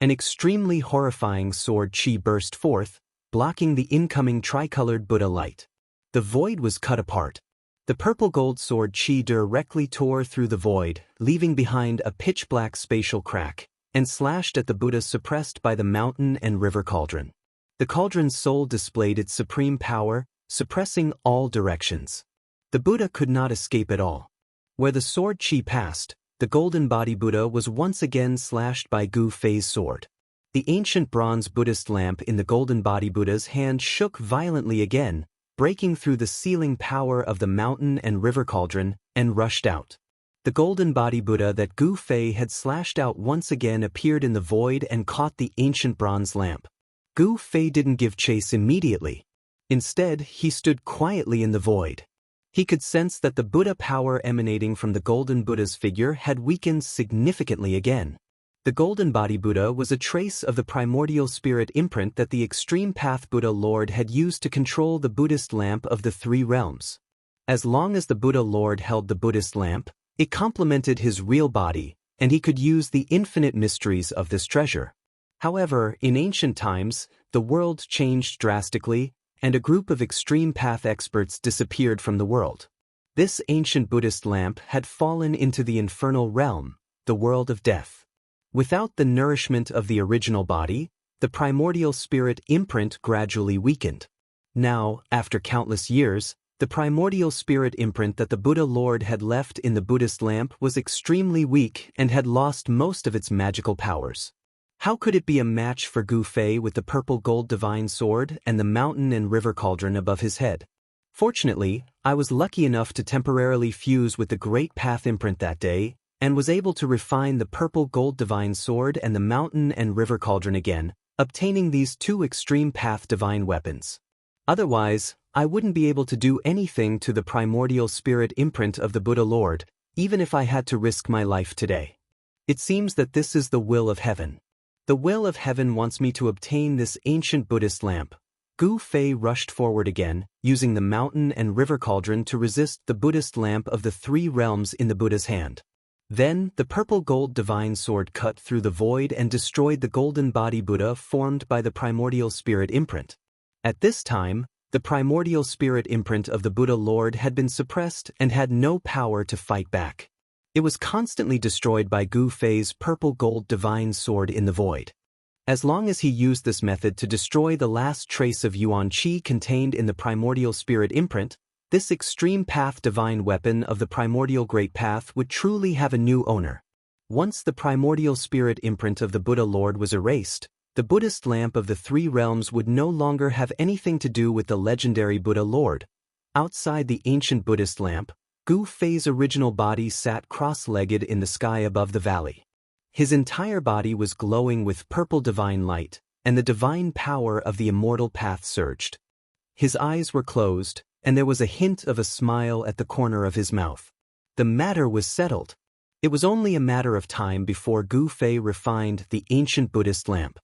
A: An extremely horrifying sword chi burst forth, blocking the incoming tricolored Buddha light. The void was cut apart. The purple gold sword chi directly tore through the void, leaving behind a pitch-black spatial crack, and slashed at the Buddha suppressed by the mountain and river cauldron. The cauldron's soul displayed its supreme power, suppressing all directions. The Buddha could not escape at all. Where the sword chi passed, the golden body Buddha was once again slashed by Gu Fei's sword. The ancient bronze Buddhist lamp in the golden body Buddha's hand shook violently again, breaking through the sealing power of the mountain and river cauldron, and rushed out. The golden body Buddha that Gu Fei had slashed out once again appeared in the void and caught the ancient bronze lamp. Gu Fei didn't give chase immediately. Instead, he stood quietly in the void. He could sense that the Buddha power emanating from the golden Buddha's figure had weakened significantly again. The golden body Buddha was a trace of the primordial spirit imprint that the extreme path Buddha Lord had used to control the Buddhist lamp of the 3 realms. As long as the Buddha Lord held the Buddhist lamp, it complemented his real body, and he could use the infinite mysteries of this treasure. However, in ancient times, the world changed drastically, and a group of extreme path experts disappeared from the world. This ancient Buddhist lamp had fallen into the infernal realm, the world of death. Without the nourishment of the original body, the primordial spirit imprint gradually weakened. Now, after countless years, The primordial spirit imprint that the Buddha Lord had left in the Buddhist lamp was extremely weak and had lost most of its magical powers. How could it be a match for Gu Fei with the purple gold divine sword and the mountain and river cauldron above his head? Fortunately, I was lucky enough to temporarily fuse with the Great Path imprint that day, and was able to refine the purple gold divine sword and the mountain and river cauldron again, obtaining these two extreme path divine weapons. Otherwise, I wouldn't be able to do anything to the primordial spirit imprint of the Buddha Lord, even if I had to risk my life today. It seems that this is the will of heaven. The will of heaven wants me to obtain this ancient Buddhist lamp. Gu Fei rushed forward again, using the mountain and river cauldron to resist the Buddhist lamp of the three realms in the Buddha's hand. Then, the purple gold divine sword cut through the void and destroyed the golden body Buddha formed by the primordial spirit imprint. At this time, the primordial spirit imprint of the Buddha Lord had been suppressed and had no power to fight back. It was constantly destroyed by Gu Fei's purple gold divine sword in the void. As long as he used this method to destroy the last trace of Yuan Qi contained in the primordial spirit imprint, this extreme path divine weapon of the primordial great path would truly have a new owner. Once the primordial spirit imprint of the Buddha Lord was erased, the Buddhist lamp of the three realms would no longer have anything to do with the legendary Buddha Lord. Outside the ancient Buddhist lamp, Gu Fei's original body sat cross-legged in the sky above the valley. His entire body was glowing with purple divine light, and the divine power of the immortal path surged. His eyes were closed, and there was a hint of a smile at the corner of his mouth. The matter was settled. It was only a matter of time before Gu Fei refined the ancient Buddhist lamp.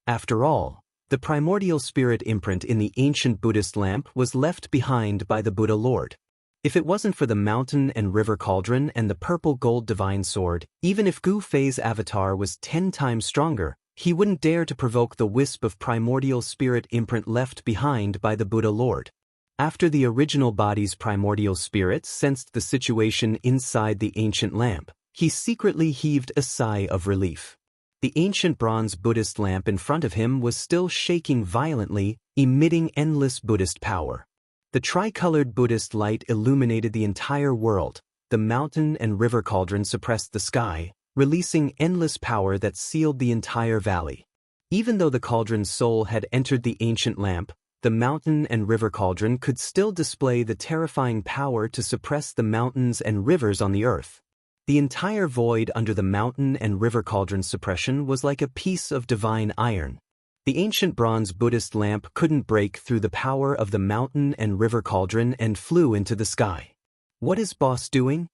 A: After all, the primordial spirit imprint in the ancient Buddhist lamp was left behind by the Buddha Lord. If it wasn't for the mountain and river cauldron and the purple gold divine sword, even if Gu Fei's avatar was 10 times stronger, he wouldn't dare to provoke the wisp of primordial spirit imprint left behind by the Buddha Lord. After the original body's primordial spirit sensed the situation inside the ancient lamp, he secretly heaved a sigh of relief. The ancient bronze Buddhist lamp in front of him was still shaking violently, emitting endless Buddhist power. The tricolored Buddhist light illuminated the entire world. The mountain and river cauldron suppressed the sky, releasing endless power that sealed the entire valley. Even though the cauldron's soul had entered the ancient lamp, the mountain and river cauldron could still display the terrifying power to suppress the mountains and rivers on the earth. The entire void under the mountain and river cauldron suppression was like a piece of divine iron. The ancient bronze Buddhist lamp couldn't break through the power of the mountain and river cauldron and flew into the sky. What is boss doing?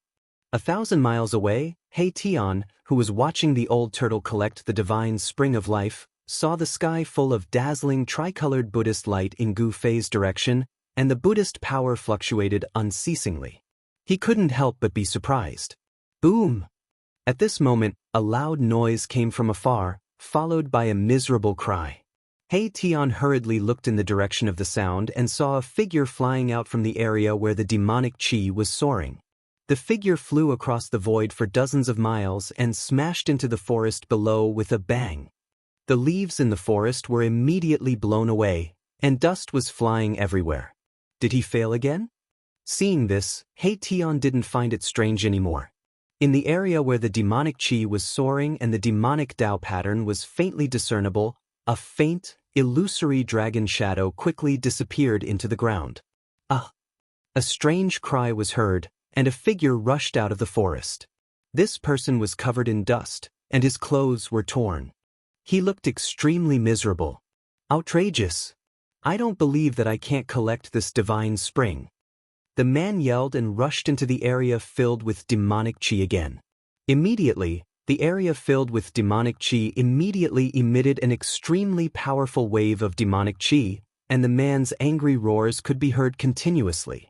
A: 1,000 miles away, He Tian, who was watching the old turtle collect the divine spring of life, saw the sky full of dazzling tricolored Buddhist light in Gu Fei's direction, and the Buddhist power fluctuated unceasingly. He couldn't help but be surprised. Boom! At this moment, a loud noise came from afar, followed by a miserable cry. He Tian hurriedly looked in the direction of the sound and saw a figure flying out from the area where the demonic qi was soaring. The figure flew across the void for dozens of miles and smashed into the forest below with a bang. The leaves in the forest were immediately blown away, and dust was flying everywhere. Did he fail again? Seeing this, He Tian didn't find it strange anymore. In the area where the demonic qi was soaring and the demonic Tao pattern was faintly discernible, a faint, illusory dragon shadow quickly disappeared into the ground. Ah! A strange cry was heard, and a figure rushed out of the forest. This person was covered in dust, and his clothes were torn. He looked extremely miserable. Outrageous! I don't believe that I can't collect this divine spring. The man yelled and rushed into the area filled with demonic qi again. Immediately, the area filled with demonic qi immediately emitted an extremely powerful wave of demonic qi, and the man's angry roars could be heard continuously.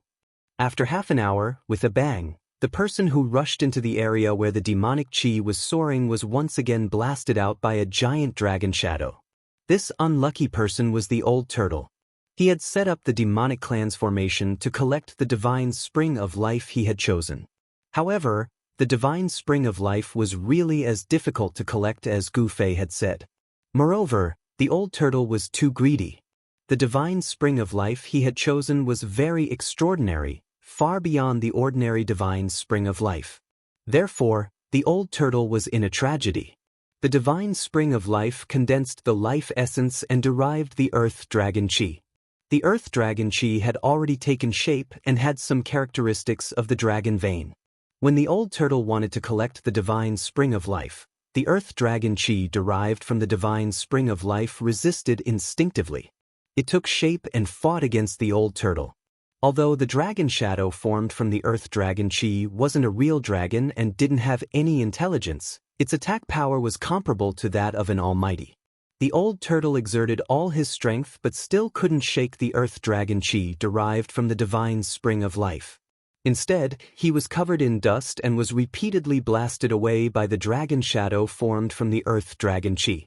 A: After half an hour, with a bang, the person who rushed into the area where the demonic qi was soaring was once again blasted out by a giant dragon shadow. This unlucky person was the old turtle. He had set up the demonic clan's formation to collect the divine spring of life he had chosen. However, the divine spring of life was really as difficult to collect as Gu Fei had said. Moreover, the old turtle was too greedy. The divine spring of life he had chosen was very extraordinary, far beyond the ordinary divine spring of life. Therefore, the old turtle was in a tragedy. The divine spring of life condensed the life essence and derived the earth dragon chi. The earth dragon chi had already taken shape and had some characteristics of the dragon vein. When the old turtle wanted to collect the divine spring of life, the earth dragon chi derived from the divine spring of life resisted instinctively. It took shape and fought against the old turtle. Although the dragon shadow formed from the earth dragon chi wasn't a real dragon and didn't have any intelligence, its attack power was comparable to that of an almighty. The old turtle exerted all his strength but still couldn't shake the earth dragon chi derived from the divine spring of life. Instead, he was covered in dust and was repeatedly blasted away by the dragon shadow formed from the earth dragon chi.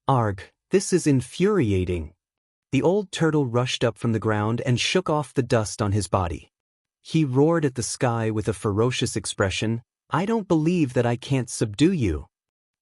A: Arg, this is infuriating. The old turtle rushed up from the ground and shook off the dust on his body. He roared at the sky with a ferocious expression, "I don't believe that I can't subdue you."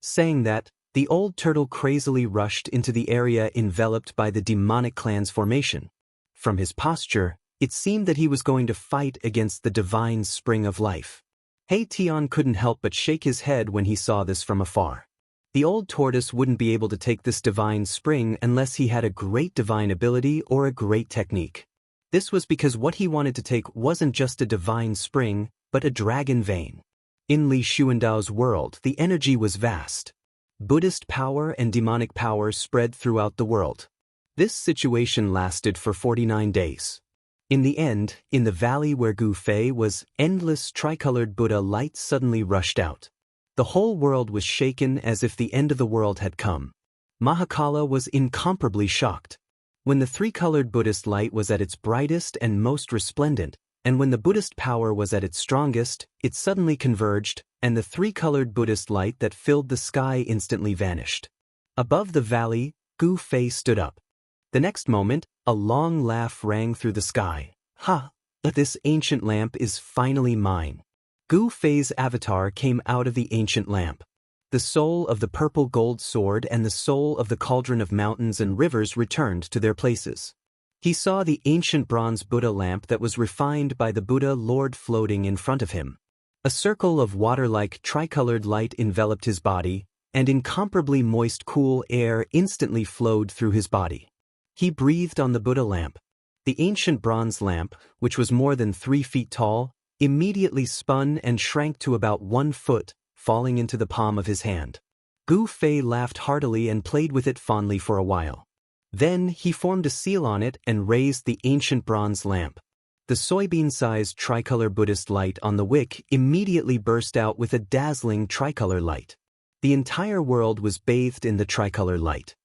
A: Saying that, the old turtle crazily rushed into the area enveloped by the demonic clan's formation. From his posture, it seemed that he was going to fight against the divine spring of life. Tian couldn't help but shake his head when he saw this from afar. The old tortoise wouldn't be able to take this divine spring unless he had a great divine ability or a great technique. This was because what he wanted to take wasn't just a divine spring, but a dragon vein. In Li Xuandao's world, the energy was vast. Buddhist power and demonic power spread throughout the world. This situation lasted for 49 days. In the end, in the valley where Gu Fei was, endless tricolored Buddha light suddenly rushed out. The whole world was shaken as if the end of the world had come. Mahakala was incomparably shocked. When the three-colored Buddhist light was at its brightest and most resplendent, and when the Buddhist power was at its strongest, it suddenly converged, and the three-colored Buddhist light that filled the sky instantly vanished. Above the valley, Gu Fei stood up. The next moment, a long laugh rang through the sky. "Ha! This ancient lamp is finally mine." Gu Fei's avatar came out of the ancient lamp. The soul of the purple gold sword and the soul of the cauldron of mountains and rivers returned to their places. He saw the ancient bronze Buddha lamp that was refined by the Buddha Lord floating in front of him. A circle of water-like tricolored light enveloped his body, and incomparably moist cool air instantly flowed through his body. He breathed on the Buddha lamp. The ancient bronze lamp, which was more than 3 feet tall, immediately spun and shrank to about 1 foot, falling into the palm of his hand. Gu Fei laughed heartily and played with it fondly for a while. Then he formed a seal on it and raised the ancient bronze lamp. The soybean-sized tricolor Buddhist light on the wick immediately burst out with a dazzling tricolor light. The entire world was bathed in the tricolor light.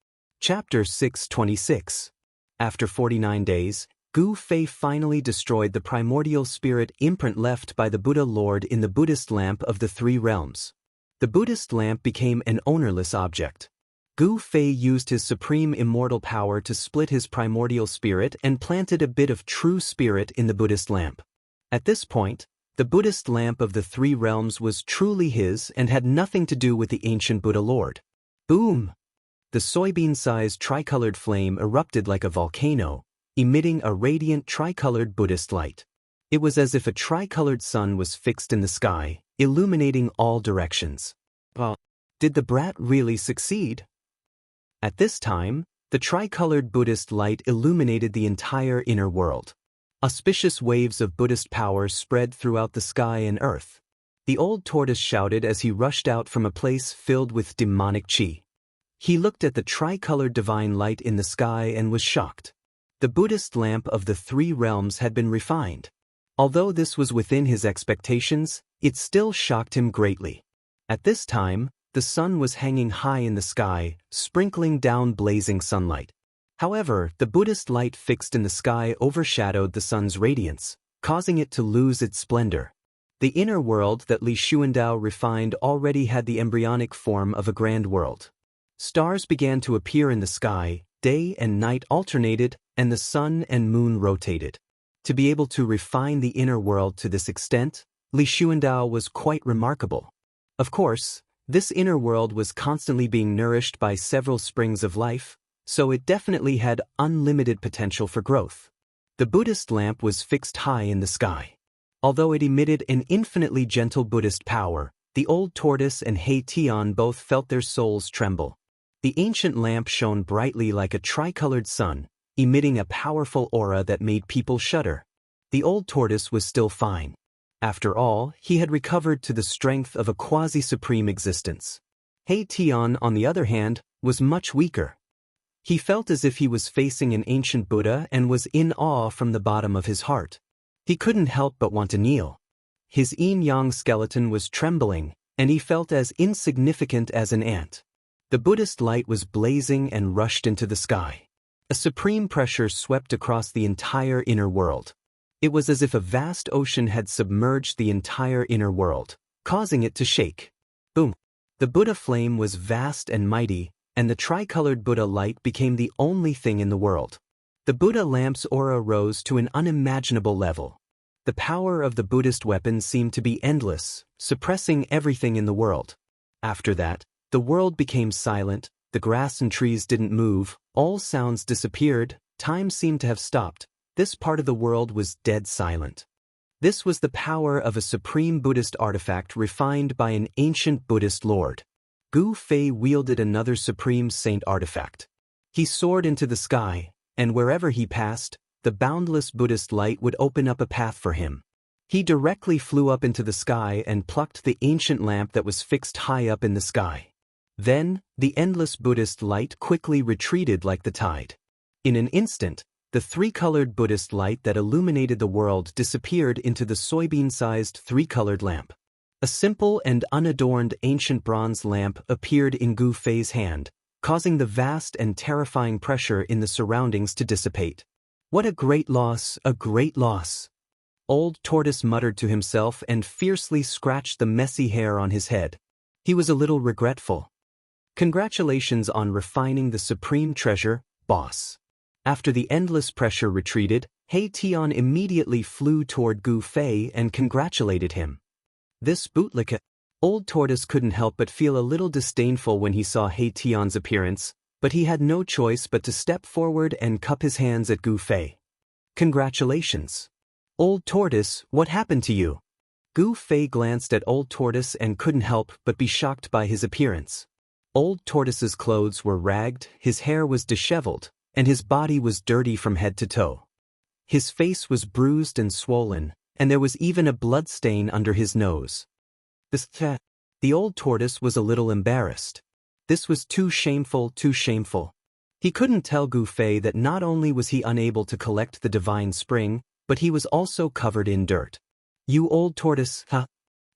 A: Chapter 626. After 49 days, Gu Fei finally destroyed the primordial spirit imprint left by the Buddha Lord in the Buddhist lamp of the 3 realms. The Buddhist lamp became an ownerless object. Gu Fei used his supreme immortal power to split his primordial spirit and planted a bit of true spirit in the Buddhist lamp. At this point, the Buddhist lamp of the 3 realms was truly his and had nothing to do with the ancient Buddha Lord. Boom! The soybean-sized tricolored flame erupted like a volcano, emitting a radiant tricolored Buddhist light. It was as if a tricolored sun was fixed in the sky, illuminating all directions. Did the brat really succeed? At this time, the tricolored Buddhist light illuminated the entire inner world. Auspicious waves of Buddhist power spread throughout the sky and earth. The old tortoise shouted as he rushed out from a place filled with demonic chi. He looked at the tricolored divine light in the sky and was shocked. The Buddhist lamp of the 3 realms had been refined. Although this was within his expectations, it still shocked him greatly. At this time, the sun was hanging high in the sky, sprinkling down blazing sunlight. However, the Buddhist light fixed in the sky overshadowed the sun's radiance, causing it to lose its splendor. The inner world that Li Xuandao refined already had the embryonic form of a grand world. Stars began to appear in the sky, day and night alternated, and the sun and moon rotated. To be able to refine the inner world to this extent, Li Xuandao was quite remarkable. Of course, this inner world was constantly being nourished by several springs of life, so it definitely had unlimited potential for growth. The Buddhist lamp was fixed high in the sky. Although it emitted an infinitely gentle Buddhist power, the old tortoise and Hei Tian both felt their souls tremble. The ancient lamp shone brightly like a tricolored sun, emitting a powerful aura that made people shudder. The old tortoise was still fine. After all, he had recovered to the strength of a quasi-supreme existence. Hei Tian, on the other hand, was much weaker. He felt as if he was facing an ancient Buddha and was in awe from the bottom of his heart. He couldn't help but want to kneel. His yin-yang skeleton was trembling, and he felt as insignificant as an ant. The Buddhist light was blazing and rushed into the sky. A supreme pressure swept across the entire inner world. It was as if a vast ocean had submerged the entire inner world, causing it to shake. Boom! The Buddha flame was vast and mighty, and the tricolored Buddha light became the only thing in the world. The Buddha lamp's aura rose to an unimaginable level. The power of the Buddhist weapon seemed to be endless, suppressing everything in the world. After that, the world became silent, the grass and trees didn't move, all sounds disappeared, time seemed to have stopped. This part of the world was dead silent. This was the power of a supreme Buddhist artifact refined by an ancient Buddhist lord. Gu Fei wielded another supreme saint artifact. He soared into the sky, and wherever he passed, the boundless Buddhist light would open up a path for him. He directly flew up into the sky and plucked the ancient lamp that was fixed high up in the sky. Then, the endless Buddhist light quickly retreated like the tide. In an instant, the three-colored Buddhist light that illuminated the world disappeared into the soybean-sized three-colored lamp. A simple and unadorned ancient bronze lamp appeared in Gu Fei's hand, causing the vast and terrifying pressure in the surroundings to dissipate. What a great loss, a great loss! Old Tortoise muttered to himself and fiercely scratched the messy hair on his head. He was a little regretful. Congratulations on refining the supreme treasure, boss. After the endless pressure retreated, Hei Tian immediately flew toward Gu Fei and congratulated him. This bootlicka. Old Tortoise couldn't help but feel a little disdainful when he saw Hei Tian's appearance, but he had no choice but to step forward and cup his hands at Gu Fei. Congratulations. Old Tortoise, what happened to you? Gu Fei glanced at Old Tortoise and couldn't help but be shocked by his appearance. Old Tortoise's clothes were ragged, his hair was disheveled, and his body was dirty from head to toe. His face was bruised and swollen, and there was even a blood stain under his nose. The old tortoise was a little embarrassed. This was too shameful, too shameful. He couldn't tell Gu Fei that not only was he unable to collect the divine spring, but he was also covered in dirt. You old tortoise, huh?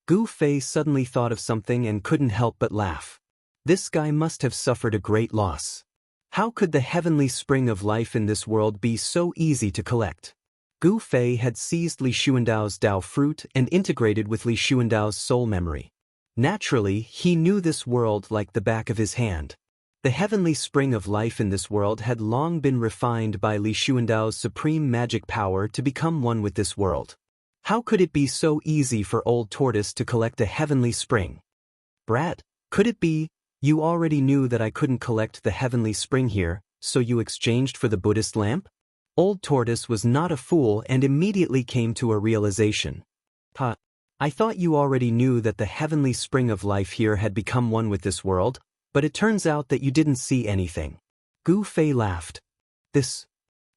A: Gu Fei suddenly thought of something and couldn't help but laugh. This guy must have suffered a great loss. How could the heavenly spring of life in this world be so easy to collect? Gu Fei had seized Li Xuandao's Dao fruit and integrated with Li Xuandao's soul memory. Naturally, he knew this world like the back of his hand. The heavenly spring of life in this world had long been refined by Li Xuandao's supreme magic power to become one with this world. How could it be so easy for Old Tortoise to collect a heavenly spring? Brat, could it be? You already knew that I couldn't collect the heavenly spring here, so you exchanged for the Buddhist lamp? Old Tortoise was not a fool and immediately came to a realization. I thought you already knew that the heavenly spring of life here had become one with this world, but it turns out that you didn't see anything. Gu Fei laughed. This.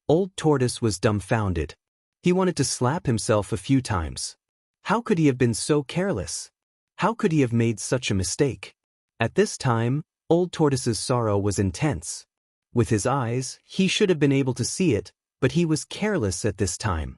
A: Old Tortoise was dumbfounded. He wanted to slap himself a few times. How could he have been so careless? How could he have made such a mistake? At this time, Old Tortoise's sorrow was intense. With his eyes, he should have been able to see it, but he was careless at this time.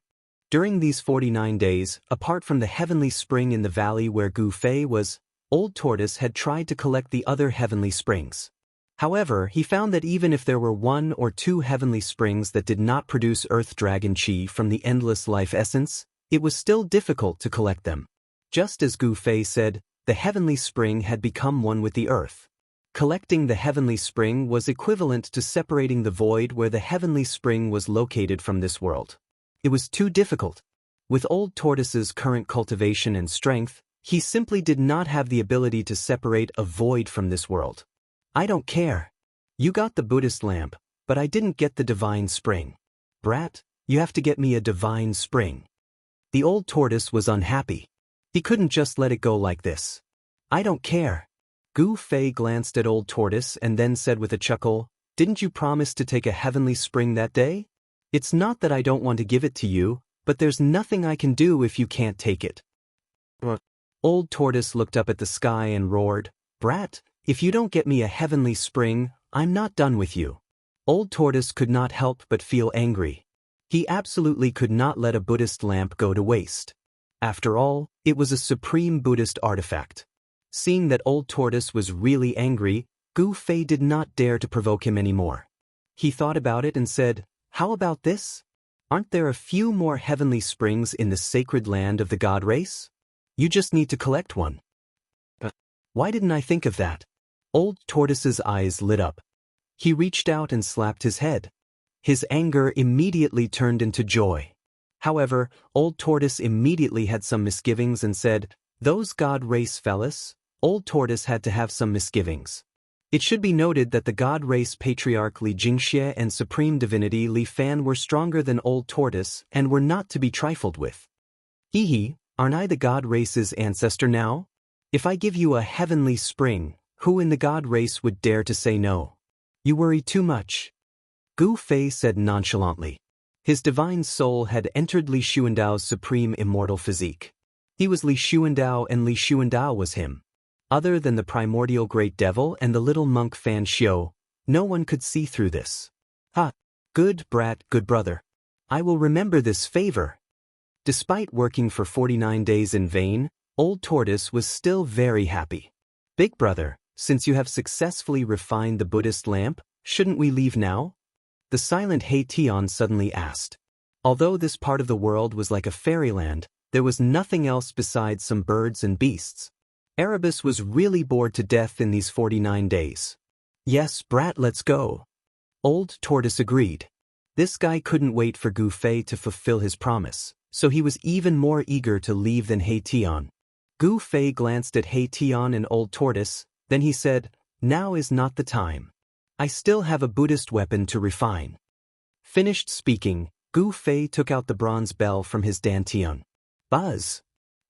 A: During these 49 days, apart from the heavenly spring in the valley where Gu Fei was, Old Tortoise had tried to collect the other heavenly springs. However, he found that even if there were 1 or 2 heavenly springs that did not produce Earth Dragon Chi from the endless life essence, it was still difficult to collect them. Just as Gu Fei said, the heavenly spring had become one with the earth. Collecting the heavenly spring was equivalent to separating the void where the heavenly spring was located from this world. It was too difficult. With Old Tortoise's current cultivation and strength, he simply did not have the ability to separate a void from this world. I don't care. You got the Buddhist lamp, but I didn't get the divine spring. Brat, you have to get me a divine spring. The old tortoise was unhappy. He couldn't just let it go like this. I don't care. Gu Fei glanced at old tortoise and then said with a chuckle, didn't you promise to take a heavenly spring that day? It's not that I don't want to give it to you, but there's nothing I can do if you can't take it.
B: What?
A: Old tortoise looked up at the sky and roared, Brat, if you don't get me a heavenly spring, I'm not done with you. Old tortoise could not help but feel angry. He absolutely could not let a Buddhist lamp go to waste. After all, it was a supreme Buddhist artifact. Seeing that old tortoise was really angry, Gu Fei did not dare to provoke him anymore. He thought about it and said, how about this? Aren't there a few more heavenly springs in the sacred land of the god race? You just need to collect one.
B: But
A: why didn't I think of that? Old tortoise's eyes lit up. He reached out and slapped his head. His anger immediately turned into joy. However, old tortoise immediately had some misgivings and said, those god race fellas? Old tortoise had to have some misgivings. It should be noted that the god race patriarch Li Jingxie and supreme divinity Li Fan were stronger than old tortoise and were not to be trifled with. Hee, aren't I the god race's ancestor now? If I give you a heavenly spring, who in the god race would dare to say no? You worry too much. Gu Fei said nonchalantly. His divine soul had entered Li Xuandao's supreme immortal physique. He was Li Xuandao and Li Xuandao was him. Other than the primordial great devil and the little monk Fan Xiu, no one could see through this. Ha! Good brat, good brother. I will remember this favor. Despite working for 49 days in vain, old tortoise was still very happy. Big brother, since you have successfully refined the Buddhist lamp, shouldn't we leave now? The silent He Tian suddenly asked. Although this part of the world was like a fairyland, there was nothing else besides some birds and beasts. Erebus was really bored to death in these 49 days. Yes, brat, let's go. Old tortoise agreed. This guy couldn't wait for Gu Fei to fulfill his promise, so he was even more eager to leave than He Tian. Gu Fei glanced at He Tian and old tortoise, then he said, now is not the time. I still have a Buddhist weapon to refine. Finished speaking, Gu Fei took out the bronze bell from his dantian. Buzz!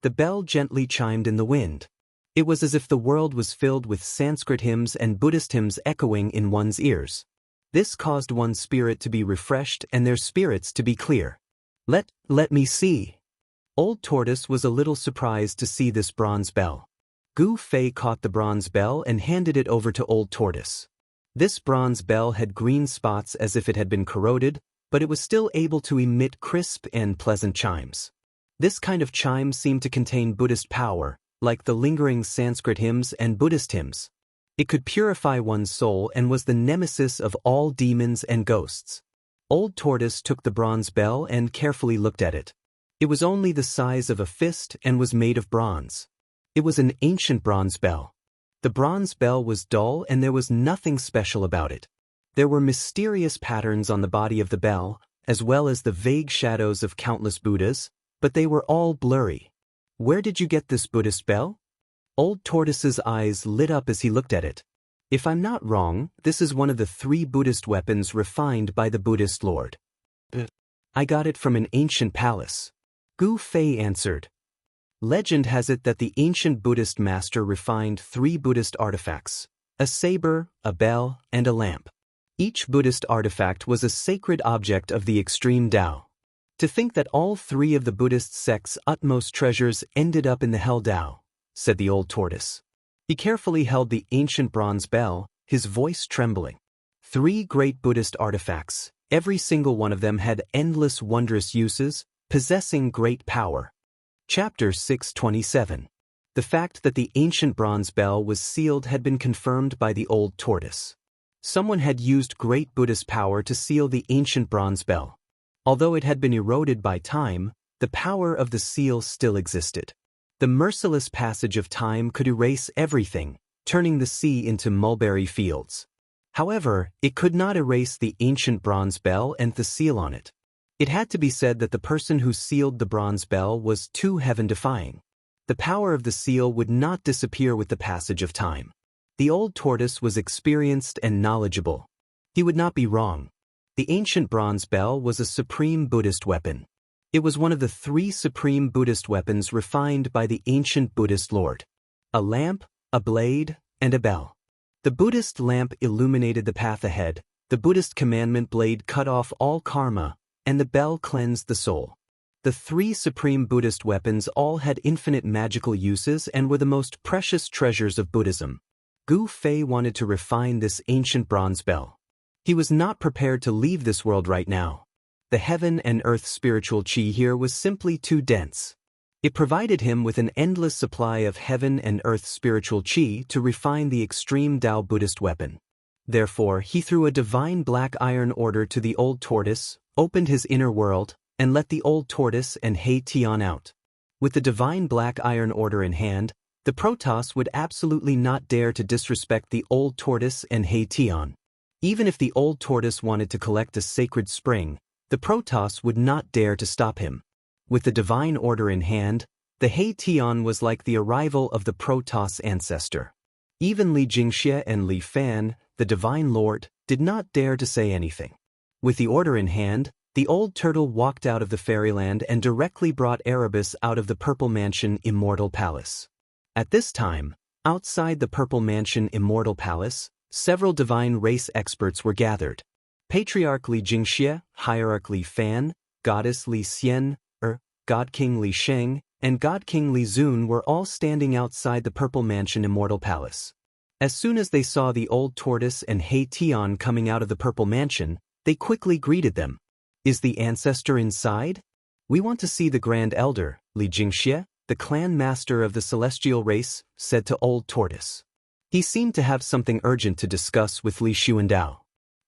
A: The bell gently chimed in the wind. It was as if the world was filled with Sanskrit hymns and Buddhist hymns echoing in one's ears. This caused one's spirit to be refreshed and their spirits to be clear. Let me see. Old tortoise was a little surprised to see this bronze bell. Gu Fei caught the bronze bell and handed it over to old tortoise. This bronze bell had green spots as if it had been corroded, but it was still able to emit crisp and pleasant chimes. This kind of chime seemed to contain Buddhist power, like the lingering Sanskrit hymns and Buddhist hymns. It could purify one's soul and was the nemesis of all demons and ghosts. Old tortoise took the bronze bell and carefully looked at it. It was only the size of a fist and was made of bronze. It was an ancient bronze bell. The bronze bell was dull and there was nothing special about it. There were mysterious patterns on the body of the bell, as well as the vague shadows of countless Buddhas, but they were all blurry. Where did you get this Buddhist bell? Old tortoise's eyes lit up as he looked at it. If I'm not wrong, this is one of the 3 Buddhist weapons refined by the Buddhist Lord. I got it from an ancient palace. Gu Fei answered. Legend has it that the ancient Buddhist master refined 3 Buddhist artifacts, a saber, a bell, and a lamp. Each Buddhist artifact was a sacred object of the extreme Tao. To think that all 3 of the Buddhist sect's utmost treasures ended up in the hell Tao, said the old tortoise. He carefully held the ancient bronze bell, his voice trembling. 3 great Buddhist artifacts, every single one of them had endless wondrous uses, possessing great power. Chapter 627. The fact that the ancient bronze bell was sealed had been confirmed by the old tortoise. Someone had used great Buddhist power to seal the ancient bronze bell. Although it had been eroded by time, the power of the seal still existed. The merciless passage of time could erase everything, turning the sea into mulberry fields. However, it could not erase the ancient bronze bell and the seal on it. It had to be said that the person who sealed the bronze bell was too heaven-defying. The power of the seal would not disappear with the passage of time. The old tortoise was experienced and knowledgeable. He would not be wrong. The ancient bronze bell was a supreme Buddhist weapon. It was one of the 3 supreme Buddhist weapons refined by the ancient Buddhist Lord: a lamp, a blade, and a bell. The Buddhist lamp illuminated the path ahead, the Buddhist commandment blade cut off all karma, and the bell cleansed the soul. The 3 supreme Buddhist weapons all had infinite magical uses and were the most precious treasures of Buddhism. Gu Fei wanted to refine this ancient bronze bell. He was not prepared to leave this world right now. The heaven and earth spiritual qi here was simply too dense. It provided him with an endless supply of heaven and earth spiritual qi to refine the extreme Tao Buddhist weapon. Therefore, he threw a divine black iron order to the old tortoise, opened his inner world, and let the old tortoise and He Tian out. With the divine black iron order in hand, the Protoss would absolutely not dare to disrespect the old tortoise and He Tian. Even if the old tortoise wanted to collect a sacred spring, the Protoss would not dare to stop him. With the divine order in hand, the He Tian was like the arrival of the Protoss ancestor. Even Li Jingxie and Li Fan, the divine lord, did not dare to say anything. With the order in hand, the old turtle walked out of the fairyland and directly brought Erebus out of the Purple Mansion Immortal Palace. At this time, outside the Purple Mansion Immortal Palace, several divine race experts were gathered. Patriarch Li Jingxie, Hierarch Li Fan, Goddess Li Xian, God King Li Sheng, and God King Li Zun were all standing outside the Purple Mansion Immortal Palace. As soon as they saw the old tortoise and He Tian coming out of the Purple Mansion, they quickly greeted them. "Is the ancestor inside? We want to see the Grand Elder," Li Jingxie, the clan master of the celestial race, said to old tortoise. He seemed to have something urgent to discuss with Li Xuandao.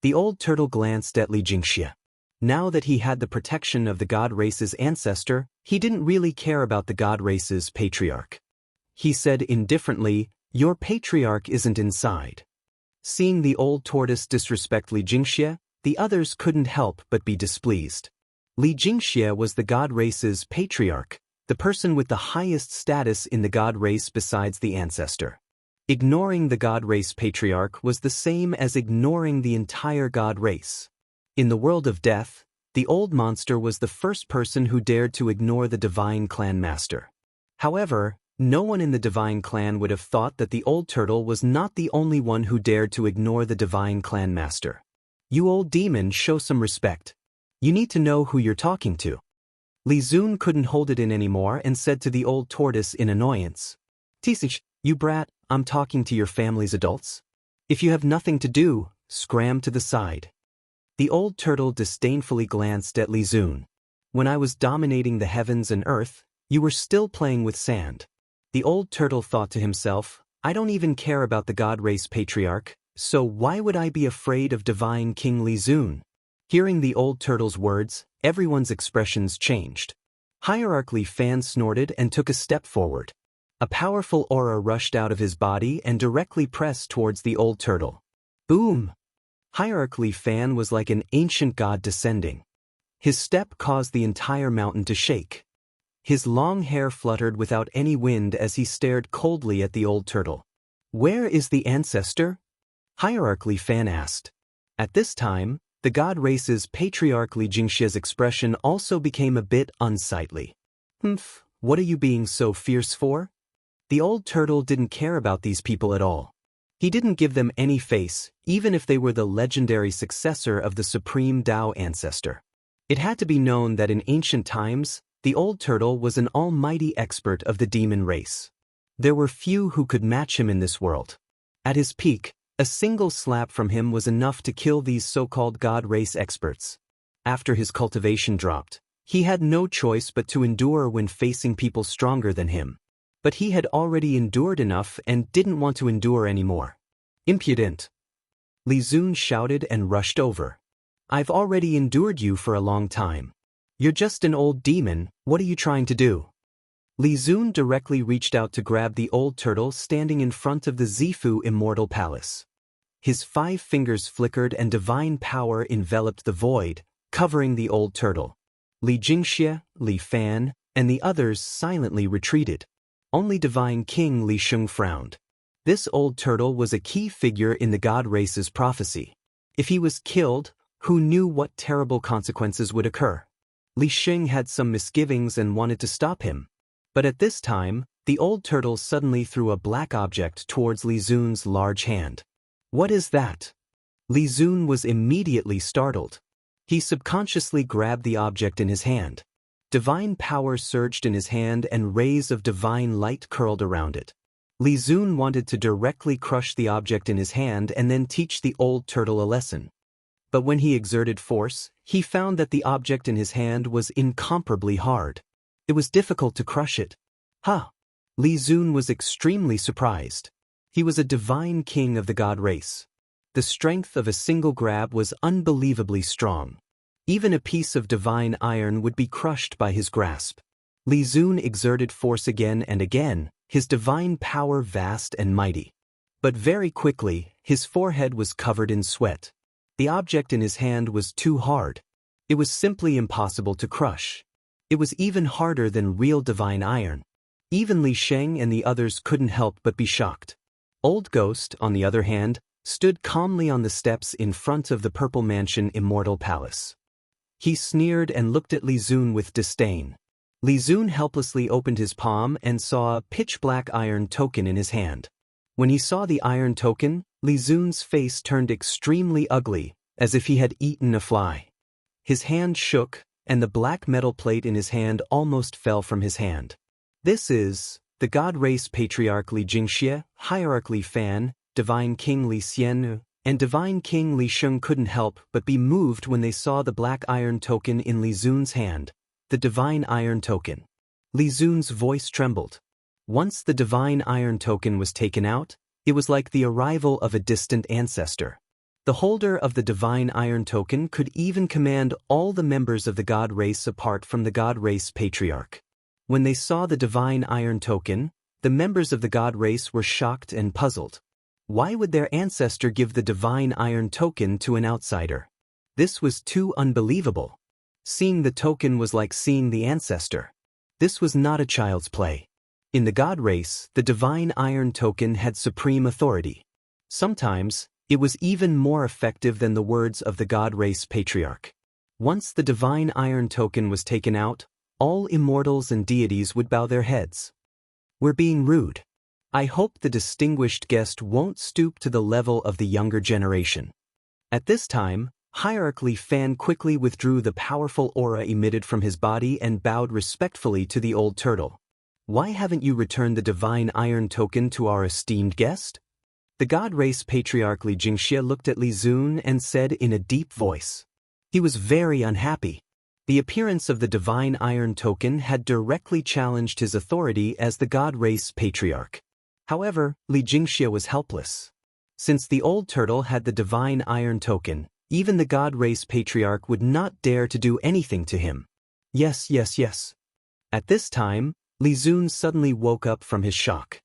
A: The old turtle glanced at Li Jingxie. Now that he had the protection of the god race's ancestor, he didn't really care about the god race's patriarch. He said indifferently, "Your patriarch isn't inside." Seeing the old tortoise disrespect Li Jingxie, the others couldn't help but be displeased. Li Jingxie was the god race's patriarch, the person with the highest status in the god race besides the ancestor. Ignoring the god race patriarch was the same as ignoring the entire god race. In the world of death, the old monster was the first person who dared to ignore the divine clan master. However, no one in the divine clan would have thought that the old turtle was not the only one who dared to ignore the divine clan master. "You old demon, show some respect. You need to know who you're talking to." Li Zun couldn't hold it in anymore and said to the old tortoise in annoyance, "Tisich, you brat, I'm talking to your family's adults. If you have nothing to do, scram to the side." The old turtle disdainfully glanced at Li Zun. "When I was dominating the heavens and earth, you were still playing with sand." The old turtle thought to himself, "I don't even care about the god race patriarch, so why would I be afraid of divine King Li Zun?" Hearing the old turtle's words, everyone's expressions changed. Hierarch Li Fan snorted and took a step forward. A powerful aura rushed out of his body and directly pressed towards the old turtle. Boom! Hierarch Li Fan was like an ancient god descending. His step caused the entire mountain to shake. His long hair fluttered without any wind as he stared coldly at the old turtle. "Where is the ancestor?" Hierarch Li Fan asked. At this time, the god race's patriarch Li Jingxie's expression also became a bit unsightly. "Humph, what are you being so fierce for?" The old turtle didn't care about these people at all. He didn't give them any face, even if they were the legendary successor of the supreme Tao ancestor. It had to be known that in ancient times, the old turtle was an almighty expert of the demon race. There were few who could match him in this world. At his peak, a single slap from him was enough to kill these so-called god race experts. After his cultivation dropped, he had no choice but to endure when facing people stronger than him. But he had already endured enough and didn't want to endure anymore. "Impudent!" Li Zun shouted and rushed over. "I've already endured you for a long time. You're just an old demon, what are you trying to do?" Li Zun directly reached out to grab the old turtle standing in front of the Zifu Immortal Palace. His 5 fingers flickered and divine power enveloped the void, covering the old turtle. Li Jingxie, Li Fan, and the others silently retreated. Only divine King Li Sheng frowned. This old turtle was a key figure in the god race's prophecy. If he was killed, who knew what terrible consequences would occur? Li Xing had some misgivings and wanted to stop him. But at this time, the old turtle suddenly threw a black object towards Li Xun's large hand. What is that? Li Xun was immediately startled. He subconsciously grabbed the object in his hand. Divine power surged in his hand and rays of divine light curled around it. Li Xun wanted to directly crush the object in his hand and then teach the old turtle a lesson. But when he exerted force, he found that the object in his hand was incomparably hard. It was difficult to crush it. Ha! Li Xun was extremely surprised. He was a divine king of the god race. The strength of a single grab was unbelievably strong. Even a piece of divine iron would be crushed by his grasp. Li Xun exerted force again and again, his divine power vast and mighty. But very quickly, his forehead was covered in sweat. The object in his hand was too hard. It was simply impossible to crush. It was even harder than real divine iron. Even Li Sheng and the others couldn't help but be shocked. Old Ghost, on the other hand, stood calmly on the steps in front of the Purple Mansion Immortal Palace. He sneered and looked at Li Xun with disdain. Li Xun helplessly opened his palm and saw a pitch-black iron token in his hand. When he saw the iron token, Li Xun's face turned extremely ugly, as if he had eaten a fly. His hand shook, and the black metal plate in his hand almost fell from his hand. This is the God Race Patriarch Li Jingxie, Hierarch Li Fan, Divine King Li Xian, and Divine King Li Sheng couldn't help but be moved when they saw the black iron token in Li Xun's hand, the divine iron token. Li Xun's voice trembled. Once the divine iron token was taken out, it was like the arrival of a distant ancestor. The holder of the divine iron token could even command all the members of the god race apart from the god race patriarch. When they saw the divine iron token, the members of the god race were shocked and puzzled. Why would their ancestor give the divine iron token to an outsider? This was too unbelievable. Seeing the token was like seeing the ancestor. This was not a child's play. In the god race, the divine iron token had supreme authority. Sometimes, it was even more effective than the words of the god race patriarch. Once the divine iron token was taken out, all immortals and deities would bow their heads. We're being rude. I hope the distinguished guest won't stoop to the level of the younger generation. At this time, Hierarch Li Fan quickly withdrew the powerful aura emitted from his body and bowed respectfully to the old turtle. Why haven't you returned the divine iron token to our esteemed guest? The god race patriarch Li Jingxie looked at Li Xun and said in a deep voice. He was very unhappy. The appearance of the divine iron token had directly challenged his authority as the god race patriarch. However, Li Jingxie was helpless. Since the old turtle had the divine iron token, even the god race patriarch would not dare to do anything to him. Yes. At this time, Li Xun suddenly woke up from his shock.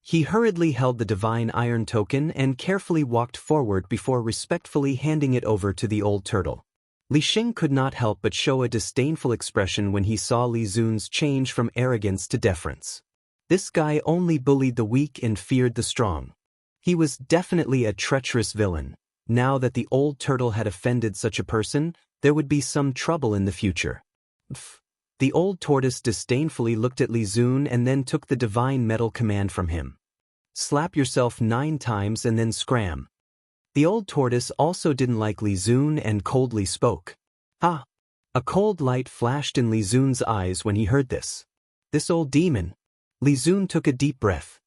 A: He hurriedly held the divine iron token and carefully walked forward before respectfully handing it over to the old turtle. Li Xing could not help but show a disdainful expression when he saw Li Xun's change from arrogance to deference. This guy only bullied the weak and feared the strong. He was definitely a treacherous villain. Now that the old turtle had offended such a person, there would be some trouble in the future. The old tortoise disdainfully looked at Li Xun and then took the divine metal command from him. Slap yourself 9 times and then scram. The old tortoise also didn't like Li Xun and coldly spoke. Ah! A cold light flashed in Li Xun's eyes when he heard this. This old demon. Li Xun took a deep breath.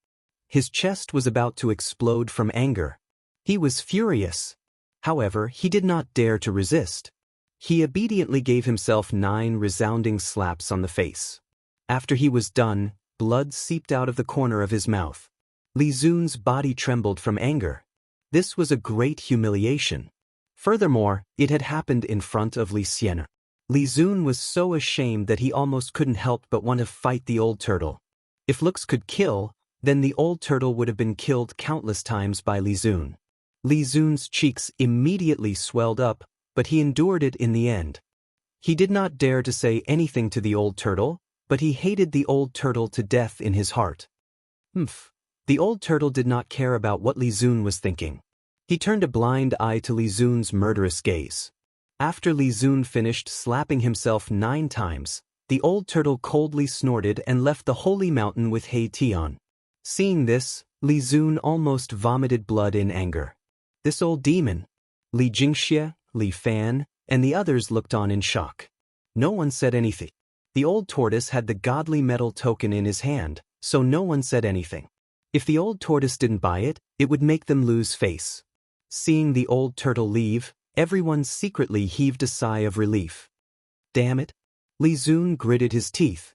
A: His chest was about to explode from anger. He was furious. However, he did not dare to resist. He obediently gave himself 9 resounding slaps on the face. After he was done, blood seeped out of the corner of his mouth. Li Xun's body trembled from anger. This was a great humiliation. Furthermore, it had happened in front of Li Xian. Li Xun was so ashamed that he almost couldn't help but want to fight the old turtle. If looks could kill, then the old turtle would have been killed countless times by Li Xun. Li Xun's cheeks immediately swelled up, but he endured it in the end. He did not dare to say anything to the old turtle, but he hated the old turtle to death in his heart. The old turtle did not care about what Li Xun was thinking. He turned a blind eye to Li Zun's murderous gaze. After Li Zun finished slapping himself 9 times, the old turtle coldly snorted and left the holy mountain with He Tian. Seeing this, Li Zun almost vomited blood in anger. This old demon! Li Jingxie, Li Fan, and the others looked on in shock. No one said anything. The old tortoise had the godly metal token in his hand, so no one said anything. If the old tortoise didn't buy it, it would make them lose face. Seeing the old turtle leave, everyone secretly heaved a sigh of relief. Damn it! Li Zun gritted his teeth.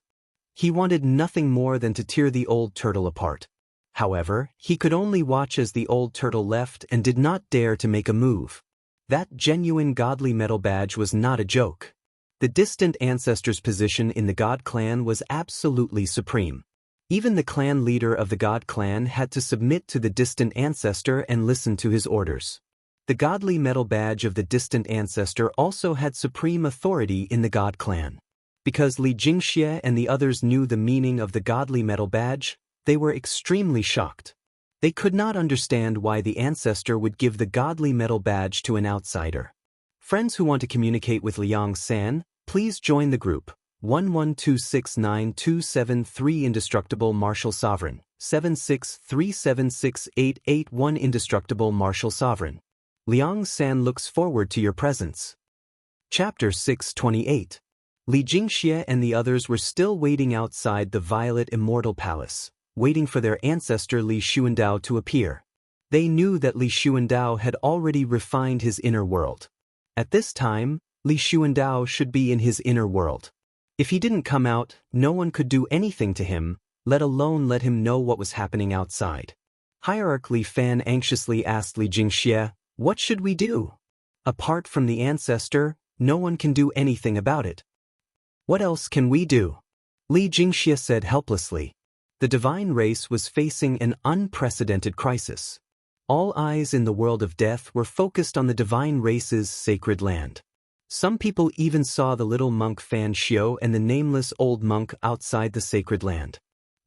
A: He wanted nothing more than to tear the old turtle apart. However, he could only watch as the old turtle left and did not dare to make a move. That genuine godly metal badge was not a joke. The distant ancestor's position in the God clan was absolutely supreme. Even the clan leader of the God clan had to submit to the distant ancestor and listen to his orders. The godly metal badge of the distant ancestor also had supreme authority in the God clan. Because Li Jingxie and the others knew the meaning of the godly metal badge, they were extremely shocked. They could not understand why the ancestor would give the godly metal badge to an outsider. Friends who want to communicate with Liang San, please join the group. 11269273 Indestructible Martial Sovereign, 763768881 Indestructible Martial Sovereign. Liang San looks forward to your presence. Chapter 628. Li Jingxie and the others were still waiting outside the Violet Immortal Palace, waiting for their ancestor Li Xuandao to appear. They knew that Li Xuandao had already refined his inner world. At this time, Li Xuandao should be in his inner world. If he didn't come out, no one could do anything to him, let alone let him know what was happening outside. Hierarch Li Fan anxiously asked Li Jingxie, "What should we do? Apart from the ancestor, no one can do anything about it." "What else can we do?" Li Jingxie said helplessly. The divine race was facing an unprecedented crisis. All eyes in the world of death were focused on the divine race's sacred land. Some people even saw the little monk Fan Xiu and the nameless old monk outside the sacred land.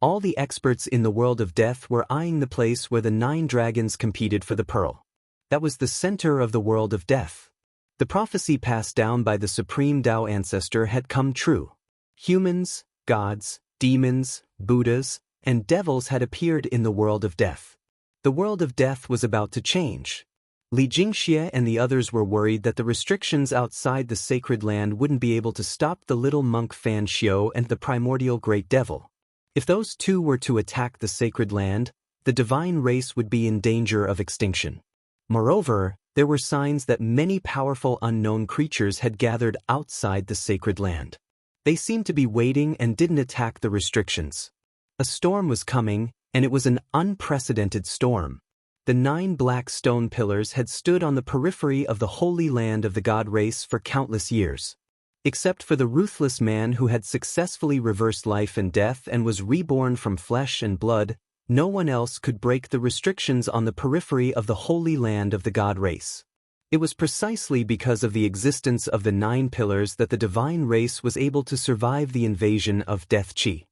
A: All the experts in the world of death were eyeing the place where the 9 dragons competed for the pearl. That was the center of the world of death. The prophecy passed down by the supreme Tao ancestor had come true. Humans, gods, demons, Buddhas, and devils had appeared in the world of death. The world of death was about to change. Li Jingxie and the others were worried that the restrictions outside the sacred land wouldn't be able to stop the little monk Fan Xiu and the primordial great devil. If those two were to attack the sacred land, the divine race would be in danger of extinction. Moreover, there were signs that many powerful unknown creatures had gathered outside the sacred land. They seemed to be waiting and didn't attack the restrictions. A storm was coming, and it was an unprecedented storm. The 9 black stone pillars had stood on the periphery of the holy land of the god race for countless years. Except for the ruthless man who had successfully reversed life and death and was reborn from flesh and blood, no one else could break the restrictions on the periphery of the holy land of the god race. It was precisely because of the existence of the 9 pillars that the divine race was able to survive the invasion of Death Chi.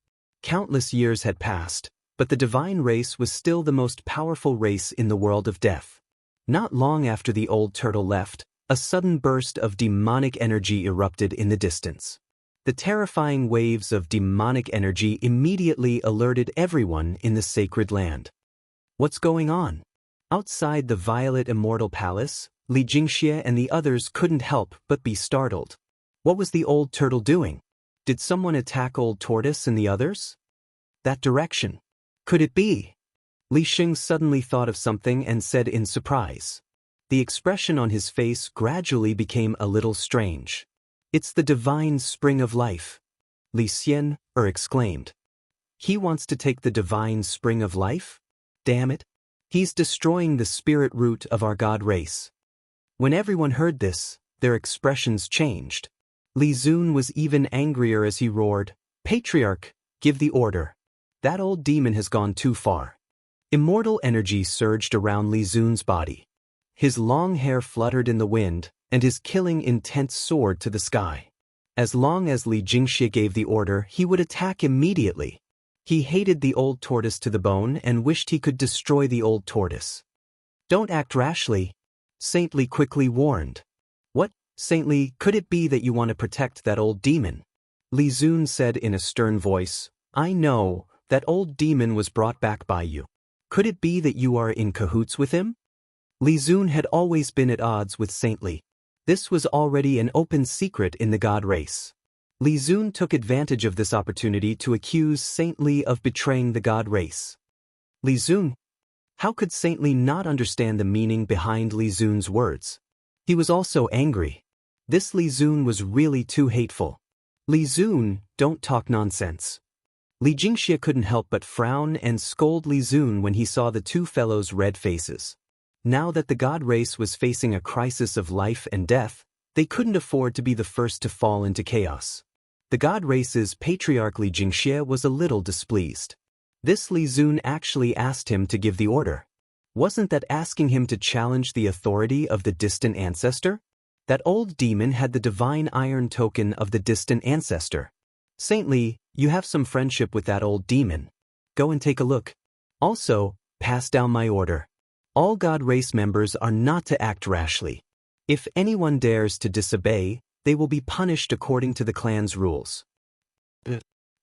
A: Countless years had passed, but the divine race was still the most powerful race in the world of death. Not long after the old turtle left, a sudden burst of demonic energy erupted in the distance. The terrifying waves of demonic energy immediately alerted everyone in the sacred land. What's going on? Outside the Violet Immortal Palace, Li Jingxie and the others couldn't help but be startled. What was the old turtle doing? Did someone attack Old Tortoise and the others? That direction. Could it be? Li Xing suddenly thought of something and said in surprise. The expression on his face gradually became a little strange. "It's the divine spring of life," Li Xian exclaimed. "He wants to take the divine spring of life? Damn it! He's destroying the spirit root of our god race." When everyone heard this, their expressions changed. Li Zun was even angrier as he roared, "Patriarch, give the order. That old demon has gone too far." Immortal energy surged around Li Zun's body. His long hair fluttered in the wind, and his killing intent soared to the sky. As long as Li Jingxie gave the order, he would attack immediately. He hated the old tortoise to the bone and wished he could destroy the old tortoise. Don't act rashly, Saintly quickly warned. What, Saintly, could it be that you want to protect that old demon? Li Zun said in a stern voice, I know, that old demon was brought back by you. Could it be that you are in cahoots with him? Li Zun had always been at odds with Saintly. This was already an open secret in the god race. Li Zun took advantage of this opportunity to accuse Saintly of betraying the god race. Li Zun? How could Saintly not understand the meaning behind Li Zun's words? He was also angry. This Li Zun was really too hateful. Li Zun, don't talk nonsense. Li Jingxie couldn't help but frown and scold Li Zun when he saw the two fellows' red faces. Now that the god race was facing a crisis of life and death, they couldn't afford to be the first to fall into chaos. The god race's patriarch Li Jingxie was a little displeased. This Li Zun actually asked him to give the order. Wasn't that asking him to challenge the authority of the distant ancestor? That old demon had the divine iron token of the distant ancestor. Saintly, you have some friendship with that old demon. Go and take a look. Also, pass down my order. All god race members are not to act rashly. If anyone dares to disobey, they will be punished according to the clan's rules.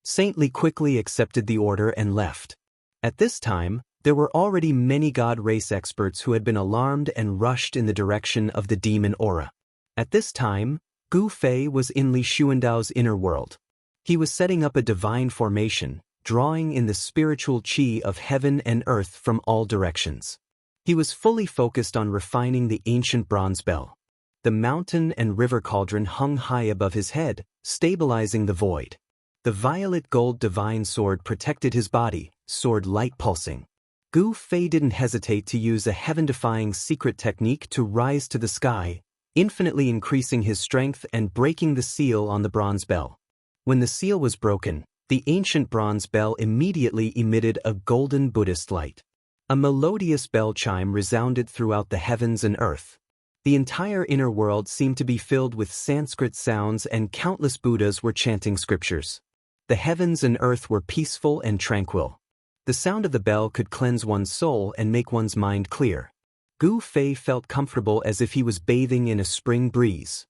A: Saintly quickly accepted the order and left. At this time, there were already many god race experts who had been alarmed and rushed in the direction of the demon aura. At this time, Gu Fei was in Li Xuandao's inner world. He was setting up a divine formation, drawing in the spiritual qi of heaven and earth from all directions. He was fully focused on refining the ancient bronze bell. The mountain and river cauldron hung high above his head, stabilizing the void. The violet gold divine sword protected his body, sword light pulsing. Gu Fei didn't hesitate to use a heaven-defying secret technique to rise to the sky, infinitely increasing his strength and breaking the seal on the bronze bell. When the seal was broken, the ancient bronze bell immediately emitted a golden Buddhist light. A melodious bell chime resounded throughout the heavens and earth. The entire inner world seemed to be filled with Sanskrit sounds and countless Buddhas were chanting scriptures. The heavens and earth were peaceful and tranquil. The sound of the bell could cleanse one's soul and make one's mind clear. Gu Fei felt comfortable as if he was bathing in a spring breeze.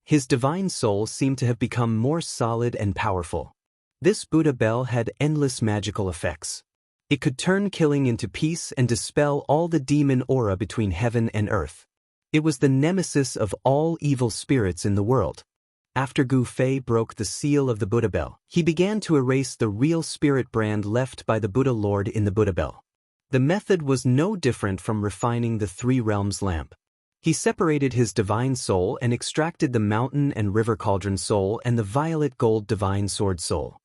A: His divine soul seemed to have become more solid and powerful. This Buddha bell had endless magical effects. It could turn killing into peace and dispel all the demon aura between heaven and earth. It was the nemesis of all evil spirits in the world. After Gu Fei broke the seal of the Buddha bell, he began to erase the real spirit brand left by the Buddha Lord in the Buddha bell. The method was no different from refining the three realms lamp. He separated his divine soul and extracted the mountain and river cauldron soul and the violet gold divine sword soul.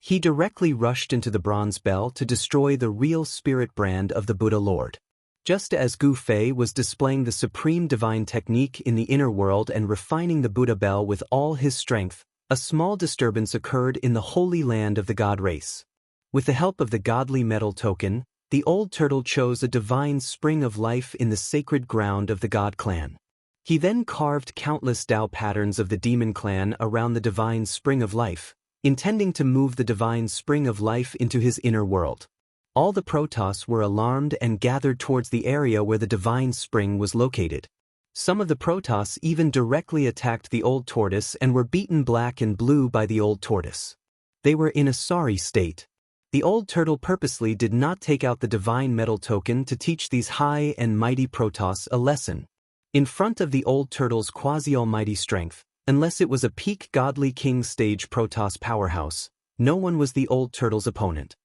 A: He directly rushed into the bronze bell to destroy the real spirit brand of the Buddha Lord. Just as Gu Fei was displaying the supreme divine technique in the inner world and refining the Buddha bell with all his strength, a small disturbance occurred in the holy land of the god race. With the help of the godly metal token, the old turtle chose a divine spring of life in the sacred ground of the god clan. He then carved countless Tao patterns of the demon clan around the divine spring of life, intending to move the divine spring of life into his inner world. All the Protoss were alarmed and gathered towards the area where the divine spring was located. Some of the Protoss even directly attacked the old tortoise and were beaten black and blue by the old tortoise. They were in a sorry state. The old turtle purposely did not take out the divine metal token to teach these high and mighty Protoss a lesson. In front of the old turtle's quasi-almighty strength, unless it was a peak godly king stage Protoss powerhouse, no one was the old turtle's opponent.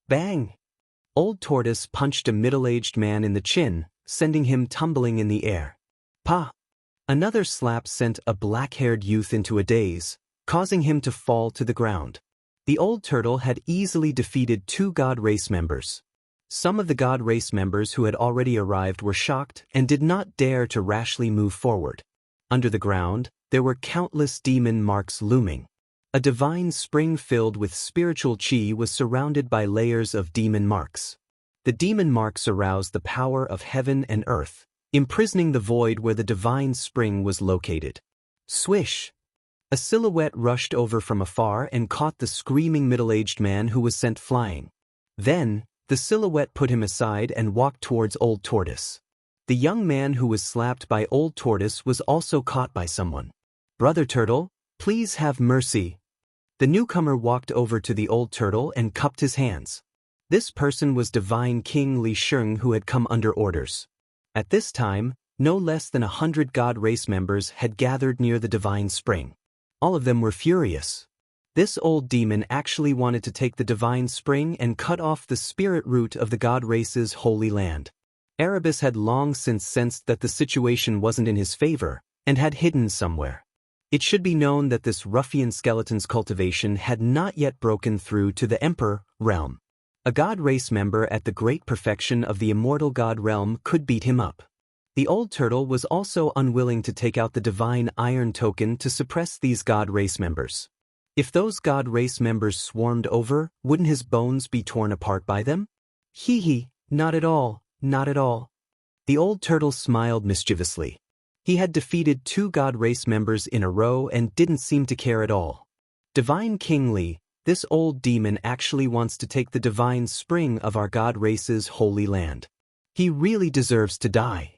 A: Bang! Old Tortoise punched a middle-aged man in the chin, sending him tumbling in the air. Pa! Another slap sent a black-haired youth into a daze, causing him to fall to the ground. The old turtle had easily defeated 2 god race members. Some of the god race members who had already arrived were shocked and did not dare to rashly move forward. Under the ground, there were countless demon marks looming. A divine spring filled with spiritual qi was surrounded by layers of demon marks. The demon marks aroused the power of heaven and earth, imprisoning the void where the divine spring was located. Swish! A silhouette rushed over from afar and caught the screaming middle-aged man who was sent flying. Then, the silhouette put him aside and walked towards Old Tortoise. The young man who was slapped by Old Tortoise was also caught by someone. "Brother Turtle, please have mercy." The newcomer walked over to the old turtle and cupped his hands. This person was Divine King Li Sheng, who had come under orders. At this time, no less than 100 God race members had gathered near the divine spring. All of them were furious. This old demon actually wanted to take the divine spring and cut off the spirit root of the God race's holy land. Erebus had long since sensed that the situation wasn't in his favor, and had hidden somewhere. It should be known that this ruffian skeleton's cultivation had not yet broken through to the Emperor realm. A God race member at the great perfection of the immortal God realm could beat him up. The old turtle was also unwilling to take out the divine iron token to suppress these God race members. If those God race members swarmed over, wouldn't his bones be torn apart by them? Hee, not at all, not at all. The old turtle smiled mischievously. He had defeated 2 God race members in a row and didn't seem to care at all. Divine King Li, this old demon actually wants to take the divine spring of our God race's holy land. He really deserves to die.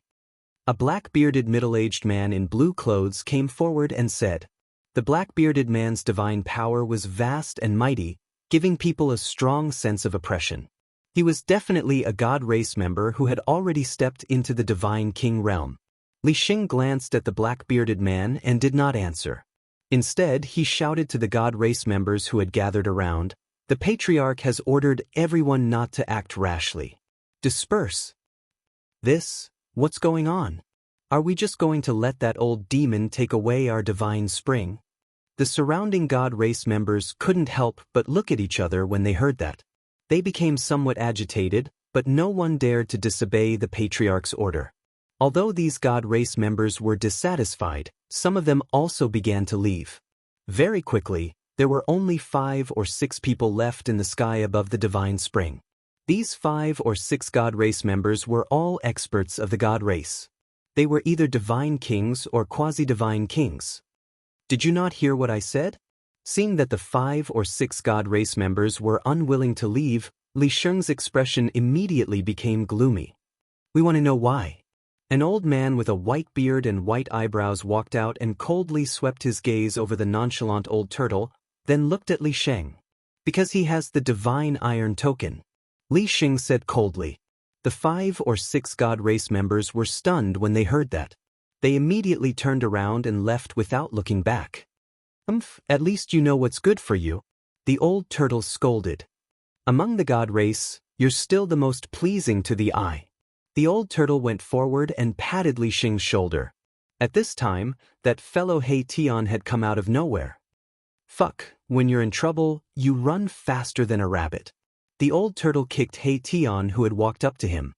A: A black-bearded middle-aged man in blue clothes came forward and said. The black-bearded man's divine power was vast and mighty, giving people a strong sense of oppression. He was definitely a God race member who had already stepped into the divine king realm. Li Sheng glanced at the black-bearded man and did not answer. Instead, he shouted to the God race members who had gathered around, "The Patriarch has ordered everyone not to act rashly. Disperse." What's going on? Are we just going to let that old demon take away our divine spring? The surrounding God race members couldn't help but look at each other when they heard that. They became somewhat agitated, but no one dared to disobey the Patriarch's order. Although these God race members were dissatisfied, some of them also began to leave. Very quickly, there were only 5 or 6 people left in the sky above the divine spring. These 5 or 6 God race members were all experts of the God race. They were either divine kings or quasi-divine kings. Did you not hear what I said? Seeing that the 5 or 6 God race members were unwilling to leave, Li Sheng's expression immediately became gloomy. We want to know why. An old man with a white beard and white eyebrows walked out and coldly swept his gaze over the nonchalant old turtle, then looked at Li Sheng. Because he has the divine iron token. Li Sheng said coldly. The 5 or 6 God race members were stunned when they heard that. They immediately turned around and left without looking back. At least you know what's good for you, the old turtle scolded. Among the God race, you're still the most pleasing to the eye. The old turtle went forward and patted Li Sheng's shoulder. At this time, that fellow He Tian had come out of nowhere. When you're in trouble, you run faster than a rabbit. The old turtle kicked He Tian, who had walked up to him.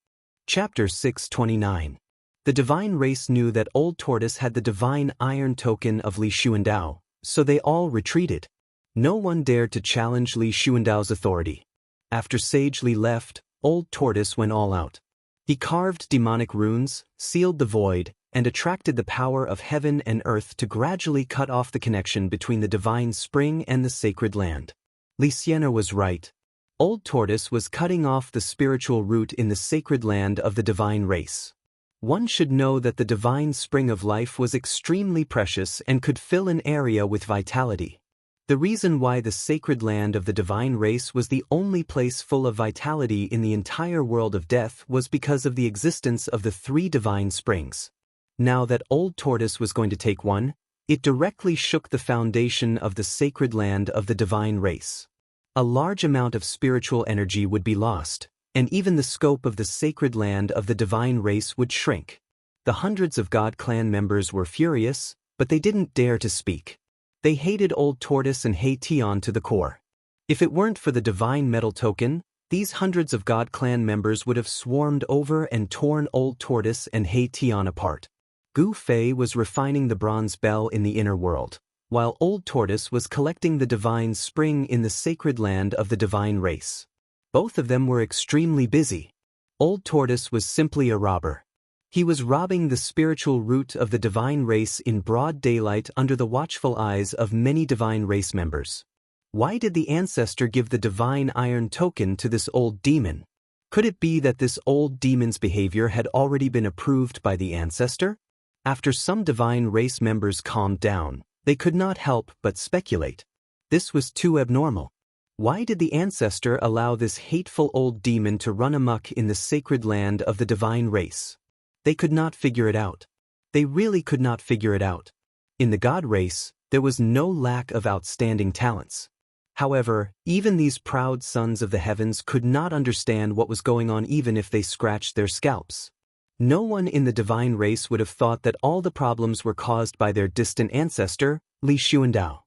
A: Chapter 629. The divine race knew that Old Tortoise had the divine iron token of Li Xuandao, so they all retreated. No one dared to challenge Li Xuandao's authority. After Sage Li left, Old Tortoise went all out. He carved demonic runes, sealed the void, and attracted the power of heaven and earth to gradually cut off the connection between the divine spring and the sacred land. Li Sienna was right. Old Tortoise was cutting off the spiritual root in the sacred land of the divine race. One should know that the divine spring of life was extremely precious and could fill an area with vitality. The reason why the sacred land of the divine race was the only place full of vitality in the entire world of death was because of the existence of the 3 divine springs. Now that Old Tortoise was going to take one, it directly shook the foundation of the sacred land of the divine race. A large amount of spiritual energy would be lost, and even the scope of the sacred land of the divine race would shrink. The hundreds of God clan members were furious, but they didn't dare to speak. They hated Old Tortoise and He Tian to the core. If it weren't for the divine metal token, these hundreds of God clan members would have swarmed over and torn Old Tortoise and He Tian apart. Gu Fei was refining the bronze bell in the inner world, while Old Tortoise was collecting the divine spring in the sacred land of the divine race. Both of them were extremely busy. Old Tortoise was simply a robber. He was robbing the spiritual root of the divine race in broad daylight under the watchful eyes of many divine race members. Why did the ancestor give the divine iron token to this old demon? Could it be that this old demon's behavior had already been approved by the ancestor? After some divine race members calmed down, they could not help but speculate. This was too abnormal. Why did the ancestor allow this hateful old demon to run amok in the sacred land of the divine race? They could not figure it out. They really could not figure it out. In the god race, there was no lack of outstanding talents. However, even these proud sons of the heavens could not understand what was going on even if they scratched their scalps. No one in the divine race would have thought that all the problems were caused by their distant ancestor, Li Xuandao.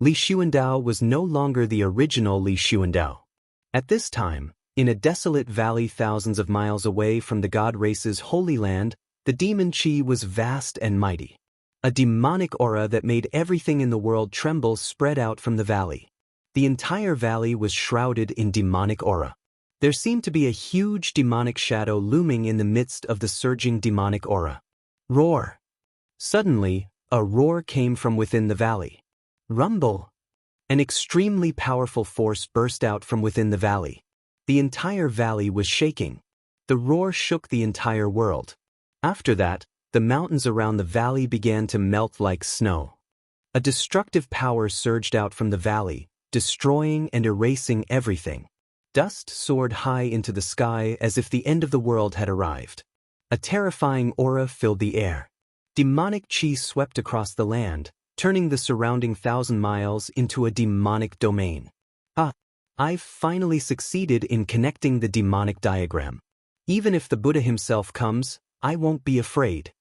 A: Li Xuandao was no longer the original Li Xuandao. At this time, in a desolate valley thousands of miles away from the god race's holy land, the demon Qi was vast and mighty. A demonic aura that made everything in the world tremble spread out from the valley. The entire valley was shrouded in demonic aura. There seemed to be a huge demonic shadow looming in the midst of the surging demonic aura. Roar! Suddenly, a roar came from within the valley. Rumble! An extremely powerful force burst out from within the valley. The entire valley was shaking. The roar shook the entire world. After that, the mountains around the valley began to melt like snow. A destructive power surged out from the valley, destroying and erasing everything. Dust soared high into the sky as if the end of the world had arrived. A terrifying aura filled the air. Demonic Qi swept across the land, turning the surrounding 1,000 miles into a demonic domain. I've finally succeeded in connecting the demonic diagram. Even if the Buddha himself comes, I won't be afraid.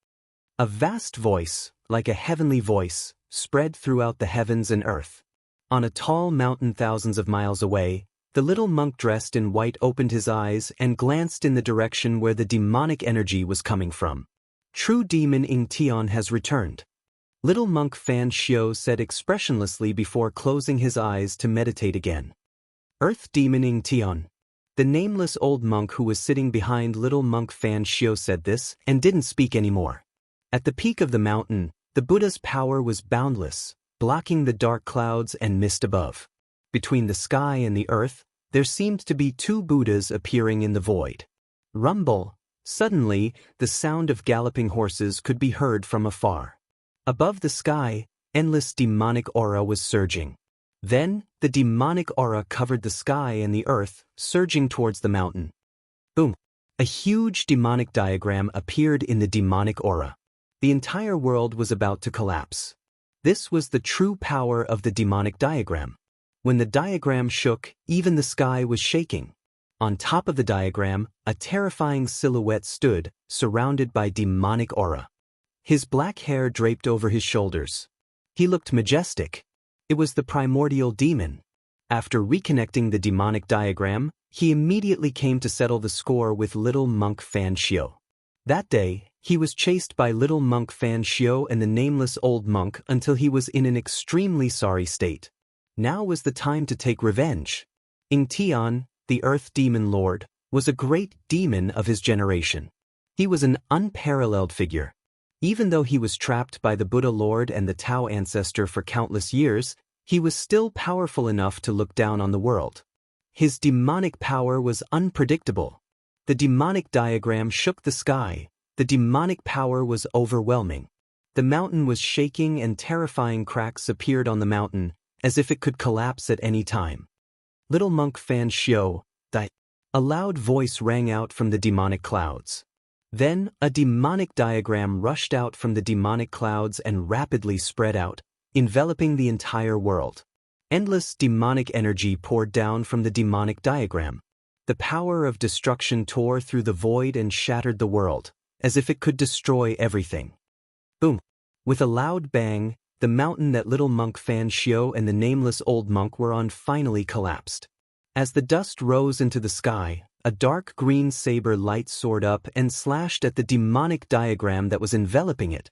A: A vast voice, like a heavenly voice, spread throughout the heavens and earth. On a tall mountain thousands of miles away, the little monk dressed in white opened his eyes and glanced in the direction where the demonic energy was coming from. True demon Ing Tian has returned. Little monk Fan Xiu said expressionlessly before closing his eyes to meditate again. Earth demon Ing Tian. The nameless old monk who was sitting behind little monk Fan Xiu said this and didn't speak anymore. At the peak of the mountain, the Buddha's power was boundless, blocking the dark clouds and mist above. Between the sky and the earth, there seemed to be two Buddhas appearing in the void. Rumble! Suddenly, the sound of galloping horses could be heard from afar. Above the sky, endless demonic aura was surging. Then, the demonic aura covered the sky and the earth, surging towards the mountain. Boom! A huge demonic diagram appeared in the demonic aura. The entire world was about to collapse. This was the true power of the demonic diagram. When the diagram shook, even the sky was shaking. On top of the diagram, a terrifying silhouette stood, surrounded by demonic aura. His black hair draped over his shoulders. He looked majestic. It was the primordial demon. After reconnecting the demonic diagram, he immediately came to settle the score with little monk Fan Xiu. That day, he was chased by little monk Fan Xiu and the nameless old monk until he was in an extremely sorry state. Now was the time to take revenge. Ing Tian, the earth demon lord, was a great demon of his generation. He was an unparalleled figure. Even though he was trapped by the Buddha Lord and the Tao ancestor for countless years, he was still powerful enough to look down on the world. His demonic power was unpredictable. The demonic diagram shook the sky. The demonic power was overwhelming. The mountain was shaking and terrifying cracks appeared on the mountain, as if it could collapse at any time. Little monk Fan Xiu, die. A loud voice rang out from the demonic clouds. Then, a demonic diagram rushed out from the demonic clouds and rapidly spread out, enveloping the entire world. Endless demonic energy poured down from the demonic diagram. The power of destruction tore through the void and shattered the world, as if it could destroy everything. Boom! With a loud bang, the mountain that little monk Fan Xiu and the nameless old monk were on finally collapsed. As the dust rose into the sky, a dark green saber light soared up and slashed at the demonic diagram that was enveloping it.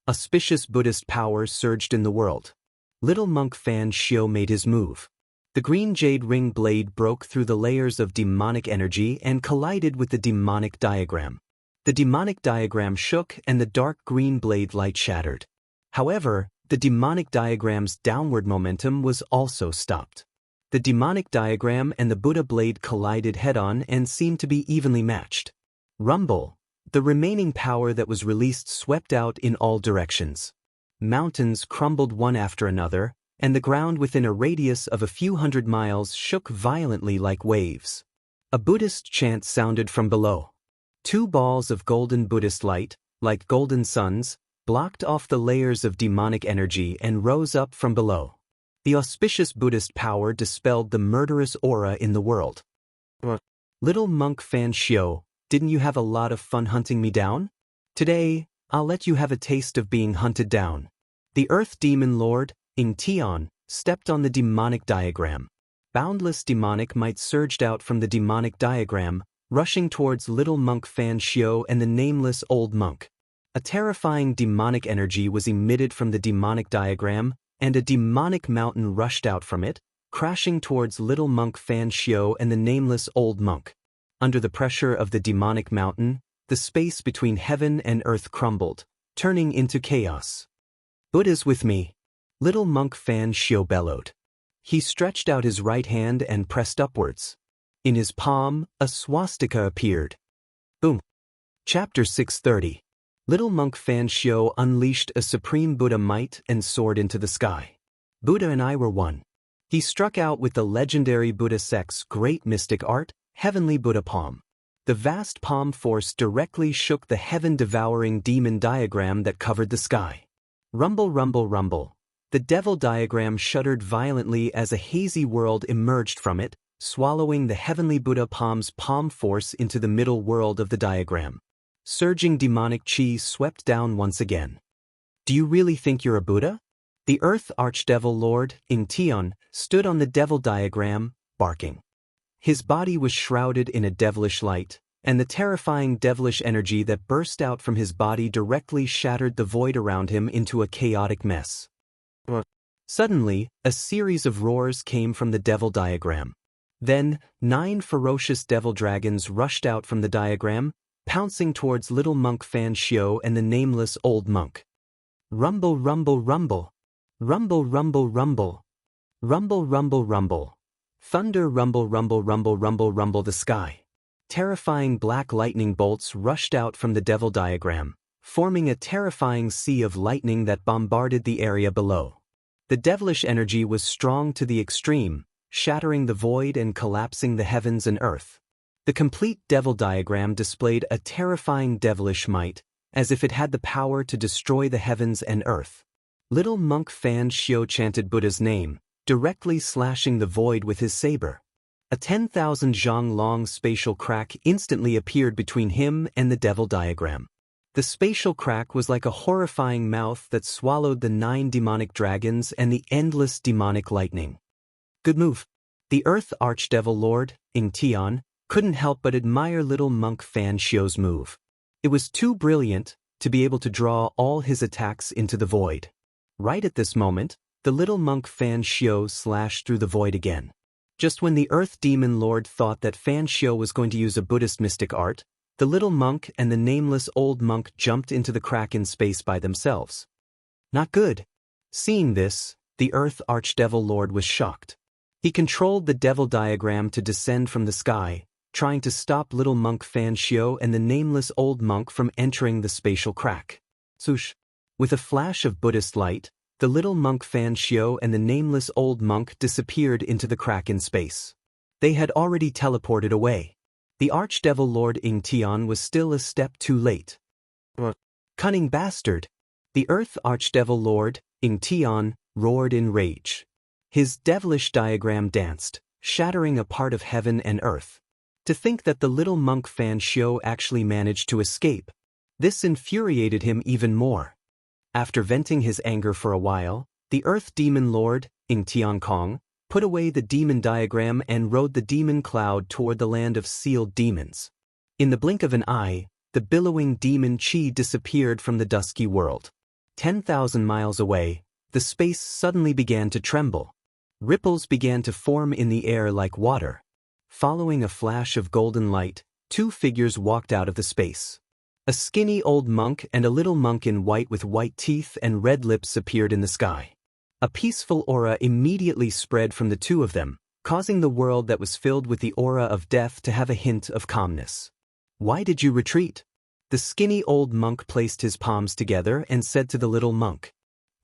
A: Auspicious Buddhist power surged in the world. Little monk Fan Xiu made his move. The green jade ring blade broke through the layers of demonic energy and collided with the demonic diagram. The demonic diagram shook and the dark green blade light shattered. However, the demonic diagram's downward momentum was also stopped. The demonic diagram and the Buddha blade collided head-on and seemed to be evenly matched. Rumble. The remaining power that was released swept out in all directions. Mountains crumbled one after another, and the ground within a radius of a few hundred miles shook violently like waves. A Buddhist chant sounded from below. Two balls of golden Buddhist light, like golden suns, blocked off the layers of demonic energy and rose up from below. The auspicious Buddhist power dispelled the murderous aura in the world. Little monk Fan Xiao, didn't you have a lot of fun hunting me down? Today, I'll let you have a taste of being hunted down. The Earth Demon Lord, Ing Tian, stepped on the demonic diagram. Boundless demonic might surged out from the demonic diagram, rushing towards little monk Fan Xiao and the nameless old monk. A terrifying demonic energy was emitted from the demonic diagram, and a demonic mountain rushed out from it, crashing towards little monk Fan Xiao and the nameless old monk. Under the pressure of the demonic mountain, the space between heaven and earth crumbled, turning into chaos. Buddha's with me, little monk Fan Xiao bellowed. He stretched out his right hand and pressed upwards. In his palm, a swastika appeared. Boom. Chapter 630. Little monk Fan Xiao unleashed a supreme Buddha might and soared into the sky. Buddha and I were one. He struck out with the legendary Buddha sect's great mystic art, Heavenly Buddha Palm. The vast palm force directly shook the heaven-devouring demon diagram that covered the sky. Rumble, rumble, rumble. The devil diagram shuddered violently as a hazy world emerged from it, swallowing the Heavenly Buddha Palm's palm force into the middle world of the diagram. Surging demonic chi swept down once again. Do you really think you're a Buddha? The Earth Archdevil Lord, Ing Tian, stood on the devil diagram, barking. His body was shrouded in a devilish light, and the terrifying devilish energy that burst out from his body directly shattered the void around him into a chaotic mess. Suddenly, a series of roars came from the devil diagram. Then, 9 ferocious devil dragons rushed out from the diagram, pouncing towards little monk Fan Xiao and the nameless old monk. Rumble, rumble, rumble. Rumble, rumble, rumble. Rumble, rumble, rumble. Thunder, rumble, rumble, rumble, rumble, rumble the sky. Terrifying black lightning bolts rushed out from the devil diagram, forming a terrifying sea of lightning that bombarded the area below. The devilish energy was strong to the extreme, shattering the void and collapsing the heavens and earth. The complete devil diagram displayed a terrifying devilish might, as if it had the power to destroy the heavens and earth. Little monk Fan Xiao chanted Buddha's name, directly slashing the void with his saber. A 10,000 zhang long spatial crack instantly appeared between him and the devil diagram. The spatial crack was like a horrifying mouth that swallowed the 9 demonic dragons and the endless demonic lightning. Good move. The Earth Archdevil Lord, Ing Tian, couldn't help but admire little monk Fan Xiao's move. It was too brilliant to be able to draw all his attacks into the void. Right at this moment, the little monk Fan Xiao slashed through the void again. Just when the Earth Demon Lord thought that Fan Xiao was going to use a Buddhist mystic art, the little monk and the nameless old monk jumped into the crack in space by themselves. Not good. Seeing this, the Earth Archdevil Lord was shocked. He controlled the devil diagram to descend from the sky, trying to stop little monk Fan Xiao and the nameless old monk from entering the spatial crack. Swoosh! With a flash of Buddhist light, the little monk Fan Xiao and the nameless old monk disappeared into the crack in space. They had already teleported away. The Archdevil Lord Ing Tian was still a step too late. Cunning bastard! The Earth Archdevil Lord, Ing Tian, roared in rage. His devilish diagram danced, shattering a part of heaven and earth. To think that the little monk Fan Xiao actually managed to escape. This infuriated him even more. After venting his anger for a while, the Earth Demon Lord, Ing Tian Kong, put away the demon diagram and rode the demon cloud toward the land of sealed demons. In the blink of an eye, the billowing demon chi disappeared from the dusky world. 10,000 miles away, the space suddenly began to tremble. Ripples began to form in the air like water. Following a flash of golden light, 2 figures walked out of the space. A skinny old monk and a little monk in white with white teeth and red lips appeared in the sky. A peaceful aura immediately spread from the 2 of them, causing the world that was filled with the aura of death to have a hint of calmness. Why did you retreat? The skinny old monk placed his palms together and said to the little monk.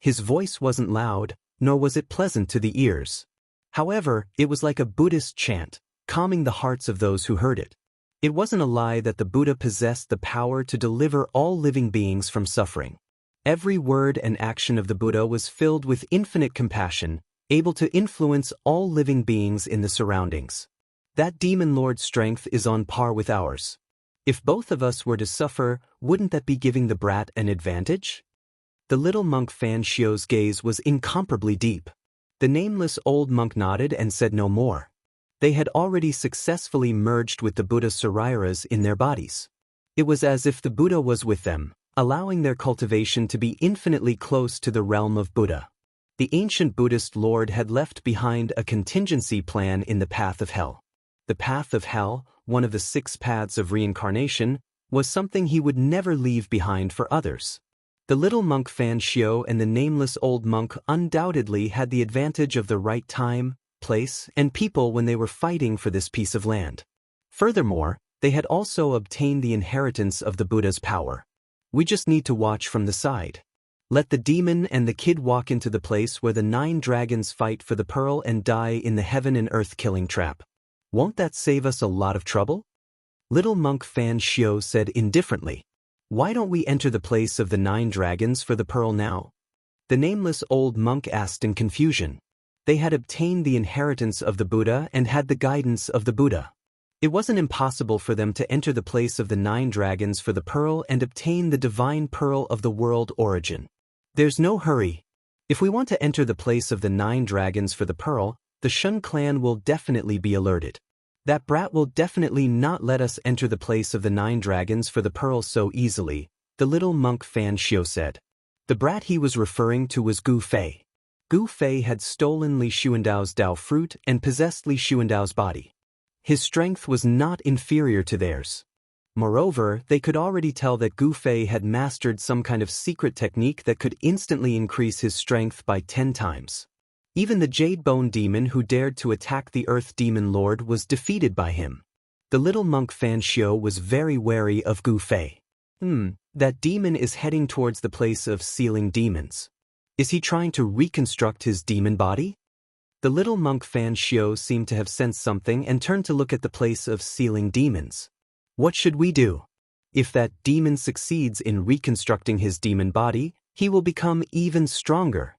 A: His voice wasn't loud, nor was it pleasant to the ears. However, it was like a Buddhist chant, calming the hearts of those who heard it. It wasn't a lie that the Buddha possessed the power to deliver all living beings from suffering. Every word and action of the Buddha was filled with infinite compassion, able to influence all living beings in the surroundings. That demon lord's strength is on par with ours. If both of us were to suffer, wouldn't that be giving the brat an advantage? The little monk Fan Shio's gaze was incomparably deep. The nameless old monk nodded and said no more. They had already successfully merged with the Buddha Sariras in their bodies. It was as if the Buddha was with them, allowing their cultivation to be infinitely close to the realm of Buddha. The ancient Buddhist Lord had left behind a contingency plan in the path of hell. The path of hell, one of the 6 paths of reincarnation, was something he would never leave behind for others. The little monk Fan Shio and the nameless old monk undoubtedly had the advantage of the right time, place, and people when they were fighting for this piece of land. Furthermore, they had also obtained the inheritance of the Buddha's power. We just need to watch from the side. Let the demon and the kid walk into the place where the 9 dragons fight for the pearl and die in the heaven and earth killing trap. Won't that save us a lot of trouble? Little monk Fan Shio said indifferently. Why don't we enter the place of the 9 dragons for the pearl now? The nameless old monk asked in confusion. They had obtained the inheritance of the Buddha and had the guidance of the Buddha. It wasn't impossible for them to enter the place of the 9 dragons for the pearl and obtain the divine pearl of the world origin. There's no hurry. If we want to enter the place of the 9 dragons for the pearl, the Shun clan will definitely be alerted. That brat will definitely not let us enter the place of the 9 dragons for the pearl so easily, the little monk Fan Shio said. The brat he was referring to was Gu Fei. Gu Fei had stolen Li Xuandao's Dao fruit and possessed Li Xuandao's body. His strength was not inferior to theirs. Moreover, they could already tell that Gu Fei had mastered some kind of secret technique that could instantly increase his strength by 10 times. Even the Jade Bone Demon who dared to attack the Earth Demon Lord was defeated by him. The little monk Fan Shio was very wary of Gu Fei. That demon is heading towards the place of sealing demons. Is he trying to reconstruct his demon body? The little monk Fan Shio seemed to have sensed something and turned to look at the place of sealing demons. What should we do? If that demon succeeds in reconstructing his demon body, he will become even stronger.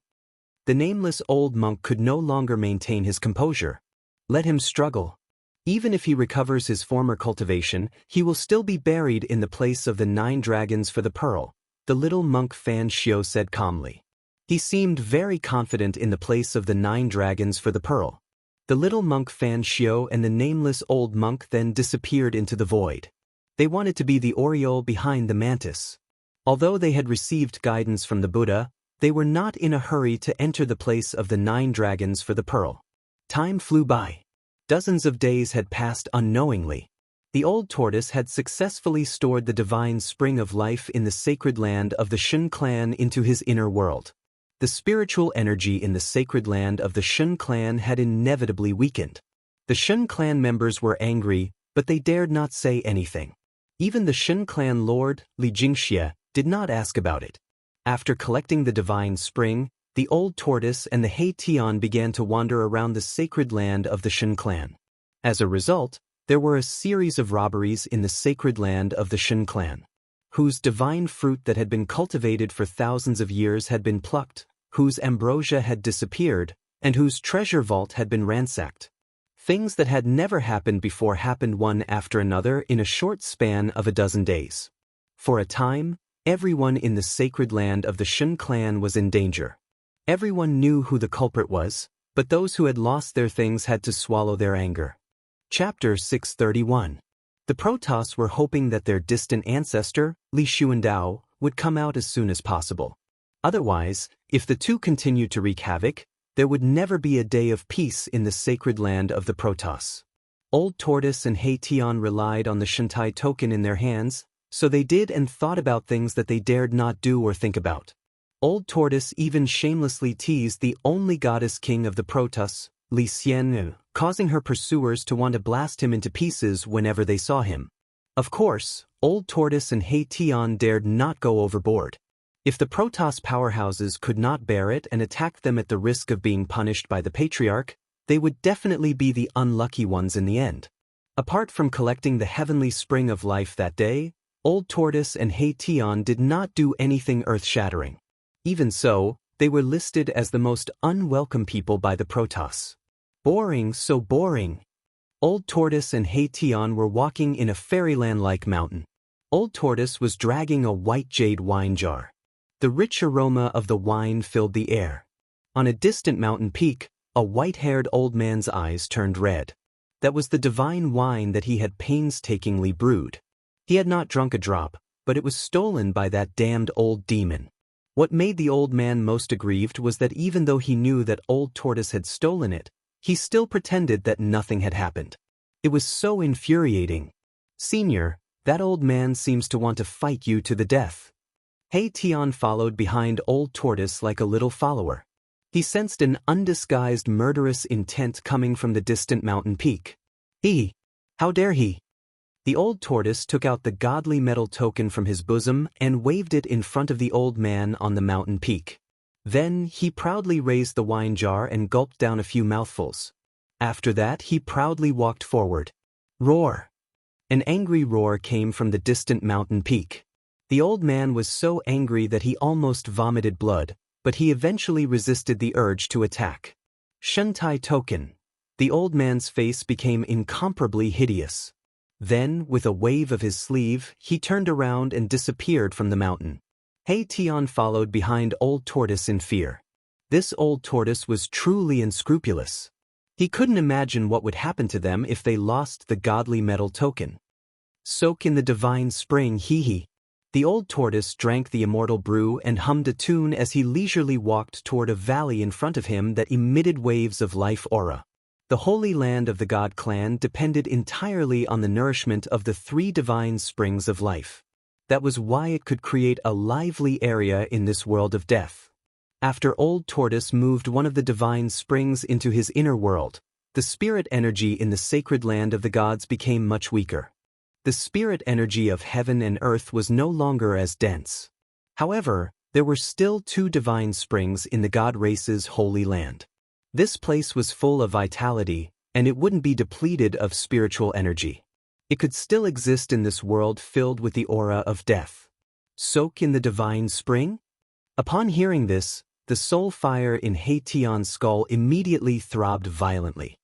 A: The nameless old monk could no longer maintain his composure. Let him struggle. Even if he recovers his former cultivation, he will still be buried in the place of the 9 dragons for the pearl, the little monk Fan Shio said calmly. He seemed very confident in the place of the 9 dragons for the pearl. The little monk Fan Shio and the nameless old monk then disappeared into the void. They wanted to be the Oriole behind the mantis. Although they had received guidance from the Buddha, they were not in a hurry to enter the place of the 9 dragons for the pearl. Time flew by. Dozens of days had passed unknowingly. The old tortoise had successfully stored the divine spring of life in the sacred land of the Shun clan into his inner world. The spiritual energy in the sacred land of the Shun clan had inevitably weakened. The Shun clan members were angry, but they dared not say anything. Even the Shun clan lord, Li Jingxie, did not ask about it. After collecting the divine spring, the old tortoise and the Hei Tian began to wander around the sacred land of the Shun clan. As a result, there were a series of robberies in the sacred land of the Shun clan, whose divine fruit that had been cultivated for thousands of years had been plucked, whose ambrosia had disappeared, and whose treasure vault had been ransacked. Things that had never happened before happened one after another in a short span of a dozen days. For a time, everyone in the sacred land of the Shun clan was in danger. Everyone knew who the culprit was, but those who had lost their things had to swallow their anger. Chapter 631. The Protoss were hoping that their distant ancestor, Li Xuandao, would come out as soon as possible. Otherwise, if the two continued to wreak havoc, there would never be a day of peace in the sacred land of the Protoss. Old Tortoise and Hei Tian relied on the Shantai token in their hands, so they did and thought about things that they dared not do or think about. Old Tortoise even shamelessly teased the only goddess king of the Protoss, Li Xian, causing her pursuers to want to blast him into pieces whenever they saw him. Of course, Old Tortoise and He Tian dared not go overboard. If the Protoss powerhouses could not bear it and attacked them at the risk of being punished by the Patriarch, they would definitely be the unlucky ones in the end. Apart from collecting the heavenly spring of life that day, Old Tortoise and He Tian did not do anything earth-shattering. Even so, they were listed as the most unwelcome people by the Protoss. Boring, so boring. Old Tortoise and He Tian were walking in a fairyland-like mountain. Old Tortoise was dragging a white jade wine jar. The rich aroma of the wine filled the air. On a distant mountain peak, a white-haired old man's eyes turned red. That was the divine wine that he had painstakingly brewed. He had not drunk a drop, but it was stolen by that damned old demon. What made the old man most aggrieved was that even though he knew that Old Tortoise had stolen it, he still pretended that nothing had happened. It was so infuriating. "Senior, that old man seems to want to fight you to the death." He Tian followed behind Old Tortoise like a little follower. He sensed an undisguised murderous intent coming from the distant mountain peak. How dare he? The Old Tortoise took out the godly metal token from his bosom and waved it in front of the old man on the mountain peak. Then he proudly raised the wine jar and gulped down a few mouthfuls. After that, he proudly walked forward. Roar! An angry roar came from the distant mountain peak. The old man was so angry that he almost vomited blood, but he eventually resisted the urge to attack. Shuntai token. The old man's face became incomparably hideous. Then, with a wave of his sleeve, he turned around and disappeared from the mountain. He Tian followed behind Old Tortoise in fear. This Old Tortoise was truly unscrupulous. He couldn't imagine what would happen to them if they lost the godly metal token. Soak in the divine spring, hee. The Old Tortoise drank the immortal brew and hummed a tune as he leisurely walked toward a valley in front of him that emitted waves of life aura. The holy land of the God clan depended entirely on the nourishment of the 3 divine springs of life. That was why it could create a lively area in this world of death. After Old Tortoise moved one of the divine springs into his inner world, the spirit energy in the sacred land of the gods became much weaker. The spirit energy of heaven and earth was no longer as dense. However, there were still 2 divine springs in the god race's holy land. This place was full of vitality, and it wouldn't be depleted of spiritual energy. It could still exist in this world filled with the aura of death. Soak in the divine spring? Upon hearing this, the soul fire in He Tian's skull immediately throbbed violently.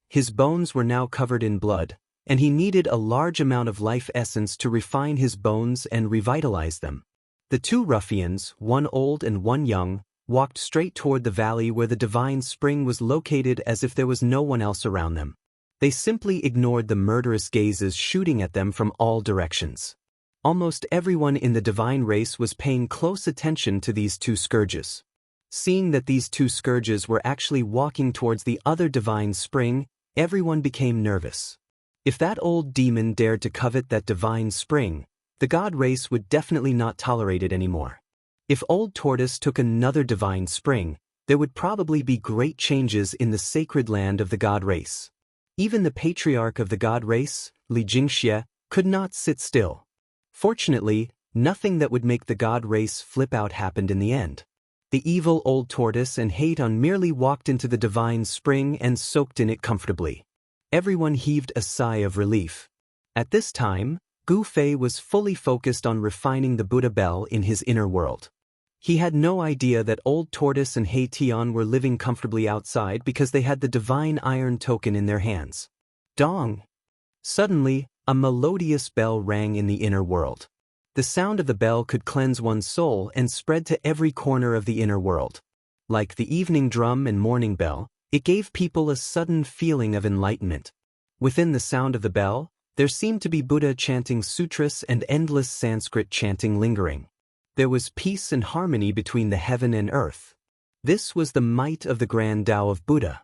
A: His bones were now covered in blood, and he needed a large amount of life essence to refine his bones and revitalize them. The 2 ruffians, one old and one young, walked straight toward the valley where the divine spring was located as if there was no one else around them. They simply ignored the murderous gazes shooting at them from all directions. Almost everyone in the divine race was paying close attention to these 2 scourges. Seeing that these 2 scourges were actually walking towards the other divine spring, everyone became nervous. If that old demon dared to covet that divine spring, the god race would definitely not tolerate it anymore. If Old Tortoise took another divine spring, there would probably be great changes in the sacred land of the god race. Even the patriarch of the god race, Li Jingxie, could not sit still. Fortunately, nothing that would make the god race flip out happened in the end. The evil Old Tortoise and He Tian merely walked into the divine spring and soaked in it comfortably. Everyone heaved a sigh of relief. At this time, Gu Fei was fully focused on refining the Buddha Bell in his inner world. He had no idea that Old Tortoise and He Tian were living comfortably outside because they had the divine iron token in their hands. Dong! Suddenly, a melodious bell rang in the inner world. The sound of the bell could cleanse one's soul and spread to every corner of the inner world. Like the evening drum and morning bell, it gave people a sudden feeling of enlightenment. Within the sound of the bell, there seemed to be Buddha chanting sutras and endless Sanskrit chanting lingering. There was peace and harmony between the heaven and earth. This was the might of the grand Tao of Buddha.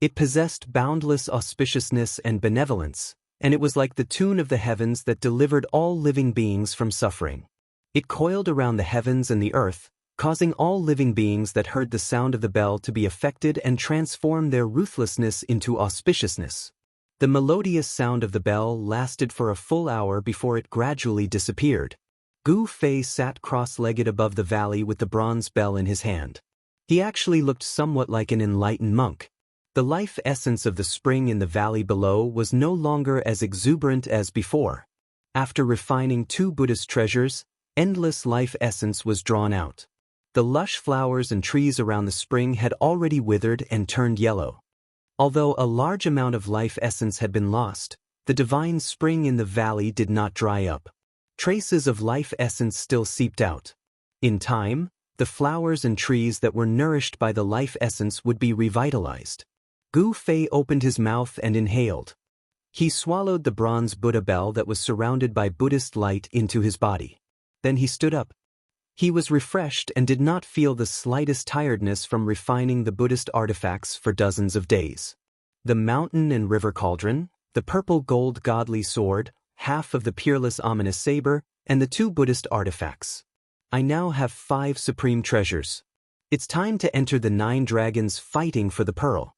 A: It possessed boundless auspiciousness and benevolence, and it was like the tune of the heavens that delivered all living beings from suffering. It coiled around the heavens and the earth, causing all living beings that heard the sound of the bell to be affected and transform their ruthlessness into auspiciousness. The melodious sound of the bell lasted for a full hour before it gradually disappeared. Gu Fei sat cross-legged above the valley with the bronze bell in his hand. He actually looked somewhat like an enlightened monk. The life essence of the spring in the valley below was no longer as exuberant as before. After refining 2 Buddhist treasures, endless life essence was drawn out. The lush flowers and trees around the spring had already withered and turned yellow. Although a large amount of life essence had been lost, the divine spring in the valley did not dry up. Traces of life essence still seeped out. In time, the flowers and trees that were nourished by the life essence would be revitalized. Gu Fei opened his mouth and inhaled. He swallowed the bronze Buddha bell that was surrounded by Buddhist light into his body. Then he stood up. He was refreshed and did not feel the slightest tiredness from refining the Buddhist artifacts for dozens of days. The mountain and river cauldron, the purple gold godly sword, half of the peerless ominous saber, and the 2 Buddhist artifacts. I now have 5 supreme treasures. It's time to enter the 9 dragons fighting for the pearl.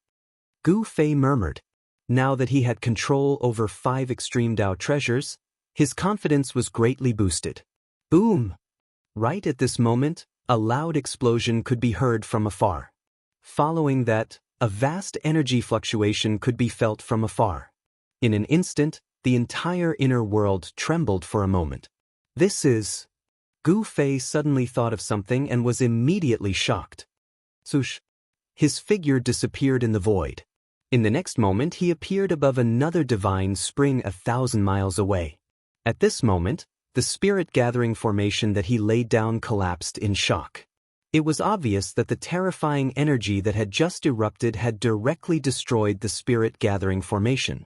A: Gu Fei murmured. Now that he had control over 5 extreme Tao treasures, his confidence was greatly boosted. Boom! Right at this moment, a loud explosion could be heard from afar. Following that, a vast energy fluctuation could be felt from afar. In an instant, the entire inner world trembled for a moment. This is... Gu Fei suddenly thought of something and was immediately shocked. Swoosh! His figure disappeared in the void. In the next moment he appeared above another divine spring 1,000 miles away. At this moment, the spirit-gathering formation that he laid down collapsed in shock. It was obvious that the terrifying energy that had just erupted had directly destroyed the spirit-gathering formation.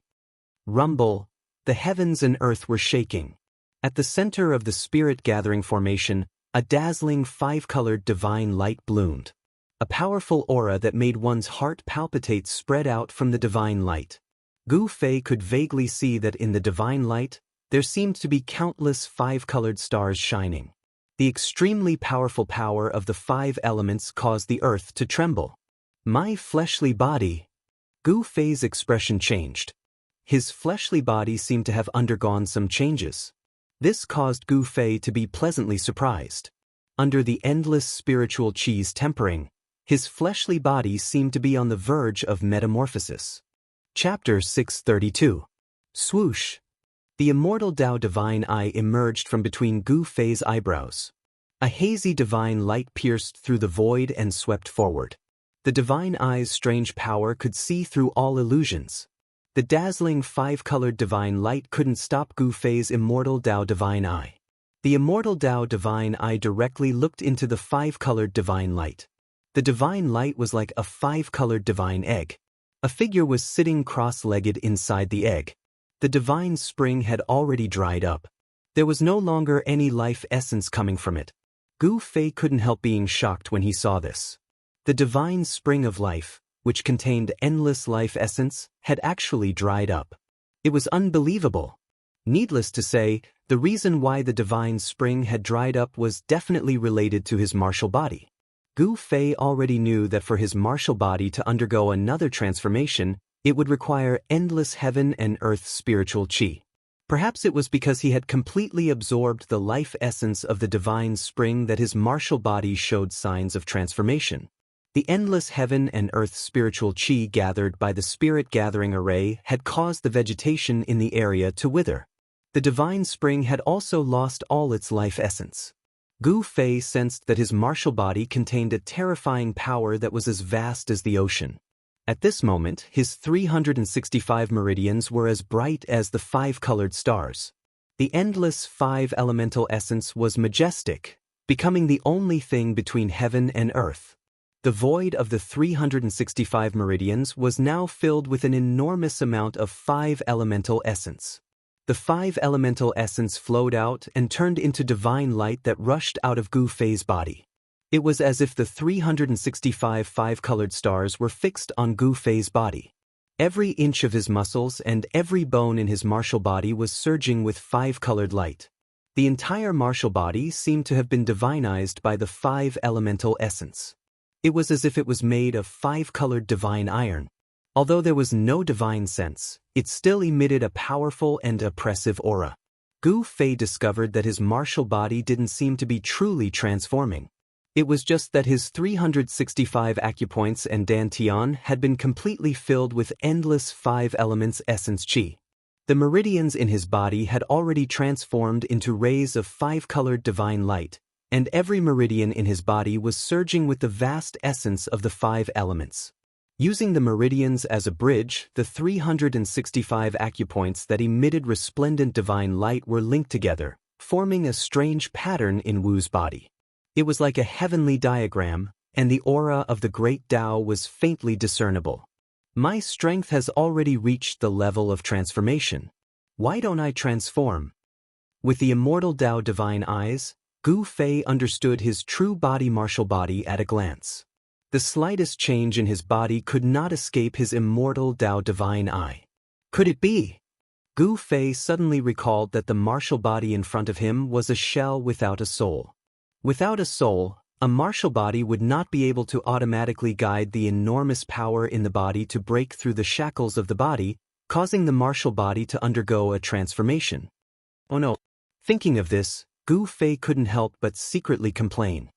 A: Rumble! The heavens and earth were shaking. At the center of the spirit-gathering formation, a dazzling 5-colored divine light bloomed. A powerful aura that made one's heart palpitate spread out from the divine light. Gu Fei could vaguely see that in the divine light, there seemed to be countless 5-colored stars shining. The extremely powerful power of the 5 elements caused the earth to tremble. My fleshly body. Gu Fei's expression changed. His fleshly body seemed to have undergone some changes. This caused Gu Fei to be pleasantly surprised. Under the endless spiritual chi's tempering, his fleshly body seemed to be on the verge of metamorphosis. Chapter 632. Swoosh! The immortal Tao divine eye emerged from between Gu Fei's eyebrows. A hazy divine light pierced through the void and swept forward. The divine eye's strange power could see through all illusions. The dazzling 5-colored divine light couldn't stop Gu Fei's immortal Tao divine eye. The immortal Tao divine eye directly looked into the 5-colored divine light. The divine light was like a 5-colored divine egg. A figure was sitting cross-legged inside the egg. The divine spring had already dried up. There was no longer any life essence coming from it. Gu Fei couldn't help being shocked when he saw this. The divine spring of life, which contained endless life essence, had actually dried up. It was unbelievable. Needless to say, the reason why the divine spring had dried up was definitely related to his martial body. Gu Fei already knew that for his martial body to undergo another transformation, it would require endless heaven and earth spiritual chi. Perhaps it was because he had completely absorbed the life essence of the divine spring that his martial body showed signs of transformation. The endless heaven and earth spiritual chi gathered by the spirit-gathering array had caused the vegetation in the area to wither. The divine spring had also lost all its life essence. Gu Fei sensed that his martial body contained a terrifying power that was as vast as the ocean. At this moment, his 365 meridians were as bright as the 5-colored stars. The endless 5-elemental essence was majestic, becoming the only thing between heaven and earth. The void of the 365 meridians was now filled with an enormous amount of 5-elemental essence. The 5-elemental essence flowed out and turned into divine light that rushed out of Gu Fei's body. It was as if the 365 5-colored stars were fixed on Gu Fei's body. Every inch of his muscles and every bone in his martial body was surging with 5-colored light. The entire martial body seemed to have been divinized by the five elemental essence. It was as if it was made of five-colored divine iron. Although there was no divine sense, it still emitted a powerful and oppressive aura. Gu Fei discovered that his martial body didn't seem to be truly transforming. It was just that his 365 acupoints and dantian had been completely filled with endless five elements essence qi. The meridians in his body had already transformed into rays of five-colored divine light, and every meridian in his body was surging with the vast essence of the five elements. Using the meridians as a bridge, the 365 acupoints that emitted resplendent divine light were linked together, forming a strange pattern in Wu's body. It was like a heavenly diagram, and the aura of the great Tao was faintly discernible. My strength has already reached the level of transformation. Why don't I transform? With the immortal Tao divine eyes, Gu Fei understood his true body martial body at a glance. The slightest change in his body could not escape his immortal Tao divine eye. Could it be? Gu Fei suddenly recalled that the martial body in front of him was a shell without a soul. Without a soul, a martial body would not be able to automatically guide the enormous power in the body to break through the shackles of the body, causing the martial body to undergo a transformation. Oh no. Thinking of this, Gu Fei couldn't help but secretly complain.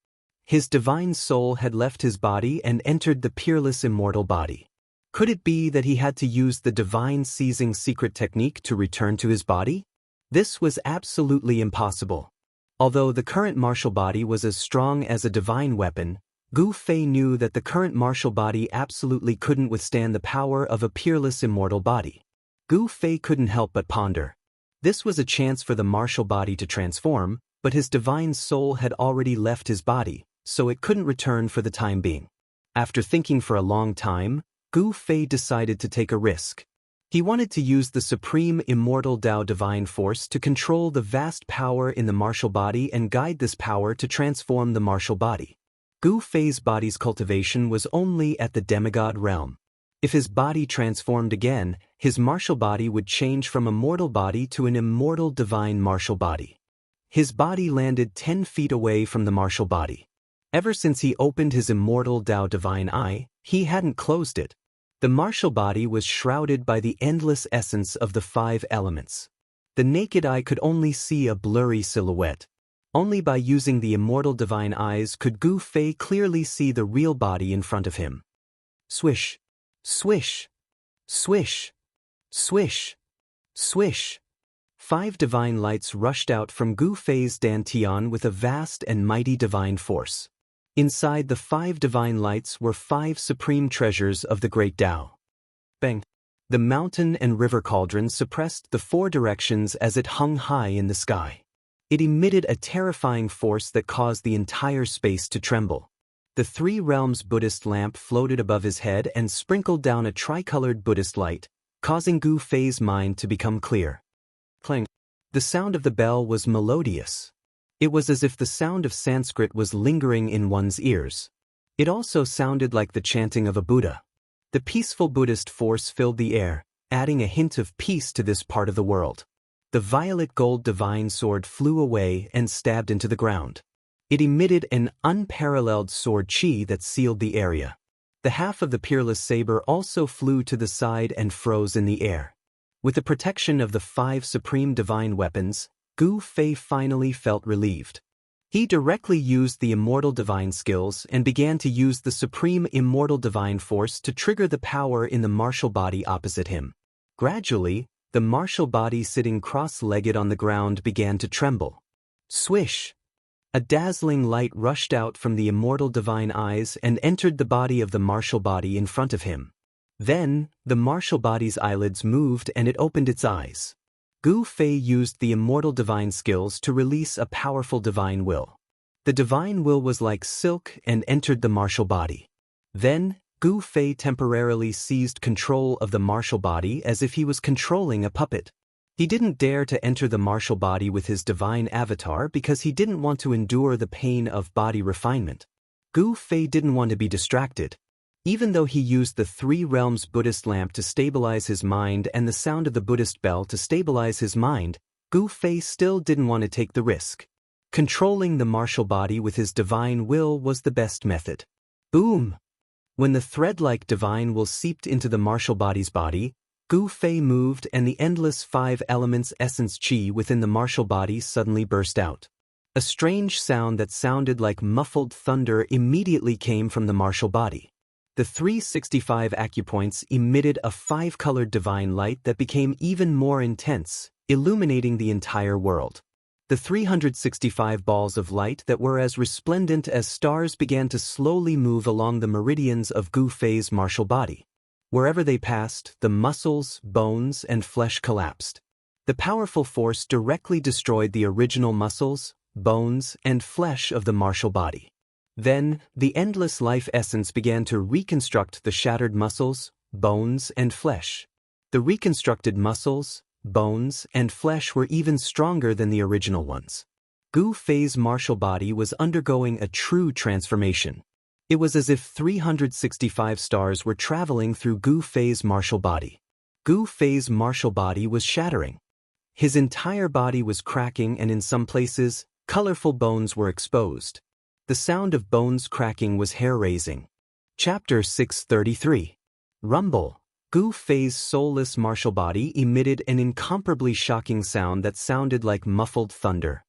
A: His divine soul had left his body and entered the peerless immortal body. Could it be that he had to use the divine seizing secret technique to return to his body? This was absolutely impossible. Although the current martial body was as strong as a divine weapon, Gu Fei knew that the current martial body absolutely couldn't withstand the power of a peerless immortal body. Gu Fei couldn't help but ponder. This was a chance for the martial body to transform, but his divine soul had already left his body, so it couldn't return for the time being. After thinking for a long time, Gu Fei decided to take a risk. He wanted to use the supreme immortal Tao divine force to control the vast power in the martial body and guide this power to transform the martial body. Gu Fei's body's cultivation was only at the demigod realm. If his body transformed again, his martial body would change from a mortal body to an immortal divine martial body. His body landed 10 feet away from the martial body. Ever since he opened his immortal Tao divine eye, he hadn't closed it. The martial body was shrouded by the endless essence of the five elements. The naked eye could only see a blurry silhouette. Only by using the immortal divine eyes could Gu Fei clearly see the real body in front of him. Swish, swish, swish, swish, swish. 5 divine lights rushed out from Gu Fei's dantian with a vast and mighty divine force. Inside the 5 divine lights were 5 supreme treasures of the great Tao. Bang! The mountain and river cauldron suppressed the 4 directions as it hung high in the sky. It emitted a terrifying force that caused the entire space to tremble. The 3 realms Buddhist lamp floated above his head and sprinkled down a tricolored Buddhist light, causing Gu Fei's mind to become clear. Clang! The sound of the bell was melodious. It was as if the sound of Sanskrit was lingering in one's ears. It also sounded like the chanting of a Buddha. The peaceful Buddhist force filled the air, adding a hint of peace to this part of the world. The violet gold divine sword flew away and stabbed into the ground. It emitted an unparalleled sword chi that sealed the area. The half of the peerless saber also flew to the side and froze in the air. With the protection of the 5 supreme divine weapons, Gu Fei finally felt relieved. He directly used the immortal divine skills and began to use the supreme immortal divine force to trigger the power in the martial body opposite him. Gradually, the martial body sitting cross-legged on the ground began to tremble. Swish! A dazzling light rushed out from the immortal divine eyes and entered the body of the martial body in front of him. Then, the martial body's eyelids moved and it opened its eyes. Gu Fei used the immortal divine skills to release a powerful divine will. The divine will was like silk and entered the martial body. Then, Gu Fei temporarily seized control of the martial body as if he was controlling a puppet. He didn't dare to enter the martial body with his divine avatar because he didn't want to endure the pain of body refinement. Gu Fei didn't want to be distracted. Even though he used the 3 realms Buddhist lamp to stabilize his mind and the sound of the Buddhist bell to stabilize his mind, Gu Fei still didn't want to take the risk. Controlling the martial body with his divine will was the best method. Boom! When the thread-like divine will seeped into the martial body's body, Gu Fei moved and the endless 5 elements essence qi within the martial body suddenly burst out. A strange sound that sounded like muffled thunder immediately came from the martial body. The 365 acupoints emitted a 5-colored divine light that became even more intense, illuminating the entire world. The 365 balls of light that were as resplendent as stars began to slowly move along the meridians of Gu Fei's martial body. Wherever they passed, the muscles, bones, and flesh collapsed. The powerful force directly destroyed the original muscles, bones, and flesh of the martial body. Then, the endless life essence began to reconstruct the shattered muscles, bones, and flesh. The reconstructed muscles, bones, and flesh were even stronger than the original ones. Gu Fei's martial body was undergoing a true transformation. It was as if 365 stars were traveling through Gu Fei's martial body. Gu Fei's martial body was shattering. His entire body was cracking, and in some places, colorful bones were exposed. The sound of bones cracking was hair-raising. Chapter 633. Rumble. Gu Fei's soulless martial body emitted an incomparably shocking sound that sounded like muffled thunder.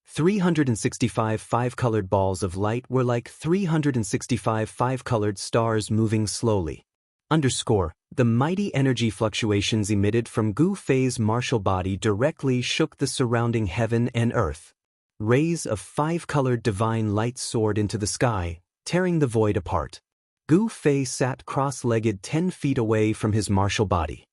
A: 365 5-colored balls of light were like 365 5-colored stars moving slowly. The mighty energy fluctuations emitted from Gu Fei's martial body directly shook the surrounding heaven and earth. Rays of 5-colored divine light soared into the sky, tearing the void apart. Gu Fei sat cross-legged 10 feet away from his martial body.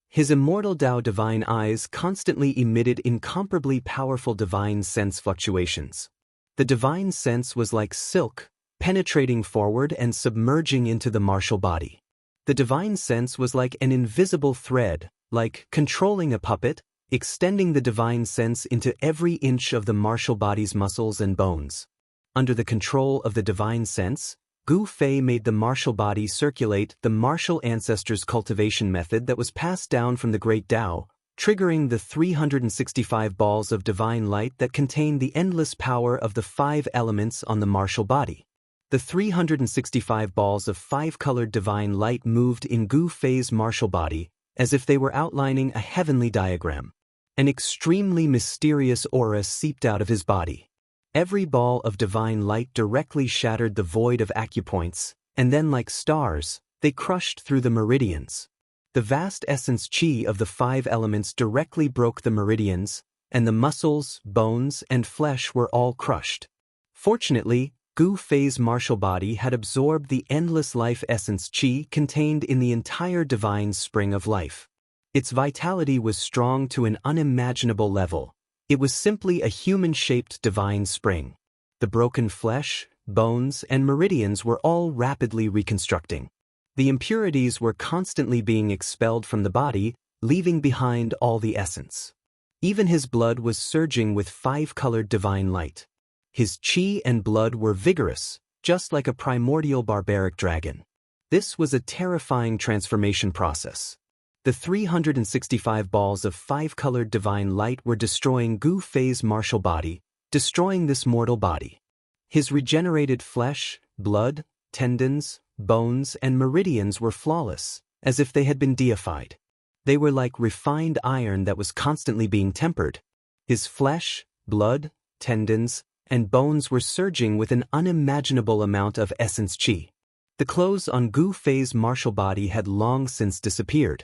A: His immortal Tao divine eyes constantly emitted incomparably powerful divine sense fluctuations. The divine sense was like silk, penetrating forward and submerging into the martial body. The divine sense was like an invisible thread, like controlling a puppet, extending the divine sense into every inch of the martial body's muscles and bones. Under the control of the divine sense, Gu Fei made the martial body circulate the martial ancestors' cultivation method that was passed down from the great Tao, triggering the 365 balls of divine light that contained the endless power of the 5 elements on the martial body. The 365 balls of 5-colored divine light moved in Gu Fei's martial body, as if they were outlining a heavenly diagram. An extremely mysterious aura seeped out of his body. Every ball of divine light directly shattered the void of acupoints, and then like stars, they crushed through the meridians. The vast essence qi of the 5 elements directly broke the meridians, and the muscles, bones, and flesh were all crushed. Fortunately, Gu Fei's martial body had absorbed the endless life essence qi contained in the entire divine spring of life. Its vitality was strong to an unimaginable level. It was simply a human-shaped divine spring. The broken flesh, bones, and meridians were all rapidly reconstructing. The impurities were constantly being expelled from the body, leaving behind all the essence. Even his blood was surging with 5-colored divine light. His qi and blood were vigorous, just like a primordial barbaric dragon. This was a terrifying transformation process. The 365 balls of 5-colored divine light were destroying Gu Fei's martial body, destroying this mortal body. His regenerated flesh, blood, tendons, bones, and meridians were flawless, as if they had been deified. They were like refined iron that was constantly being tempered. His flesh, blood, tendons, and bones were surging with an unimaginable amount of essence qi. The clothes on Gu Fei's martial body had long since disappeared.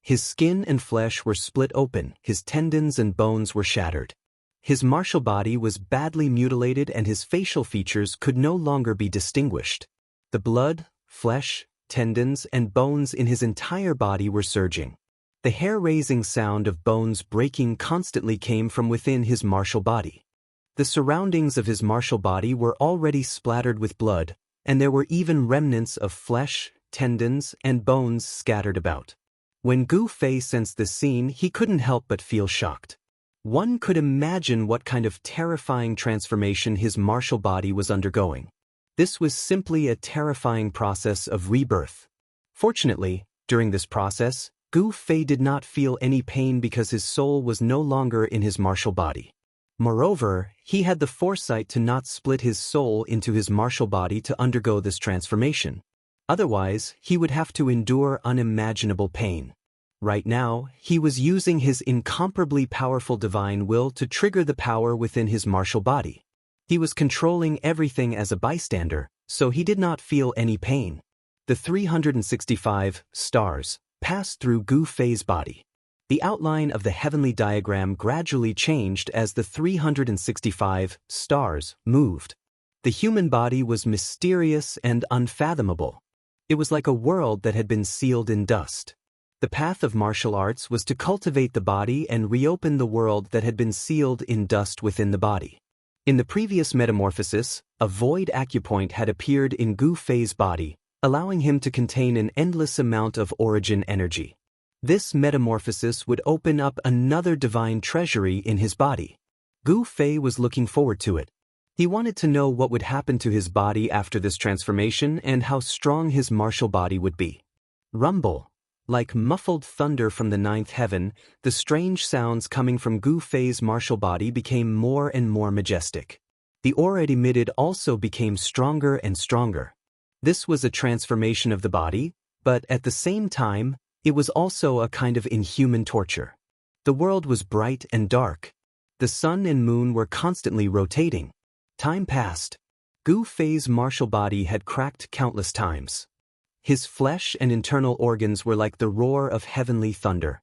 A: His skin and flesh were split open, his tendons and bones were shattered. His martial body was badly mutilated and his facial features could no longer be distinguished. The blood, flesh, tendons, and bones in his entire body were surging. The hair-raising sound of bones breaking constantly came from within his martial body. The surroundings of his martial body were already splattered with blood, and there were even remnants of flesh, tendons, and bones scattered about. When Gu Fei sensed this scene, he couldn't help but feel shocked. One could imagine what kind of terrifying transformation his martial body was undergoing. This was simply a terrifying process of rebirth. Fortunately, during this process, Gu Fei did not feel any pain because his soul was no longer in his martial body. Moreover, he had the foresight to not split his soul into his martial body to undergo this transformation. Otherwise, he would have to endure unimaginable pain. Right now, he was using his incomparably powerful divine will to trigger the power within his martial body. He was controlling everything as a bystander, so he did not feel any pain. The 365 stars passed through Gu Fei's body. The outline of the heavenly diagram gradually changed as the 365 stars moved. The human body was mysterious and unfathomable. It was like a world that had been sealed in dust. The path of martial arts was to cultivate the body and reopen the world that had been sealed in dust within the body. In the previous metamorphosis, a void acupoint had appeared in Gu Fei's body, allowing him to contain an endless amount of origin energy. This metamorphosis would open up another divine treasury in his body. Gu Fei was looking forward to it. He wanted to know what would happen to his body after this transformation and how strong his martial body would be. Rumble. Like muffled thunder from the ninth heaven, the strange sounds coming from Gu Fei's martial body became more and more majestic. The aura it emitted also became stronger and stronger. This was a transformation of the body, but at the same time, it was also a kind of inhuman torture. The world was bright and dark. The sun and moon were constantly rotating. Time passed. Gu Fei's martial body had cracked countless times. His flesh and internal organs were like the roar of heavenly thunder.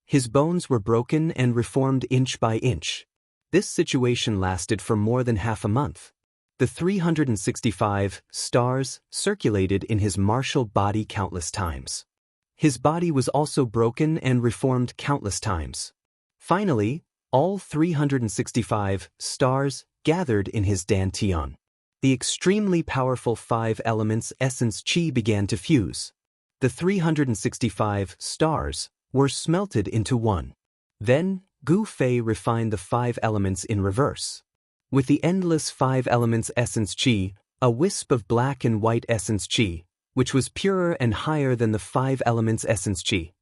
A: His bones were broken and reformed inch by inch. This situation lasted for more than half a month. The 365 stars circulated in his martial body countless times. His body was also broken and reformed countless times. Finally, all 365 stars gathered in his dantian. The extremely powerful 5 elements essence qi began to fuse. The 365 stars were smelted into one. Then, Gu Fei refined the 5 elements in reverse. With the endless 5 elements essence qi, a wisp of black and white essence qi, which was purer and higher than the 5 elements essence qi.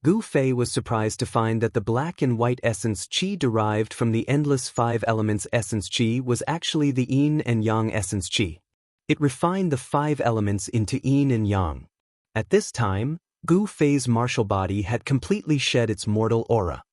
A: Gu Fei was surprised to find that the black and white essence qi derived from the endless 5 elements essence qi was actually the yin and yang essence qi. It refined the 5 elements into yin and yang. At this time, Gu Fei's martial body had completely shed its mortal aura.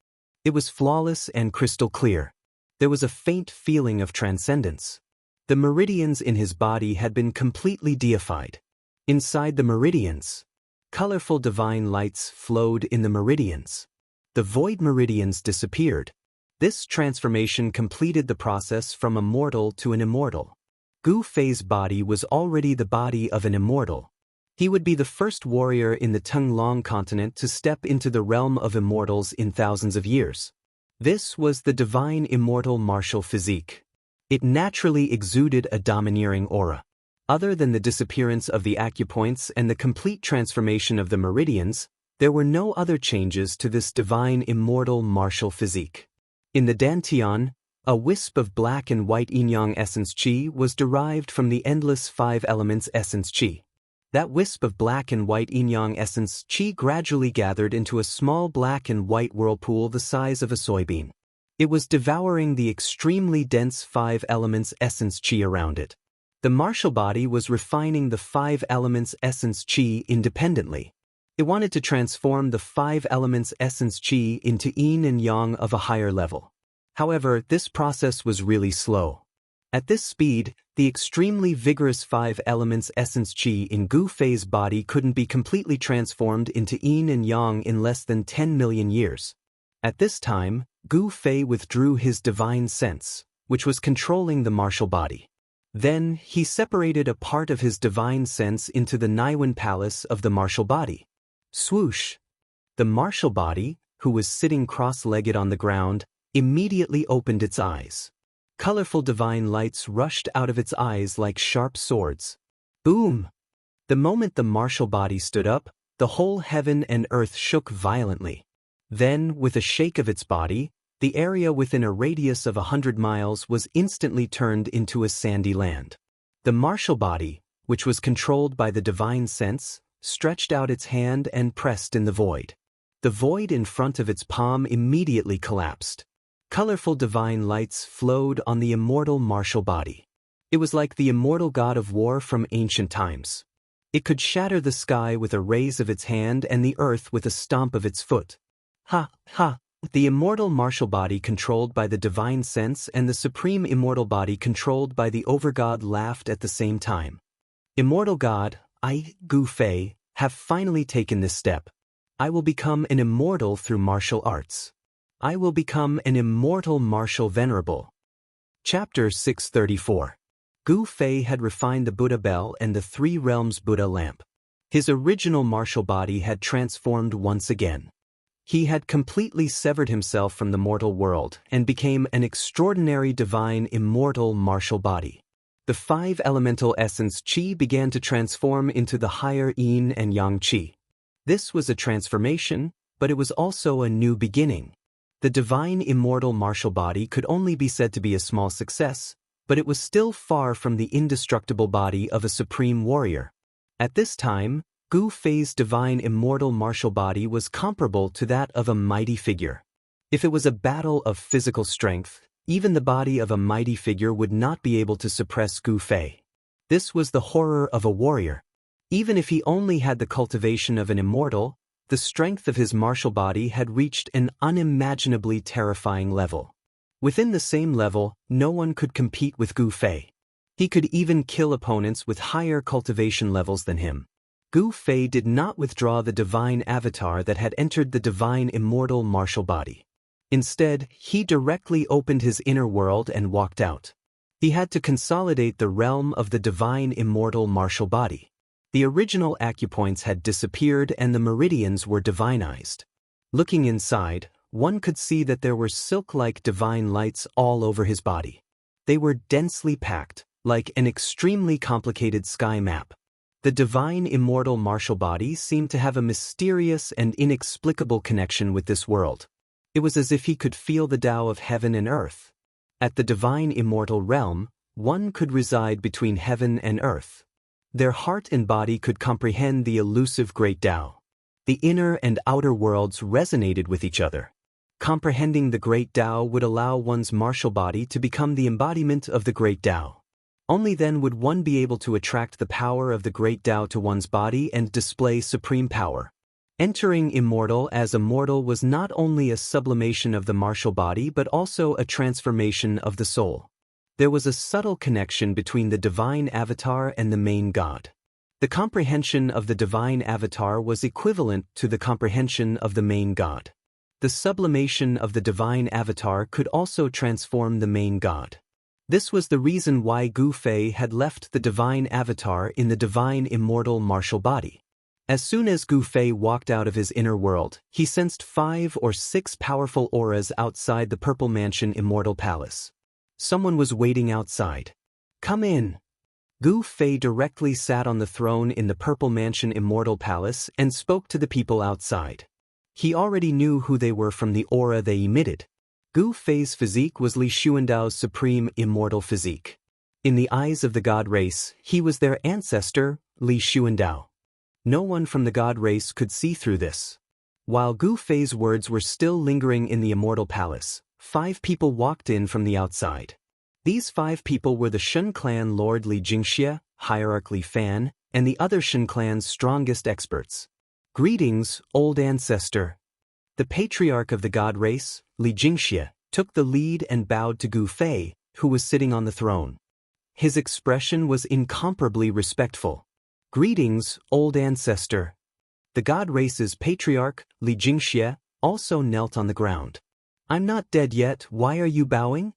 A: It was flawless and crystal clear. There was a faint feeling of transcendence. The meridians in his body had been completely deified. Inside the meridians, colorful divine lights flowed in the meridians. The void meridians disappeared. This transformation completed the process from a mortal to an immortal. Gu Fei's body was already the body of an immortal. He would be the first warrior in the Tenglong continent to step into the realm of immortals in thousands of years. This was the divine immortal martial physique. It naturally exuded a domineering aura. Other than the disappearance of the acupoints and the complete transformation of the meridians, there were no other changes to this divine immortal martial physique. In the dantian, a wisp of black and white yin-yang essence qi was derived from the endless 5 elements essence qi. That wisp of black and white yin-yang essence qi gradually gathered into a small black and white whirlpool the size of a soybean. It was devouring the extremely dense 5 elements essence qi around it. The martial body was refining the 5 elements essence qi independently. It wanted to transform the 5 elements essence qi into yin and yang of a higher level. However, this process was really slow. At this speed, the extremely vigorous 5 elements essence qi in Gu Fei's body couldn't be completely transformed into yin and yang in less than 10 million years. At this time, Gu Fei withdrew his divine sense, which was controlling the martial body. Then, he separated a part of his divine sense into the Naiwan palace of the martial body. Swoosh! The martial body, who was sitting cross-legged on the ground, immediately opened its eyes. Colorful divine lights rushed out of its eyes like sharp swords. Boom! The moment the martial body stood up, the whole heaven and earth shook violently. Then, with a shake of its body, the area within a radius of 100 miles was instantly turned into a sandy land. The martial body, which was controlled by the divine sense, stretched out its hand and pressed in the void. The void in front of its palm immediately collapsed. Colorful divine lights flowed on the immortal martial body. It was like the immortal god of war from ancient times. It could shatter the sky with a raise of its hand and the earth with a stomp of its foot. Ha, ha! The immortal martial body controlled by the divine sense and the supreme immortal body controlled by the overgod laughed at the same time. Immortal God, I, Gu Fei, have finally taken this step. I will become an immortal through martial arts. I will become an immortal martial venerable. Chapter 634. Gu Fei had refined the Buddha bell and the three realms Buddha lamp. His original martial body had transformed once again. He had completely severed himself from the mortal world and became an extraordinary divine immortal martial body. The five elemental essence Qi began to transform into the higher Yin and Yang Qi. This was a transformation, but it was also a new beginning. The divine immortal martial body could only be said to be a small success, but it was still far from the indestructible body of a supreme warrior. At this time, Gu Fei's divine immortal martial body was comparable to that of a mighty figure. If it was a battle of physical strength, even the body of a mighty figure would not be able to suppress Gu Fei. This was the horror of a warrior. Even if he only had the cultivation of an immortal, the strength of his martial body had reached an unimaginably terrifying level. Within the same level, no one could compete with Gu Fei. He could even kill opponents with higher cultivation levels than him. Gu Fei did not withdraw the divine avatar that had entered the divine immortal martial body. Instead, he directly opened his inner world and walked out. He had to consolidate the realm of the divine immortal martial body. The original acupoints had disappeared and the meridians were divinized. Looking inside, one could see that there were silk-like divine lights all over his body. They were densely packed, like an extremely complicated sky map. The divine immortal martial body seemed to have a mysterious and inexplicable connection with this world. It was as if he could feel the Tao of heaven and earth. At the divine immortal realm, one could reside between heaven and earth. Their heart and body could comprehend the elusive great Tao. The inner and outer worlds resonated with each other. Comprehending the great Tao would allow one's martial body to become the embodiment of the great Tao. Only then would one be able to attract the power of the great Tao to one's body and display supreme power. Entering immortal as a mortal was not only a sublimation of the martial body but also a transformation of the soul. There was a subtle connection between the divine avatar and the main god. The comprehension of the divine avatar was equivalent to the comprehension of the main god. The sublimation of the divine avatar could also transform the main god. This was the reason why Gu Fei had left the divine avatar in the divine immortal martial body. As soon as Gu Fei walked out of his inner world, he sensed 5 or 6 powerful auras outside the Purple Mansion Immortal Palace. Someone was waiting outside. Come in. Gu Fei directly sat on the throne in the Purple Mansion Immortal Palace and spoke to the people outside. He already knew who they were from the aura they emitted. Gu Fei's physique was Li Xuandao's supreme immortal physique. In the eyes of the god race, he was their ancestor, Li Xuandao. No one from the god race could see through this. While Gu Fei's words were still lingering in the Immortal Palace, 5 people walked in from the outside. These 5 people were the Shun clan Lord Li Jingxie, Hierarch Li Fan, and the other Shun clan's strongest experts. Greetings, old ancestor. The patriarch of the god race, Li Jingxie, took the lead and bowed to Gu Fei, who was sitting on the throne. His expression was incomparably respectful. Greetings, old ancestor. The god race's patriarch, Li Jingxie, also knelt on the ground. I'm not dead yet, why are you bowing?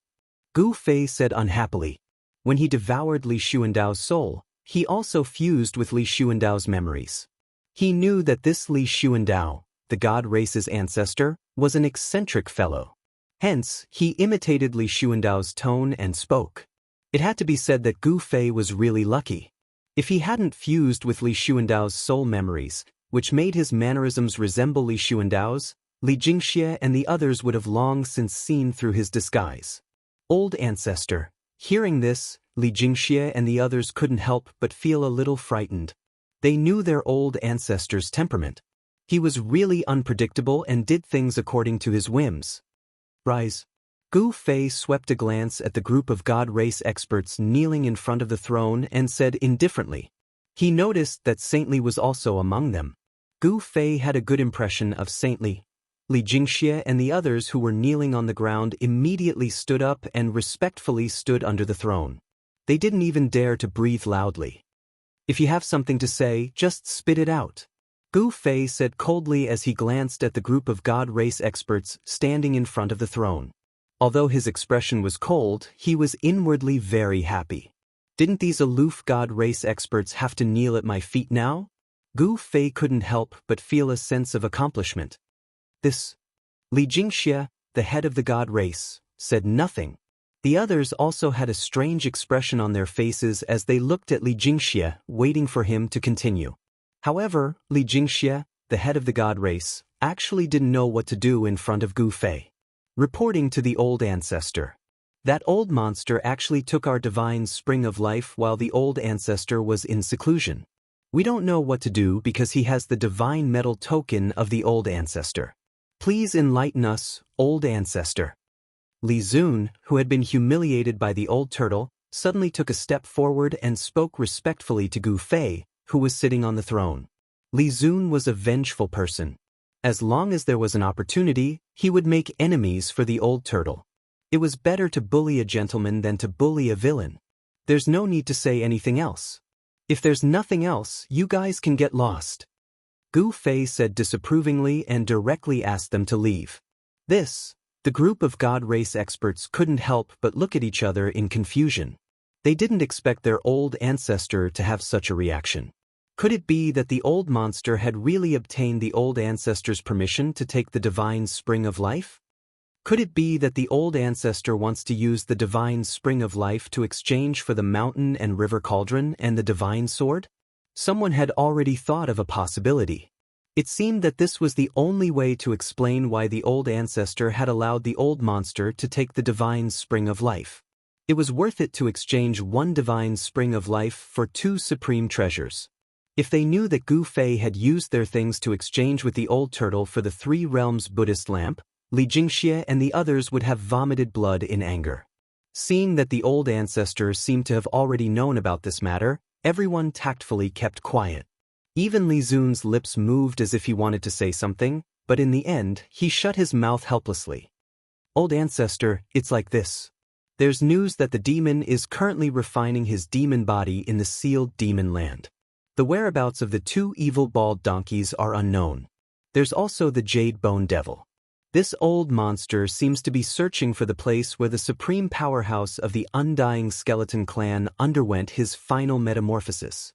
A: Gu Fei said unhappily. When he devoured Li Xuandao's soul, he also fused with Li Xuandao's memories. He knew that this Li Xuandao, the god race's ancestor, was an eccentric fellow. Hence, he imitated Li Xuandao's tone and spoke. It had to be said that Gu Fei was really lucky. If he hadn't fused with Li Xuandao's soul memories, which made his mannerisms resemble Li Xuandao's, Li Jingxie and the others would have long since seen through his disguise. Old ancestor. Hearing this, Li Jingxie and the others couldn't help but feel a little frightened. They knew their old ancestor's temperament. He was really unpredictable and did things according to his whims. Rise. Gu Fei swept a glance at the group of God race experts kneeling in front of the throne and said indifferently. He noticed that Saintly was also among them. Gu Fei had a good impression of Saintly. Li Jingxie and the others who were kneeling on the ground immediately stood up and respectfully stood under the throne. They didn't even dare to breathe loudly. If you have something to say, just spit it out. Gu Fei said coldly as he glanced at the group of God race experts standing in front of the throne. Although his expression was cold, he was inwardly very happy. Didn't these aloof God race experts have to kneel at my feet now? Gu Fei couldn't help but feel a sense of accomplishment. Li Jingxie, the head of the God race, said nothing. The others also had a strange expression on their faces as they looked at Li Jingxie, waiting for him to continue. However, Li Jingxie, the head of the God race, actually didn't know what to do in front of Gu Fei. Reporting to the old ancestor. That old monster actually took our divine spring of life while the old ancestor was in seclusion. We don't know what to do because he has the divine metal token of the old ancestor. Please enlighten us, old ancestor. Li Zun, who had been humiliated by the old turtle, suddenly took a step forward and spoke respectfully to Gu Fei, who was sitting on the throne. Li Zun was a vengeful person. As long as there was an opportunity, he would make enemies for the old turtle. It was better to bully a gentleman than to bully a villain. There's no need to say anything else. If there's nothing else, you guys can get lost. Gu Fei said disapprovingly and directly asked them to leave. The group of God race experts couldn't help but look at each other in confusion. They didn't expect their old ancestor to have such a reaction. Could it be that the old monster had really obtained the old ancestor's permission to take the divine spring of life? Could it be that the old ancestor wants to use the divine spring of life to exchange for the mountain and river cauldron and the divine sword? Someone had already thought of a possibility. It seemed that this was the only way to explain why the old ancestor had allowed the old monster to take the divine spring of life. It was worth it to exchange one divine spring of life for 2 supreme treasures. If they knew that Gu Fei had used their things to exchange with the old turtle for the 3 realms Buddhist lamp, Li Jingxie and the others would have vomited blood in anger. Seeing that the old ancestor seemed to have already known about this matter, everyone tactfully kept quiet. Even Li Zun's lips moved as if he wanted to say something, but in the end, he shut his mouth helplessly. Old ancestor, it's like this. There's news that the demon is currently refining his demon body in the sealed demon land. The whereabouts of the 2 evil bald donkeys are unknown. There's also the jade bone devil. This old monster seems to be searching for the place where the supreme powerhouse of the undying skeleton clan underwent his final metamorphosis.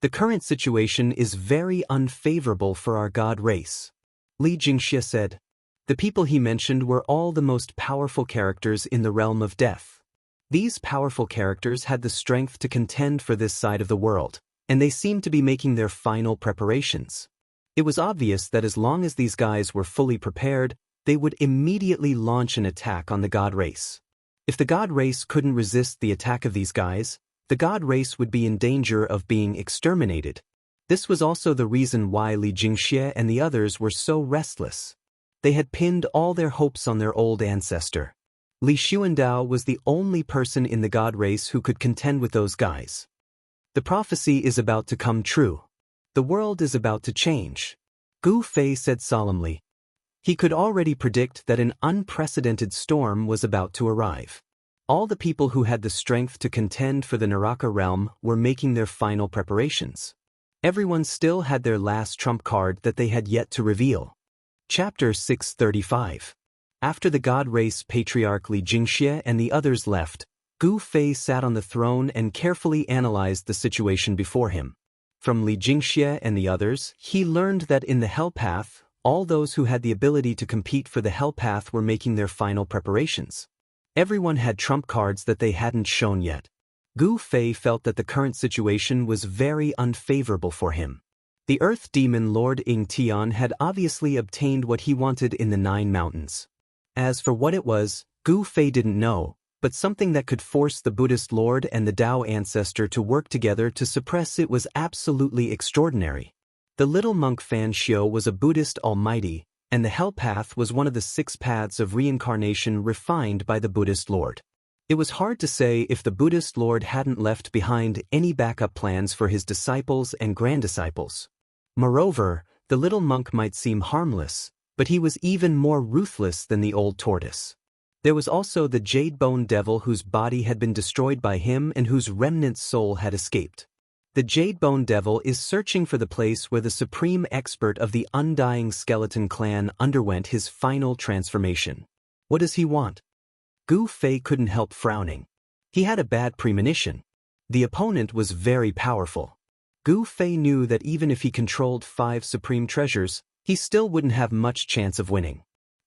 A: The current situation is very unfavorable for our god race. Li Jingxie said. The people he mentioned were all the most powerful characters in the realm of death. These powerful characters had the strength to contend for this side of the world, and they seemed to be making their final preparations. It was obvious that as long as these guys were fully prepared, they would immediately launch an attack on the god race. If the god race couldn't resist the attack of these guys, the god race would be in danger of being exterminated. This was also the reason why Li Jingxie and the others were so restless. They had pinned all their hopes on their old ancestor. Li Xuandao was the only person in the god race who could contend with those guys. The prophecy is about to come true. The world is about to change. Gu Fei said solemnly. He could already predict that an unprecedented storm was about to arrive. All the people who had the strength to contend for the Naraka realm were making their final preparations. Everyone still had their last trump card that they had yet to reveal. Chapter 635. After the god race patriarch Li Jingxie and the others left, Gu Fei sat on the throne and carefully analyzed the situation before him. From Li Jingxie and the others, he learned that in the Hell Path, all those who had the ability to compete for the Hell Path were making their final preparations. Everyone had trump cards that they hadn't shown yet. Gu Fei felt that the current situation was very unfavorable for him. The Earth Demon Lord Ying Tian had obviously obtained what he wanted in the 9 mountains. As for what it was, Gu Fei didn't know, but something that could force the Buddhist Lord and the Tao ancestor to work together to suppress it was absolutely extraordinary. The little monk Fan Shio was a Buddhist almighty, and the hell path was one of the 6 paths of reincarnation refined by the Buddhist Lord. It was hard to say if the Buddhist Lord hadn't left behind any backup plans for his disciples and granddisciples. Moreover, the little monk might seem harmless, but he was even more ruthless than the old tortoise. There was also the jade-bone devil whose body had been destroyed by him and whose remnant soul had escaped. The jade-bone devil is searching for the place where the supreme expert of the undying skeleton clan underwent his final transformation. What does he want? Gu Fei couldn't help frowning. He had a bad premonition. The opponent was very powerful. Gu Fei knew that even if he controlled 5 supreme treasures, he still wouldn't have much chance of winning.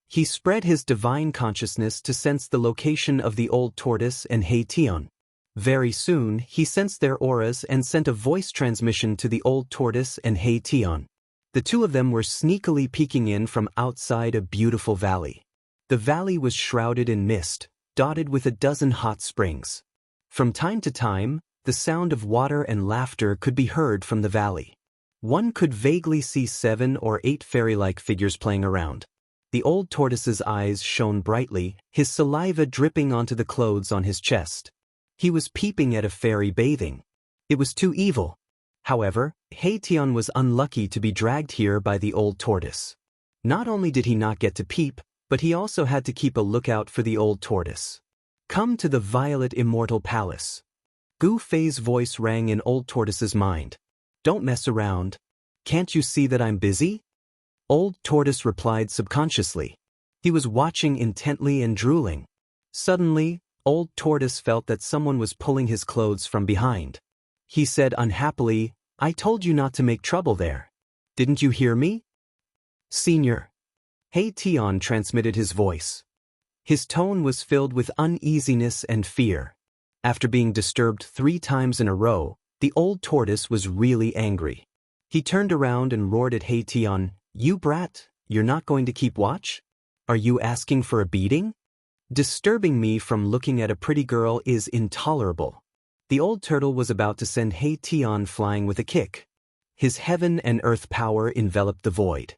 A: He spread his divine consciousness to sense the location of the old tortoise and Hei Tian. Very soon, he sensed their auras and sent a voice transmission to the old tortoise and Hei Tian. The 2 of them were sneakily peeking in from outside a beautiful valley. The valley was shrouded in mist, dotted with a dozen hot springs. From time to time, the sound of water and laughter could be heard from the valley. One could vaguely see 7 or 8 fairy-like figures playing around. The old tortoise's eyes shone brightly, his saliva dripping onto the clothes on his chest. He was peeping at a fairy bathing. It was too evil. However, Hei Tian was unlucky to be dragged here by the old tortoise. Not only did he not get to peep, but he also had to keep a lookout for the old tortoise. Come to the Violet Immortal Palace. Gu Fei's voice rang in old tortoise's mind. Don't mess around. Can't you see that I'm busy? Old tortoise replied subconsciously. He was watching intently and drooling. Suddenly, old tortoise felt that someone was pulling his clothes from behind. He said unhappily, I told you not to make trouble there. Didn't you hear me? Senior. Hei Tian transmitted his voice. His tone was filled with uneasiness and fear. After being disturbed 3 times in a row, the old tortoise was really angry. He turned around and roared at Hei Tian, You brat, you're not going to keep watch? Are you asking for a beating? Disturbing me from looking at a pretty girl is intolerable. The old turtle was about to send Hei Tian flying with a kick. His heaven and earth power enveloped the void.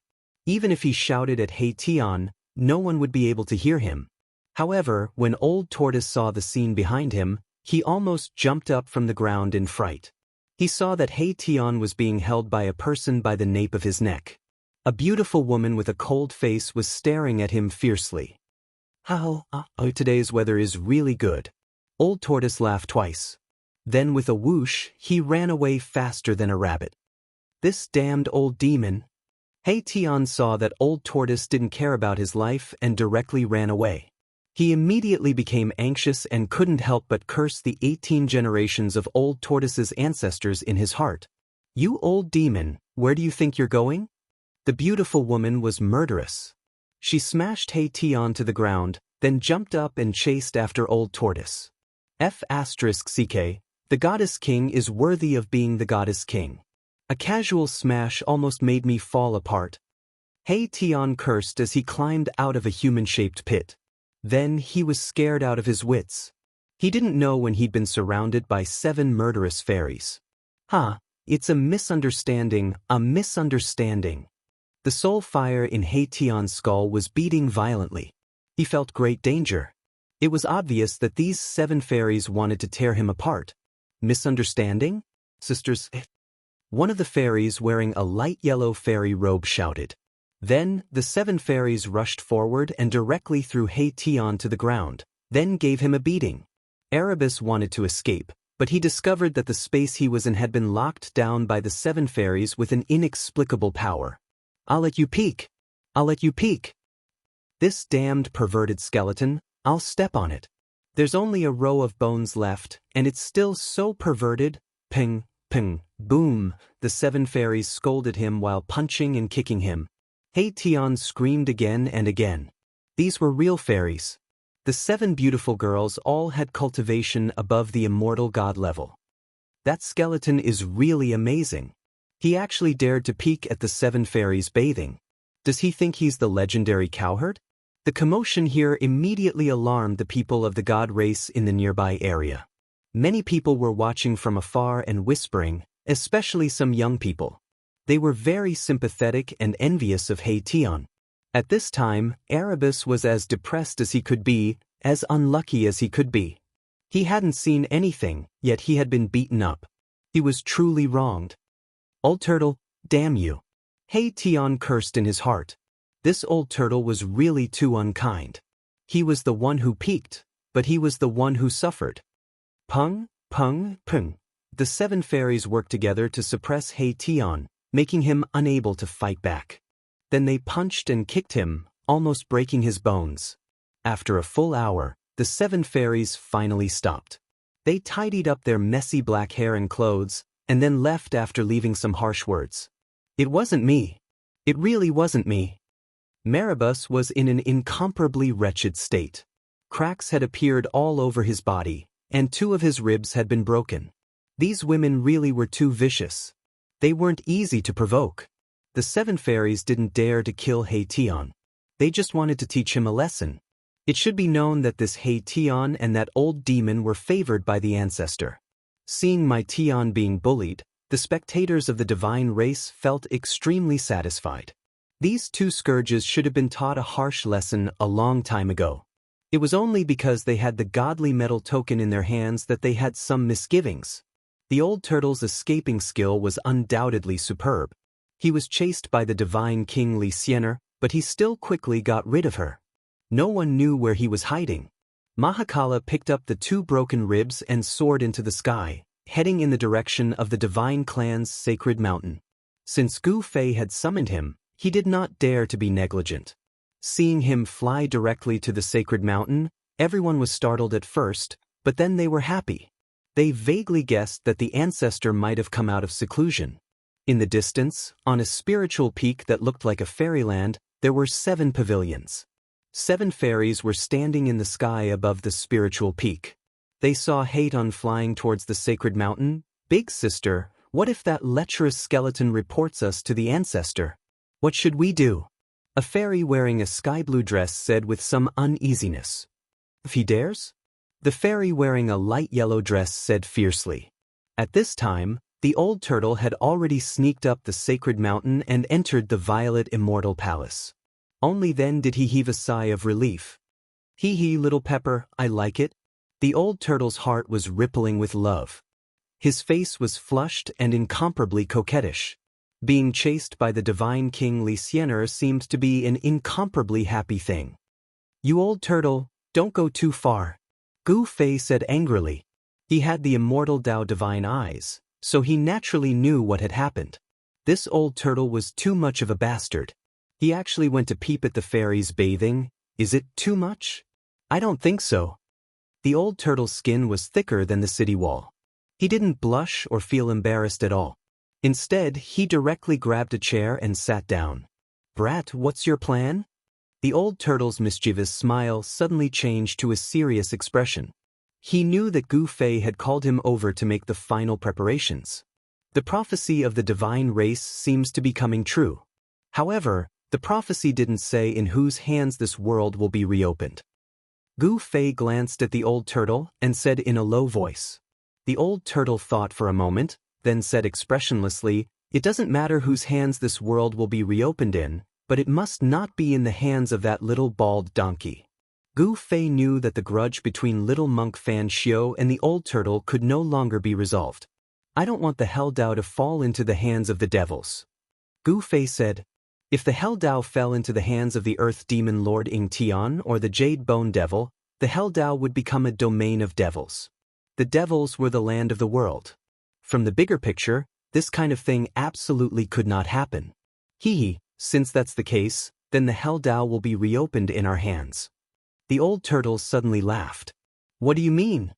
A: Even if he shouted at Hei Tian, no one would be able to hear him. However, when old tortoise saw the scene behind him, he almost jumped up from the ground in fright. He saw that Hei Tian was being held by a person by the nape of his neck. A beautiful woman with a cold face was staring at him fiercely. Today's weather is really good. Old tortoise laughed twice. Then with a whoosh, he ran away faster than a rabbit. This damned old demon. Hei Tian saw that old tortoise didn't care about his life and directly ran away. He immediately became anxious and couldn't help but curse the 18 generations of old tortoise's ancestors in his heart. You old demon, where do you think you're going? The beautiful woman was murderous. She smashed Hei Tian to the ground, then jumped up and chased after old tortoise. F***ck, the goddess king is worthy of being the goddess king. A casual smash almost made me fall apart. Hei Tian cursed as he climbed out of a human-shaped pit. Then he was scared out of his wits. He didn't know when he'd been surrounded by 7 murderous fairies. It's a misunderstanding, a misunderstanding. The soul fire in Hei Tian's skull was beating violently. He felt great danger. It was obvious that these 7 fairies wanted to tear him apart. Misunderstanding? Sisters. One of the fairies wearing a light yellow fairy robe shouted. Then, the 7 fairies rushed forward and directly threw Hei Tian to the ground, then gave him a beating. Erebus wanted to escape, but he discovered that the space he was in had been locked down by the 7 fairies with an inexplicable power. I'll let you peek. I'll let you peek. This damned perverted skeleton, I'll step on it. There's only a row of bones left, and it's still so perverted. Ping, ping, boom, the 7 fairies scolded him while punching and kicking him. Hei Tian screamed again and again. These were real fairies. The 7 beautiful girls all had cultivation above the immortal god level. That skeleton is really amazing. He actually dared to peek at the 7 fairies bathing. Does he think he's the legendary cowherd? The commotion here immediately alarmed the people of the god race in the nearby area. Many people were watching from afar and whispering, especially some young people. They were very sympathetic and envious of Hei-Tian. At this time, Erebus was as depressed as he could be, as unlucky as he could be. He hadn't seen anything, yet he had been beaten up. He was truly wronged. Old turtle, damn you. Hei-Tian cursed in his heart. This old turtle was really too unkind. He was the one who peaked, but he was the one who suffered. Pung, pung, pung. The 7 fairies worked together to suppress Hei-Tian, making him unable to fight back. Then they punched and kicked him, almost breaking his bones. After a full hour, the 7 fairies finally stopped. They tidied up their messy black hair and clothes, and then left after leaving some harsh words. It wasn't me. It really wasn't me. Maribus was in an incomparably wretched state. Cracks had appeared all over his body, and 2 of his ribs had been broken. These women really were too vicious. They weren't easy to provoke. The 7 fairies didn't dare to kill Hei-Tian. They just wanted to teach him a lesson. It should be known that this Hei-Tian and that old demon were favored by the ancestor. Seeing my Tian being bullied, the spectators of the divine race felt extremely satisfied. These 2 scourges should have been taught a harsh lesson a long time ago. It was only because they had the godly metal token in their hands that they had some misgivings. The old turtle's escaping skill was undoubtedly superb. He was chased by the divine king Li Xiener, but he still quickly got rid of her. No one knew where he was hiding. Mahakala picked up the 2 broken ribs and soared into the sky, heading in the direction of the divine clan's sacred mountain. Since Gu Fei had summoned him, he did not dare to be negligent. Seeing him fly directly to the sacred mountain, everyone was startled at first, but then they were happy. They vaguely guessed that the ancestor might have come out of seclusion. In the distance, on a spiritual peak that looked like a fairyland, there were 7 pavilions. 7 fairies were standing in the sky above the spiritual peak. They saw Hei-Tian flying towards the sacred mountain. Big sister, what if that lecherous skeleton reports us to the ancestor? What should we do? A fairy wearing a sky blue dress said with some uneasiness. If he dares? The fairy wearing a light yellow dress said fiercely. At this time, the old turtle had already sneaked up the sacred mountain and entered the violet immortal palace. Only then did he heave a sigh of relief. Hee hee, little pepper, I like it. The old turtle's heart was rippling with love. His face was flushed and incomparably coquettish. Being chased by the divine king Li Xiener seemed to be an incomparably happy thing. You old turtle, don't go too far. Gu Fei said angrily. He had the immortal Tao divine eyes, so he naturally knew what had happened. This old turtle was too much of a bastard. He actually went to peep at the fairies bathing. Is it too much? I don't think so. The old turtle's skin was thicker than the city wall. He didn't blush or feel embarrassed at all. Instead, he directly grabbed a chair and sat down. Brat, what's your plan? The old turtle's mischievous smile suddenly changed to a serious expression. He knew that Gu Fei had called him over to make the final preparations. The prophecy of the divine race seems to be coming true. However, the prophecy didn't say in whose hands this world will be reopened. Gu Fei glanced at the old turtle and said in a low voice. The old turtle thought for a moment, then said expressionlessly, It doesn't matter whose hands this world will be reopened in, but it must not be in the hands of that little bald donkey. Gu Fei knew that the grudge between little monk Fan Xiu and the old turtle could no longer be resolved. I don't want the Hell Dao to fall into the hands of the devils. Gu Fei said, If the Hell Dao fell into the hands of the Earth Demon Lord Ying Tian or the Jade Bone Devil, the Hell Dao would become a domain of devils. The devils were the land of the world. From the bigger picture, this kind of thing absolutely could not happen. Hee, since that's the case, then the Hell Dao will be reopened in our hands. The old turtle suddenly laughed. What do you mean?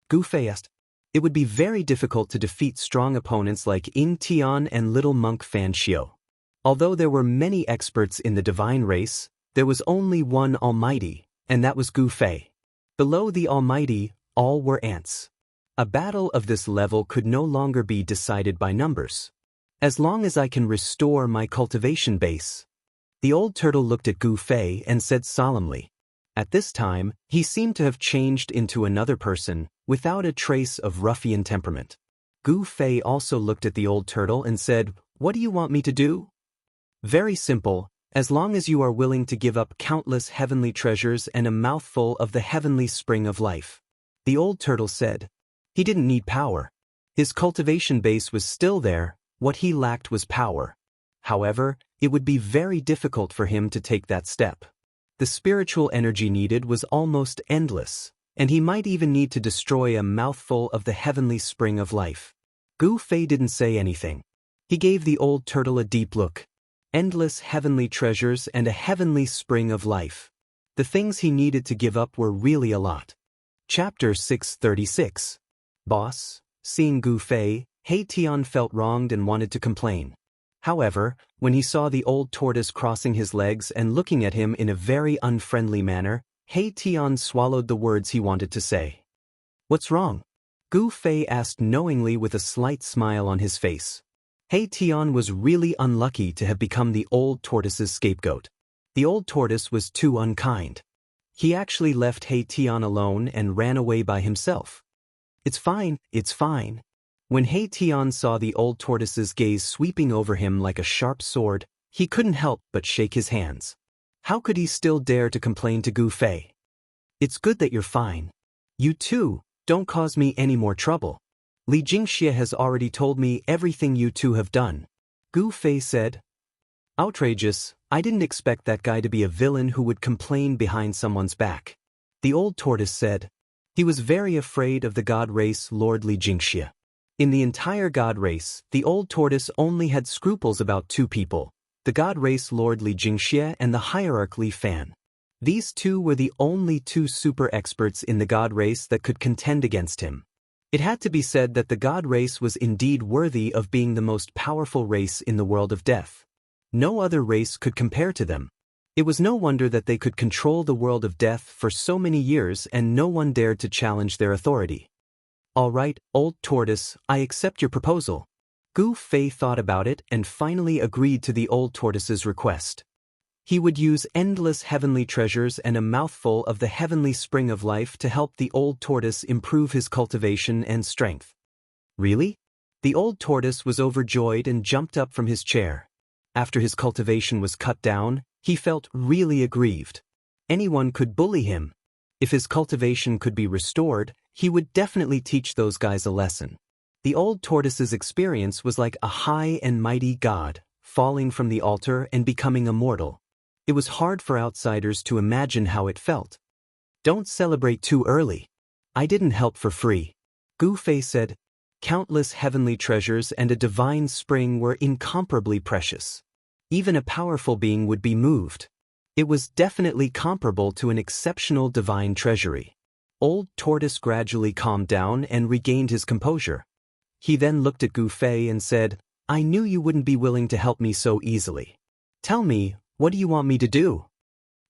A: Gu Fei asked. It would be very difficult to defeat strong opponents like Ying Tian and little monk Fan Xiu. Although there were many experts in the divine race, there was only one Almighty, and that was Gu Fei. Below the Almighty, all were ants. A battle of this level could no longer be decided by numbers. As long as I can restore my cultivation base. The old turtle looked at Gu Fei and said solemnly. At this time, he seemed to have changed into another person, without a trace of ruffian temperament. Gu Fei also looked at the old turtle and said, What do you want me to do? Very simple, as long as you are willing to give up countless heavenly treasures and a mouthful of the heavenly spring of life. The old turtle said. He didn't need power. His cultivation base was still there, what he lacked was power. However, it would be very difficult for him to take that step. The spiritual energy needed was almost endless, and he might even need to destroy a mouthful of the heavenly spring of life. Gu Fei didn't say anything. He gave the old turtle a deep look. Endless heavenly treasures and a heavenly spring of life. The things he needed to give up were really a lot. Chapter 636. Boss, seeing Gu Fei, He Tian felt wronged and wanted to complain. However, when he saw the old tortoise crossing his legs and looking at him in a very unfriendly manner, He Tian swallowed the words he wanted to say. What's wrong? Gu Fei asked knowingly with a slight smile on his face. He Tian was really unlucky to have become the old tortoise's scapegoat. The old tortoise was too unkind. He actually left He Tian alone and ran away by himself. It's fine, it's fine. When He Tian saw the old tortoise's gaze sweeping over him like a sharp sword, he couldn't help but shake his hands. How could he still dare to complain to Gu Fei? It's good that you're fine. You too, don't cause me any more trouble. Li Jingxie has already told me everything you two have done. Gu Fei said. Outrageous, I didn't expect that guy to be a villain who would complain behind someone's back. The old tortoise said. He was very afraid of the god race Lord Li Jingxie. In the entire god race, the old tortoise only had scruples about two people, the god race Lord Li Jingxie and the hierarch Li Fan. These two were the only two super experts in the god race that could contend against him. It had to be said that the god race was indeed worthy of being the most powerful race in the world of death. No other race could compare to them. It was no wonder that they could control the world of death for so many years and no one dared to challenge their authority. All right, old tortoise, I accept your proposal. Gu Fei thought about it and finally agreed to the old tortoise's request. He would use endless heavenly treasures and a mouthful of the heavenly spring of life to help the old tortoise improve his cultivation and strength. Really? The old tortoise was overjoyed and jumped up from his chair. After his cultivation was cut down, he felt really aggrieved. Anyone could bully him. If his cultivation could be restored, he would definitely teach those guys a lesson. The old tortoise's experience was like a high and mighty god, falling from the altar and becoming immortal. It was hard for outsiders to imagine how it felt. Don't celebrate too early. I didn't help for free. Gu Fei said. Countless heavenly treasures and a divine spring were incomparably precious. Even a powerful being would be moved. It was definitely comparable to an exceptional divine treasury. Old Tortoise gradually calmed down and regained his composure. He then looked at Gu Fei and said, I knew you wouldn't be willing to help me so easily. Tell me, what do you want me to do?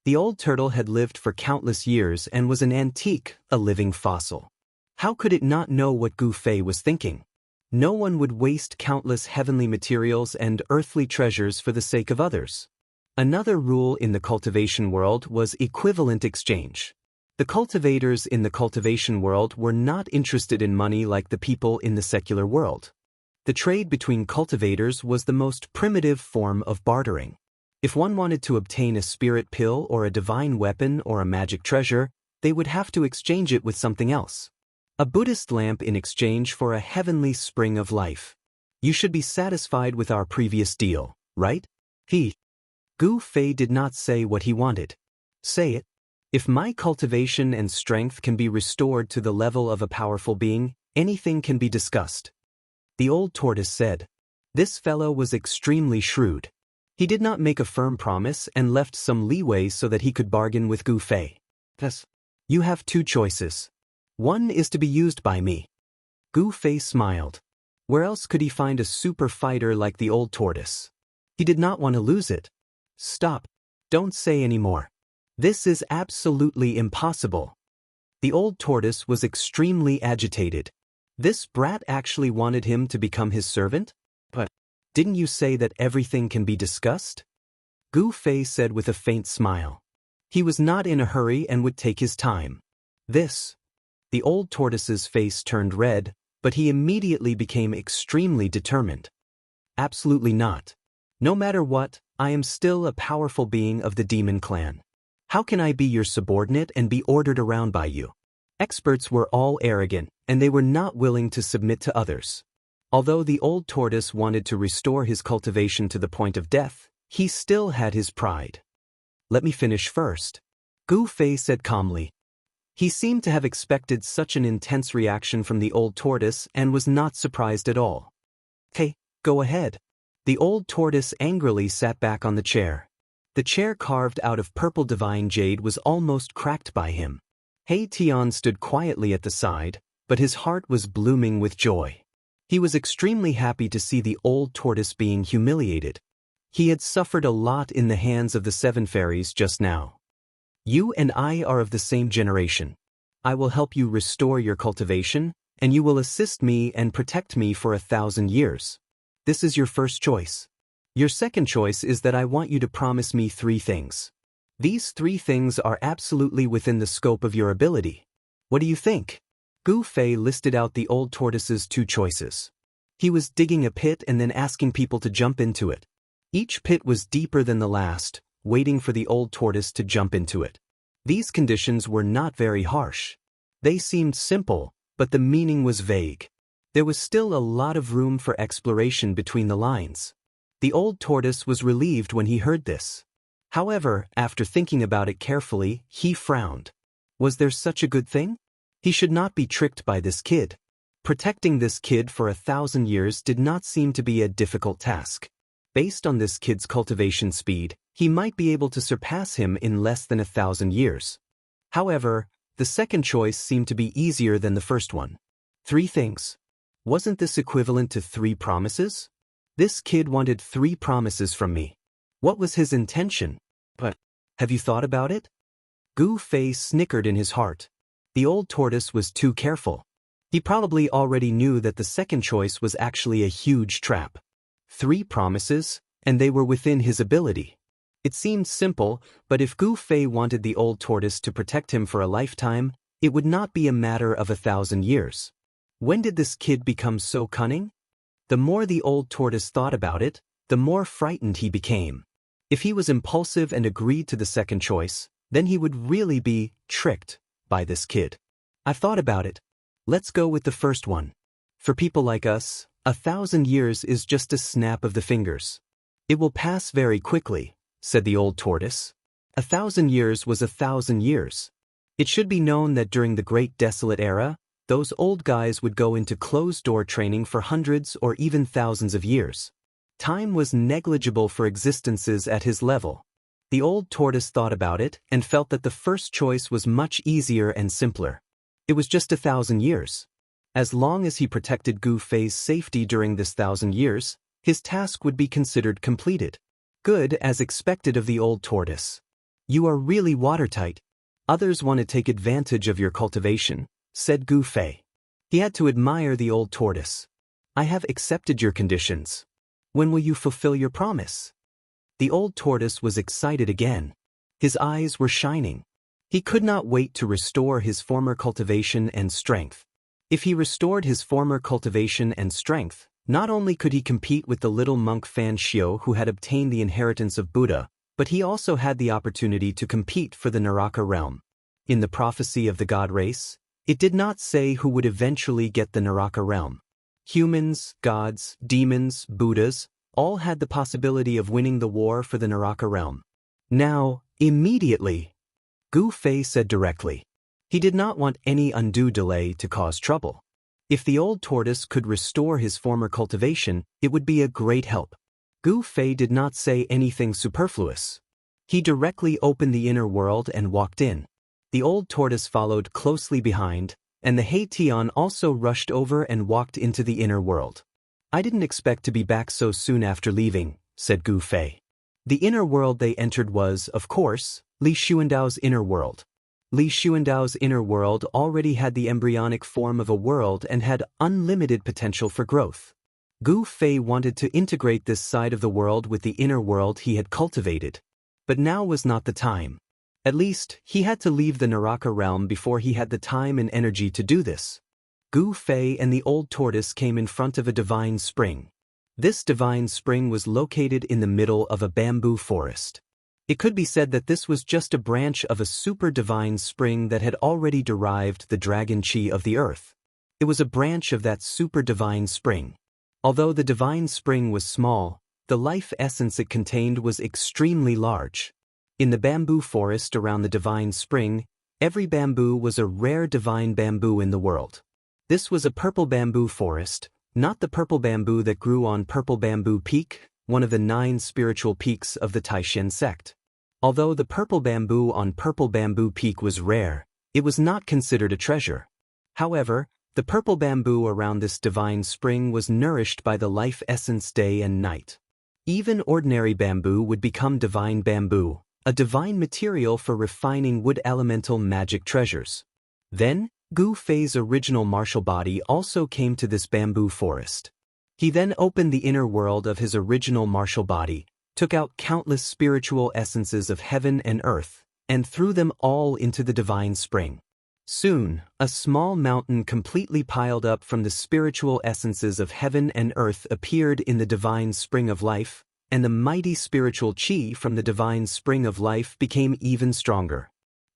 A: The old turtle had lived for countless years and was an antique, a living fossil. How could it not know what Gu Fei was thinking? No one would waste countless heavenly materials and earthly treasures for the sake of others. Another rule in the cultivation world was equivalent exchange. The cultivators in the cultivation world were not interested in money like the people in the secular world. The trade between cultivators was the most primitive form of bartering. If one wanted to obtain a spirit pill or a divine weapon or a magic treasure, they would have to exchange it with something else. A Buddhist lamp in exchange for a heavenly spring of life. You should be satisfied with our previous deal, right? Gu Fei did not say what he wanted. Say it. If my cultivation and strength can be restored to the level of a powerful being, anything can be discussed. The old tortoise said. This fellow was extremely shrewd. He did not make a firm promise and left some leeway so that he could bargain with Gu Fei. Thus, you have two choices. One is to be used by me. Gu Fei smiled. Where else could he find a super fighter like the old tortoise? He did not want to lose it. Stop. Don't say any more. This is absolutely impossible. The old tortoise was extremely agitated. This brat actually wanted him to become his servant? But didn't you say that everything can be discussed? Gu Fei said with a faint smile. He was not in a hurry and would take his time. The old tortoise's face turned red, but he immediately became extremely determined. Absolutely not. No matter what, I am still a powerful being of the demon clan. How can I be your subordinate and be ordered around by you? Experts were all arrogant, and they were not willing to submit to others. Although the old tortoise wanted to restore his cultivation to the point of death, he still had his pride. Let me finish first, Gu Fei said calmly. He seemed to have expected such an intense reaction from the old tortoise and was not surprised at all. Hey, go ahead. The old tortoise angrily sat back on the chair. The chair carved out of purple divine jade was almost cracked by him. He Tian stood quietly at the side, but his heart was blooming with joy. He was extremely happy to see the old tortoise being humiliated. He had suffered a lot in the hands of the 7 fairies just now. You and I are of the same generation. I will help you restore your cultivation, and you will assist me and protect me for 1,000 years. This is your first choice. Your second choice is that I want you to promise me 3 things. These 3 things are absolutely within the scope of your ability. What do you think? Gu Fei listed out the old tortoise's 2 choices. He was digging a pit and then asking people to jump into it. Each pit was deeper than the last, waiting for the old tortoise to jump into it. These conditions were not very harsh. They seemed simple, but the meaning was vague. There was still a lot of room for exploration between the lines. The old tortoise was relieved when he heard this. However, after thinking about it carefully, he frowned. Was there such a good thing? He should not be tricked by this kid. Protecting this kid for 1,000 years did not seem to be a difficult task. Based on this kid's cultivation speed, he might be able to surpass him in less than 1,000 years. However, the second choice seemed to be easier than the first one. 3 things. Wasn't this equivalent to 3 promises? This kid wanted 3 promises from me. What was his intention? But, have you thought about it? Gu Fei snickered in his heart. The old tortoise was too careful. He probably already knew that the second choice was actually a huge trap. 3 promises, and they were within his ability. It seemed simple, but if Gu Fei wanted the old tortoise to protect him for a lifetime, it would not be a matter of 1,000 years. When did this kid become so cunning? The more the old tortoise thought about it, the more frightened he became. If he was impulsive and agreed to the second choice, then he would really be tricked by this kid. I've thought about it. Let's go with the first one. For people like us, 1,000 years is just a snap of the fingers. It will pass very quickly, said the old tortoise. 1,000 years was 1,000 years. It should be known that during the Great Desolate Era, those old guys would go into closed-door training for hundreds or even thousands of years. Time was negligible for existences at his level. The old tortoise thought about it and felt that the first choice was much easier and simpler. It was just 1,000 years. As long as he protected Gu Fei's safety during this 1,000 years, his task would be considered completed. Good as expected of the old tortoise. You are really watertight. Others want to take advantage of your cultivation, said Gu Fei. He had to admire the old tortoise. I have accepted your conditions. When will you fulfill your promise? The old tortoise was excited again. His eyes were shining. He could not wait to restore his former cultivation and strength. If he restored his former cultivation and strength, not only could he compete with the little monk Fan Xiu who had obtained the inheritance of Buddha, but he also had the opportunity to compete for the Naraka realm. In the prophecy of the god race, it did not say who would eventually get the Naraka realm. Humans, gods, demons, Buddhas, all had the possibility of winning the war for the Naraka realm. Now, immediately, Gu Fei said directly. He did not want any undue delay to cause trouble. If the old tortoise could restore his former cultivation, it would be a great help. Gu Fei did not say anything superfluous. He directly opened the inner world and walked in. The old tortoise followed closely behind, and the He Tian also rushed over and walked into the inner world. I didn't expect to be back so soon after leaving, said Gu Fei. The inner world they entered was, of course, Li Xuandao's inner world. Li Xuandao's inner world already had the embryonic form of a world and had unlimited potential for growth. Gu Fei wanted to integrate this side of the world with the inner world he had cultivated. But now was not the time. At least, he had to leave the Naraka realm before he had the time and energy to do this. Gu Fei and the old tortoise came in front of a divine spring. This divine spring was located in the middle of a bamboo forest. It could be said that this was just a branch of a super divine spring that had already derived the dragon chi of the earth. It was a branch of that super divine spring. Although the divine spring was small, the life essence it contained was extremely large. In the bamboo forest around the divine spring, every bamboo was a rare divine bamboo in the world. This was a purple bamboo forest, not the purple bamboo that grew on Purple Bamboo Peak, one of the 9 spiritual peaks of the Taishan sect. Although the purple bamboo on Purple Bamboo Peak was rare, it was not considered a treasure. However, the purple bamboo around this divine spring was nourished by the life essence day and night. Even ordinary bamboo would become divine bamboo, a divine material for refining wood elemental magic treasures. Then, Gu Fei's original martial body also came to this bamboo forest. He then opened the inner world of his original martial body, took out countless spiritual essences of heaven and earth, and threw them all into the divine spring. Soon, a small mountain completely piled up from the spiritual essences of heaven and earth appeared in the divine spring of life, and the mighty spiritual chi from the divine spring of life became even stronger.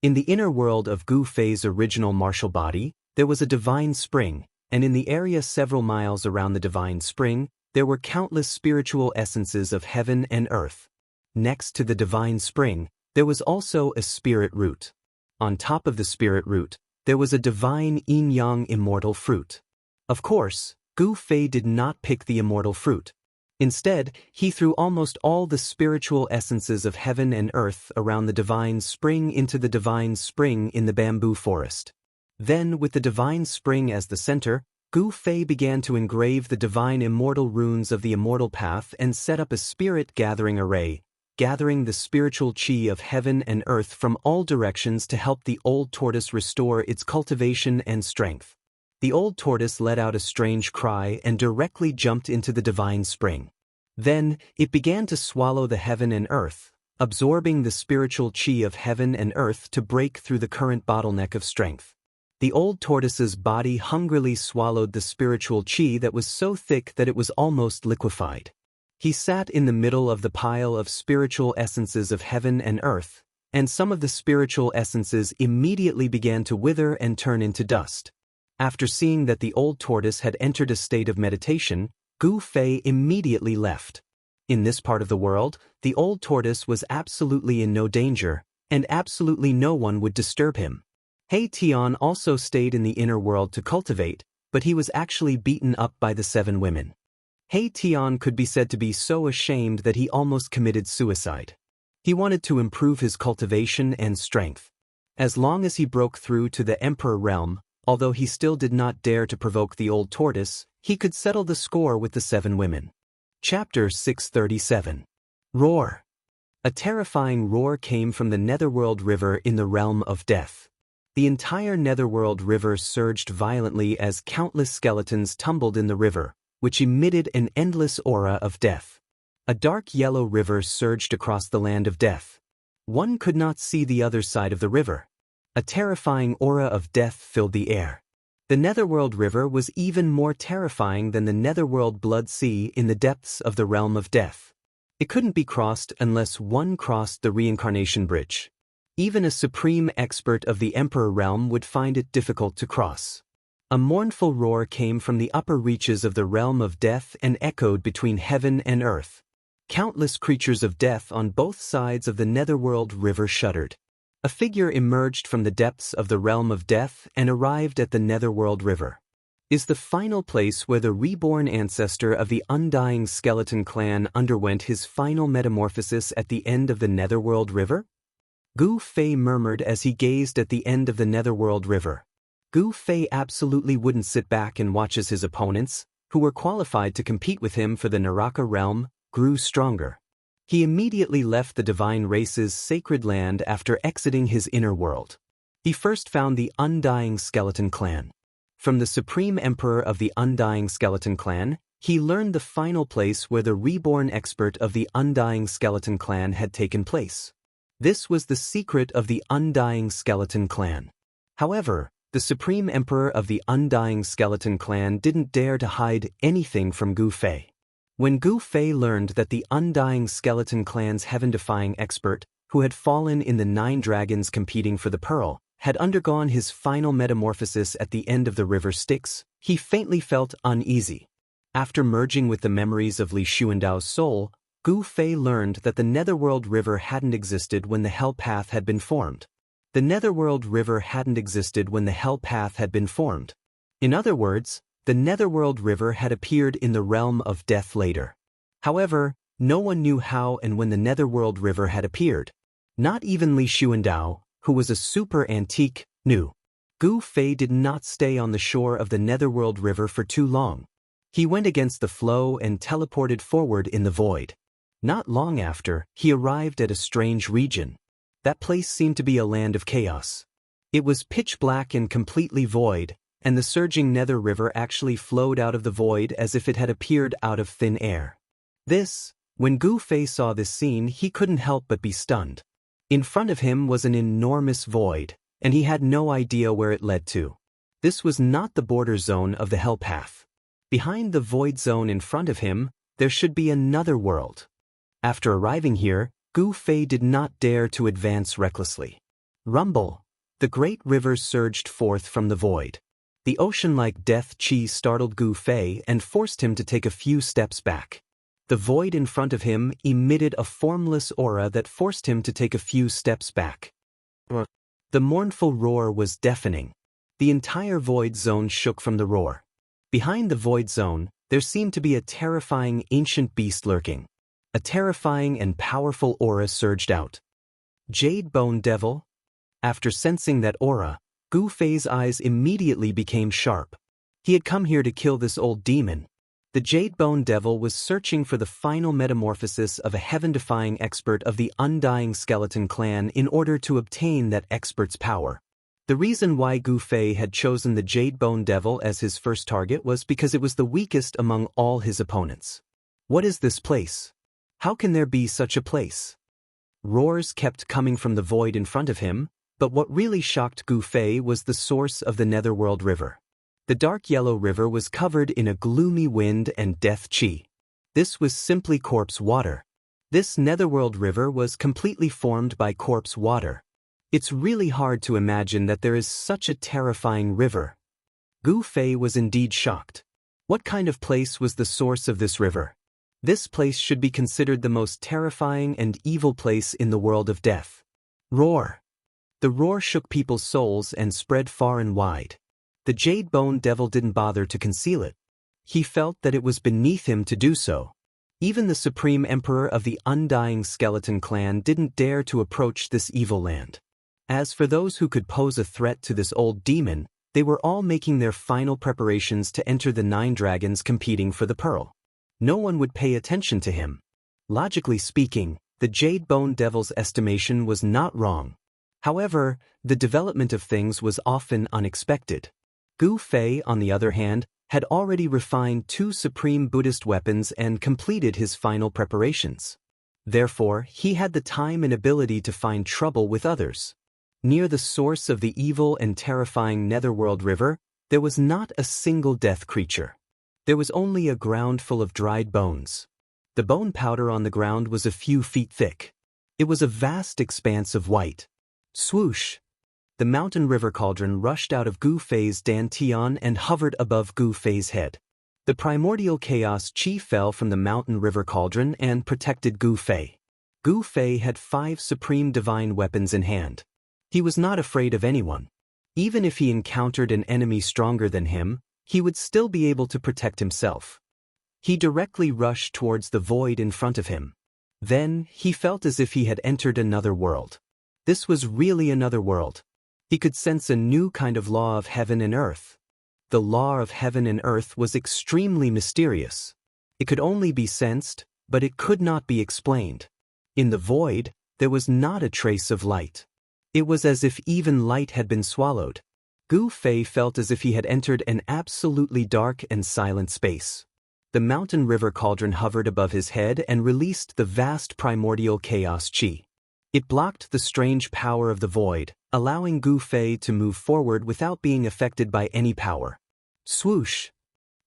A: In the inner world of Gu Fei's original martial body, there was a divine spring, and in the area several miles around the divine spring, there were countless spiritual essences of heaven and earth. Next to the divine spring, there was also a spirit root. On top of the spirit root, there was a divine yin-yang immortal fruit. Of course, Gu Fei did not pick the immortal fruit. Instead, he threw almost all the spiritual essences of heaven and earth around the divine spring into the divine spring in the bamboo forest. Then, with the divine spring as the center, Gu Fei began to engrave the divine immortal runes of the immortal path and set up a spirit gathering array, gathering the spiritual chi of heaven and earth from all directions to help the old tortoise restore its cultivation and strength. The old tortoise let out a strange cry and directly jumped into the divine spring. Then, it began to swallow the heaven and earth, absorbing the spiritual chi of heaven and earth to break through the current bottleneck of strength. The old tortoise's body hungrily swallowed the spiritual chi that was so thick that it was almost liquefied. He sat in the middle of the pile of spiritual essences of heaven and earth, and some of the spiritual essences immediately began to wither and turn into dust. After seeing that the old tortoise had entered a state of meditation, Gu Fei immediately left. In this part of the world, the old tortoise was absolutely in no danger, and absolutely no one would disturb him. He Tian also stayed in the inner world to cultivate, but he was actually beaten up by the 7 women. He Tian could be said to be so ashamed that he almost committed suicide. He wanted to improve his cultivation and strength. As long as he broke through to the Emperor realm, although he still did not dare to provoke the old tortoise, he could settle the score with the 7 women. Chapter 637. Roar. A terrifying roar came from the Netherworld River in the realm of death. The entire Netherworld River surged violently as countless skeletons tumbled in the river, which emitted an endless aura of death. A dark yellow river surged across the land of death. One could not see the other side of the river. A terrifying aura of death filled the air. The Netherworld River was even more terrifying than the Netherworld Blood Sea in the depths of the realm of death. It couldn't be crossed unless one crossed the reincarnation bridge. Even a supreme expert of the Emperor realm would find it difficult to cross. A mournful roar came from the upper reaches of the realm of death and echoed between heaven and earth. Countless creatures of death on both sides of the Netherworld River shuddered. A figure emerged from the depths of the realm of death and arrived at the Netherworld River. Is the final place where the reborn ancestor of the undying skeleton clan underwent his final metamorphosis at the end of the Netherworld River? Gu Fei murmured as he gazed at the end of the Netherworld River. Gu Fei absolutely wouldn't sit back and watch as his opponents, who were qualified to compete with him for the Naraka realm, grew stronger. He immediately left the divine race's sacred land after exiting his inner world. He first found the Undying Skeleton Clan. From the Supreme Emperor of the Undying Skeleton Clan, he learned the final place where the reborn expert of the Undying Skeleton Clan had taken place. This was the secret of the Undying Skeleton Clan. However, the Supreme Emperor of the Undying Skeleton Clan didn't dare to hide anything from Gu Fei. When Gu Fei learned that the Undying Skeleton Clan's heaven-defying expert, who had fallen in the 9 dragons competing for the pearl, had undergone his final metamorphosis at the end of the river Styx, he faintly felt uneasy. After merging with the memories of Li Xuandao's soul, Gu Fei learned that the Netherworld River hadn't existed when the Hell Path had been formed. The Netherworld River hadn't existed when the Hell Path had been formed. In other words, the Netherworld River had appeared in the realm of death later. However, no one knew how and when the Netherworld River had appeared. Not even Li Xuandao, who was a super antique, knew. Gu Fei did not stay on the shore of the Netherworld River for too long. He went against the flow and teleported forward in the void. Not long after, he arrived at a strange region. That place seemed to be a land of chaos. It was pitch black and completely void, and the surging Nether River actually flowed out of the void as if it had appeared out of thin air. When Gu Fei saw this scene, he couldn't help but be stunned. In front of him was an enormous void, and he had no idea where it led to. This was not the border zone of the Hell Path. Behind the void zone in front of him, there should be another world. After arriving here, Gu Fei did not dare to advance recklessly. Rumble! The great river surged forth from the void. The ocean-like death chi startled Gu Fei and forced him to take a few steps back. The void in front of him emitted a formless aura that forced him to take a few steps back. The mournful roar was deafening. The entire void zone shook from the roar. Behind the void zone, there seemed to be a terrifying ancient beast lurking. A terrifying and powerful aura surged out. Jade Bone Devil? After sensing that aura, Gu Fei's eyes immediately became sharp. He had come here to kill this old demon. The Jade Bone Devil was searching for the final metamorphosis of a heaven-defying expert of the Undying Skeleton Clan in order to obtain that expert's power. The reason why Gu Fei had chosen the Jade Bone Devil as his first target was because it was the weakest among all his opponents. What is this place? How can there be such a place? Roars kept coming from the void in front of him, but what really shocked Gu Fei was the source of the Netherworld River. The dark yellow river was covered in a gloomy wind and death chi. This was simply corpse water. This Netherworld River was completely formed by corpse water. It's really hard to imagine that there is such a terrifying river. Gu Fei was indeed shocked. What kind of place was the source of this river? This place should be considered the most terrifying and evil place in the world of death. Roar! The roar shook people's souls and spread far and wide. The Jade Bone Devil didn't bother to conceal it. He felt that it was beneath him to do so. Even the Supreme Emperor of the Undying Skeleton Clan didn't dare to approach this evil land. As for those who could pose a threat to this old demon, they were all making their final preparations to enter the 9 dragons competing for the pearl. No one would pay attention to him. Logically speaking, the Jade Bone Devil's estimation was not wrong. However, the development of things was often unexpected. Gu Fei, on the other hand, had already refined 2 supreme Buddhist weapons and completed his final preparations. Therefore, he had the time and ability to find trouble with others. Near the source of the evil and terrifying Netherworld River, there was not a single death creature. There was only a ground full of dried bones. The bone powder on the ground was a few feet thick. It was a vast expanse of white. Swoosh! The mountain river cauldron rushed out of Gu Fei's dantian and hovered above Gu Fei's head. The primordial chaos chi fell from the mountain river cauldron and protected Gu Fei. Gu Fei had 5 supreme divine weapons in hand. He was not afraid of anyone. Even if he encountered an enemy stronger than him, he would still be able to protect himself. He directly rushed towards the void in front of him. Then, he felt as if he had entered another world. This was really another world. He could sense a new kind of law of heaven and earth. The law of heaven and earth was extremely mysterious. It could only be sensed, but it could not be explained. In the void, there was not a trace of light. It was as if even light had been swallowed. Gu Fei felt as if he had entered an absolutely dark and silent space. The mountain river cauldron hovered above his head and released the vast primordial chaos chi. It blocked the strange power of the void, allowing Gu Fei to move forward without being affected by any power. Swoosh!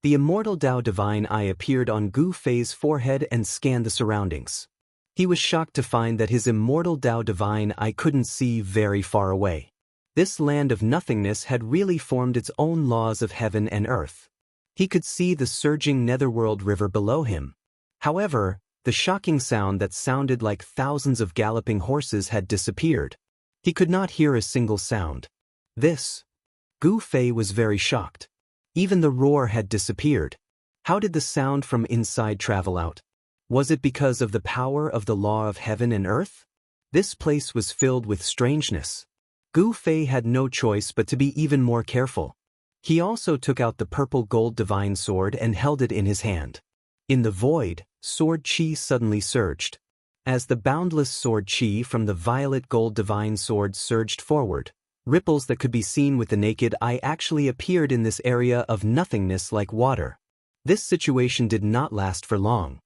A: The immortal Tao Divine Eye appeared on Gu Fei's forehead and scanned the surroundings. He was shocked to find that his immortal Tao Divine Eye couldn't see very far away. This land of nothingness had really formed its own laws of heaven and earth. He could see the surging netherworld river below him. However, the shocking sound that sounded like thousands of galloping horses had disappeared. He could not hear a single sound. Gu Fei was very shocked. Even the roar had disappeared. How did the sound from inside travel out? Was it because of the power of the law of heaven and earth? This place was filled with strangeness. Gu Fei had no choice but to be even more careful. He also took out the purple gold divine sword and held it in his hand. In the void, sword chi suddenly surged. As the boundless sword chi from the violet gold divine sword surged forward, ripples that could be seen with the naked eye actually appeared in this area of nothingness like water. This situation did not last for long.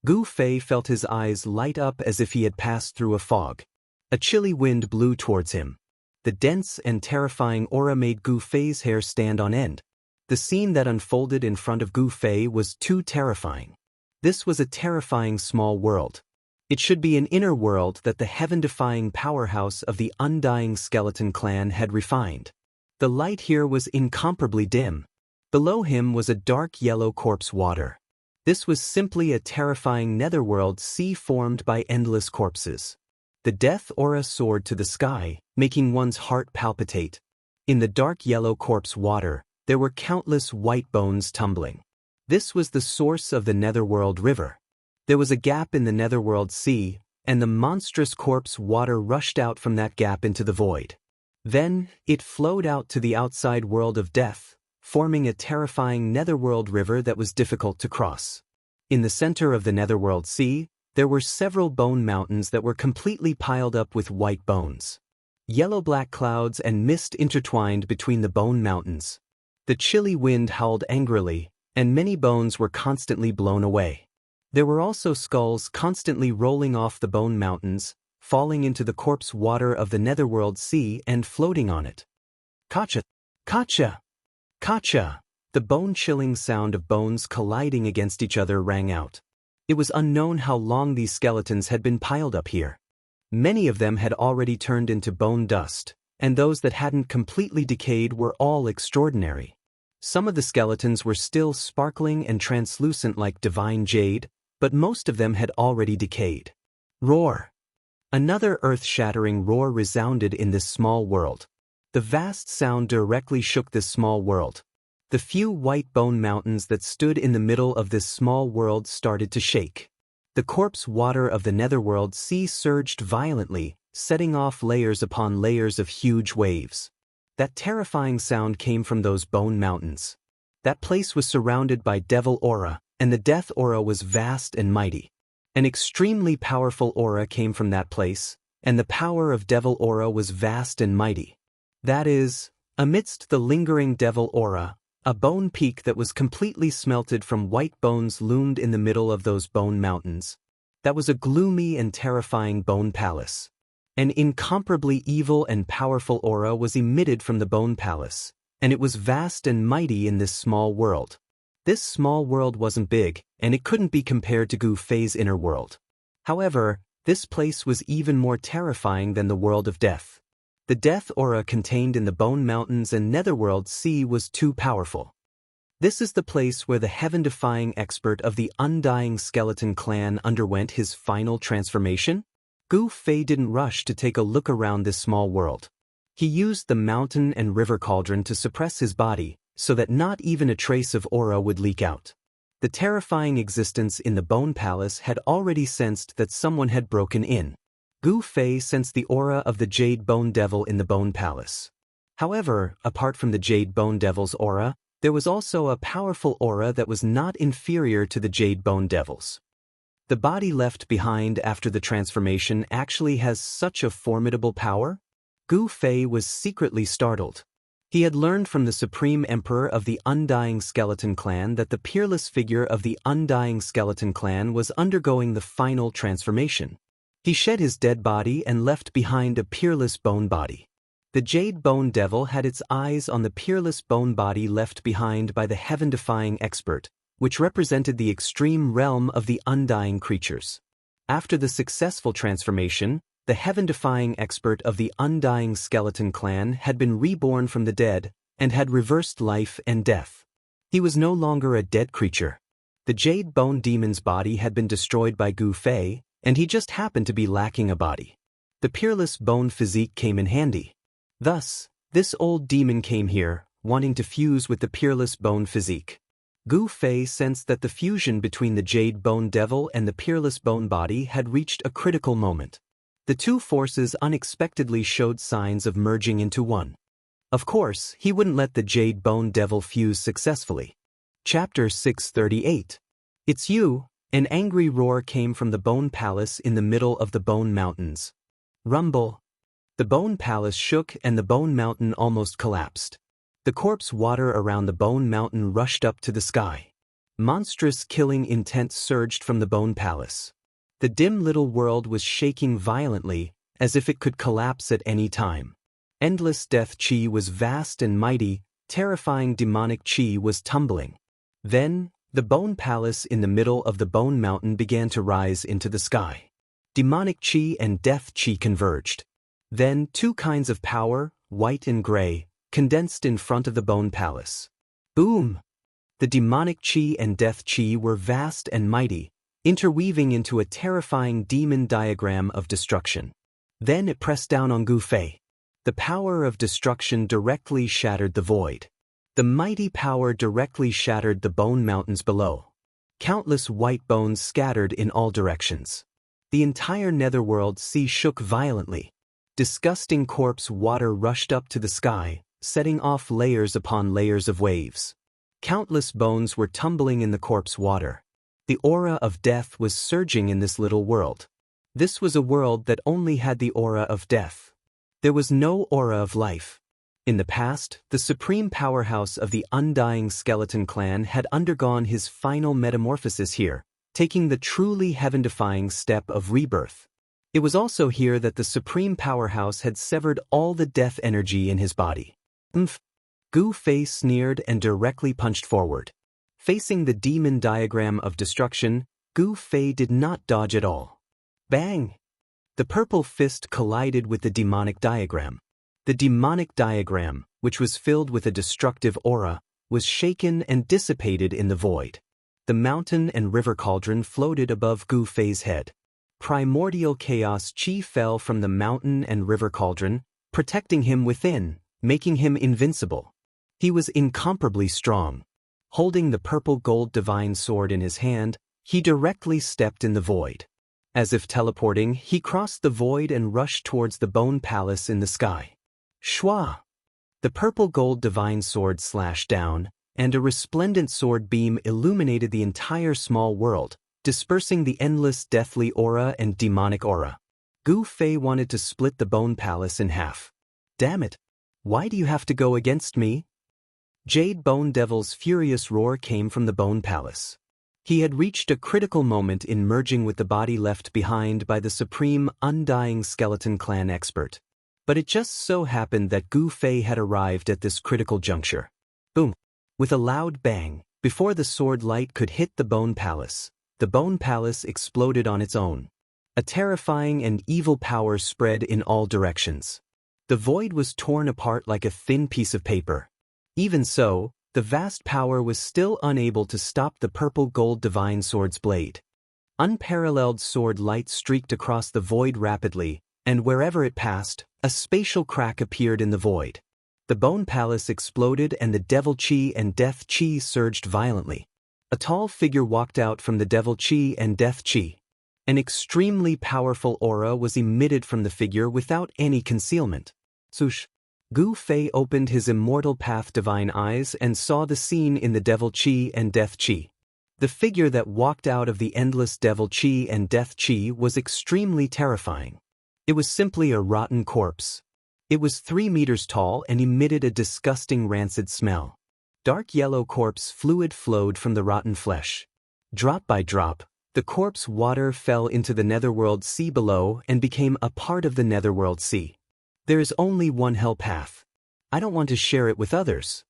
A: Gu Fei felt his eyes light up as if he had passed through a fog. A chilly wind blew towards him. The dense and terrifying aura made Gu Fei's hair stand on end. The scene that unfolded in front of Gu Fei was too terrifying. This was a terrifying small world. It should be an inner world that the heaven-defying powerhouse of the undying skeleton clan had refined. The light here was incomparably dim. Below him was a dark yellow corpse water. This was simply a terrifying netherworld sea formed by endless corpses. The death aura soared to the sky, making one's heart palpitate. In the dark yellow corpse water, there were countless white bones tumbling. This was the source of the netherworld river. There was a gap in the netherworld sea, and the monstrous corpse water rushed out from that gap into the void. Then, it flowed out to the outside world of death, forming a terrifying netherworld river that was difficult to cross. In the center of the netherworld sea, there were several bone mountains that were completely piled up with white bones. Yellow-black clouds and mist intertwined between the bone mountains. The chilly wind howled angrily, and many bones were constantly blown away. There were also skulls constantly rolling off the bone mountains, falling into the corpse water of the netherworld sea and floating on it. Kacha! Kacha! Kacha! The bone-chilling sound of bones colliding against each other rang out. It was unknown how long these skeletons had been piled up here. Many of them had already turned into bone dust, and those that hadn't completely decayed were all extraordinary. Some of the skeletons were still sparkling and translucent like divine jade, but most of them had already decayed. Roar! Another earth-shattering roar resounded in this small world. The vast sound directly shook this small world. The few white bone mountains that stood in the middle of this small world started to shake. The corpse water of the netherworld sea surged violently, setting off layers upon layers of huge waves. That terrifying sound came from those bone mountains. That place was surrounded by devil aura, and the death aura was vast and mighty. An extremely powerful aura came from that place, and the power of devil aura was vast and mighty. That is, amidst the lingering devil aura, a bone peak that was completely smelted from white bones loomed in the middle of those bone mountains. That was a gloomy and terrifying bone palace. An incomparably evil and powerful aura was emitted from the bone palace, and it was vast and mighty in this small world. This small world wasn't big, and it couldn't be compared to Gu Fei's inner world. However, this place was even more terrifying than the world of death. The death aura contained in the bone mountains and netherworld sea was too powerful. This is the place where the heaven-defying expert of the undying skeleton clan underwent his final transformation. Gu Fei didn't rush to take a look around this small world. He used the mountain and river cauldron to suppress his body, so that not even a trace of aura would leak out. The terrifying existence in the bone palace had already sensed that someone had broken in. Gu Fei sensed the aura of the Jade Bone Devil in the Bone Palace. However, apart from the Jade Bone Devil's aura, there was also a powerful aura that was not inferior to the Jade Bone Devil's. The body left behind after the transformation actually has such a formidable power? Gu Fei was secretly startled. He had learned from the Supreme Emperor of the Undying Skeleton Clan that the peerless figure of the Undying Skeleton Clan was undergoing the final transformation. He shed his dead body and left behind a peerless bone body. The Jade Bone Devil had its eyes on the peerless bone body left behind by the heaven-defying expert, which represented the extreme realm of the undying creatures. After the successful transformation, the heaven-defying expert of the undying skeleton clan had been reborn from the dead and had reversed life and death. He was no longer a dead creature. The Jade Bone Demon's body had been destroyed by Gu Fei, and he just happened to be lacking a body. The peerless bone physique came in handy. Thus, this old demon came here, wanting to fuse with the peerless bone physique. Gu Fei sensed that the fusion between the Jade Bone Devil and the peerless bone body had reached a critical moment. The two forces unexpectedly showed signs of merging into one. Of course, he wouldn't let the Jade Bone Devil fuse successfully. Chapter 638. It's you! An angry roar came from the Bone Palace in the middle of the Bone Mountains. Rumble! The Bone Palace shook and the Bone Mountain almost collapsed. The corpse water around the Bone Mountain rushed up to the sky. Monstrous killing intent surged from the Bone Palace. The dim little world was shaking violently, as if it could collapse at any time. Endless death chi was vast and mighty, terrifying demonic chi was tumbling. Then, the Bone Palace in the middle of the Bone Mountain began to rise into the sky. Demonic chi and death chi converged. Then, two kinds of power, white and gray, condensed in front of the Bone Palace. Boom! The demonic chi and death chi were vast and mighty, interweaving into a terrifying demon diagram of destruction. Then it pressed down on Gu Fei. The power of destruction directly shattered the void. The mighty power directly shattered the bone mountains below. Countless white bones scattered in all directions. The entire netherworld sea shook violently. Disgusting corpse water rushed up to the sky, setting off layers upon layers of waves. Countless bones were tumbling in the corpse water. The aura of death was surging in this little world. This was a world that only had the aura of death. There was no aura of life. In the past, the supreme powerhouse of the undying skeleton clan had undergone his final metamorphosis here, taking the truly heaven-defying step of rebirth. It was also here that the supreme powerhouse had severed all the death energy in his body. Gu Fei sneered and directly punched forward. Facing the demon diagram of destruction, Gu Fei did not dodge at all. Bang! The purple fist collided with the demonic diagram. The demonic diagram, which was filled with a destructive aura, was shaken and dissipated in the void. The mountain and river cauldron floated above Gu Fei's head. Primordial chaos chi fell from the mountain and river cauldron, protecting him within, making him invincible. He was incomparably strong. Holding the purple gold divine sword in his hand, he directly stepped in the void. As if teleporting, he crossed the void and rushed towards the Bone Palace in the sky. Shwa! The purple gold divine sword slashed down, and a resplendent sword beam illuminated the entire small world, dispersing the endless deathly aura and demonic aura. Gu Fei wanted to split the Bone Palace in half. Damn it! Why do you have to go against me? Jade Bone Devil's furious roar came from the Bone Palace. He had reached a critical moment in merging with the body left behind by the supreme undying skeleton clan expert. But it just so happened that Gu Fei had arrived at this critical juncture. Boom! With a loud bang, before the sword light could hit the Bone Palace exploded on its own. A terrifying and evil power spread in all directions. The void was torn apart like a thin piece of paper. Even so, the vast power was still unable to stop the purple gold divine sword's blade. Unparalleled sword light streaked across the void rapidly, and wherever it passed, a spatial crack appeared in the void. The Bone Palace exploded and the devil chi and death chi surged violently. A tall figure walked out from the devil chi and death chi. An extremely powerful aura was emitted from the figure without any concealment. Swoosh! Gu Fei opened his immortal path divine eyes and saw the scene in the devil chi and death chi. The figure that walked out of the endless devil chi and death chi was extremely terrifying. It was simply a rotten corpse. It was 3 meters tall and emitted a disgusting rancid smell. Dark yellow corpse fluid flowed from the rotten flesh. Drop by drop, the corpse water fell into the netherworld sea below and became a part of the netherworld sea. There is only one hell path. I don't want to share it with others.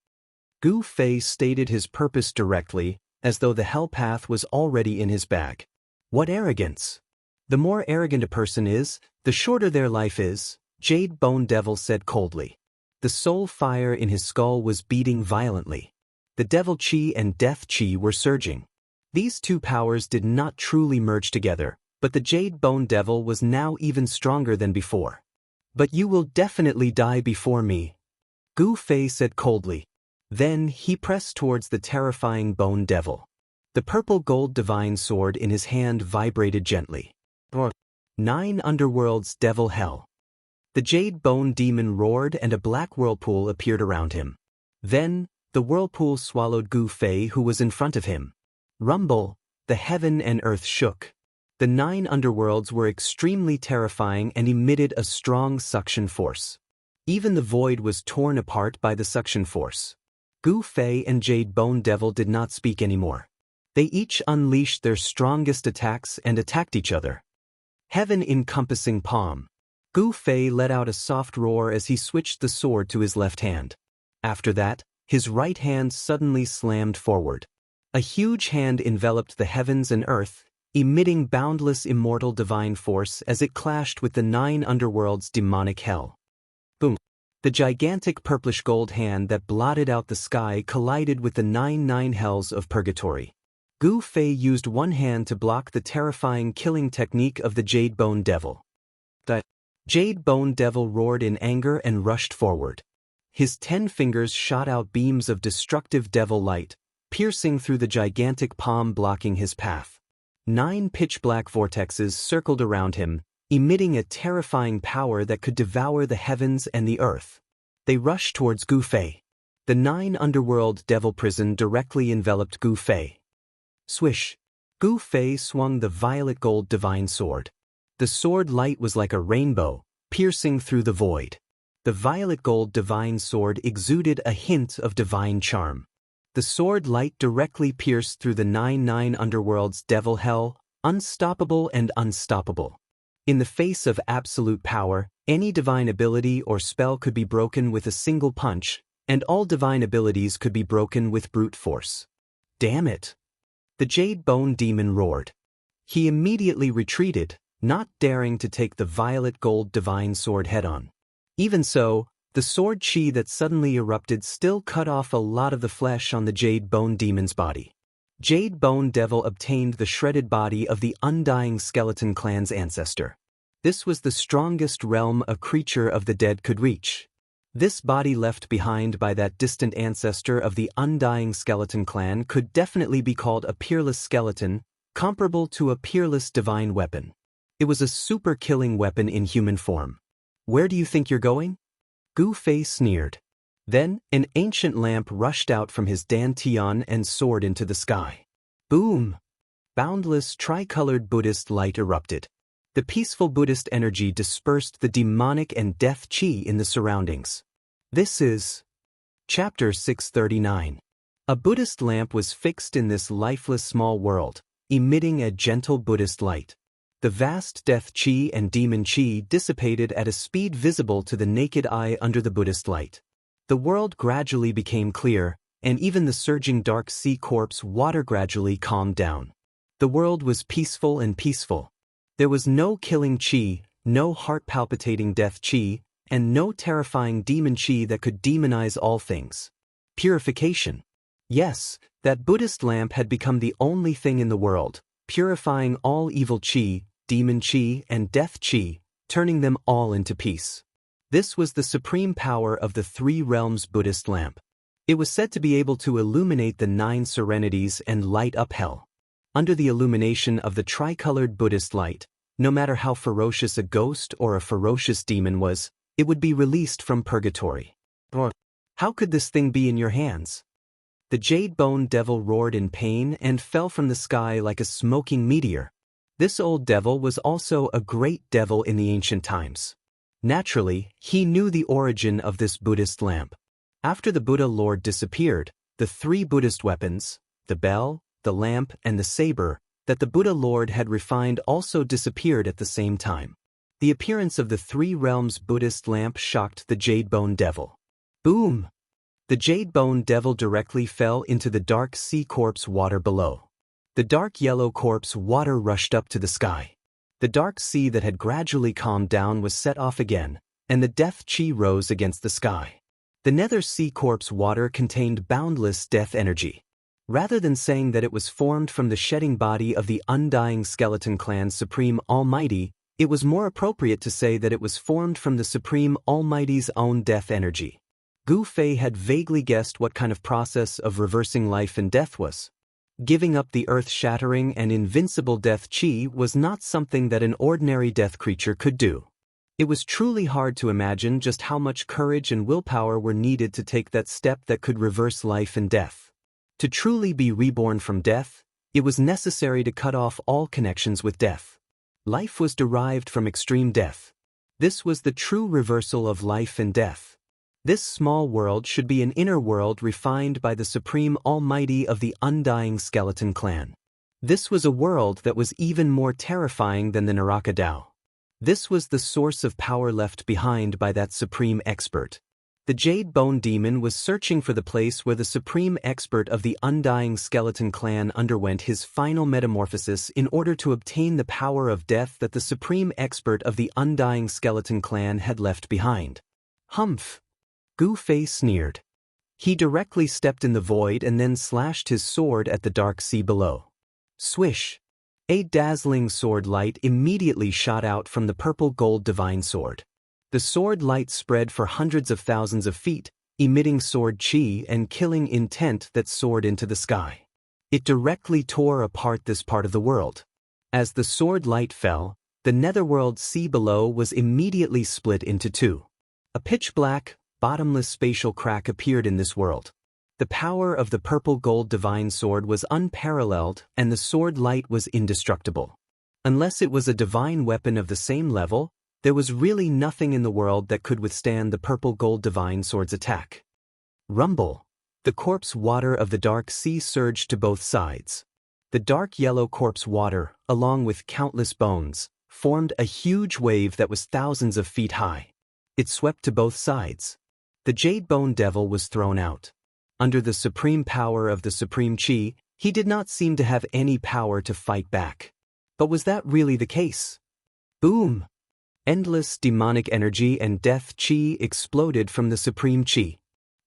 A: Gu Fei stated his purpose directly, as though the hell path was already in his bag. What arrogance! The more arrogant a person is, the shorter their life is, Jade Bone Devil said coldly. The soul fire in his skull was beating violently. The Devil Chi and Death Chi were surging. These two powers did not truly merge together, but the Jade Bone Devil was now even stronger than before. But you will definitely die before me, Gu Fei said coldly. Then he pressed towards the terrifying Bone Devil. The purple gold divine sword in his hand vibrated gently. 9 underworlds devil hell. The Jade Bone Demon roared and a black whirlpool appeared around him. Then, the whirlpool swallowed Gu Fei who was in front of him. Rumble, the heaven and earth shook. The 9 underworlds were extremely terrifying and emitted a strong suction force. Even the void was torn apart by the suction force. Gu Fei and Jade Bone Devil did not speak anymore. They each unleashed their strongest attacks and attacked each other. Heaven-encompassing palm. Gu Fei let out a soft roar as he switched the sword to his left hand. After that, his right hand suddenly slammed forward. A huge hand enveloped the heavens and earth, emitting boundless immortal divine force as it clashed with the 9 underworlds' demonic hell. Boom! The gigantic purplish gold hand that blotted out the sky collided with the 9 hells of purgatory. Gu Fei used one hand to block the terrifying killing technique of the Jade Bone Devil. The Jade Bone Devil roared in anger and rushed forward. His 10 fingers shot out beams of destructive devil light, piercing through the gigantic palm blocking his path. 9 pitch-black vortexes circled around him, emitting a terrifying power that could devour the heavens and the earth. They rushed towards Gu Fei. The 9 underworld devil prison directly enveloped Gu Fei. Swish! Gu Fei swung the violet gold divine sword. The sword light was like a rainbow, piercing through the void. The violet gold divine sword exuded a hint of divine charm. The sword light directly pierced through the 9 underworlds devil hell, unstoppable and unstoppable. In the face of absolute power, any divine ability or spell could be broken with a single punch, and all divine abilities could be broken with brute force. Damn it! The Jade Bone Demon roared. He immediately retreated, not daring to take the violet gold divine sword head-on. Even so, the sword chi that suddenly erupted still cut off a lot of the flesh on the Jade Bone Demon's body. Jade Bone Devil obtained the shredded body of the undying skeleton clan's ancestor. This was the strongest realm a creature of the dead could reach. This body left behind by that distant ancestor of the undying skeleton clan could definitely be called a peerless skeleton, comparable to a peerless divine weapon. It was a super-killing weapon in human form. Where do you think you're going? Gu Fei sneered. Then, an ancient lamp rushed out from his dantian and soared into the sky. Boom! Boundless, tricolored Buddhist light erupted. The peaceful Buddhist energy dispersed the demonic and death chi in the surroundings. This is Chapter 639. A Buddhist lamp was fixed in this lifeless small world, emitting a gentle Buddhist light. The vast death chi and demon chi dissipated at a speed visible to the naked eye under the Buddhist light. The world gradually became clear, and even the surging dark sea corpse water gradually calmed down. The world was peaceful and peaceful. There was no killing chi, no heart-palpitating death chi, and no terrifying demon chi that could demonize all things. Purification. Yes, that Buddhist lamp had become the only thing in the world, purifying all evil chi, demon chi, and death chi, turning them all into peace. This was the supreme power of the 3 realms Buddhist lamp. It was said to be able to illuminate the 9 serenities and light up hell. Under the illumination of the tricolored Buddhist light, no matter how ferocious a ghost or a ferocious demon was, it would be released from purgatory. How could this thing be in your hands? The Jade Bone Devil roared in pain and fell from the sky like a smoking meteor. This old devil was also a great devil in the ancient times. Naturally, he knew the origin of this Buddhist lamp. After the Buddha Lord disappeared, the 3 Buddhist weapons, the bell, the lamp, and the saber, that the Buddha Lord had refined also disappeared at the same time. The appearance of the Three Realms Buddhist lamp shocked the Jade Bone Devil. Boom! The Jade Bone Devil directly fell into the dark sea corpse water below. The dark yellow corpse water rushed up to the sky. The dark sea that had gradually calmed down was set off again, and the death chi rose against the sky. The nether sea corpse water contained boundless death energy. Rather than saying that it was formed from the shedding body of the undying skeleton clan's Supreme Almighty, it was more appropriate to say that it was formed from the Supreme Almighty's own death energy. Gu Fei had vaguely guessed what kind of process of reversing life and death was. Giving up the earth-shattering and invincible death chi was not something that an ordinary death creature could do. It was truly hard to imagine just how much courage and willpower were needed to take that step that could reverse life and death. To truly be reborn from death, it was necessary to cut off all connections with death. Life was derived from extreme death. This was the true reversal of life and death. This small world should be an inner world refined by the Supreme Almighty of the undying skeleton clan. This was a world that was even more terrifying than the Naraka Dao. This was the source of power left behind by that supreme expert. The Jade Bone Demon was searching for the place where the supreme expert of the undying skeleton clan underwent his final metamorphosis in order to obtain the power of death that the supreme expert of the undying skeleton clan had left behind. Humph! Gu Fei sneered. He directly stepped in the void and then slashed his sword at the dark sea below. Swish! A dazzling sword light immediately shot out from the purple-gold divine sword. The sword light spread for hundreds of thousands of feet, emitting sword chi and killing intent that soared into the sky. It directly tore apart this part of the world. As the sword light fell, the netherworld sea below was immediately split into two. A pitch-black, bottomless spatial crack appeared in this world. The power of the purple-gold divine sword was unparalleled and the sword light was indestructible. Unless it was a divine weapon of the same level, there was really nothing in the world that could withstand the purple-gold divine sword's attack. Rumble! The corpse water of the dark sea surged to both sides. The dark yellow corpse water, along with countless bones, formed a huge wave that was thousands of feet high. It swept to both sides. The Jade Bone Devil was thrown out. Under the supreme power of the supreme chi, he did not seem to have any power to fight back. But was that really the case? Boom! Endless demonic energy and death chi exploded from the supreme chi.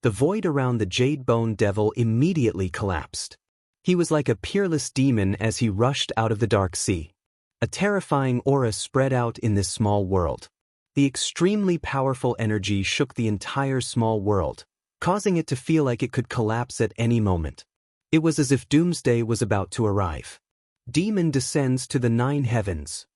A: The void around the Jade Bone Devil immediately collapsed. He was like a peerless demon as he rushed out of the dark sea. A terrifying aura spread out in this small world. The extremely powerful energy shook the entire small world, causing it to feel like it could collapse at any moment. It was as if doomsday was about to arrive. Demon descends to the 9 heavens.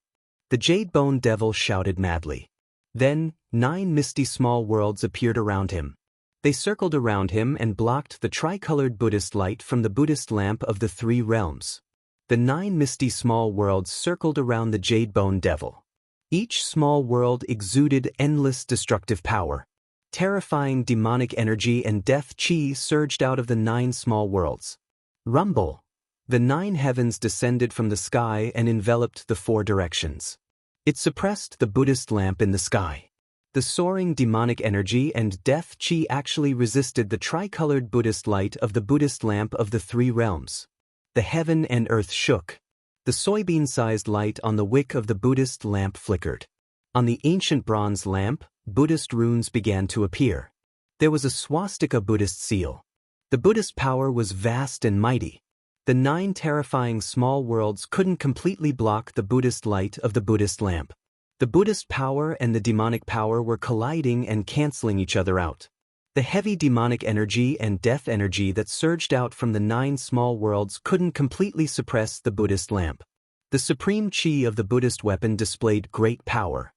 A: The Jade Bone Devil shouted madly. Then, 9 misty small worlds appeared around him. They circled around him and blocked the tricolored Buddhist light from the Buddhist lamp of the 3 realms. The 9 misty small worlds circled around the Jade Bone Devil. Each small world exuded endless destructive power. Terrifying demonic energy and death chi surged out of the 9 small worlds. Rumble! The 9 heavens descended from the sky and enveloped the 4 directions. It suppressed the Buddhist lamp in the sky. The soaring demonic energy and death chi actually resisted the tricolored Buddhist light of the Buddhist lamp of the 3 realms. The heaven and earth shook. The soybean-sized light on the wick of the Buddhist lamp flickered. On the ancient bronze lamp, Buddhist runes began to appear. There was a swastika Buddhist seal. The Buddhist power was vast and mighty. The 9 terrifying small worlds couldn't completely block the Buddhist light of the Buddhist lamp. The Buddhist power and the demonic power were colliding and canceling each other out. The heavy demonic energy and death energy that surged out from the 9 small worlds couldn't completely suppress the Buddhist lamp. The supreme chi of the Buddhist weapon displayed great power.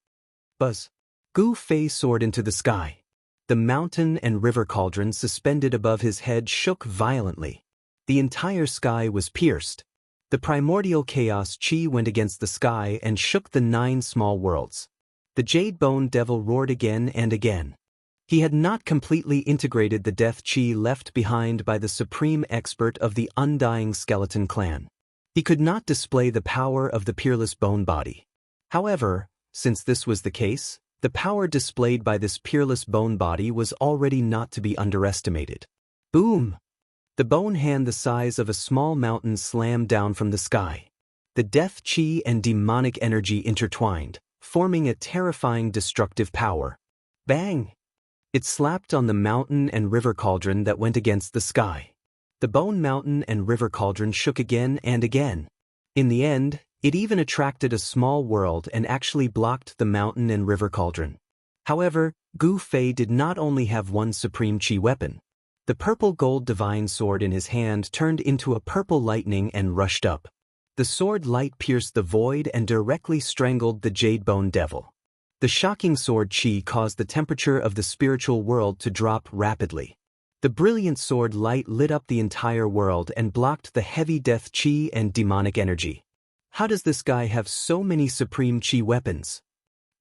A: Buzz! Gu Fei soared into the sky. The mountain and river cauldron suspended above his head shook violently. The entire sky was pierced. The primordial chaos chi went against the sky and shook the 9 small worlds. The Jade Bone Devil roared again and again. He had not completely integrated the death chi left behind by the supreme expert of the undying skeleton clan. He could not display the power of the peerless bone body. However, Since this was the case, the power displayed by this peerless bone body was already not to be underestimated. Boom! The bone hand the size of a small mountain slammed down from the sky. The death chi and demonic energy intertwined, forming a terrifying destructive power. Bang! It slapped on the mountain and river cauldron that went against the sky. The bone mountain and river cauldron shook again and again. In the end, it even attracted a small world and actually blocked the mountain and river cauldron. However, Gu Fei did not only have one supreme chi weapon. The purple gold divine sword in his hand turned into a purple lightning and rushed up. The sword light pierced the void and directly strangled the Jade Bone Devil. The shocking sword chi caused the temperature of the spiritual world to drop rapidly. The brilliant sword light lit up the entire world and blocked the heavy death chi and demonic energy. How does this guy have so many supreme chi weapons?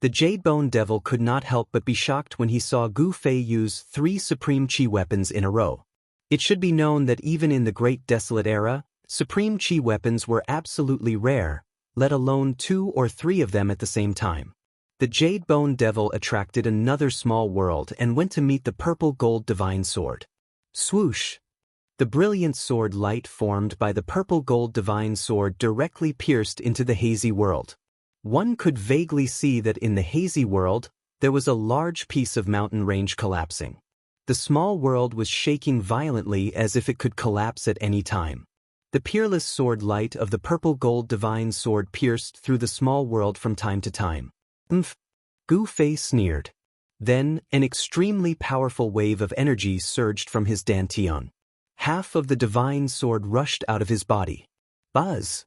A: The Jade Bone Devil could not help but be shocked when he saw Gu Fei use 3 supreme chi weapons in a row. It should be known that even in the Great Desolate Era, supreme chi weapons were absolutely rare, let alone 2 or 3 of them at the same time. The Jade Bone Devil attracted another small world and went to meet the purple gold divine sword. Swoosh! The brilliant sword light formed by the purple gold divine sword directly pierced into the hazy world. One could vaguely see that in the hazy world, there was a large piece of mountain range collapsing. The small world was shaking violently as if it could collapse at any time. The peerless sword light of the purple gold divine sword pierced through the small world from time to time. Gu Fei sneered. Then, an extremely powerful wave of energy surged from his dantian. Half of the divine sword rushed out of his body. Buzz!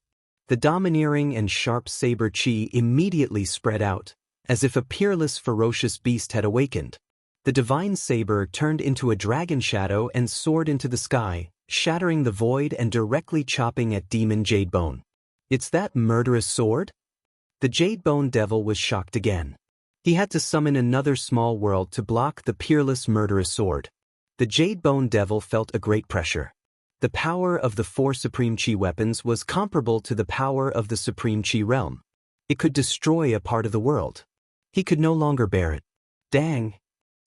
A: The domineering and sharp saber chi immediately spread out, as if a peerless ferocious beast had awakened. The divine saber turned into a dragon shadow and soared into the sky, shattering the void and directly chopping at Demon Jade Bone. It's that murderous sword? The Jade Bone Devil was shocked again. He had to summon another small world to block the peerless murderous sword. The Jade Bone Devil felt a great pressure. The power of the 4 supreme chi weapons was comparable to the power of the supreme chi realm. It could destroy a part of the world. He could no longer bear it. Dang!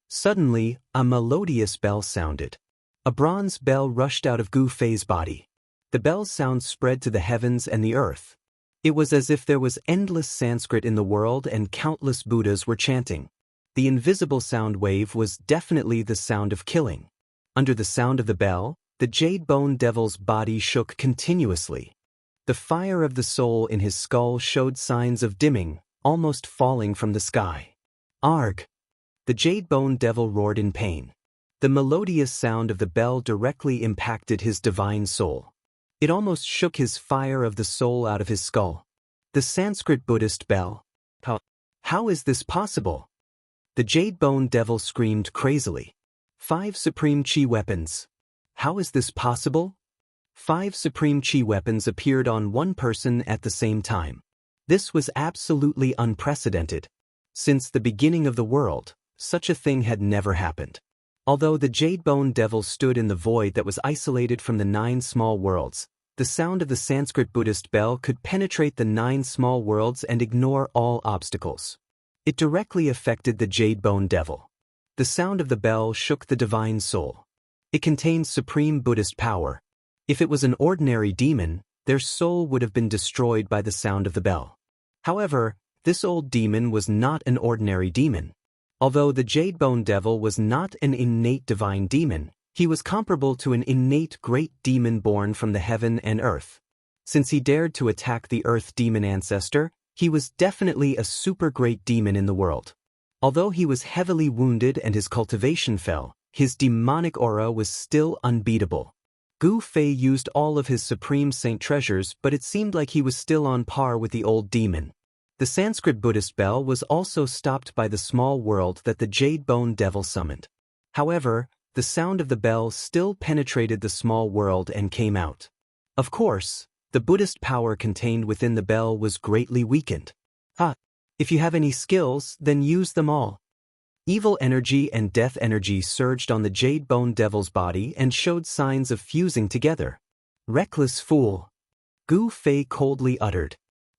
A: Suddenly, a melodious bell sounded. A bronze bell rushed out of Gu Fei's body. The bell's sound spread to the heavens and the earth. It was as if there was endless Sanskrit in the world and countless Buddhas were chanting. The invisible sound wave was definitely the sound of killing. Under the sound of the bell, the Jade Bone Devil's body shook continuously. The fire of the soul in his skull showed signs of dimming, almost falling from the sky. Arg! The Jade Bone Devil roared in pain. The melodious sound of the bell directly impacted his divine soul. It almost shook his fire of the soul out of his skull. The Sanskrit Buddhist bell. How is this possible? The Jade Bone Devil screamed crazily. 5 supreme chi weapons. How is this possible? 5 supreme chi weapons appeared on one person at the same time. This was absolutely unprecedented. Since the beginning of the world, such a thing had never happened. Although the Jade Bone Devil stood in the void that was isolated from the 9 small worlds, the sound of the Sanskrit Buddhist bell could penetrate the 9 small worlds and ignore all obstacles. It directly affected the Jade Bone Devil. The sound of the bell shook the divine soul. It contained supreme Buddhist power. If it was an ordinary demon, their soul would have been destroyed by the sound of the bell. However, this old demon was not an ordinary demon. Although the Jade Bone Devil was not an innate divine demon, he was comparable to an innate great demon born from the heaven and earth. Since he dared to attack the earth demon ancestor, he was definitely a super great demon in the world. Although he was heavily wounded and his cultivation fell, his demonic aura was still unbeatable. Gu Fei used all of his supreme saint treasures, but it seemed like he was still on par with the old demon. The Sanskrit Buddhist bell was also stopped by the small world that the Jade Bone Devil summoned. However, the sound of the bell still penetrated the small world and came out. Of course, the Buddhist power contained within the bell was greatly weakened. If you have any skills, then use them all. Evil energy and death energy surged on the Jade Bone Devil's body and showed signs of fusing together. Reckless fool! Gu Fei coldly uttered.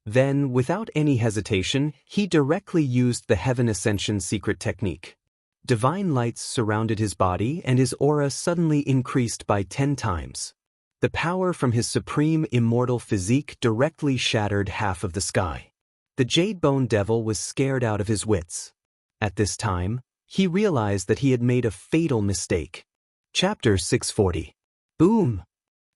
A: Then, without any hesitation, he directly used the Heaven Ascension secret technique. Divine lights surrounded his body and his aura suddenly increased by 10 times. The power from his supreme immortal physique directly shattered half of the sky. The Jade Bone Devil was scared out of his wits. At this time, he realized that he had made a fatal mistake. Chapter 640. Boom!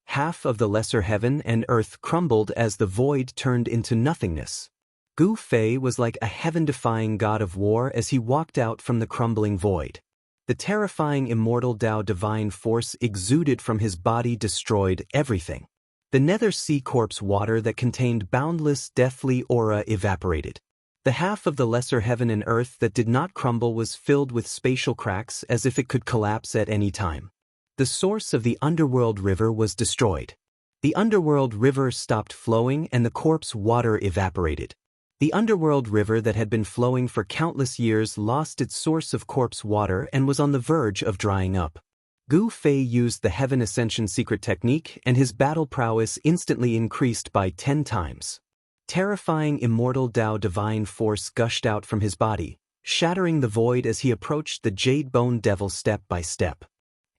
A: Half of the lesser heaven and earth crumbled as the void turned into nothingness. Gu Fei was like a heaven-defying god of war as he walked out from the crumbling void. The terrifying immortal Tao divine force exuded from his body destroyed everything. The nether sea corpse water that contained boundless deathly aura evaporated. The half of the lesser heaven and earth that did not crumble was filled with spatial cracks as if it could collapse at any time. The source of the underworld river was destroyed. The underworld river stopped flowing and the corpse water evaporated. The underworld river that had been flowing for countless years lost its source of corpse water and was on the verge of drying up. Gu Fei used the Heaven Ascension secret technique and his battle prowess instantly increased by 10 times. Terrifying immortal Tao divine force gushed out from his body, shattering the void as he approached the Jade Bone Devil step by step.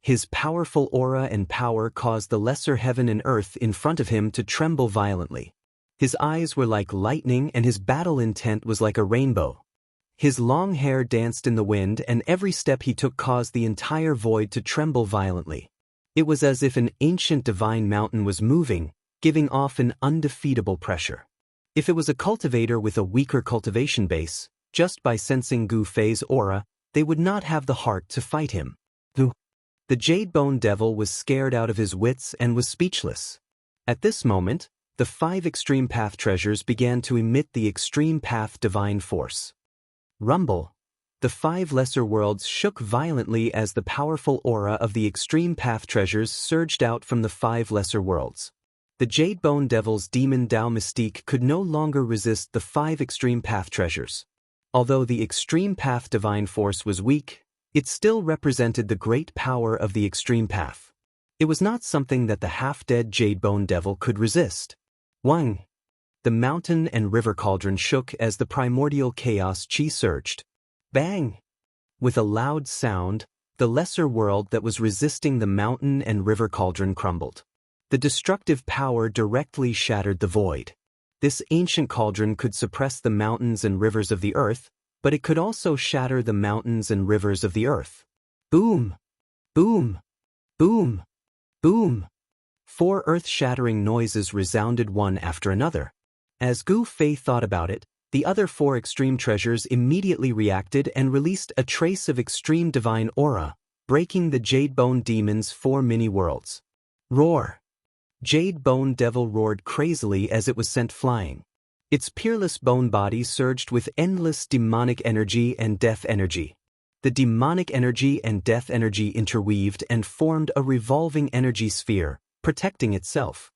A: His powerful aura and power caused the lesser heaven and earth in front of him to tremble violently. His eyes were like lightning and his battle intent was like a rainbow. His long hair danced in the wind and every step he took caused the entire void to tremble violently. It was as if an ancient divine mountain was moving, giving off an undefeatable pressure. If it was a cultivator with a weaker cultivation base, just by sensing Gu Fei's aura, they would not have the heart to fight him. The Jade Bone Devil was scared out of his wits and was speechless. At this moment, the 5 Extreme Path treasures began to emit the Extreme Path divine force. Rumble! The 5 lesser worlds shook violently as the powerful aura of the Extreme Path treasures surged out from the 5 lesser worlds. The Jade Bone Devil's demon Tao mystique could no longer resist the 5 Extreme Path treasures. Although the Extreme Path divine force was weak, it still represented the great power of the Extreme Path. It was not something that the half-dead Jade Bone Devil could resist. Wang! The mountain and river cauldron shook as the primordial chaos chi surged. Bang! With a loud sound, the lesser world that was resisting the mountain and river cauldron crumbled. The destructive power directly shattered the void. This ancient cauldron could suppress the mountains and rivers of the earth, but it could also shatter the mountains and rivers of the earth. Boom! Boom! Boom! Boom! 4 earth-shattering noises resounded one after another. As Gu Fei thought about it, the other 4 extreme treasures immediately reacted and released a trace of extreme divine aura, breaking the Jade Bone Demon's 4 mini-worlds. Roar! Jade Bone Devil roared crazily as it was sent flying. Its peerless bone body surged with endless demonic energy and death energy. The demonic energy and death energy interweaved and formed a revolving energy sphere, protecting itself.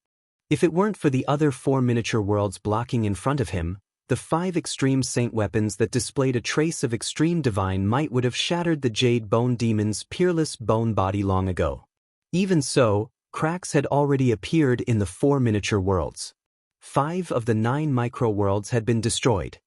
A: If it weren't for the other 4 miniature worlds blocking in front of him, the 5 extreme saint weapons that displayed a trace of extreme divine might would have shattered the Jade Bone Demon's peerless bone body long ago. Even so, cracks had already appeared in the 4 miniature worlds. 5 of the 9 micro-worlds had been destroyed.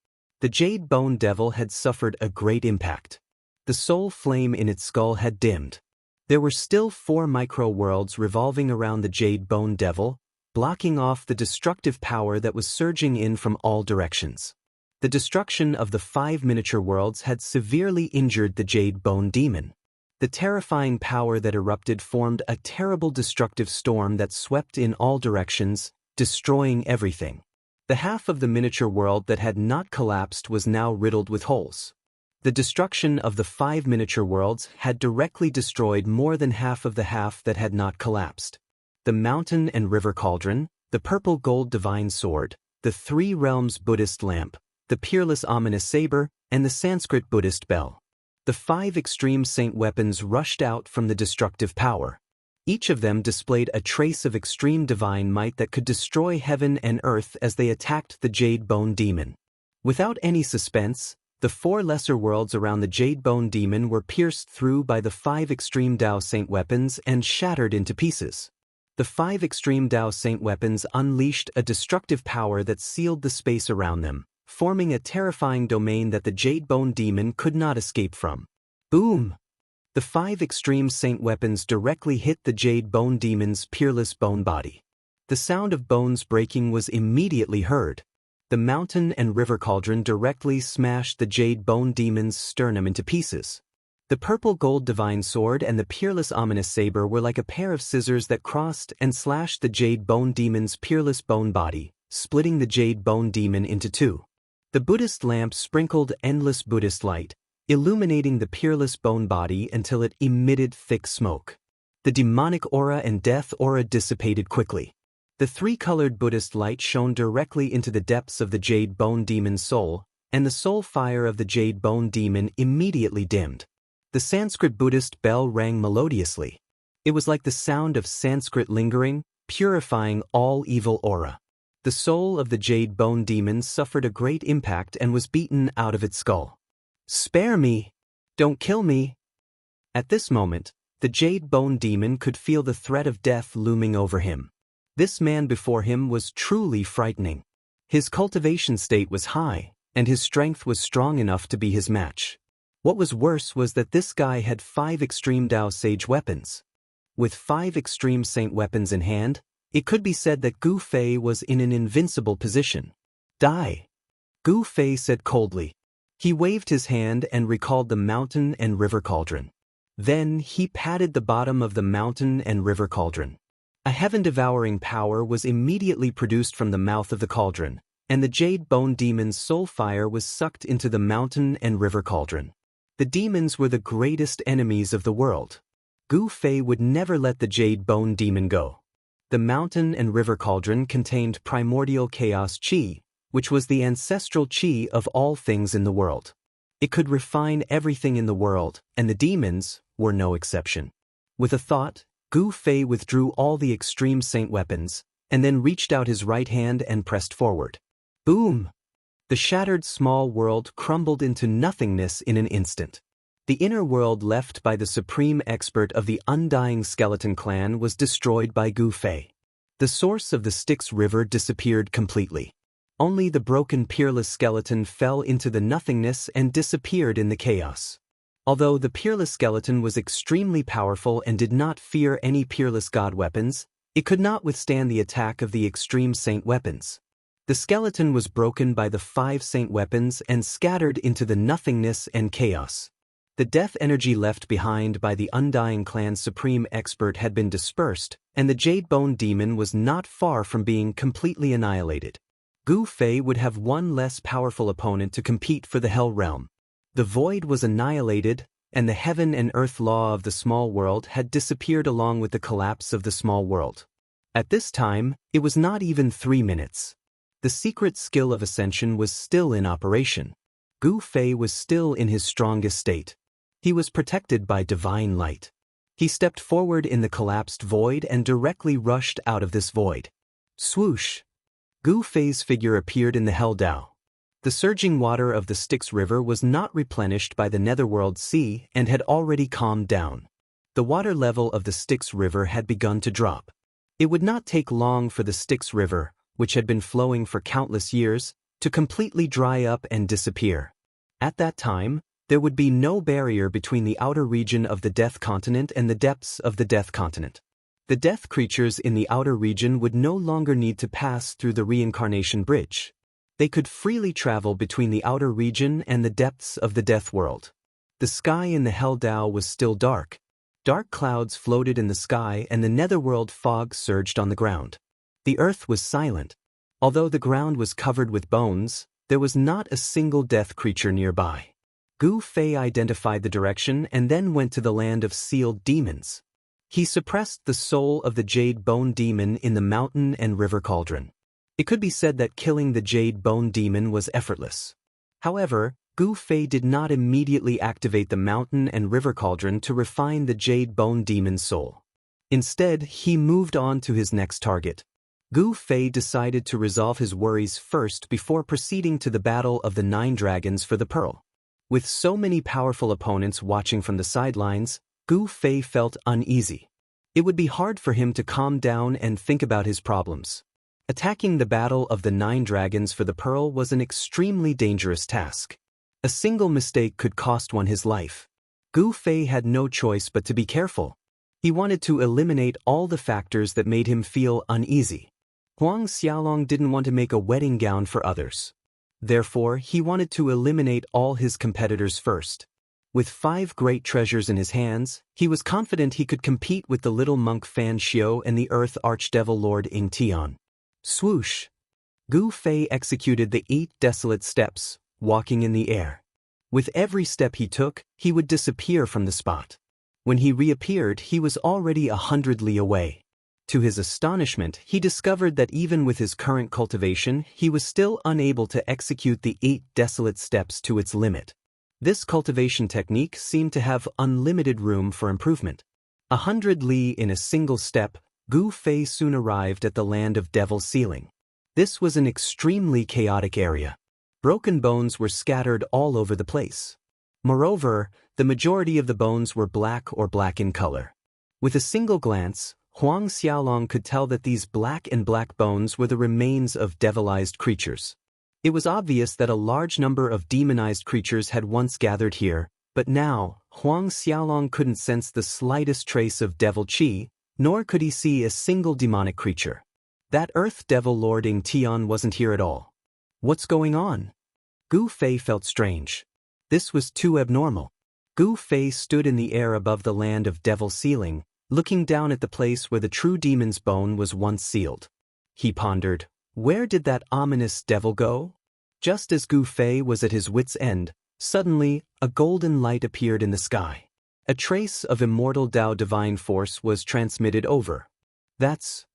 A: The Jade Bone Devil had suffered a great impact. The soul flame in its skull had dimmed. There were still 4 micro-worlds revolving around the Jade Bone Devil, blocking off the destructive power that was surging in from all directions. The destruction of the 5 miniature worlds had severely injured the Jade Bone Demon. The terrifying power that erupted formed a terrible destructive storm that swept in all directions, destroying everything. The half of the miniature world that had not collapsed was now riddled with holes. The destruction of the 5 miniature worlds had directly destroyed more than half of the half that had not collapsed. The mountain and river cauldron, the purple gold divine sword, the 3 realms Buddhist lamp, the peerless ominous saber, and the Sanskrit Buddhist bell. The 5 extreme saint weapons rushed out from the destructive power. Each of them displayed a trace of extreme divine might that could destroy heaven and earth as they attacked the Jade Bone Demon. Without any suspense, the 4 lesser worlds around the Jade Bone Demon were pierced through by the 5 extreme Tao Saint weapons and shattered into pieces. The 5 extreme Dao Saint weapons unleashed a destructive power that sealed the space around them, forming a terrifying domain that the Jade Bone Demon could not escape from. Boom! The 5 extreme Saint weapons directly hit the Jade Bone Demon's peerless bone body. The sound of bones breaking was immediately heard. The mountain and river cauldron directly smashed the Jade Bone Demon's sternum into pieces. The purple gold divine sword and the peerless ominous saber were like a pair of scissors that crossed and slashed the Jade Bone Demon's peerless bone body, splitting the Jade Bone Demon into 2. The Buddhist lamp sprinkled endless Buddhist light, illuminating the peerless bone body until it emitted thick smoke. The demonic aura and death aura dissipated quickly. The 3-colored Buddhist light shone directly into the depths of the Jade Bone Demon's soul, and the soul fire of the Jade Bone Demon immediately dimmed. The Sanskrit Buddhist bell rang melodiously. It was like the sound of Sanskrit lingering, purifying all evil aura. The soul of the Jade Bone Demon suffered a great impact and was beaten out of its skull. "Spare me! Don't kill me!" At this moment, the Jade Bone Demon could feel the threat of death looming over him. This man before him was truly frightening. His cultivation state was high, and his strength was strong enough to be his match. What was worse was that this guy had 5 extreme Dao Sage weapons. With 5 extreme Saint weapons in hand, it could be said that Gu Fei was in an invincible position. "Die," Gu Fei said coldly. He waved his hand and recalled the mountain and river cauldron. Then he patted the bottom of the mountain and river cauldron. A heaven-devouring power was immediately produced from the mouth of the cauldron, and the Jade Bone Demon's soul fire was sucked into the mountain and river cauldron. The demons were the greatest enemies of the world. Gu Fei would never let the Jade Bone Demon go. The mountain and river cauldron contained primordial chaos chi, which was the ancestral chi of all things in the world. It could refine everything in the world, and the demons were no exception. With a thought, Gu Fei withdrew all the extreme Saint weapons, and then reached out his right hand and pressed forward. Boom! The shattered small world crumbled into nothingness in an instant. The inner world left by the supreme expert of the Undying Skeleton Clan was destroyed by Gu Fei. The source of the Styx River disappeared completely. Only the broken peerless skeleton fell into the nothingness and disappeared in the chaos. Although the peerless skeleton was extremely powerful and did not fear any peerless god weapons, it could not withstand the attack of the extreme Saint weapons. The skeleton was broken by the 5 Saint weapons and scattered into the nothingness and chaos. The death energy left behind by the Undying Clan's supreme expert had been dispersed, and the Jade Bone Demon was not far from being completely annihilated. Gu Fei would have one less powerful opponent to compete for the Hell Realm. The void was annihilated, and the heaven and earth law of the small world had disappeared along with the collapse of the small world. At this time, it was not even 3 minutes. The secret skill of ascension was still in operation. Gu Fei was still in his strongest state. He was protected by divine light. He stepped forward in the collapsed void and directly rushed out of this void. Swoosh! Gu Fei's figure appeared in the Hell Dao. The surging water of the Styx River was not replenished by the Netherworld Sea and had already calmed down. The water level of the Styx River had begun to drop. It would not take long for the Styx River, which had been flowing for countless years, to completely dry up and disappear. At that time, there would be no barrier between the outer region of the Death Continent and the depths of the Death Continent. The death creatures in the outer region would no longer need to pass through the reincarnation bridge. They could freely travel between the outer region and the depths of the Death World. The sky in the Hell Dao was still dark. Dark clouds floated in the sky and the netherworld fog surged on the ground. The earth was silent. Although the ground was covered with bones, there was not a single death creature nearby. Gu Fei identified the direction and then went to the land of sealed demons. He suppressed the soul of the Jade Bone Demon in the mountain and river cauldron. It could be said that killing the Jade Bone Demon was effortless. However, Gu Fei did not immediately activate the mountain and river cauldron to refine the Jade Bone Demon's soul. Instead, he moved on to his next target. Gu Fei decided to resolve his worries first before proceeding to the battle of the 9 dragons for the pearl. With so many powerful opponents watching from the sidelines, Gu Fei felt uneasy. It would be hard for him to calm down and think about his problems. Attacking the battle of the 9 dragons for the pearl was an extremely dangerous task. A single mistake could cost one his life. Gu Fei had no choice but to be careful. He wanted to eliminate all the factors that made him feel uneasy. Huang Xiaolong didn't want to make a wedding gown for others. Therefore, he wanted to eliminate all his competitors first. With 5 great treasures in his hands, he was confident he could compete with the little monk Fan Xiu and the Earth Archdevil Lord Ing Tian. Swoosh! Gu Fei executed the 8 desolate steps, walking in the air. With every step he took, he would disappear from the spot. When he reappeared, he was already 100 li away. To his astonishment, he discovered that even with his current cultivation, he was still unable to execute the 8 desolate steps to its limit. This cultivation technique seemed to have unlimited room for improvement. 100 li in a single step, Gu Fei soon arrived at the land of Devil's Ceiling. This was an extremely chaotic area. Broken bones were scattered all over the place. Moreover, the majority of the bones were black or black in color. With a single glance, Huang Xiaolong could tell that these black bones were the remains of devilized creatures. It was obvious that a large number of demonized creatures had once gathered here, but now, Huang Xiaolong couldn't sense the slightest trace of devil qi, nor could he see a single demonic creature. That Earth Devil Lord Ing Tian wasn't here at all. What's going on? Gu Fei felt strange. This was too abnormal. Gu Fei stood in the air above the land of Devil's Ceiling, looking down at the place where the true demon's bone was once sealed. He pondered, where did that ominous devil go? Just as Gu Fei was at his wit's end, suddenly, a golden light appeared in the sky. A trace of immortal Tao divine force was transmitted over. That's...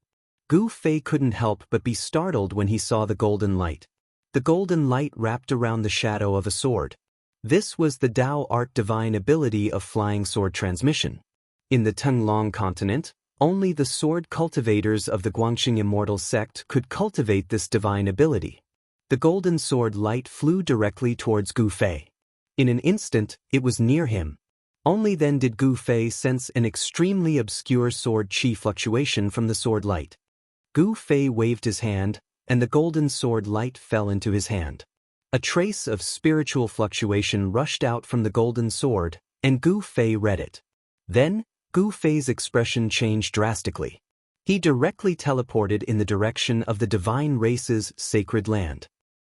A: Gu Fei couldn't help but be startled when he saw the golden light. The golden light wrapped around the shadow of a sword. This was the Tao art divine ability of flying sword transmission. In the Tenglong continent, only the sword cultivators of the Guangxing Immortal sect could cultivate this divine ability. The golden sword light flew directly towards Gu Fei. In an instant, it was near him. Only then did Gu Fei sense an extremely obscure sword qi fluctuation from the sword light. Gu Fei waved his hand, and the golden sword light fell into his hand. A trace of spiritual fluctuation rushed out from the golden sword, and Gu Fei read it. Then, Gu Fei's expression changed drastically. He directly teleported in the direction of the divine race's sacred land.